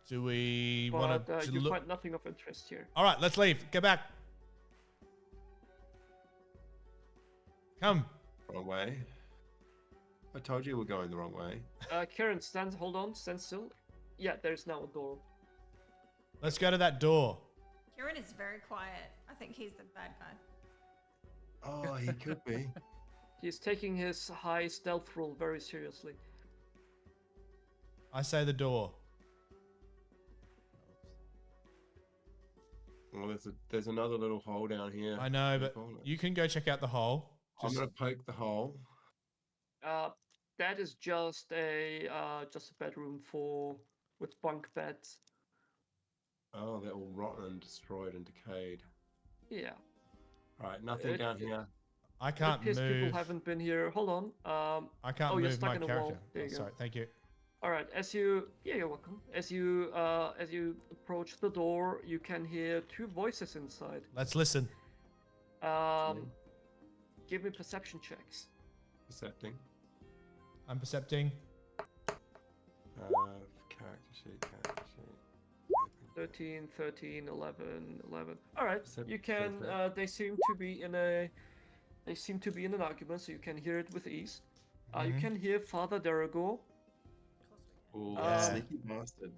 Do we want to you look? find nothing of interest here. All right, let's leave. Get back. Come. Wrong way. I told you we're going the wrong way. Kieran, stand still. Yeah, there's now a door. Let's go to that door. Kieran is very quiet. I think he's the bad guy. Oh, he could be. He's taking his high stealth rule very seriously. I say the door. Well, there's another little hole down here. I know, but you can go check out the hole. I'm gonna poke the hole. That is just a bedroom with bunk beds. Oh, they're all rotten and destroyed and decayed. Yeah. Right, nothing down here. I can't move. People haven't been here. Hold on. I can't you're move stuck my in a character. wall. There you go. Sorry, thank you. All right. You're welcome. As you approach the door, you can hear two voices inside. Let's listen. Give me perception checks. Percepting. I'm percepting. Character sheet. 13, 11. All right. You can. They seem to be in an argument, so you can hear it with ease. You can hear Father Deragor. Oh, sneaky bastard.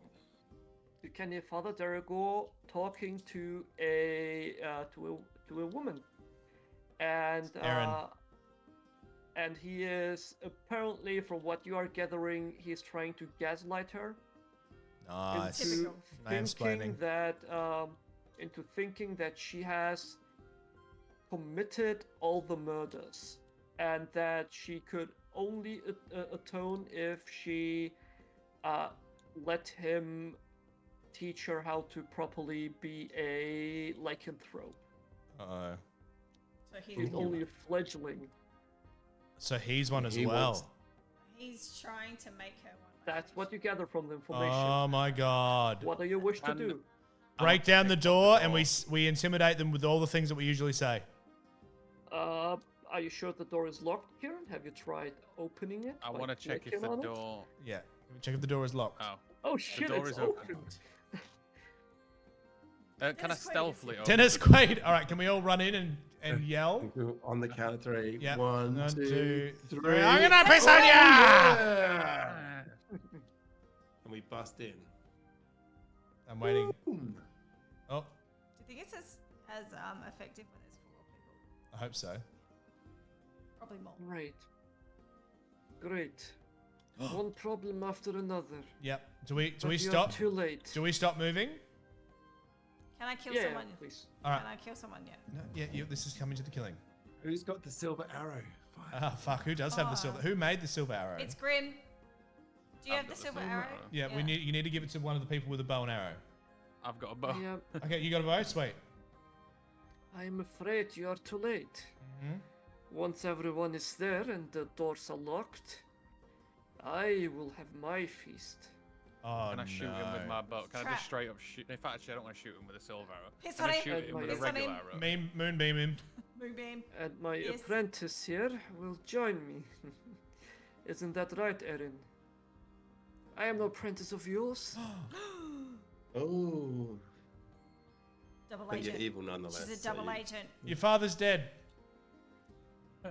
You can hear Father Deragor talking to a woman, and he is apparently, from what you are gathering, he's trying to gaslight her. Nice. Into thinking that she has committed all the murders, and that she could only atone if she let him teach her how to properly be a lycanthrope. Uh-oh. So he's only a fledgling. So he's one as well. He's trying to make her one. That's what you gather from the information. Oh my god. What do you wish to do? Break down the door and we intimidate them with all the things that we usually say. Are you sure the door is locked, Kieran? Have you tried opening it? I want to check if the door... Yeah. Check if the door is locked. Oh shit, the door it's is open. Can I stealthily open Dennis Quaid. All right, can we all run in and yell? On the count of three. Yep. One, two, three. I'm gonna piss on ya! And we bust in. I'm waiting. Boom. Oh. Do you think it's as effective when there's 4 people? I hope so. Probably more. Great. One problem after another. Yep. Do we But stop? Too late. Do we stop moving? Can I kill someone? Yeah, please. All right. Can I kill someone? Yeah. No, this is coming to the killing. Who's got the silver arrow? Ah, fuck. Who does have the silver? Who made the silver arrow? It's Grim. Do you have the silver arrow? Yeah, you need to give it to one of the people with a bow and arrow. I've got a bow. Yeah. Okay, you got a bow? Sweet. I'm afraid you are too late. Mm-hmm. Once everyone is there and the doors are locked, I will have my feast. Oh, Can I shoot him with my bow? Can I just Trap. straight up shoot? In fact, actually, I don't want to shoot him with a silver arrow. Piss Can on I him. shoot him with a Piss on regular him. arrow? Moonbeam him. Moonbeam. And my Yes. apprentice here will join me. Isn't that right, Erin? I am no apprentice of yours. Oh. Double But you're agent. evil nonetheless. She's a so double you- agent. Your father's dead.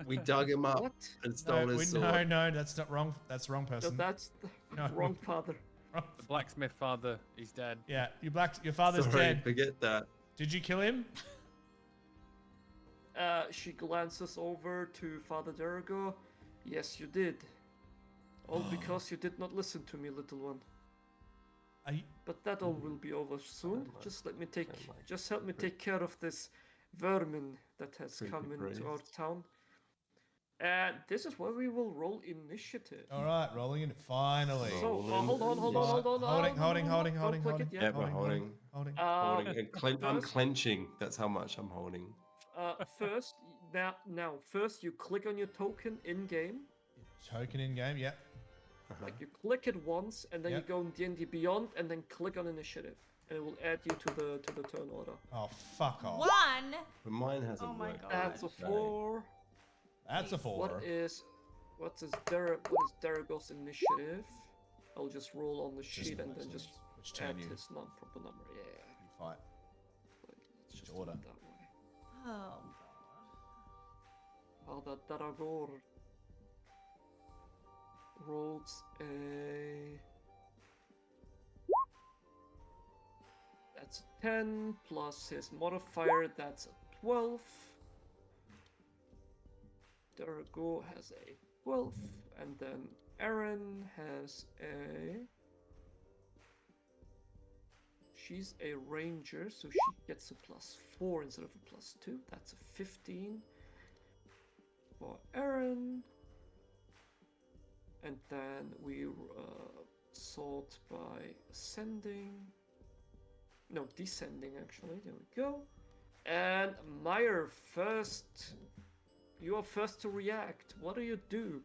We dug him up What? and stole his sword. No, that's not wrong. That's the wrong No, person. that's the No. wrong father. The blacksmith father, he's dead. Yeah, your father's Sorry, dead. forget that. Did you kill him? She glances over to Father Durago. Yes, you did. All because you did not listen to me, little one. But that all will be over soon. Just help me take care of this vermin that has come into our town. And this is where we will roll initiative. All right, rolling in. Finally. So hold on. Holding. Don't click it yet. Yeah, we're holding. Holding. Holding. And I'm first- clenching. That's how much I'm holding. First, first you click on your token in game. Token in game. Yeah. Like you click it once, and then Yep. you go in D&D Beyond, and then click on initiative, and it will add you to the turn order. Oh, fuck off. One. But mine hasn't Oh my worked. God. That's a so- 4. That's a 4. What is Darago's initiative? I'll just roll on the sheet and then just Which turn add you his non-proper number. Yeah. fight. Let's just order. do it that way. Oh. Father Daragor rolls a... That's a 10 plus his modifier, that's a 12. Darago has a 12, and then Erin has a... She's a ranger, so she gets a +4 instead of a +2. That's a 15 for Erin. And then we sort by ascending. No, descending actually. There we go. And Meyer first. You are first to react. What do you do?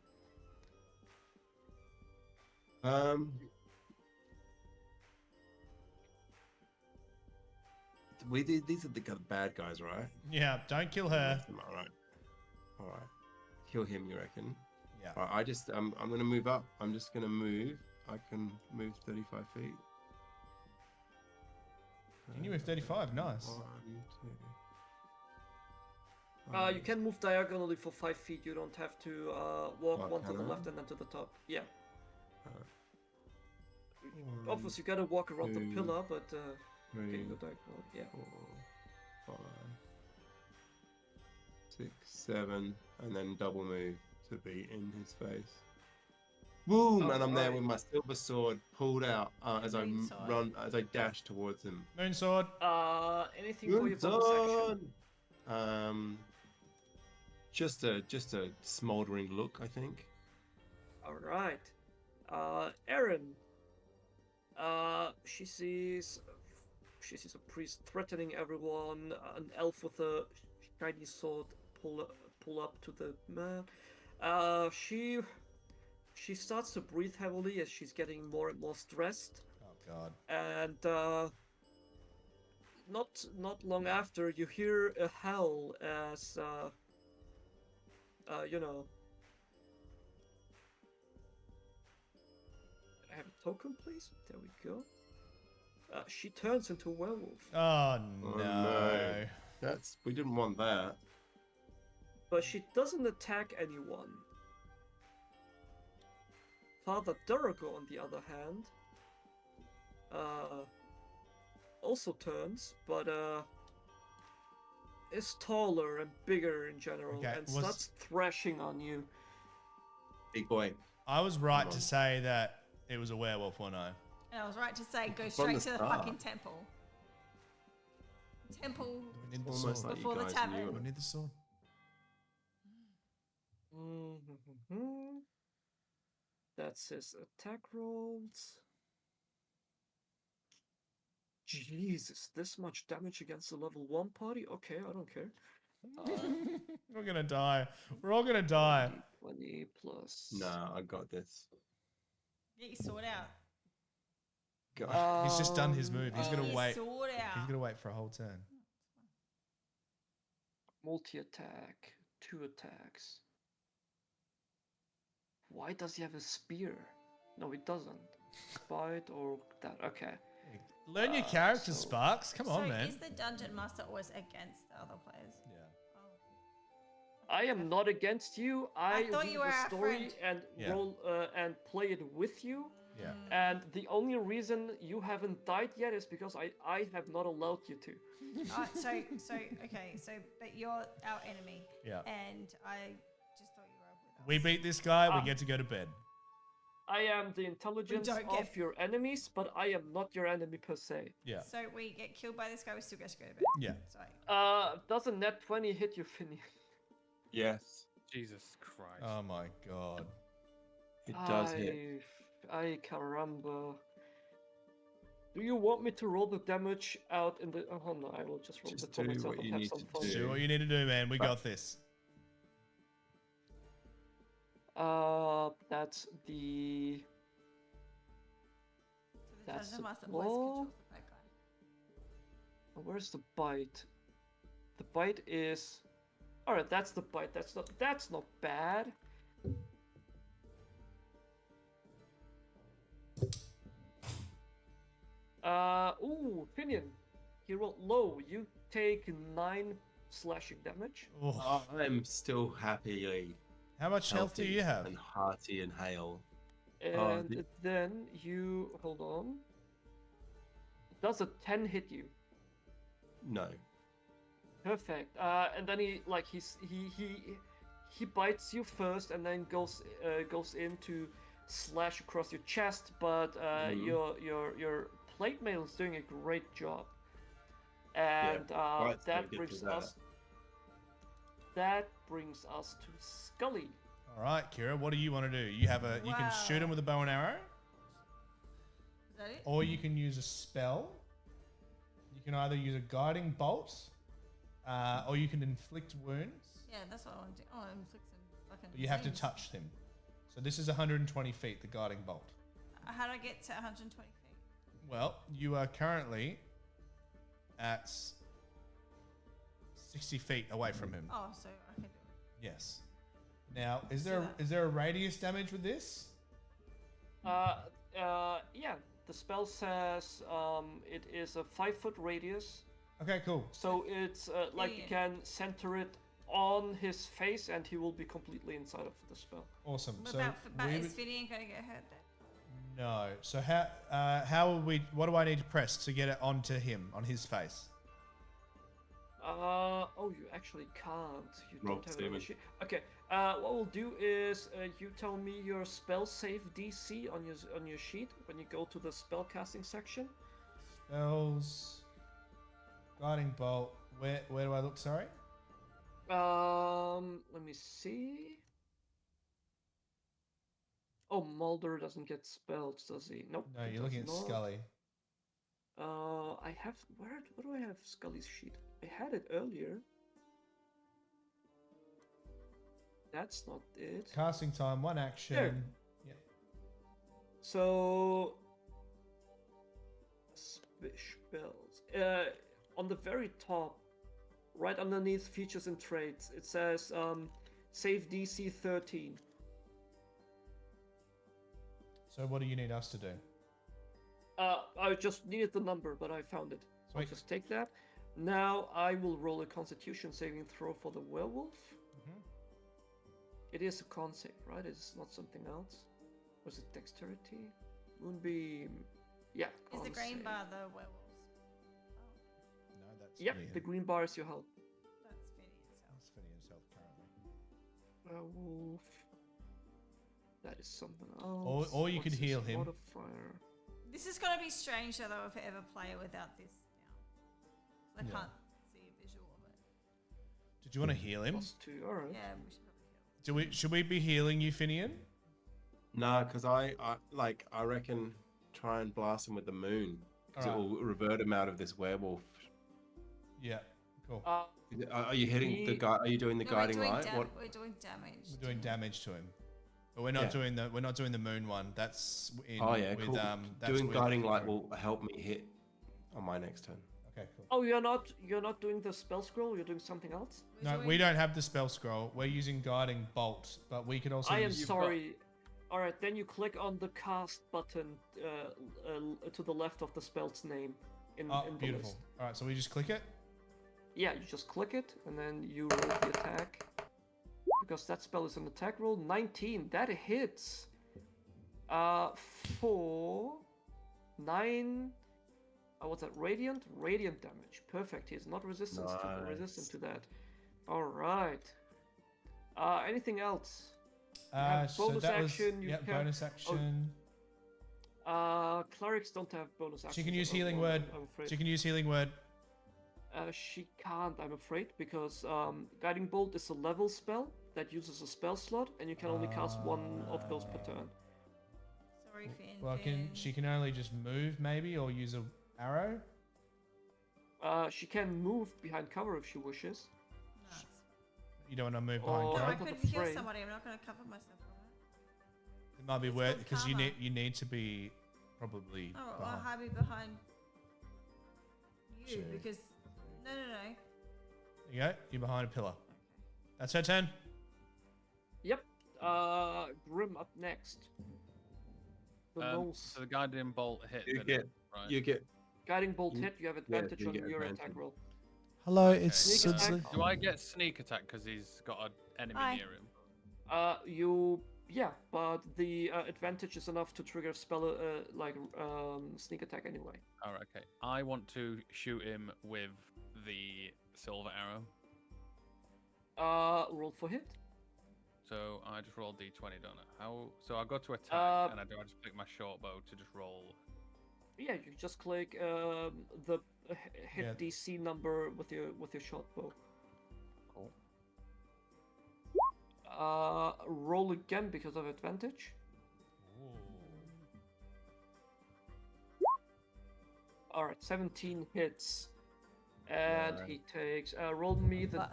These are the bad guys, right? Yeah, don't kill her. All right. Kill him, you reckon? Yeah. All right, I'm gonna move up. I'm just gonna move. I can move 35 feet. Can you move 35? Nice. 1, 2. You can move diagonally for 5 feet. You don't have to walk one to the can I? left and then to the top. Yeah. One, Obviously, you gotta walk around the 2, pillar, but you 3, can go diagonally. Yeah. 4, 5, 6, 7, and then double move to be in his face. Boom! And I'm there with my silver sword pulled out as I dash towards him. Moonsword. Anything for your bonus action? Just a smoldering look, I think. All right. Erin. She sees a priest threatening everyone. An elf with a shiny sword pull up to the man. She starts to breathe heavily as she's getting more and more stressed. Oh god. And not long after, you hear a howl as I have a token, please. There we go. She turns into a werewolf. Oh Oh, no. no. We didn't want that. But she doesn't attack anyone. Father Durago, on the other hand, also turns, but is taller and bigger in general, Okay, and starts thrashing on you. Big boy. I was right to say that it was a werewolf, wasn't I? And I was right to say go From straight the to the start. fucking temple. temple We need the Almost sword. like before you the guys tavern. knew We it. need the sword. Mm-hmm. That's his attack rolls. Jesus, this much damage against a level 1 party? Okay, I don't care. We're gonna die. We're all gonna die. 20 plus. Nah, I got this. Get your sword out. God. He's just done his move. He's Get gonna your wait. sword out. He's gonna wait for a whole turn. Multi-attack. 2 attacks. Why does he have a spear? No, he doesn't. Bite or that. Okay. Learn your character, so- Sparks. Come on, So man. is the dungeon master always against the other players? Yeah. Oh. I am not against you. I thought read you were the our story friend. and Yeah. roll and play it with you. Yeah. And the only reason you haven't died yet is because I have not allowed you to. But you're our enemy. Yeah. And I just thought you were with us. We beat this guy. We get to go to bed. I am the intelligence don't get- of your enemies, but I am not your enemy per se. Yeah. So we get killed by this guy, we still get to go to bed. Yeah. Sorry. Does a net 20 hit you, Finian? Yes, Jesus Christ. Oh my god. it does hit. Ay, caramba. Do you want me to roll the damage out in the... Oh no, I will just roll Just the for do myself what and you have need some to fun. do. Do what you need to do, man. We got this. That's the... So the That's dungeon the master always claw. controls the bad guy. Where's the bite? The bite is... Alright, that's the bite. That's not bad. Ooh, Finian. He rolled low. You take 9 slashing damage. Oh. I'm still happily How much health do healthy you have? and hearty and hale. And then you... Hold on. Does a 10 hit you? No. Perfect. And then he bites you first, and then goes in to slash across your chest. But your plate mail is doing a great job, and that brings us to Scully. All right, Kira. What do you want to do? You have you can shoot him with a bow and arrow, Is that it? or you can use a spell. You can either use a guiding bolt, or you can inflict wounds. Yeah, that's what I want to do. Oh, inflict some fucking. But you have to wounds. touch him. So this is 120 feet, the guiding bolt. How do I get to 120 feet? Well, you are currently at 60 feet away from him. Oh, so I can do it. Yes. Now, is So there a radius damage with this? Yeah. The spell says it is a 5-foot radius. Okay, cool. So it's like you can center it on his face, and he will be completely inside of the spell. Awesome. What So about we is would- Finian going to get hurt then? no. So how will we? What do I need to press to get it onto him, on his face? Oh, you actually can't. You Roll don't have it on the saving. sheet. Okay. What we'll do is you tell me your spell save DC on your sheet when you go to the spell casting section. Spells. Guiding bolt. Where do I look? Sorry. Let me see. Oh, Mulder doesn't get spells, does he? Nope. No, he you're looking at does not. Scully. I have where do I have Scully's sheet? I had it earlier. That's not it. Casting time, one action. There. Yep. So spells. On the very top, right underneath features and traits, it says save DC 13. So what do you need us to do? I just needed the number, but I found it. So I'll Sweet. just take that. Now I will roll a Constitution saving throw for the werewolf. Mhm. It is a con save, right? It's not something else. Was it Dexterity? Moonbeam. Yeah. Is the con green save. bar the werewolves? Oh, No, that's Yep, Finian. the green bar is your health. that's Finian's health. That's Finian's health currently. Werewolf. That is something else. Or you What's could his heal him. Modifier? This is gonna be strange though if I ever play without this now. I can't see a visual of it. Did you want to heal him? +2, all right. Yeah, we should probably heal. Should we be healing you, Finian? Nah, because I reckon try and blast him with the moon because it will revert him out of this werewolf. Yeah, cool. Are you hitting the guy? Are you doing the guiding light? We're doing damage. We're doing damage to him, but we're not doing the moon one. That's in. Oh yeah, with, cool. That's Doing with guiding light will help me hit on my next turn. Okay, cool. Oh, you're not doing the spell scroll. You're doing something else. No, we don't have the spell scroll. We're using guiding bolt, but we could also. I am use... sorry. All right, then you click on the cast button to the left of the spell's name in the beautiful. list. All right, so we just click it. Yeah, you just click it and then you roll the attack because that spell is an attack roll. 19, that hits. 4, 9. What's that? Radiant damage. Perfect. He's not resistant to that. All right. Anything else? Bonus action. Bonus action. Clerics don't have bonus action. She can use healing word. She can use healing word. She can't, I'm afraid, because Guiding Bolt is a level spell that uses a spell slot, and you can only cast one of those per turn. Sorry, Finn. Well, she can only just move, maybe, or use a arrow? She can move behind cover if she wishes. No. You don't want to move behind Oh, cover? I couldn't heal somebody. I'm not going to cover myself on it. It might be worth because you need to be probably. Oh, well, I'll be behind you because no. There you go. You're behind a pillar. That's her turn. Yep. Grim up next. So the guiding bolt hit. You get guiding bolt hit. You have advantage on your attack roll. Hello, okay. it's Do I get sneak attack because he's got an enemy near him? But the advantage is enough to trigger spell sneak attack anyway. All right, okay. I want to shoot him with the silver arrow. Roll for hit. So I just roll d20, don't I? So I go to attack, and I just click my short bow to just roll. Yeah, you just click the hit DC number with your short bow. Cool. Roll again because of advantage. All right, 17 hits. And he takes roll me the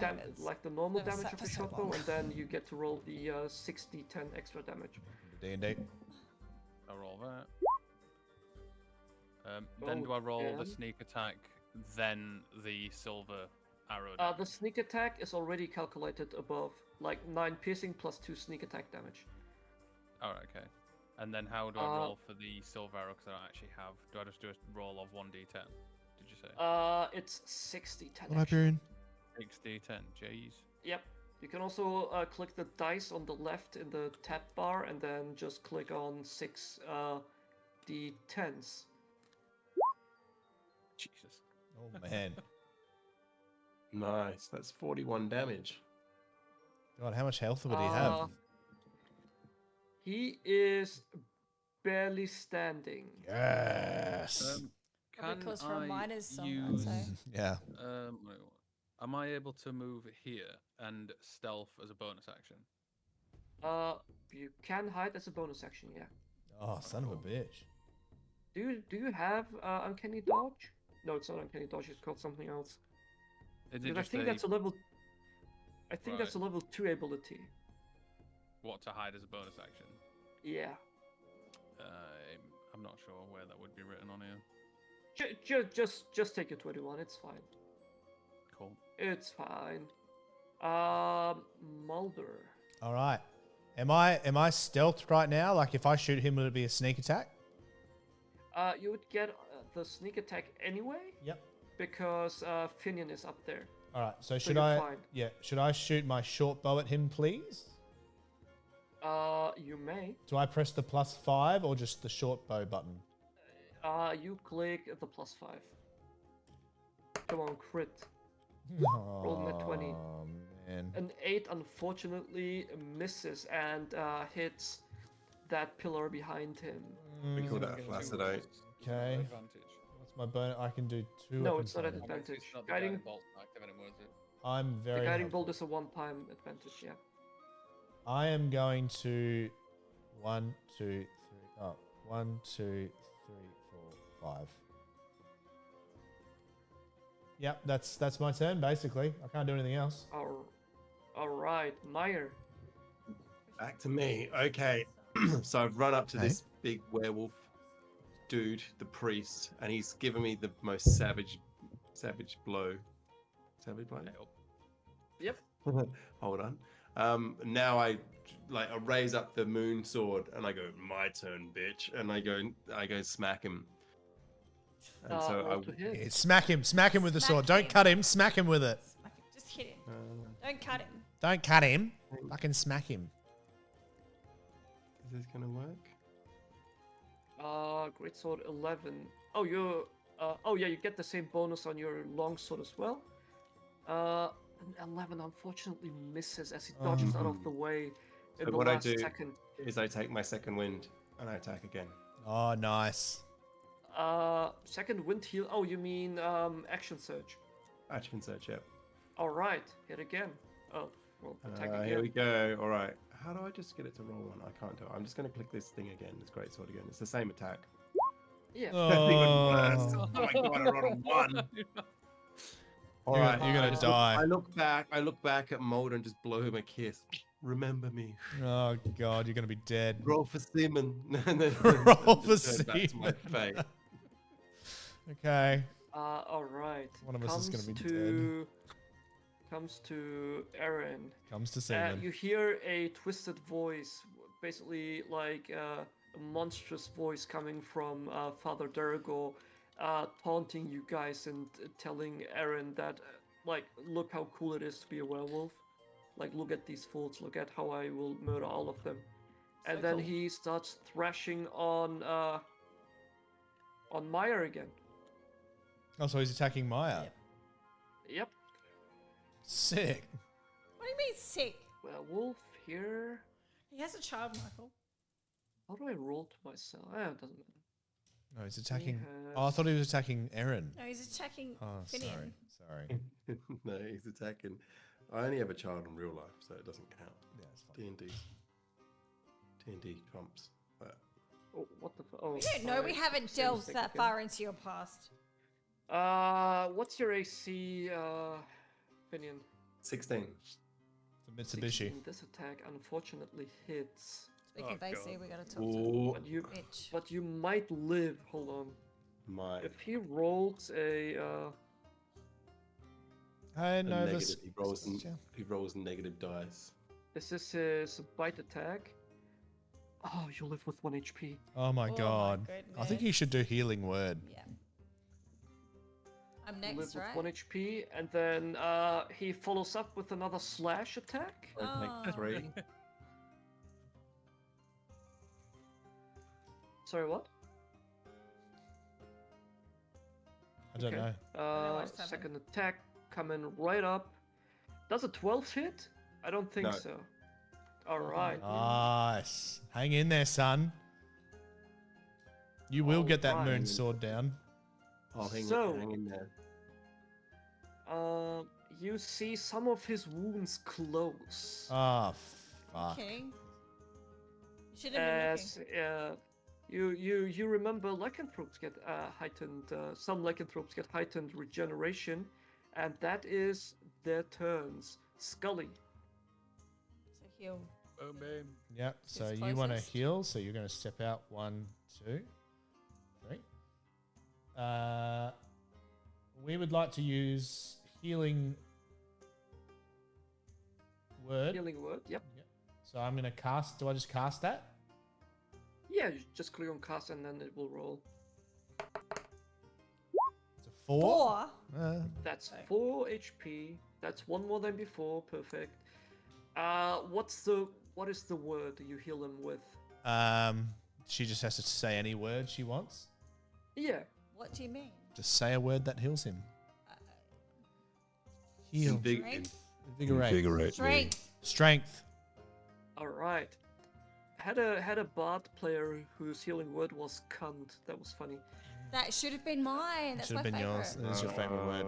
the normal damage of the short bow, and then you get to roll the 6d10 extra damage. D&D. I roll that. Then do I roll the sneak attack, then the silver arrow damage? The sneak attack is already calculated above, like 9 piercing plus 2 sneak attack damage. Alright, okay. And then how do I roll for the silver arrow? Because I don't actually have. Do I just do a roll of 1d10? Did you say? It's 6d10. What, Hyperion? 6d10, jeez. Yep. You can also click the dice on the left in the tab bar, and then just click on 6 d10s. Jesus. Oh man. Nice. That's 41 damage. God, how much health would he have? He is barely standing. Yes. Because from Miner's song, use, I'd say. Yeah. Am I able to move here and stealth as a bonus action? You can hide as a bonus action, yeah. Oh, son of a bitch. Do you have uncanny dodge? No, it's not uncanny dodge. It's called something else. Because I think that's a level. I think that's a level 2 ability. What, to hide as a bonus action? Yeah. I'm not sure where that would be written on here. Just take your 21. It's fine. Cool. It's fine. Mulder. All right. Am I stealthed right now? Like, if I shoot him, will it be a sneak attack? You would get the sneak attack anyway. Yep. Because Finian is up there. All right. So should I? Fine. Yeah. Should I shoot my short bow at him, please? You may. Do I press the +5 or just the short bow button? You click the +5. Come on, crit. Roll a 20. Oh man. An 8 unfortunately misses and hits that pillar behind him. We call that a flaccid 8. Okay. Advantage. What's My bonus. I can do 2. No, it's not an bonus. advantage. It's not the Guiding bolt activating, was it? I'm very. The guiding helpful. bolt is a one-time advantage. Yeah. I am going to 1, 2, 3. Oh, 1, 2, 3, 4, 5. Yep, that's my turn basically. I can't do anything else. All right, Meyer. Back to me. Okay. So I've run up to this big werewolf dude, the priest, and he's given me the most savage blow. Savage blow? Yep. Hold on. Now I raise up the moon sword and I go, my turn, bitch. And I go smack him. And so roll to hit. Yeah, smack him with the sword. Don't cut him. Smack him with it. Smack him. Just hit him. Don't cut him. Don't cut him. Fucking smack him. Is this gonna work? Great sword 11. Oh, you get the same bonus on your long sword as well. An 11 unfortunately misses as he dodges out of the way in So the what last I do second. is I take my second wind and I attack again. Oh, nice. Second wind heal. Oh, you mean action surge? Action search, yep. All right, hit again. Oh, well, attack again. Here we go. All right. How do I just get it to roll one? I can't do it. I'm just going to click this thing again. This great sword again. It's the same attack. Yeah. That's even worse. Oh my god, I rolled a 1. All You're right, gonna die. I look back at Mulder and just blow him a kiss. Remember me. Oh god, you're gonna be dead. Roll for Seaman. And then Roll for turn back to my Seaman. fate. Okay. All right. One of us is gonna be dead. Comes to Aaron. Comes to Seaman. You hear a twisted voice, basically like a monstrous voice coming from Father Durgo, taunting you guys and telling Aaron that, like, look how cool it is to be a werewolf. Like, look at these fools. Look at how I will murder all of them. And So then cool. he starts thrashing on Meyer again. Oh, so he's attacking Maya. Yep. Sick. What do you mean sick? Werewolf here. He has a child, Michael. How do I roll to myself? It doesn't matter. No, he's attacking. has- Oh, I thought he was attacking Aaron. No, he's attacking Oh, Finian. sorry. No, he's attacking. I only have a child in real life, so it doesn't count. Yeah, it's fine. D&D trumps. But Oh, what the? Oh, We don't know. We sorry. haven't Same delved mistake that again. far into your past. What's your AC, Finian? 16. It's a Mitsubishi. 16. This attack unfortunately hits. Speaking of AC, God. we gotta talk to Ooh, But you might live. Hold on. my. If he rolls a I know negative. this. He rolls negative dice. this is his bite attack. Oh, you live with 1 HP. Oh my Oh my god. I think goodness. you should do healing word. Yeah. I'm You next, live right? with 1 HP, and then he follows up with another slash attack. I Oh. take 3. Sorry, what? I don't know. know what just happened. Second attack coming right up. Does a 12 hit? I don't think No. so. All right. Nice. Hang in there, son. You will get that Alright. moon sword down. I'll hang in there. You see some of his wounds close. Ah, fuck. Kidding. You should have been looking. As you remember, lycanthropes get heightened. Some lycanthropes get heightened regeneration, and that is their turns. Scully. So heal. Oh man. Yep. So Who's you want to closest? heal, so you're going to step out 1, 2, 3. We would like to use healing word. Healing word. Yep. So I'm going to cast. Do I just cast that? Yeah, you just click on cast and then it will roll. It's a 4. 4. That's Okay. 4 HP. That's 1 more than before. Perfect. What is the word you heal him with? She just has to say any word she wants. Yeah. What do you mean? Just say a word that heals him. Heal. Strength? Invigorate. Strength. Strength. All right. Had a bard player whose healing word was cunt. That was funny. That should have been mine. That's Should my have been favorite. yours. It is your favorite word.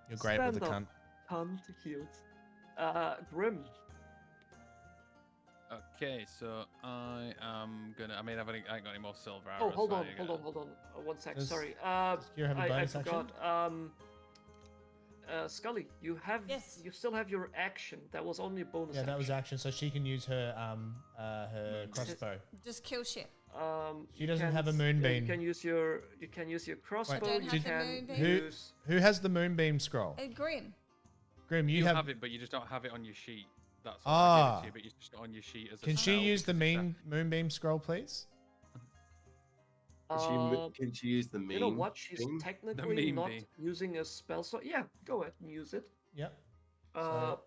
You're great Stand with the up. cunt. Cunt healed. Grim. Okay, so I am gonna. I mean, I ain't got any more silver arrows. Oh, hold so on. 1 sec. Does- Sorry. Does Kira have a I bonus forgot. action? Scully, you still have your action. That was only a bonus. Yeah, that was action. action, so she can use her crossbow. Just kill shit. She doesn't have a moonbeam. You can use your crossbow. don't You have the can moonbeam. use. Who has the moonbeam scroll? Grim. Grim, you You have. have it, but you just don't have it on your sheet. That's all. I give it to you, but it's just on your sheet as a Can she spell use the because it's moonbeam scroll, please? Can she use the meme? You know what? She's thing? technically meme not thing. using a spell, so yeah, go ahead and use it. Yep. All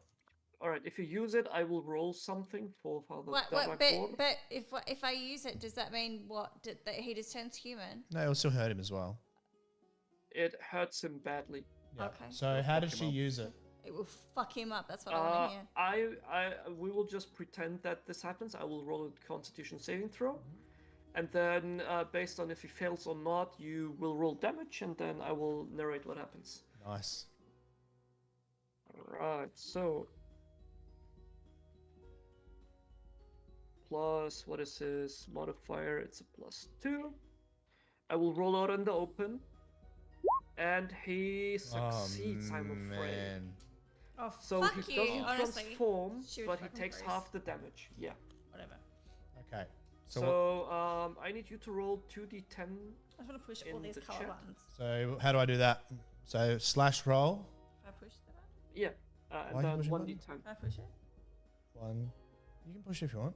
right. If you use it, I will roll something for the What, Dark Lord. but if I use it, does that mean that he just turns human? No, it'll still hurt him as well. It hurts him badly. Yeah. Okay. So how does she use it? It will fuck him up. That's what I want to hear. We will just pretend that this happens. I will roll a Constitution saving throw, and then based on if he fails or not, you will roll damage, and then I will narrate what happens. Nice. Alright, so plus what is his modifier? It's a +2. I will roll out in the open, and he succeeds. I'm afraid. Man. Oh, So fuck he you, doesn't honestly. transform, She would but he fucking takes freeze. half the damage. Yeah. Whatever. Okay. So, So I need you to roll 2d10. I just want to push all In these the color chat. ones. so how do I do that? So slash roll. If I push that, Yeah. Why And are you then pushing 1d10. if I push it. One. You can push if you want.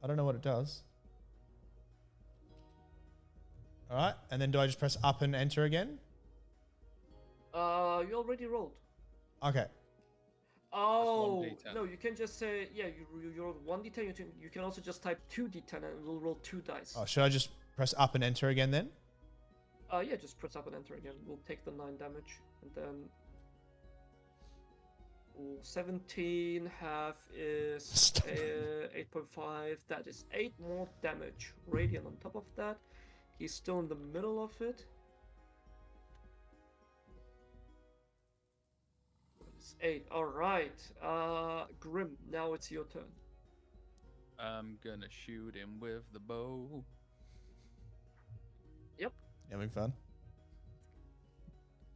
I don't know what it does. All right, and then do I just press up and enter again? You already rolled. Okay. Oh, 1d10. no, you can just say, yeah, you rolled 1d10. You can also just type 2d10 and it will roll 2 dice. Oh, should I just press up and enter again then? Yeah, just press up and enter again. We'll take the 9 damage. And then 17 half is Stop. 8.5. That is 8 more damage. Radiant on top of that. He's still in the middle of it. It's 8. Alright. Grim, now it's your turn. I'm gonna shoot him with the bow. Yep. Having fun.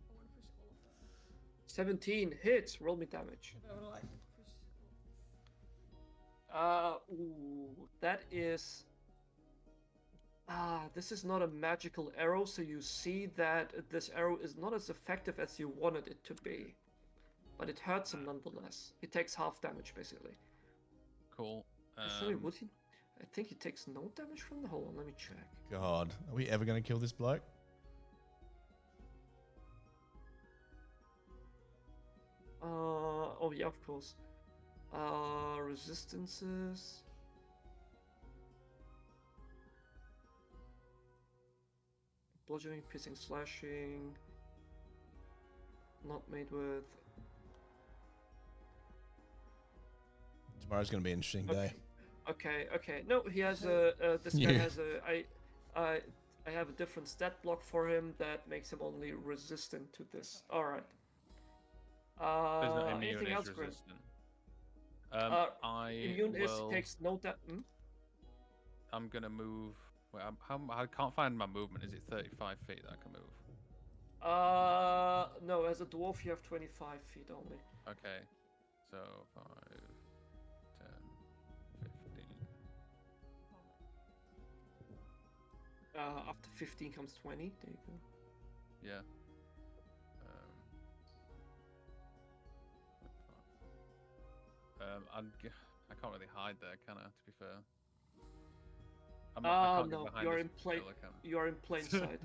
I want to push all of them. 17 hits. Roll me damage. But I would like to push. That is. This is not a magical arrow, so you see that this arrow is not as effective as you wanted it to be. But it hurts him nonetheless. He takes half damage, basically. Cool. Actually, would he? I think he takes no damage from the. Hold on, let me check. God, are we ever going to kill this bloke? Oh yeah, of course. Resistances. Bludgeoning, piercing, slashing. Not made with. Tomorrow's going to be an interesting day. Okay. No, he has a. This guy has a. I have a different stat block for him that makes him only resistant to this. All right. There's no immune, anything is else, Grim? resistant. Immune is takes no I'm gonna move. Wait, I can't find my movement. Is it 35 feet that I can move? No. As a dwarf, you have 25 feet only. Okay. So 5, 10, 15. After 15 comes 20. There you go. Yeah. I can't really hide there, can I? To be fair. I can't get No. behind You're this in plain. pillar, can I? You're in plain sight.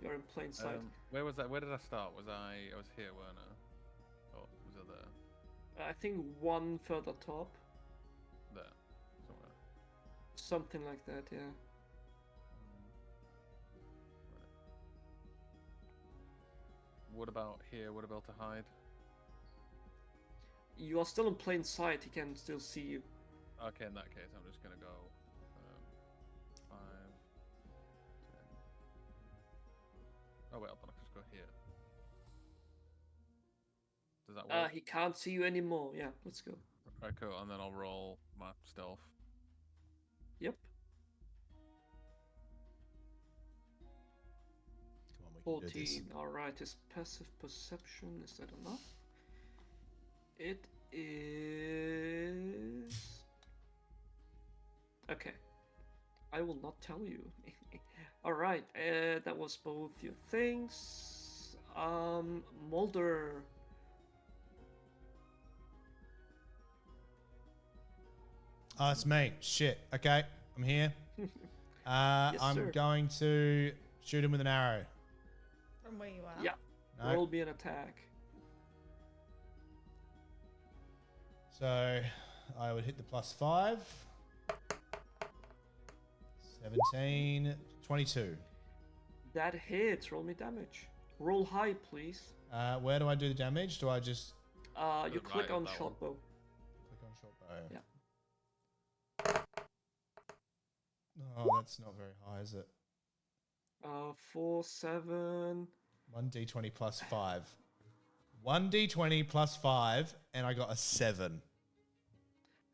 You're in plain sight. Where was that? Where did I start? I was here, weren't I? Or was I there? I think one further top. There. Somewhere. Something like that, yeah. What about here? What about to hide? You are still in plain sight. He can still see you. Okay, in that case, I'm just gonna go 5, 10, Oh wait, I'll just go here. Does that work? He can't see you anymore. Yeah, let's go. Right, cool. And then I'll roll my stealth. Yep. Come on, we can do this. 14. Alright, his passive perception, is that enough? It is... Okay. I will not tell you. Alright, that was both your things. Mulder. Oh, it's me. Shit. Okay, I'm here. Yes, I'm going to shoot him with an arrow. From where you are? Yeah. No. Roll me an attack. So I would hit the +5. 17, 22. That hits. Roll me damage. Roll high, please. Where do I do the damage? Do I just You click on short bow. click on short bow? Yeah. Oh, that's not very high, is it? 4, 7. 1d20 +5. 1d20 +5, and I got a 7.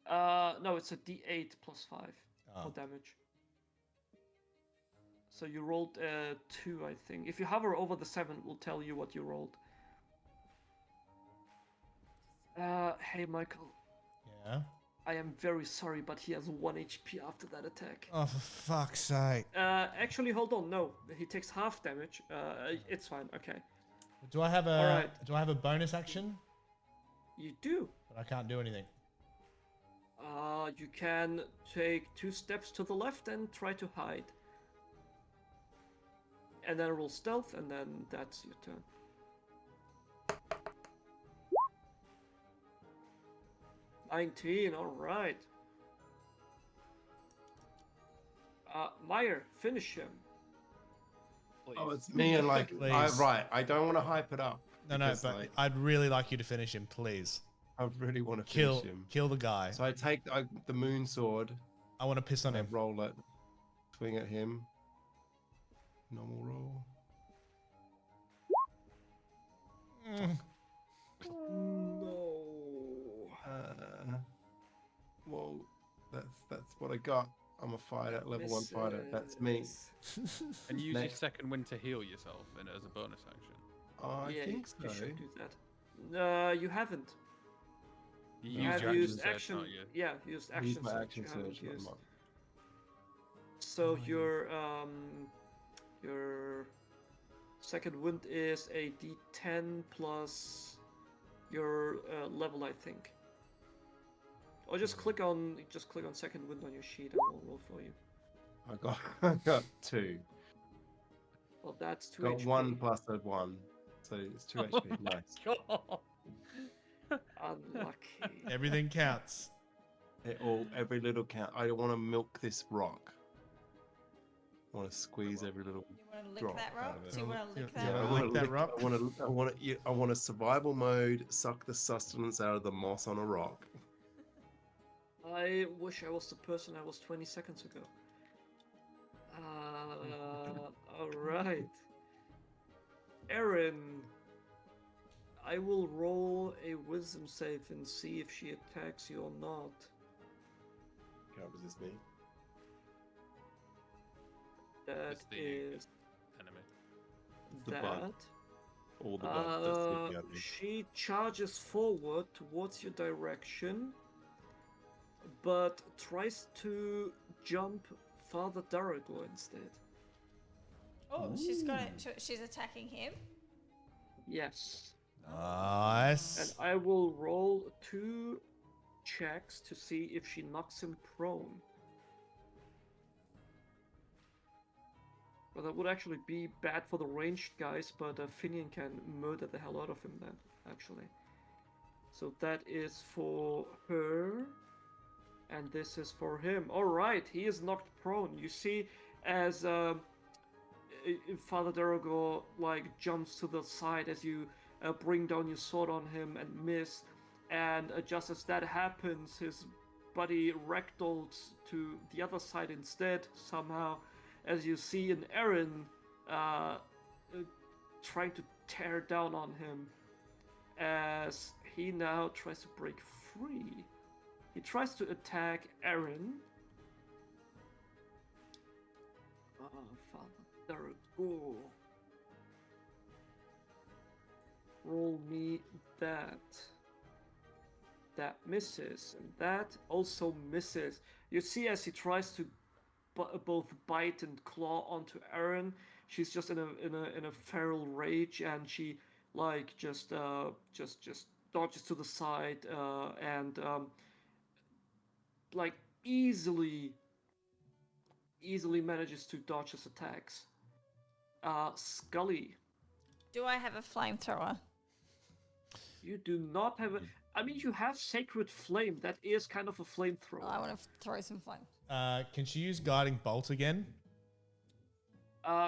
No, it's a d8 +5 Oh. for damage. So you rolled 2, I think. If you hover over the 7, it will tell you what you rolled. Hey, Michael. Yeah. I am very sorry, but he has 1 HP after that attack. Oh, for fuck's sake. Actually, hold on. No, he takes half damage. It's fine. Okay. Do I have a Alright. Do I have a bonus action? You do. But I can't do anything. You can take 2 steps to the left and try to hide. And then roll stealth, and then that's your turn. $19, alright. Meyer, finish him. Oh, it's me and like, Please. I don't want to hype it up. No, because, but like, I'd really like you to finish him, please. I really want to finish him. Kill the guy. So I take the moon sword. I want to piss on I him. roll it, swing at him. Normal roll. No. Well, that's what I got. I'm a fighter, level 1 fighter. That's me. And use your Next. second wind to heal yourself and as a bonus action. I Yeah, think you so. should do that. You haven't. You have your used action, action. surge, don't you? Yeah, used I action used my surge. action You haven't surge. used- not So Oh, your second wind is a D10 plus your level, I think. Or just click on second wind on your sheet and I'll roll for you. I got 2. Well, that's 2 Got HP. 1 plus a 1, so it's 2 HP. Nice. Unlucky. Everything counts. Every little count. I want to milk this rock. I want to squeeze every little. You want to lick Drop that out rock? of it. Do you want to lick Yeah, that I rock? wanna wanna lick that rock. I want a survival mode. Suck the sustenance out of the moss on a rock. I wish I was the person I was 20 seconds ago. Alright. Erin, I will roll a wisdom save and see if she attacks you or not. Can't resist me. That It's the is enemy. the that. bug. All the bugs that stick at me. She charges forward towards your direction, but tries to jump Father Daragor instead. Oh, she's got it. She's attacking him. Yes. Nice. And I will roll 2 checks to see if she knocks him prone. Well, that would actually be bad for the ranged guys, but Finian can murder the hell out of him then, actually. So that is for her, and this is for him. Alright, he is knocked prone. You see, as Father Daragor jumps to the side as you bring down your sword on him and miss, and just as that happens, his body ragdolls to the other side instead somehow, as you see an Erin trying to tear down on him as he now tries to break free. He tries to attack Aaron. Father, go. Roll me that. That misses, and that also misses. You see as he tries to both bite and claw onto Aaron, she's just in a feral rage, and she like just dodges to the side and like easily manages to dodge his attacks. Scully. Do I have a flamethrower? You do not have a... I mean, you have Sacred Flame. That is kind of a flamethrower. I want to throw some flame. Can she use Guiding Bolt again?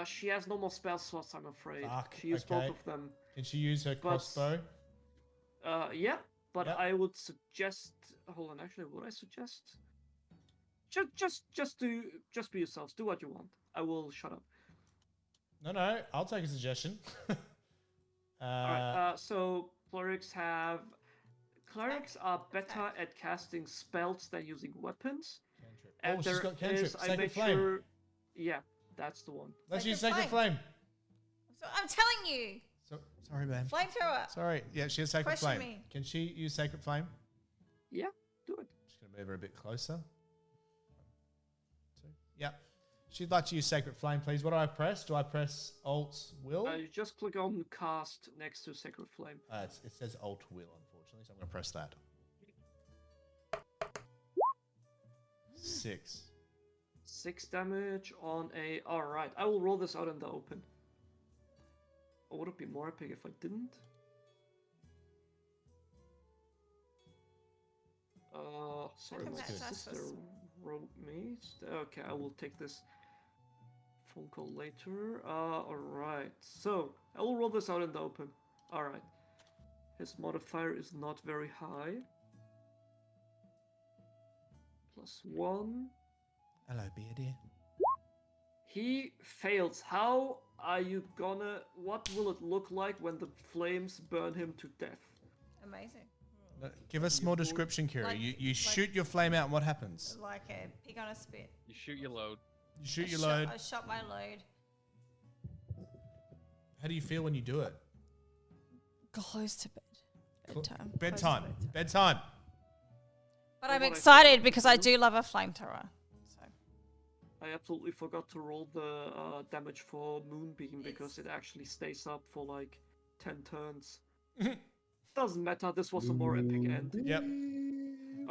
She has no more spell slots, I'm afraid. Fuck, She used both of them. Can she use her crossbow? Yeah, but Yep. I would suggest... Hold on, actually, would I suggest... Just be yourselves. Do what you want. I will shut up. No, I'll take a suggestion. Alright, so clerics are better at casting spells than using weapons. Cantrip. And She's got cantrip. I Sacred make Flame. sure... Yeah, that's the one. Let's use Sacred Sacred Flame. So I'm telling you. Sorry, man. Flamethrower. Sorry. Yeah, she has Sacred Question Flame. me. Can she use Sacred Flame? Yeah, do it. Just going to move her a bit closer. 1, 2. Yep. She'd like to use Sacred Flame, please. What do I press? Do I press Alt Will? You just click on cast next to Sacred Flame. It says Alt Will, unfortunately, so I'm going to press that. 6. 6 damage on a... Alright, I will roll this out in the open. Or would it be more epic if I didn't? Sorry, my sister wrote me. Okay, I will take this phone call later. Alright, so I will roll this out in the open. Alright. His modifier is not very high. +1. Hello, Beardy. He fails. How are you gonna... What will it look like when the flames burn him to death? Amazing. Give us more description, Kira. Like- you shoot your flame out and what happens? Like a pig on a spit. You shoot your load. You shoot your load. I shot my load. How do you feel when you do it? Close to bed. Bedtime. Bedtime. Close to Bedtime. But I'm What I excited forgot because to I do- do love a flamethrower. So I absolutely forgot to roll the damage for Moonbeam because it actually stays up for like 10 turns. Doesn't matter, this was a more epic end. Yep.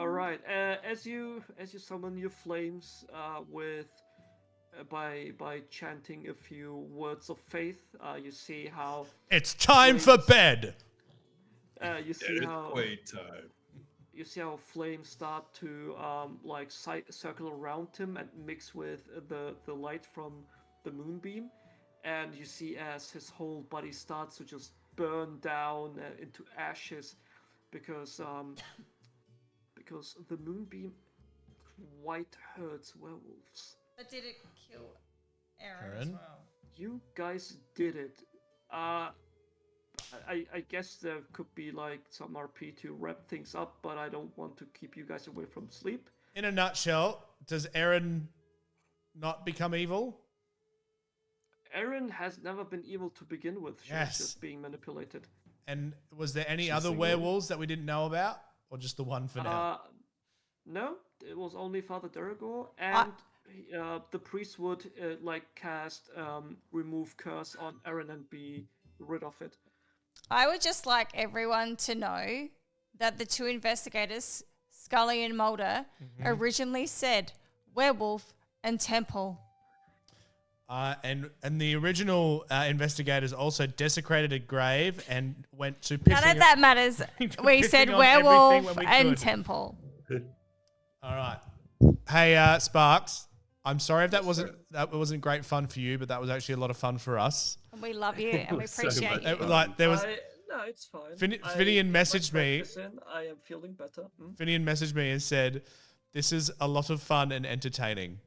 Alright, as you summon your flames by chanting a few words of faith, you see how It's time for bed. you see how Wait time. you see how flames start to circle around him and mix with the light from the moonbeam, and you see as his whole body starts to just burn down into ashes because the moonbeam quite hurts werewolves. but did it kill Aaron as Aaron? well? You guys did it. I guess there could be like some RP to wrap things up, but I don't want to keep you guys away from sleep. In a nutshell, does Aaron not become evil? Erin has never been evil to begin with. She Yes. was just being manipulated. And was there any She's other single. werewolves that we didn't know about? Or just the one for now? No, it was only Father Duragor, and the priest would cast remove curse on Erin and be rid of it. I would just like everyone to know that the two investigators, Scully and Mulder, originally said werewolf and temple. And the original investigators also desecrated a grave and went to pissing. None of that matters. We said pissing on werewolf everything when we and could. temple. All right. Hey, Sparks. I'm sorry if that wasn't great fun for you, but that was actually a lot of fun for us. And we love you and we So appreciate much you. It was like there was No, it's fine. Finian messaged me. I am feeling better. Finian messaged me and said, "This is a lot of fun and entertaining."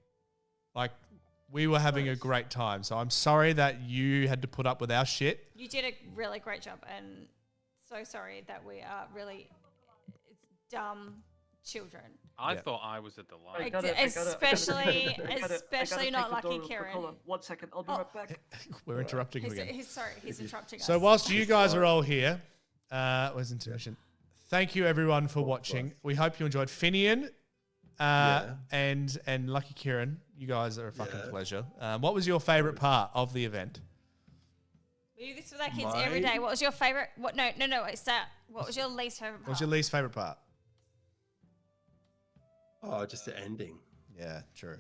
Like we were having a great time. So I'm sorry that you had to put up with our shit. You did a really great job, and so sorry that we are really dumb children. I thought I was at the line. Especially not Lucky Kieran. Hold on, 1 second. I'll be right back. We're interrupting him again. He's interrupting us. So whilst you guys are all here, where's intermission? Thank you everyone for watching. We hope you enjoyed. Finian and Lucky Kieran, you guys are a fucking pleasure. What was your favourite part of the event? We do this with our kids every day. What was your favourite? What? No. Wait, start. What was your least favourite part? What was your least favourite part? Oh, just the ending. Yeah, true.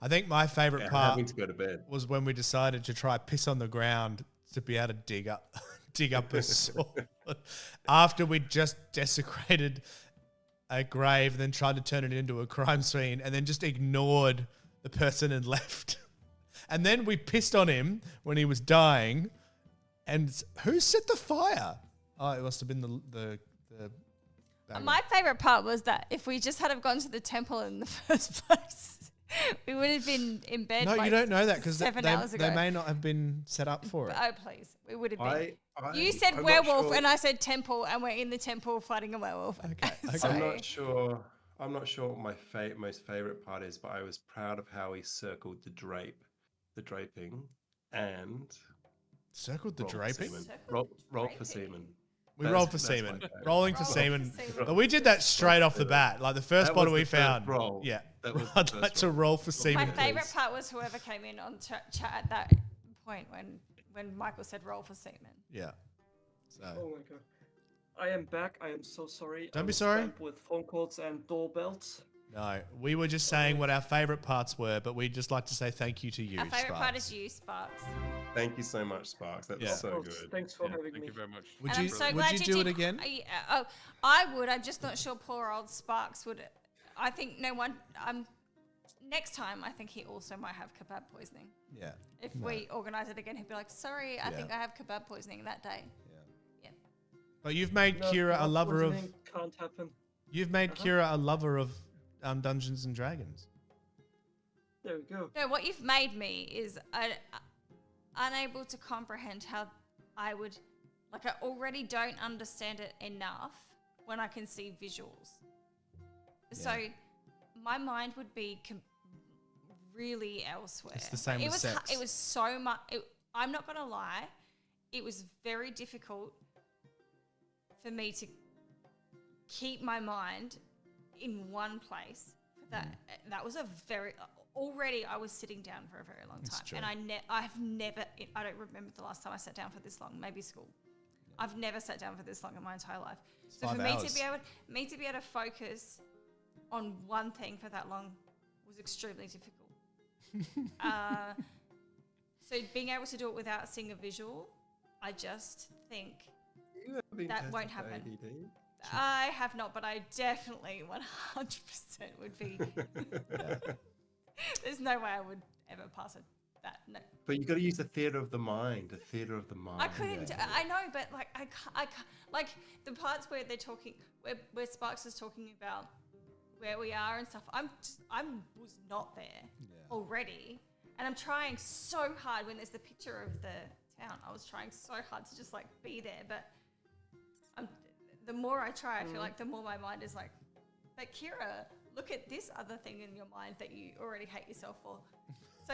I think my favourite part having to go to bed was when we decided to try piss on the ground to be able to dig up a sword after we'd just desecrated a grave, then tried to turn it into a crime scene, and then just ignored the person and left. And then we pissed on him when he was dying. And who set the fire? Oh, it must have been the My favourite part was that if we just had have gone to the temple in the first place, we would have been in bed. No, you don't know that because 7 hours ago. They may not have been set up for it. Oh, please. We would have been. You said werewolf and I said temple, and we're in the temple fighting a werewolf. Okay. I'm not sure what my most favourite part is, but I was proud of how he circled the draping, and circled the draping. Roll for semen. We rolled for semen. Rolling for semen. But we did that straight off the bat. Like the first bottle we found. Yeah. I'd like to roll for semen. My favourite part was whoever came in on chat at that point when Michael said roll for semen. Yeah. So. Oh my god. I am back. I am so sorry. Don't be sorry. With phone calls and doorbells. No, we were just saying what our favourite parts were, but we'd just like to say thank you to you, Our favourite Sparks. part is you, Sparks. Thank you so much, Sparks. That was so good. Thanks for having me. Thank you very much. Would you do it again? I would. I'm just not sure poor old Sparks would. I think no one. Next time, I think he also might have kebab poisoning. Yeah. If we organise it again, he'd be like, sorry, I think I have kebab poisoning that day. Yeah. But you've made Kira a lover of... Can't happen. You've made Kira a lover of Dungeons and Dragons. There we go. No, what you've made me is unable to comprehend how I would... Like, I already don't understand it enough when I can see visuals. Yeah. So my mind would be really elsewhere. It's the same with sex. It was so much... I'm not going to lie. It was very difficult for me to keep my mind in one place. That was a very... Already I was sitting down for a very long time. And I've never... I don't remember the last time I sat down for this long. Maybe school. I've never sat down for this long in my entire life. So for me to be able to focus on one thing for that long was extremely difficult. So being able to do it without seeing a visual, I just think that won't happen. I have not, but I definitely 100% would be. There's no way I would ever pass it. That no. But you got to use the theater of the mind. The theater of the mind. I couldn't. I know, but like I can't, like the parts where they're talking, where Sparks is talking about where we are and stuff. I was not there already, and I'm trying so hard. When there's the picture of the town, I was trying so hard to just like be there, but the more I try, I feel like the more my mind is like, but Kira, look at this other thing in your mind that you already hate yourself for. So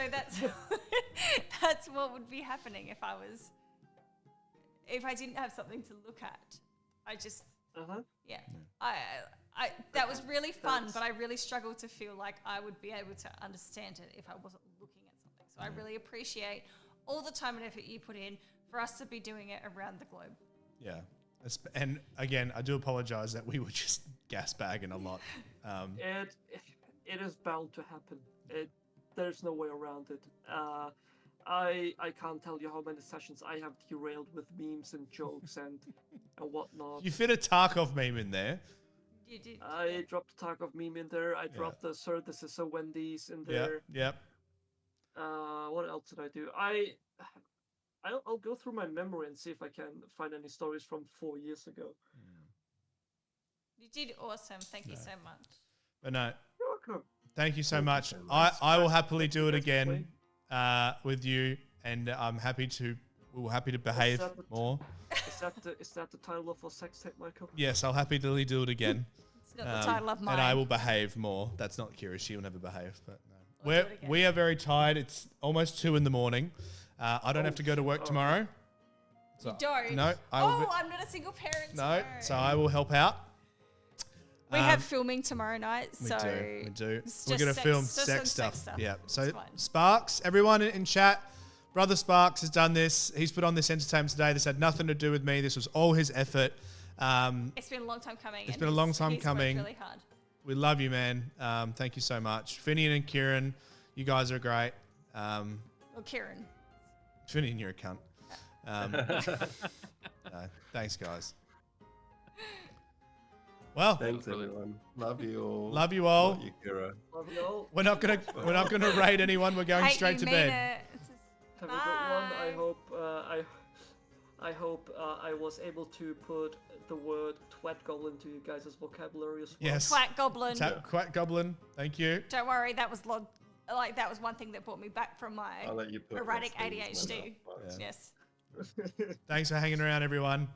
that's what would be happening if I didn't have something to look at. I just that was really fun, but I really struggled to feel like I would be able to understand it if I wasn't looking at something. So I really appreciate all the time and effort you put in for us to be doing it around the globe. Yeah. And again, I do apologize that we were just gas bagging a lot. It is bound to happen. There's no way around it. I can't tell you how many sessions I have derailed with memes and jokes and whatnot. You fit a Tarkov meme in there. You did. I dropped a Tarkov meme in there. I dropped the Sir, this is a Wendy's in there. Yep. What else did I do? I'll go through my memory and see if I can find any stories from 4 years ago. You did awesome. Thank you so much. But no. You're welcome. Thank you so much. I will happily do it again. with you, and we're happy to behave more. Is that the title of our sex tape, Michael? Yes, I'll happily do it again. It's not the title of mine. And I will behave more. That's not Kira. She will never behave. But no. We are very tired. It's almost 2 a.m. I don't have to go to work tomorrow. So, you don't? No. I'm not a single parent tomorrow. So I will help out. We have filming tomorrow night. We so do. We're going to film sex stuff. Yeah. So Sparks, everyone in chat, Brother Sparks has done this. He's put on this entertainment today. This had nothing to do with me. This was all his effort. It's been a long time coming. It's been a long time coming. Really hard. We love you, man. Thank you so much. Finian and Kieran, you guys are great. Well, Kieran. Finian, you're a cunt. Thanks, guys. Well, thanks everyone. Love you all. Love you all. Love you, Kira. Love you all. We're not gonna raid anyone. We're going straight to bed. Have a good one. I hope I was able to put the word twat goblin to you guys' vocabulary as well. Yes. Twat goblin. Twat goblin. Thank you. Don't worry, that was that was one thing that brought me back from my erratic ADHD. Yes. Thanks for hanging around, everyone.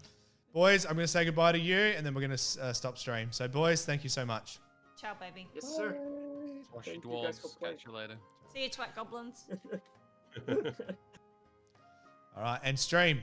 Boys, I'm going to say goodbye to you, and then we're going to stop stream. So, boys, thank you so much. Ciao, baby. Yes, sir. Thank you guys for playing. Catch you later. See you, twat goblins. All right, and stream.